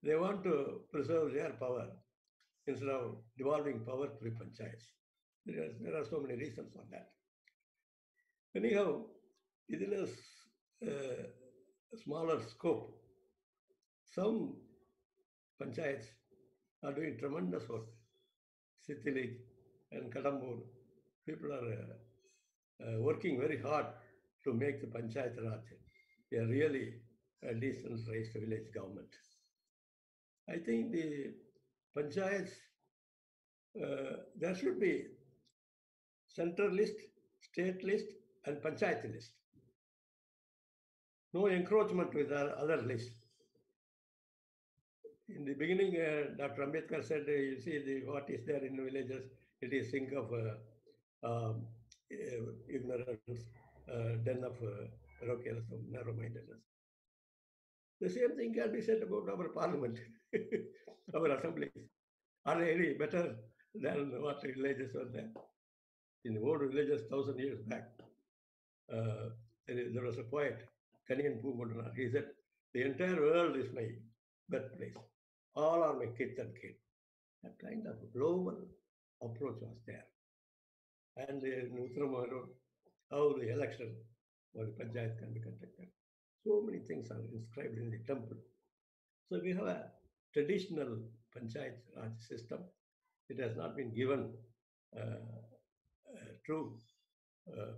P: they want to preserve their power instead of devolving power to the panchayats. There are so many reasons for that. Anyhow, within a smaller scope, some panchayats are doing tremendous work. Sithilik and Kadambur, people are working very hard to make the Panchayat Raj a really decentralized village government. I think the panchayats, there should be central list, state list, and panchayat list. No encroachment with other lists. In the beginning, Dr. Ambedkar said, you see, what is there in the villages, it is sink of ignorance, den of parochialism, narrow-mindedness. The same thing can be said about our parliament, our assemblies. Are they any better than what villages were there? In the old villages, 1,000 years back, there was a poet, Kaniyan Poomundanar. He said, the entire world is my birthplace. All are my kith and kin. That kind of global approach was there. And in Uttaramanur, how the election for the panchayat can be conducted. So many things are inscribed in the temple. So we have a traditional panchayat Raj system. It has not been given true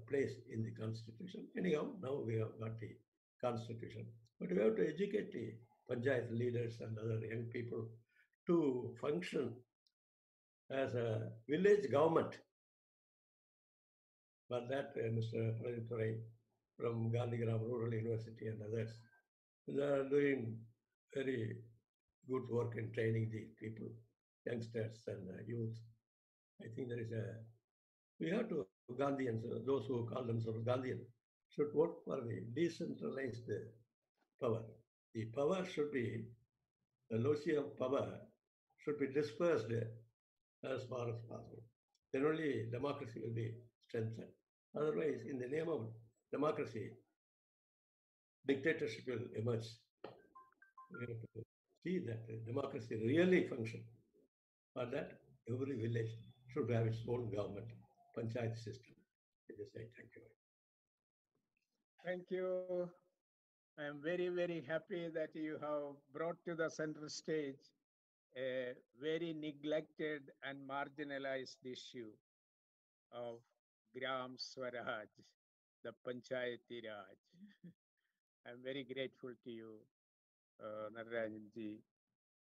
P: place in the constitution. Anyhow, now we have got the constitution. But we have to educate the panchayat leaders and other young people to function as a village government. For that, Mr. Pradip Turai from Gandhigram Rural University and others, they are doing very good work in training the people, youngsters and youth. I think there is we have to, Gandhians, those who call themselves Gandhian, should work for the decentralized power. The power should be, the loci of power should be dispersed as far as possible. Then only democracy will be strengthened. Otherwise, in the name of democracy, dictatorship will emerge. We have to see that democracy really functions. For that, every village should have its own government, panchayat system. I just say thank you.
A: Thank you. I am very, very happy that you have brought to the center stage a very neglected and marginalized issue of Gram Swaraj, the Panchayati Raj. I'm very grateful to you. Natarajanji,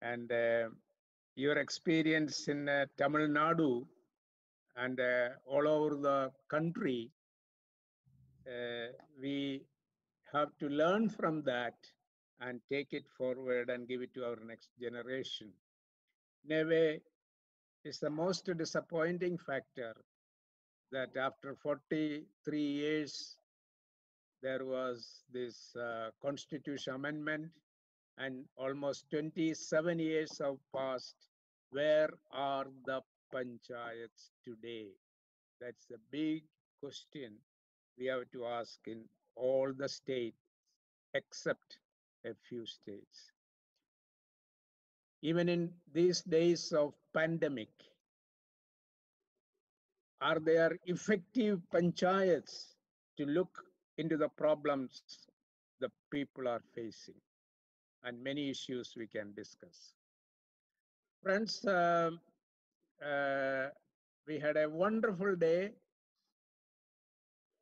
A: and your experience in Tamil Nadu and all over the country, we have to learn from that and take it forward and give it to our next generation. In a way, it's the most disappointing factor that after 43 years, there was this constitution amendment, and almost 27 years have passed. Where are the panchayats today? That's a big question we have to ask in all the states except a few states. Even in these days of pandemic, are there effective panchayats to look into the problems the people are facing? And many issues we can discuss. Friends, we had a wonderful day.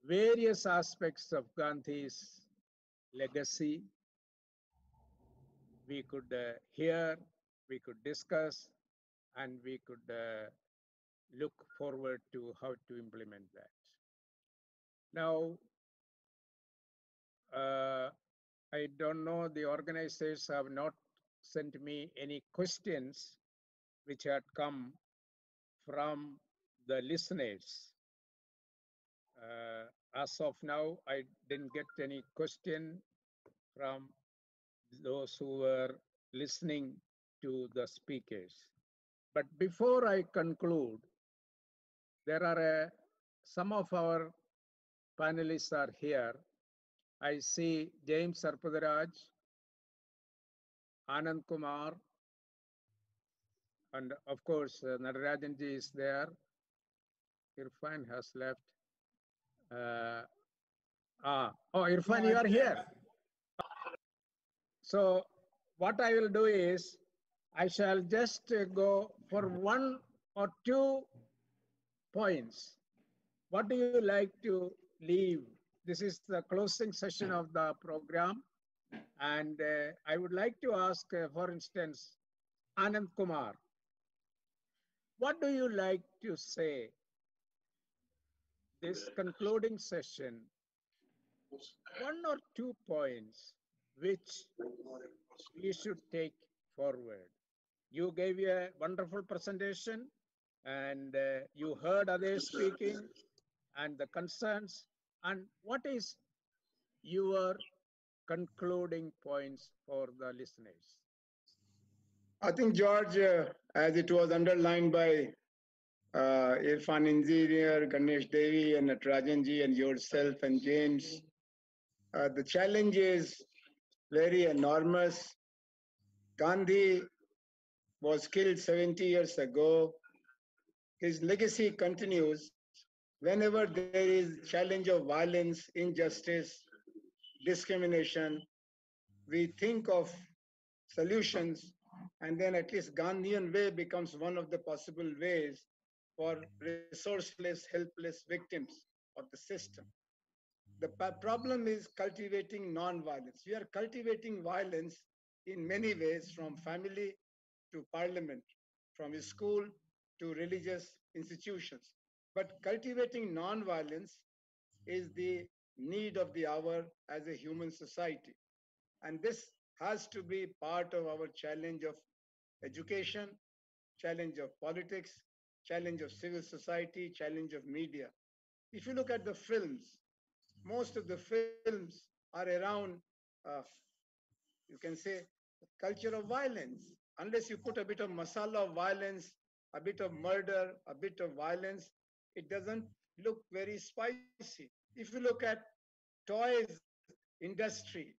A: Various aspects of Gandhi's legacy we could hear, we could discuss, and we could look forward to how to implement that. Now, I don't know, the organizers have not sent me any questions which had come from the listeners. As of now, I didn't get any question from those who were listening to the speakers. But before I conclude, there are some of our panelists are here. I see James Sarpadaraj, Anand Kumar, and of course, Natarajanji is there. Irfan has left. Irfan, you are here. So what I will do is, I shall just go for one or two points. What do you like to leave? This is the closing session of the program. And I would like to ask, for instance, Anand Kumar, what do you like to say this concluding session? One or two points which we should take forward. You gave a wonderful presentation, and you heard others speaking and the concerns. And what is your concluding points for the listeners?
L: I think, George, as it was underlined by Irfan Engineer, Ganesh Devi, and Natarajanji, and yourself and James, the challenge is very enormous. Gandhi was killed 70 years ago. His legacy continues. Whenever there is challenge of violence, injustice, discrimination, we think of solutions, and then at least Gandhian way becomes one of the possible ways for resourceless, helpless victims of the system. The problem is cultivating non-violence. We are cultivating violence in many ways, from family to parliament, from school to religious institutions. But cultivating non-violence is the need of the hour as a human society. And this has to be part of our challenge of education, challenge of politics, challenge of civil society, challenge of media. If you look at the films, most of the films are around, you can say, culture of violence. Unless you put a bit of masala of violence, a bit of murder, a bit of violence, it doesn't look very spicy. If you look at toys industry,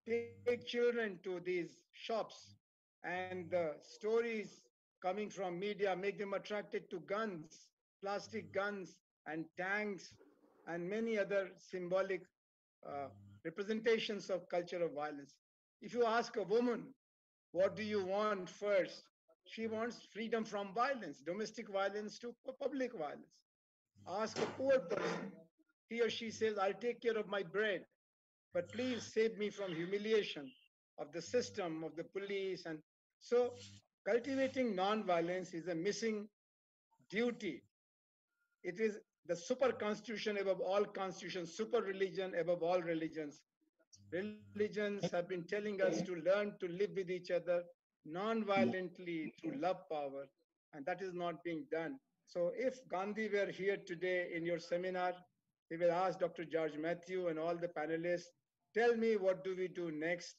L: take children to these shops, and the stories coming from media make them attracted to guns, plastic guns and tanks, and many other symbolic representations of culture of violence. If you ask a woman, what do you want first? She wants freedom from violence, domestic violence to public violence. Ask a poor person, he or she says, I'll take care of my bread, but please save me from humiliation. of the system, of the police. And so cultivating non-violence is a missing duty. It is the super constitution above all constitutions, super religion above all religions. Religions have been telling us to learn to live with each other non-violently through love power, and that is not being done. So if Gandhi were here today in your seminar, he will ask Dr. George Mathew and all the panelists, tell me what do we do next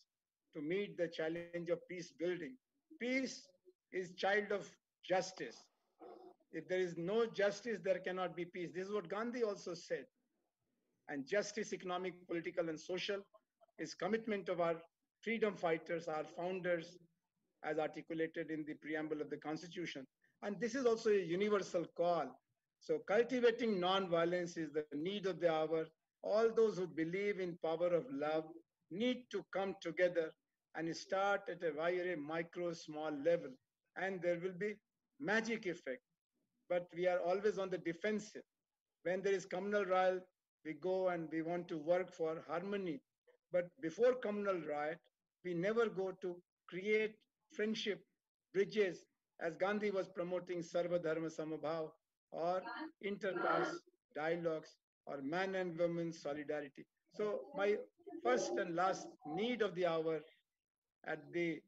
L: to meet the challenge of peace building. Peace is child of justice. If there is no justice, there cannot be peace. This is what Gandhi also said. And justice, economic, political, and social is commitment of our freedom fighters, our founders, as articulated in the preamble of the Constitution. And this is also a universal call. So cultivating non-violence is the need of the hour. All those who believe in power of love need to come together and start at a very micro, small level. And there will be magic effect. But we are always on the defensive. When there is communal riot, we go and we want to work for harmony. But before communal riot, we never go to create friendship, bridges, as Gandhi was promoting Sarva Dharma Samabhav, or intercaste dialogues, or man and woman solidarity. So my first and last need of the hour at the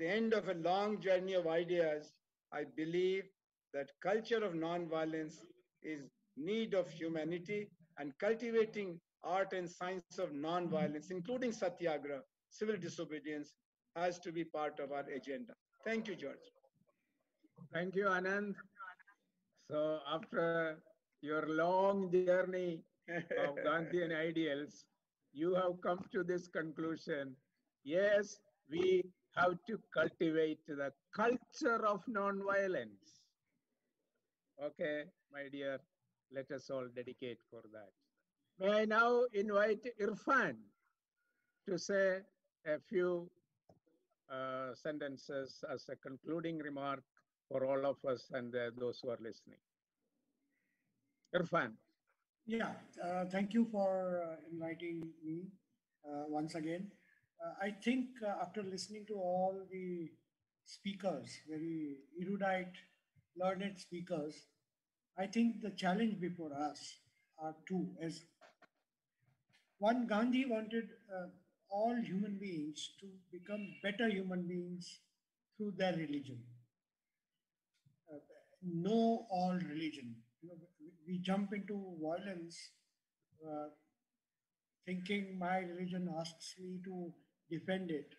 L: end of a long journey of ideas, I believe that culture of non-violence is need of humanity, and cultivating art and science of non-violence, including satyagraha, civil disobedience, has to be part of our agenda. Thank you, George.
A: Thank you, Anand. So after your long journey of Gandhian ideals, you have come to this conclusion. Yes, we have to cultivate the culture of non-violence. Okay, my dear, let us all dedicate for that. May I now invite Irfan to say a few sentences as a concluding remark for all of us and those who are listening. Irfan.
M: Yeah, thank you for inviting me once again. I think after listening to all the speakers, very erudite, learned speakers, I think the challenge before us are two. As one, Gandhi wanted all human beings to become better human beings through their religion. Know all religion. You know, we jump into violence thinking my religion asks me to defend it.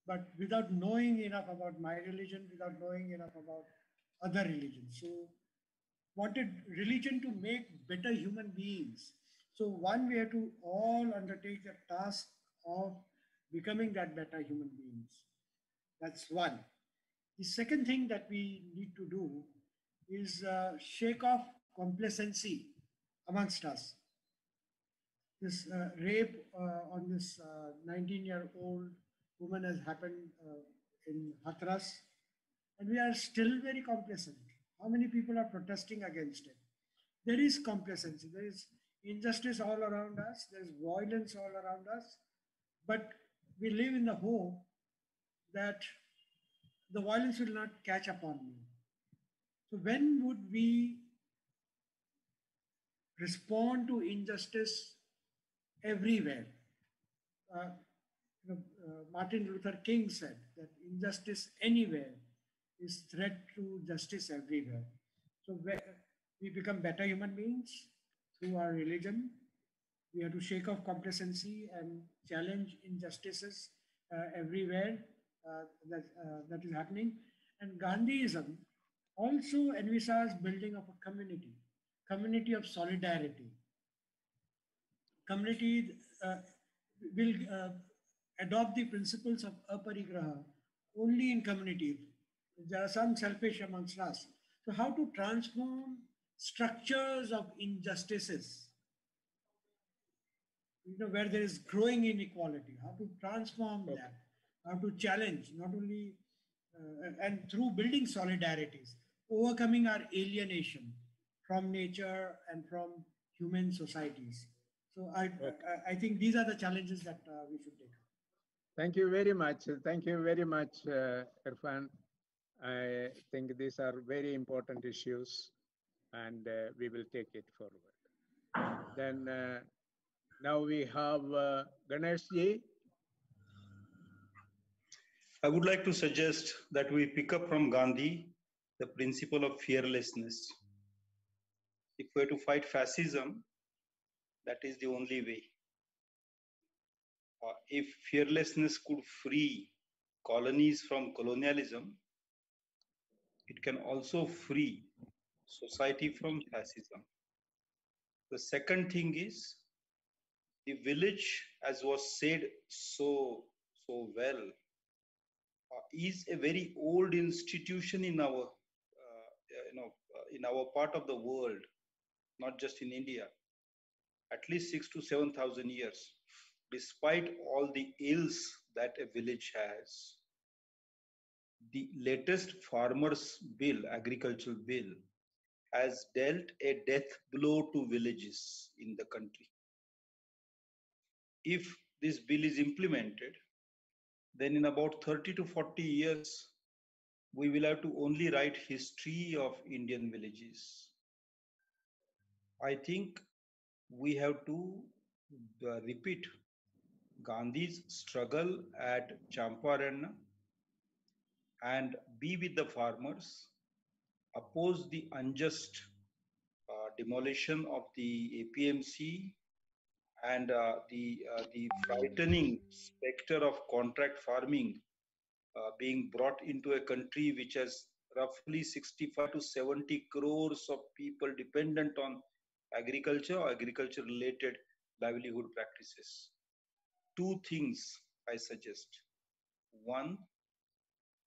M: But without knowing enough about my religion, without knowing enough about other religions. So wanted religion to make better human beings. So one, we have to all undertake a task of becoming that better human beings. That's one. The second thing that we need to do is shake off complacency amongst us. This rape on this 19-year-old woman has happened in Hathras, and we are still very complacent. How many people are protesting against it? There is complacency, there is injustice all around us, there is violence all around us, but we live in the hope that the violence will not catch up on me. So when would we respond to injustice everywhere? Martin Luther King said that injustice anywhere is threat to justice everywhere. So we become better human beings through our religion. We have to shake off complacency and challenge injustices everywhere that is happening. And Gandhiism also envisages building of a community of solidarity. Community will adopt the principles of aparigraha only in community. There are some selfish amongst us. So how to transform structures of injustices, where there is growing inequality, how to transform that, how to challenge, not only, and through building solidarities, overcoming our alienation from nature and from human societies. So I think these are the challenges that we should take.
A: Thank you very much. Thank you very much, Irfan. I think these are very important issues, and we will take it forward. Then now we have Ganesh ji.
N: I would like to suggest that we pick up from Gandhi the principle of fearlessness. If we are to fight fascism, that is the only way. If fearlessness could free colonies from colonialism, it can also free society from fascism. The second thing is the village, as was said so well, is a very old institution in our in our part of the world, not just in India, at least 6,000 to 7,000 years. Despite all the ills that a village has, the latest farmers' bill, agricultural bill, has dealt a death blow to villages in the country. If this bill is implemented, then in about 30 to 40 years, we will have to only write history of Indian villages. I think we have to repeat Gandhi's struggle at Champaran and be with the farmers, oppose the unjust demolition of the APMC and the frightening specter of contract farming being brought into a country which has roughly 65 to 70 crores of people dependent on agriculture or agriculture related livelihood practices. Two things I suggest. One,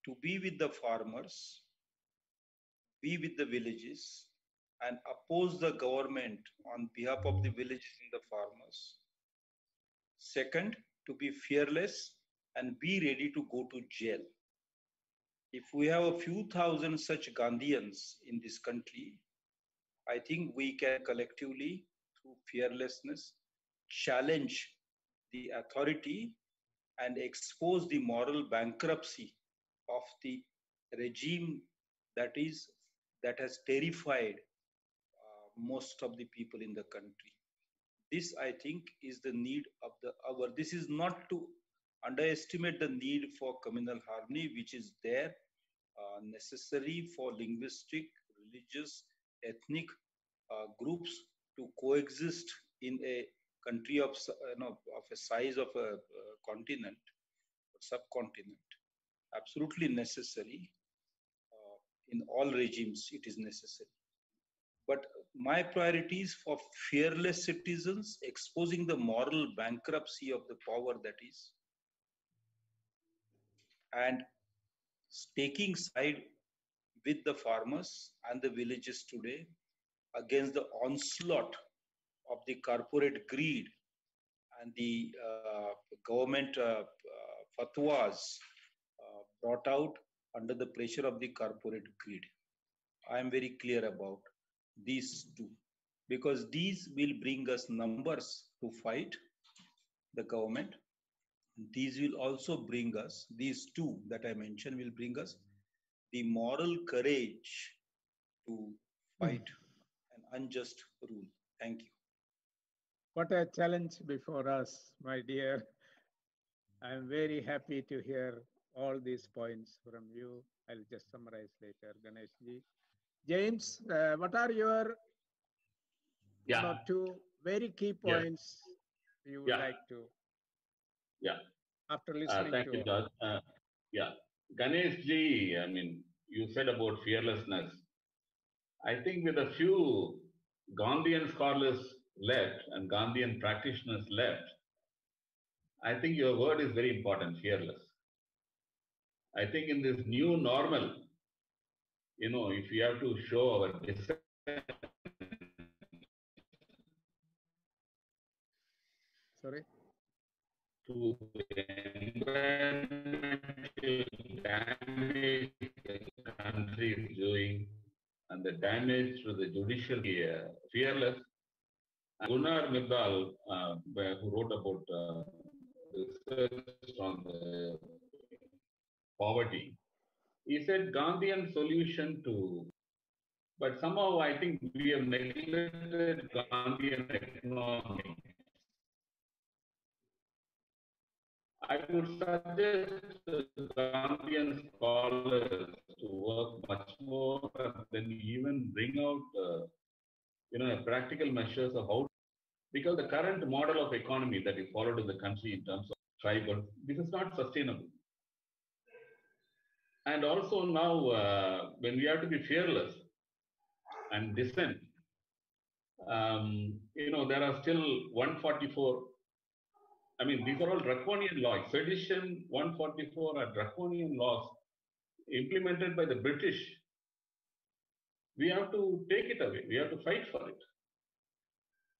N: to be with the farmers, be with the villages, and oppose the government on behalf of the villages and the farmers. Second, to be fearless and be ready to go to jail. If we have a few thousand such Gandhians in this country, I think we can collectively, through fearlessness, challenge the authority and expose the moral bankruptcy of the regime that has terrified most of the people in the country. This, I think, is the need of the hour. This is not to underestimate the need for communal harmony, which is there, necessary for linguistic, religious, ethnic groups to coexist in a country of a size of a continent, or subcontinent. Absolutely necessary. In all regimes, it is necessary. But my priority is for fearless citizens, exposing the moral bankruptcy of the power that is, and taking side with the farmers and the villages today against the onslaught of the corporate greed and the government fatwas brought out under the pressure of the corporate greed. I am very clear about these two, because these will bring us numbers to fight the government. These will also bring us, these two that I mentioned will bring us the moral courage to fight an unjust rule. Thank you.
A: What a challenge before us, my dear. I am very happy to hear all these points from you. I'll just summarize later, Ganeshji. James, what are your two very key points you would like to? After listening
O: thank
A: to
O: you, George. Ganeshji, I mean, you said about fearlessness. I think with a few Gandhian scholars left and Gandhian practitioners left, I think your word is very important, fearless. I think in this new normal, if we have to show our dissent, to environmental damage the country is doing and the damage to the judiciary, fearless. Gunnar Myrdal, who wrote about research on the poverty. He said Gandhian solution to, but somehow I think we have neglected Gandhian economics. I would suggest the Gandhian scholars to work much more and then even bring out, practical measures of how, because the current model of economy that is followed in the country in terms of tribal, this is not sustainable. And also now, when we have to be fearless and dissent, there are still 144. I mean, these are all draconian laws. Sedition, 144 are draconian laws implemented by the British. We have to take it away. We have to fight for it.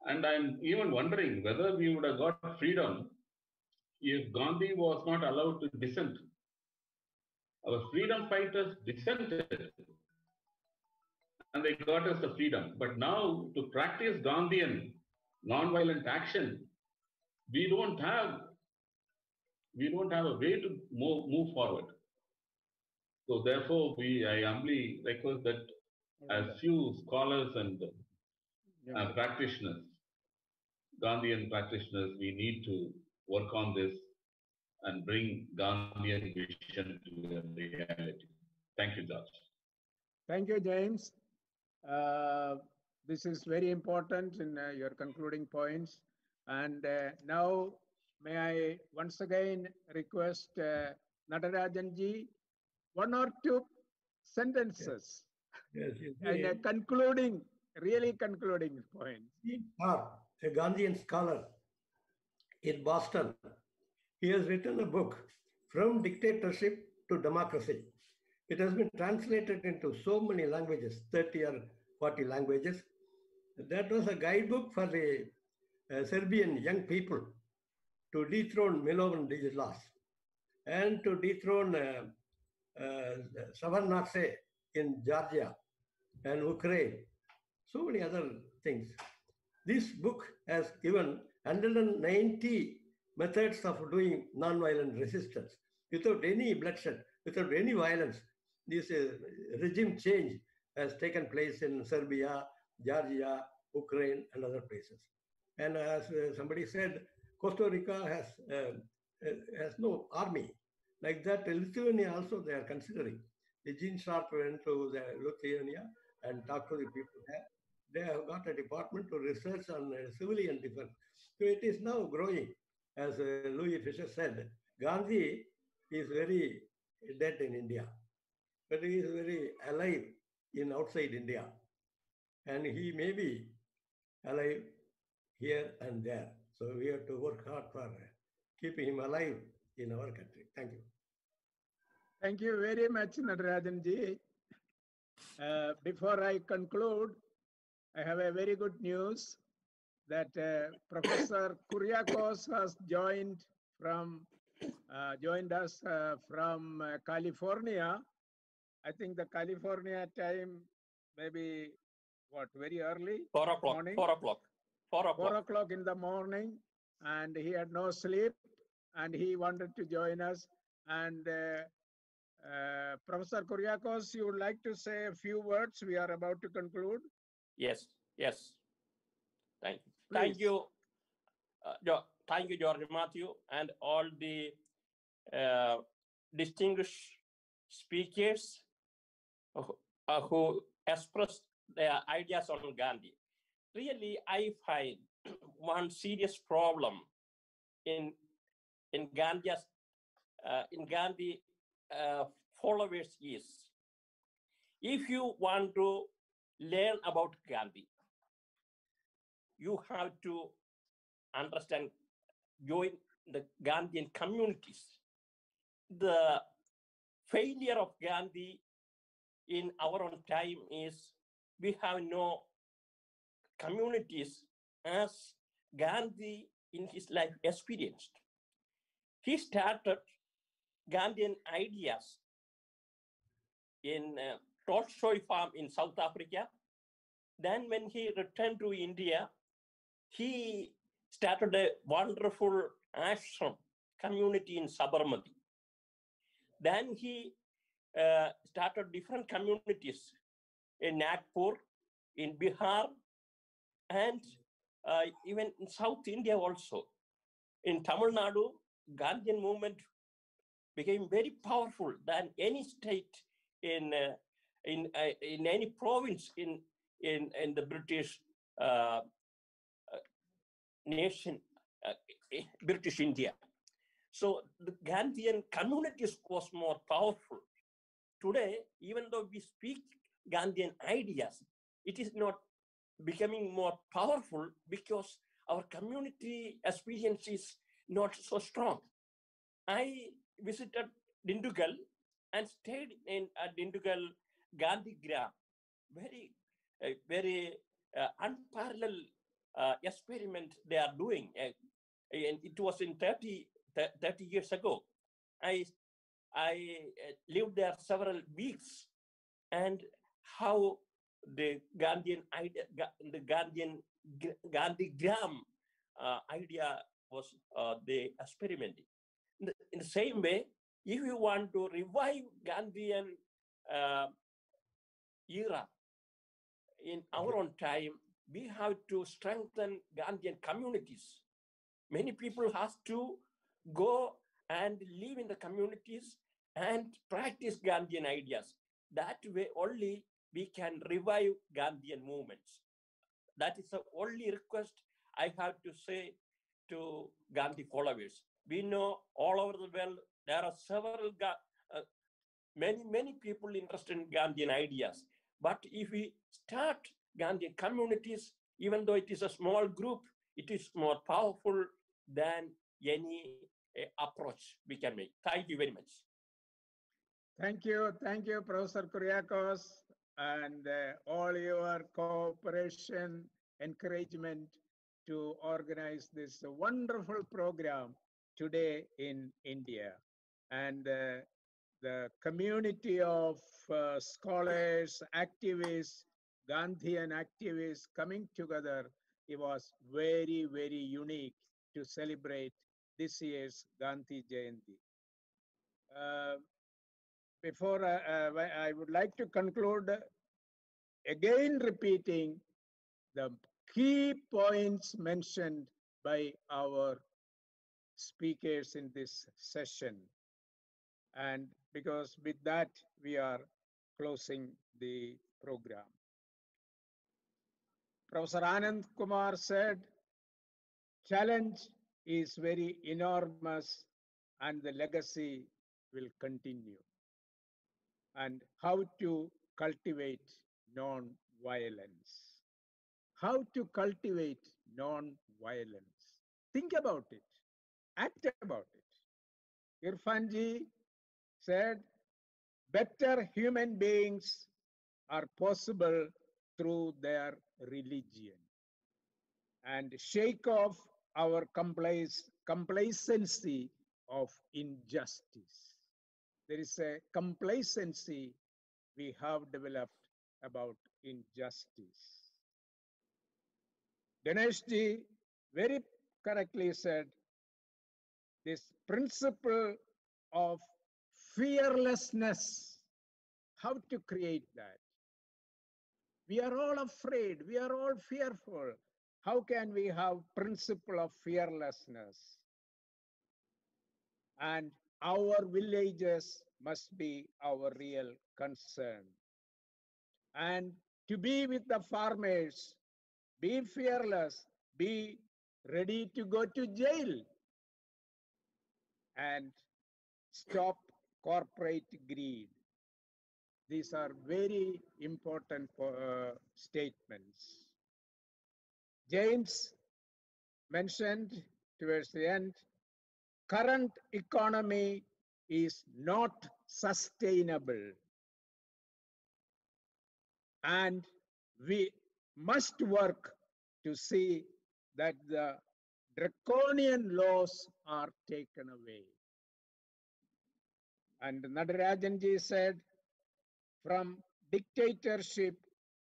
O: And I'm even wondering whether we would have got freedom if Gandhi was not allowed to dissent. Our freedom fighters dissented and they got us the freedom. But now to practice Gandhian non-violent action, we don't have a way to move forward. So therefore, I humbly request that as few scholars and practitioners, Gandhian practitioners, we need to work on this and bring Gandhian vision to a reality. Thank you, George.
A: Thank you, James. This is very important in your concluding points. And now, may I once again request Natarajanji, one or two sentences and a concluding, really concluding point.
P: A Gandhian scholar in Boston. He has written a book, From Dictatorship to Democracy. It has been translated into so many languages, 30 or 40 languages. That was a guidebook for the Serbian young people to dethrone Milovan and to dethrone Savarnatse in Georgia and Ukraine, so many other things. This book has given 190 methods of doing non-violent resistance without any bloodshed, without any violence. This regime change has taken place in Serbia, Georgia, Ukraine, and other places. And as somebody said, Costa Rica has no army. Like that, Lithuania also they are considering. Gene Sharp went to Lithuania and talked to the people there. They have got a department to research on civilian defense. So it is now growing. As Louis Fisher said, Gandhi is very dead in India, but he is very alive outside India. And he may be alive here and there. So we have to work hard for keeping him alive in our country. Thank you.
A: Thank you very much, Natarajanji. Before I conclude, I have a very good news that Professor Kuriakose has joined us from California. I think the California time maybe very early
Q: 4 o'clock
A: morning.
Q: 4 o'clock
A: 4 o'clock in the morning, and he had no sleep and he wanted to join us. And Professor Kuriakose, you would like to say a few words? We are about to conclude.
Q: Yes. Thank you.
A: Please.
Q: Thank you, George Matthew, and all the distinguished speakers who expressed their ideas on Gandhi. Really, I find one serious problem in Gandhi followers is, if you want to learn about Gandhi, you have to understand, join the Gandhian communities. The failure of Gandhi in our own time is we have no communities as Gandhi in his life experienced. He started Gandhian ideas in Tolstoy farm in South Africa. Then when he returned to India, he started a wonderful ashram community in Sabarmati. Then he started different communities in Nagpur, in Bihar, and even in South India also. In Tamil Nadu, Gandhian movement became very powerful than any state in any province in the British nation, British India. So the Gandhian communities was more powerful. Today, even though we speak Gandhian ideas, it is not becoming more powerful because our community experience is not so strong. I visited Dindugal and stayed in Dindugal Gandhi Gram, very unparalleled experiment they are doing. And it was in 30 years ago. I lived there several weeks, and how the Gandhian idea, the Gandhi Gram idea was they experimenting. In the same way, if you want to revive Gandhian era in our own time, we have to strengthen Gandhian communities. Many people have to go and live in the communities and practice Gandhian ideas. That way only we can revive Gandhian movements. That is the only request I have to say to Gandhi followers. We know all over the world there are several, many people interested in Gandhian ideas. But if we start Gandhian communities, even though it is a small group, it is more powerful than any approach we can make. Thank you very much.
A: Thank you, Professor Kuriakose, and all your cooperation, encouragement to organize this wonderful program today in India. And the community of scholars, activists, Gandhian activists coming together, it was very, very unique to celebrate this year's Gandhi Jayanti. Before I would like to conclude, again repeating the key points mentioned by our speakers in this session. And because with that, we are closing the program. Professor Anand Kumar said, challenge is very enormous and the legacy will continue. And how to cultivate non-violence. How to cultivate non-violence. Think about it. Act about it. Irfanji said, better human beings are possible through their religion. And shake off our complacency of injustice. There is a complacency we have developed about injustice. Ganeshji very correctly said, this principle of fearlessness, how to create that? We are all afraid, we are all fearful. How can we have principle of fearlessness? And our villages must be our real concern. And to be with the farmers, be fearless, be ready to go to jail, and stop corporate greed. These are very important statements. James mentioned towards the end, current economy is not sustainable. And we must work to see that the draconian laws are taken away. And Nadarajanji said, from dictatorship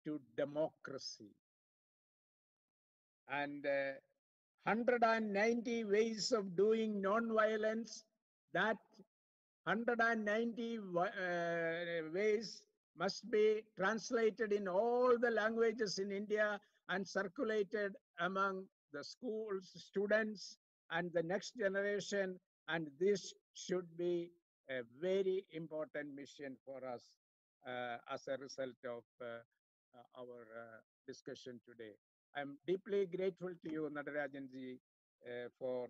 A: to democracy. And 190 ways of doing non-violence. That 190 ways must be translated in all the languages in India and circulated among the schools, students, and the next generation. And this should be a very important mission for us as a result of our discussion today. I'm deeply grateful to you, Natarajanji, for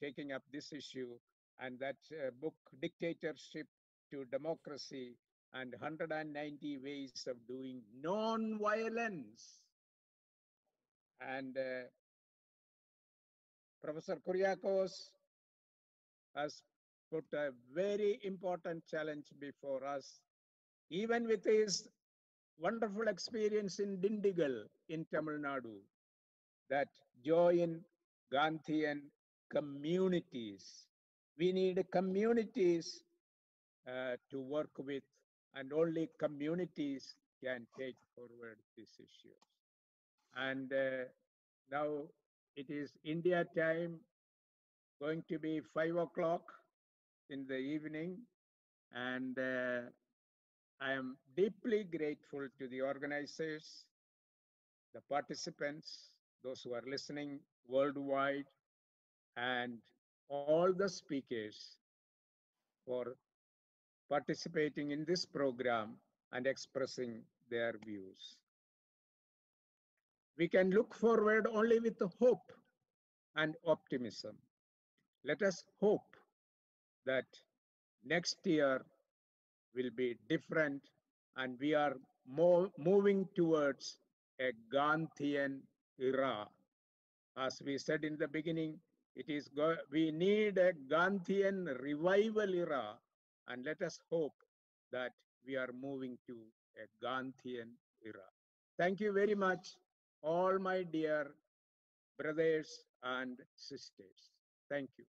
A: taking up this issue, and that book, Dictatorship to Democracy, and 190 Ways of Doing Non-Violence. And Professor Kuriakose has put a very important challenge before us, even with his wonderful experience in Dindigul in Tamil Nadu, that join Gandhian communities. We need communities to work with, and only communities can take forward these issues. And now it is India time, going to be 5 o'clock in the evening, and I am deeply grateful to the organizers, the participants, those who are listening worldwide, and all the speakers for participating in this program and expressing their views. We can look forward only with hope and optimism. Let us hope that next year will be different, and we are moving towards a Gandhian era. As we said in the beginning, we need a Gandhian revival era, and let us hope that we are moving to a Gandhian era. Thank you very much, all my dear brothers and sisters. Thank you.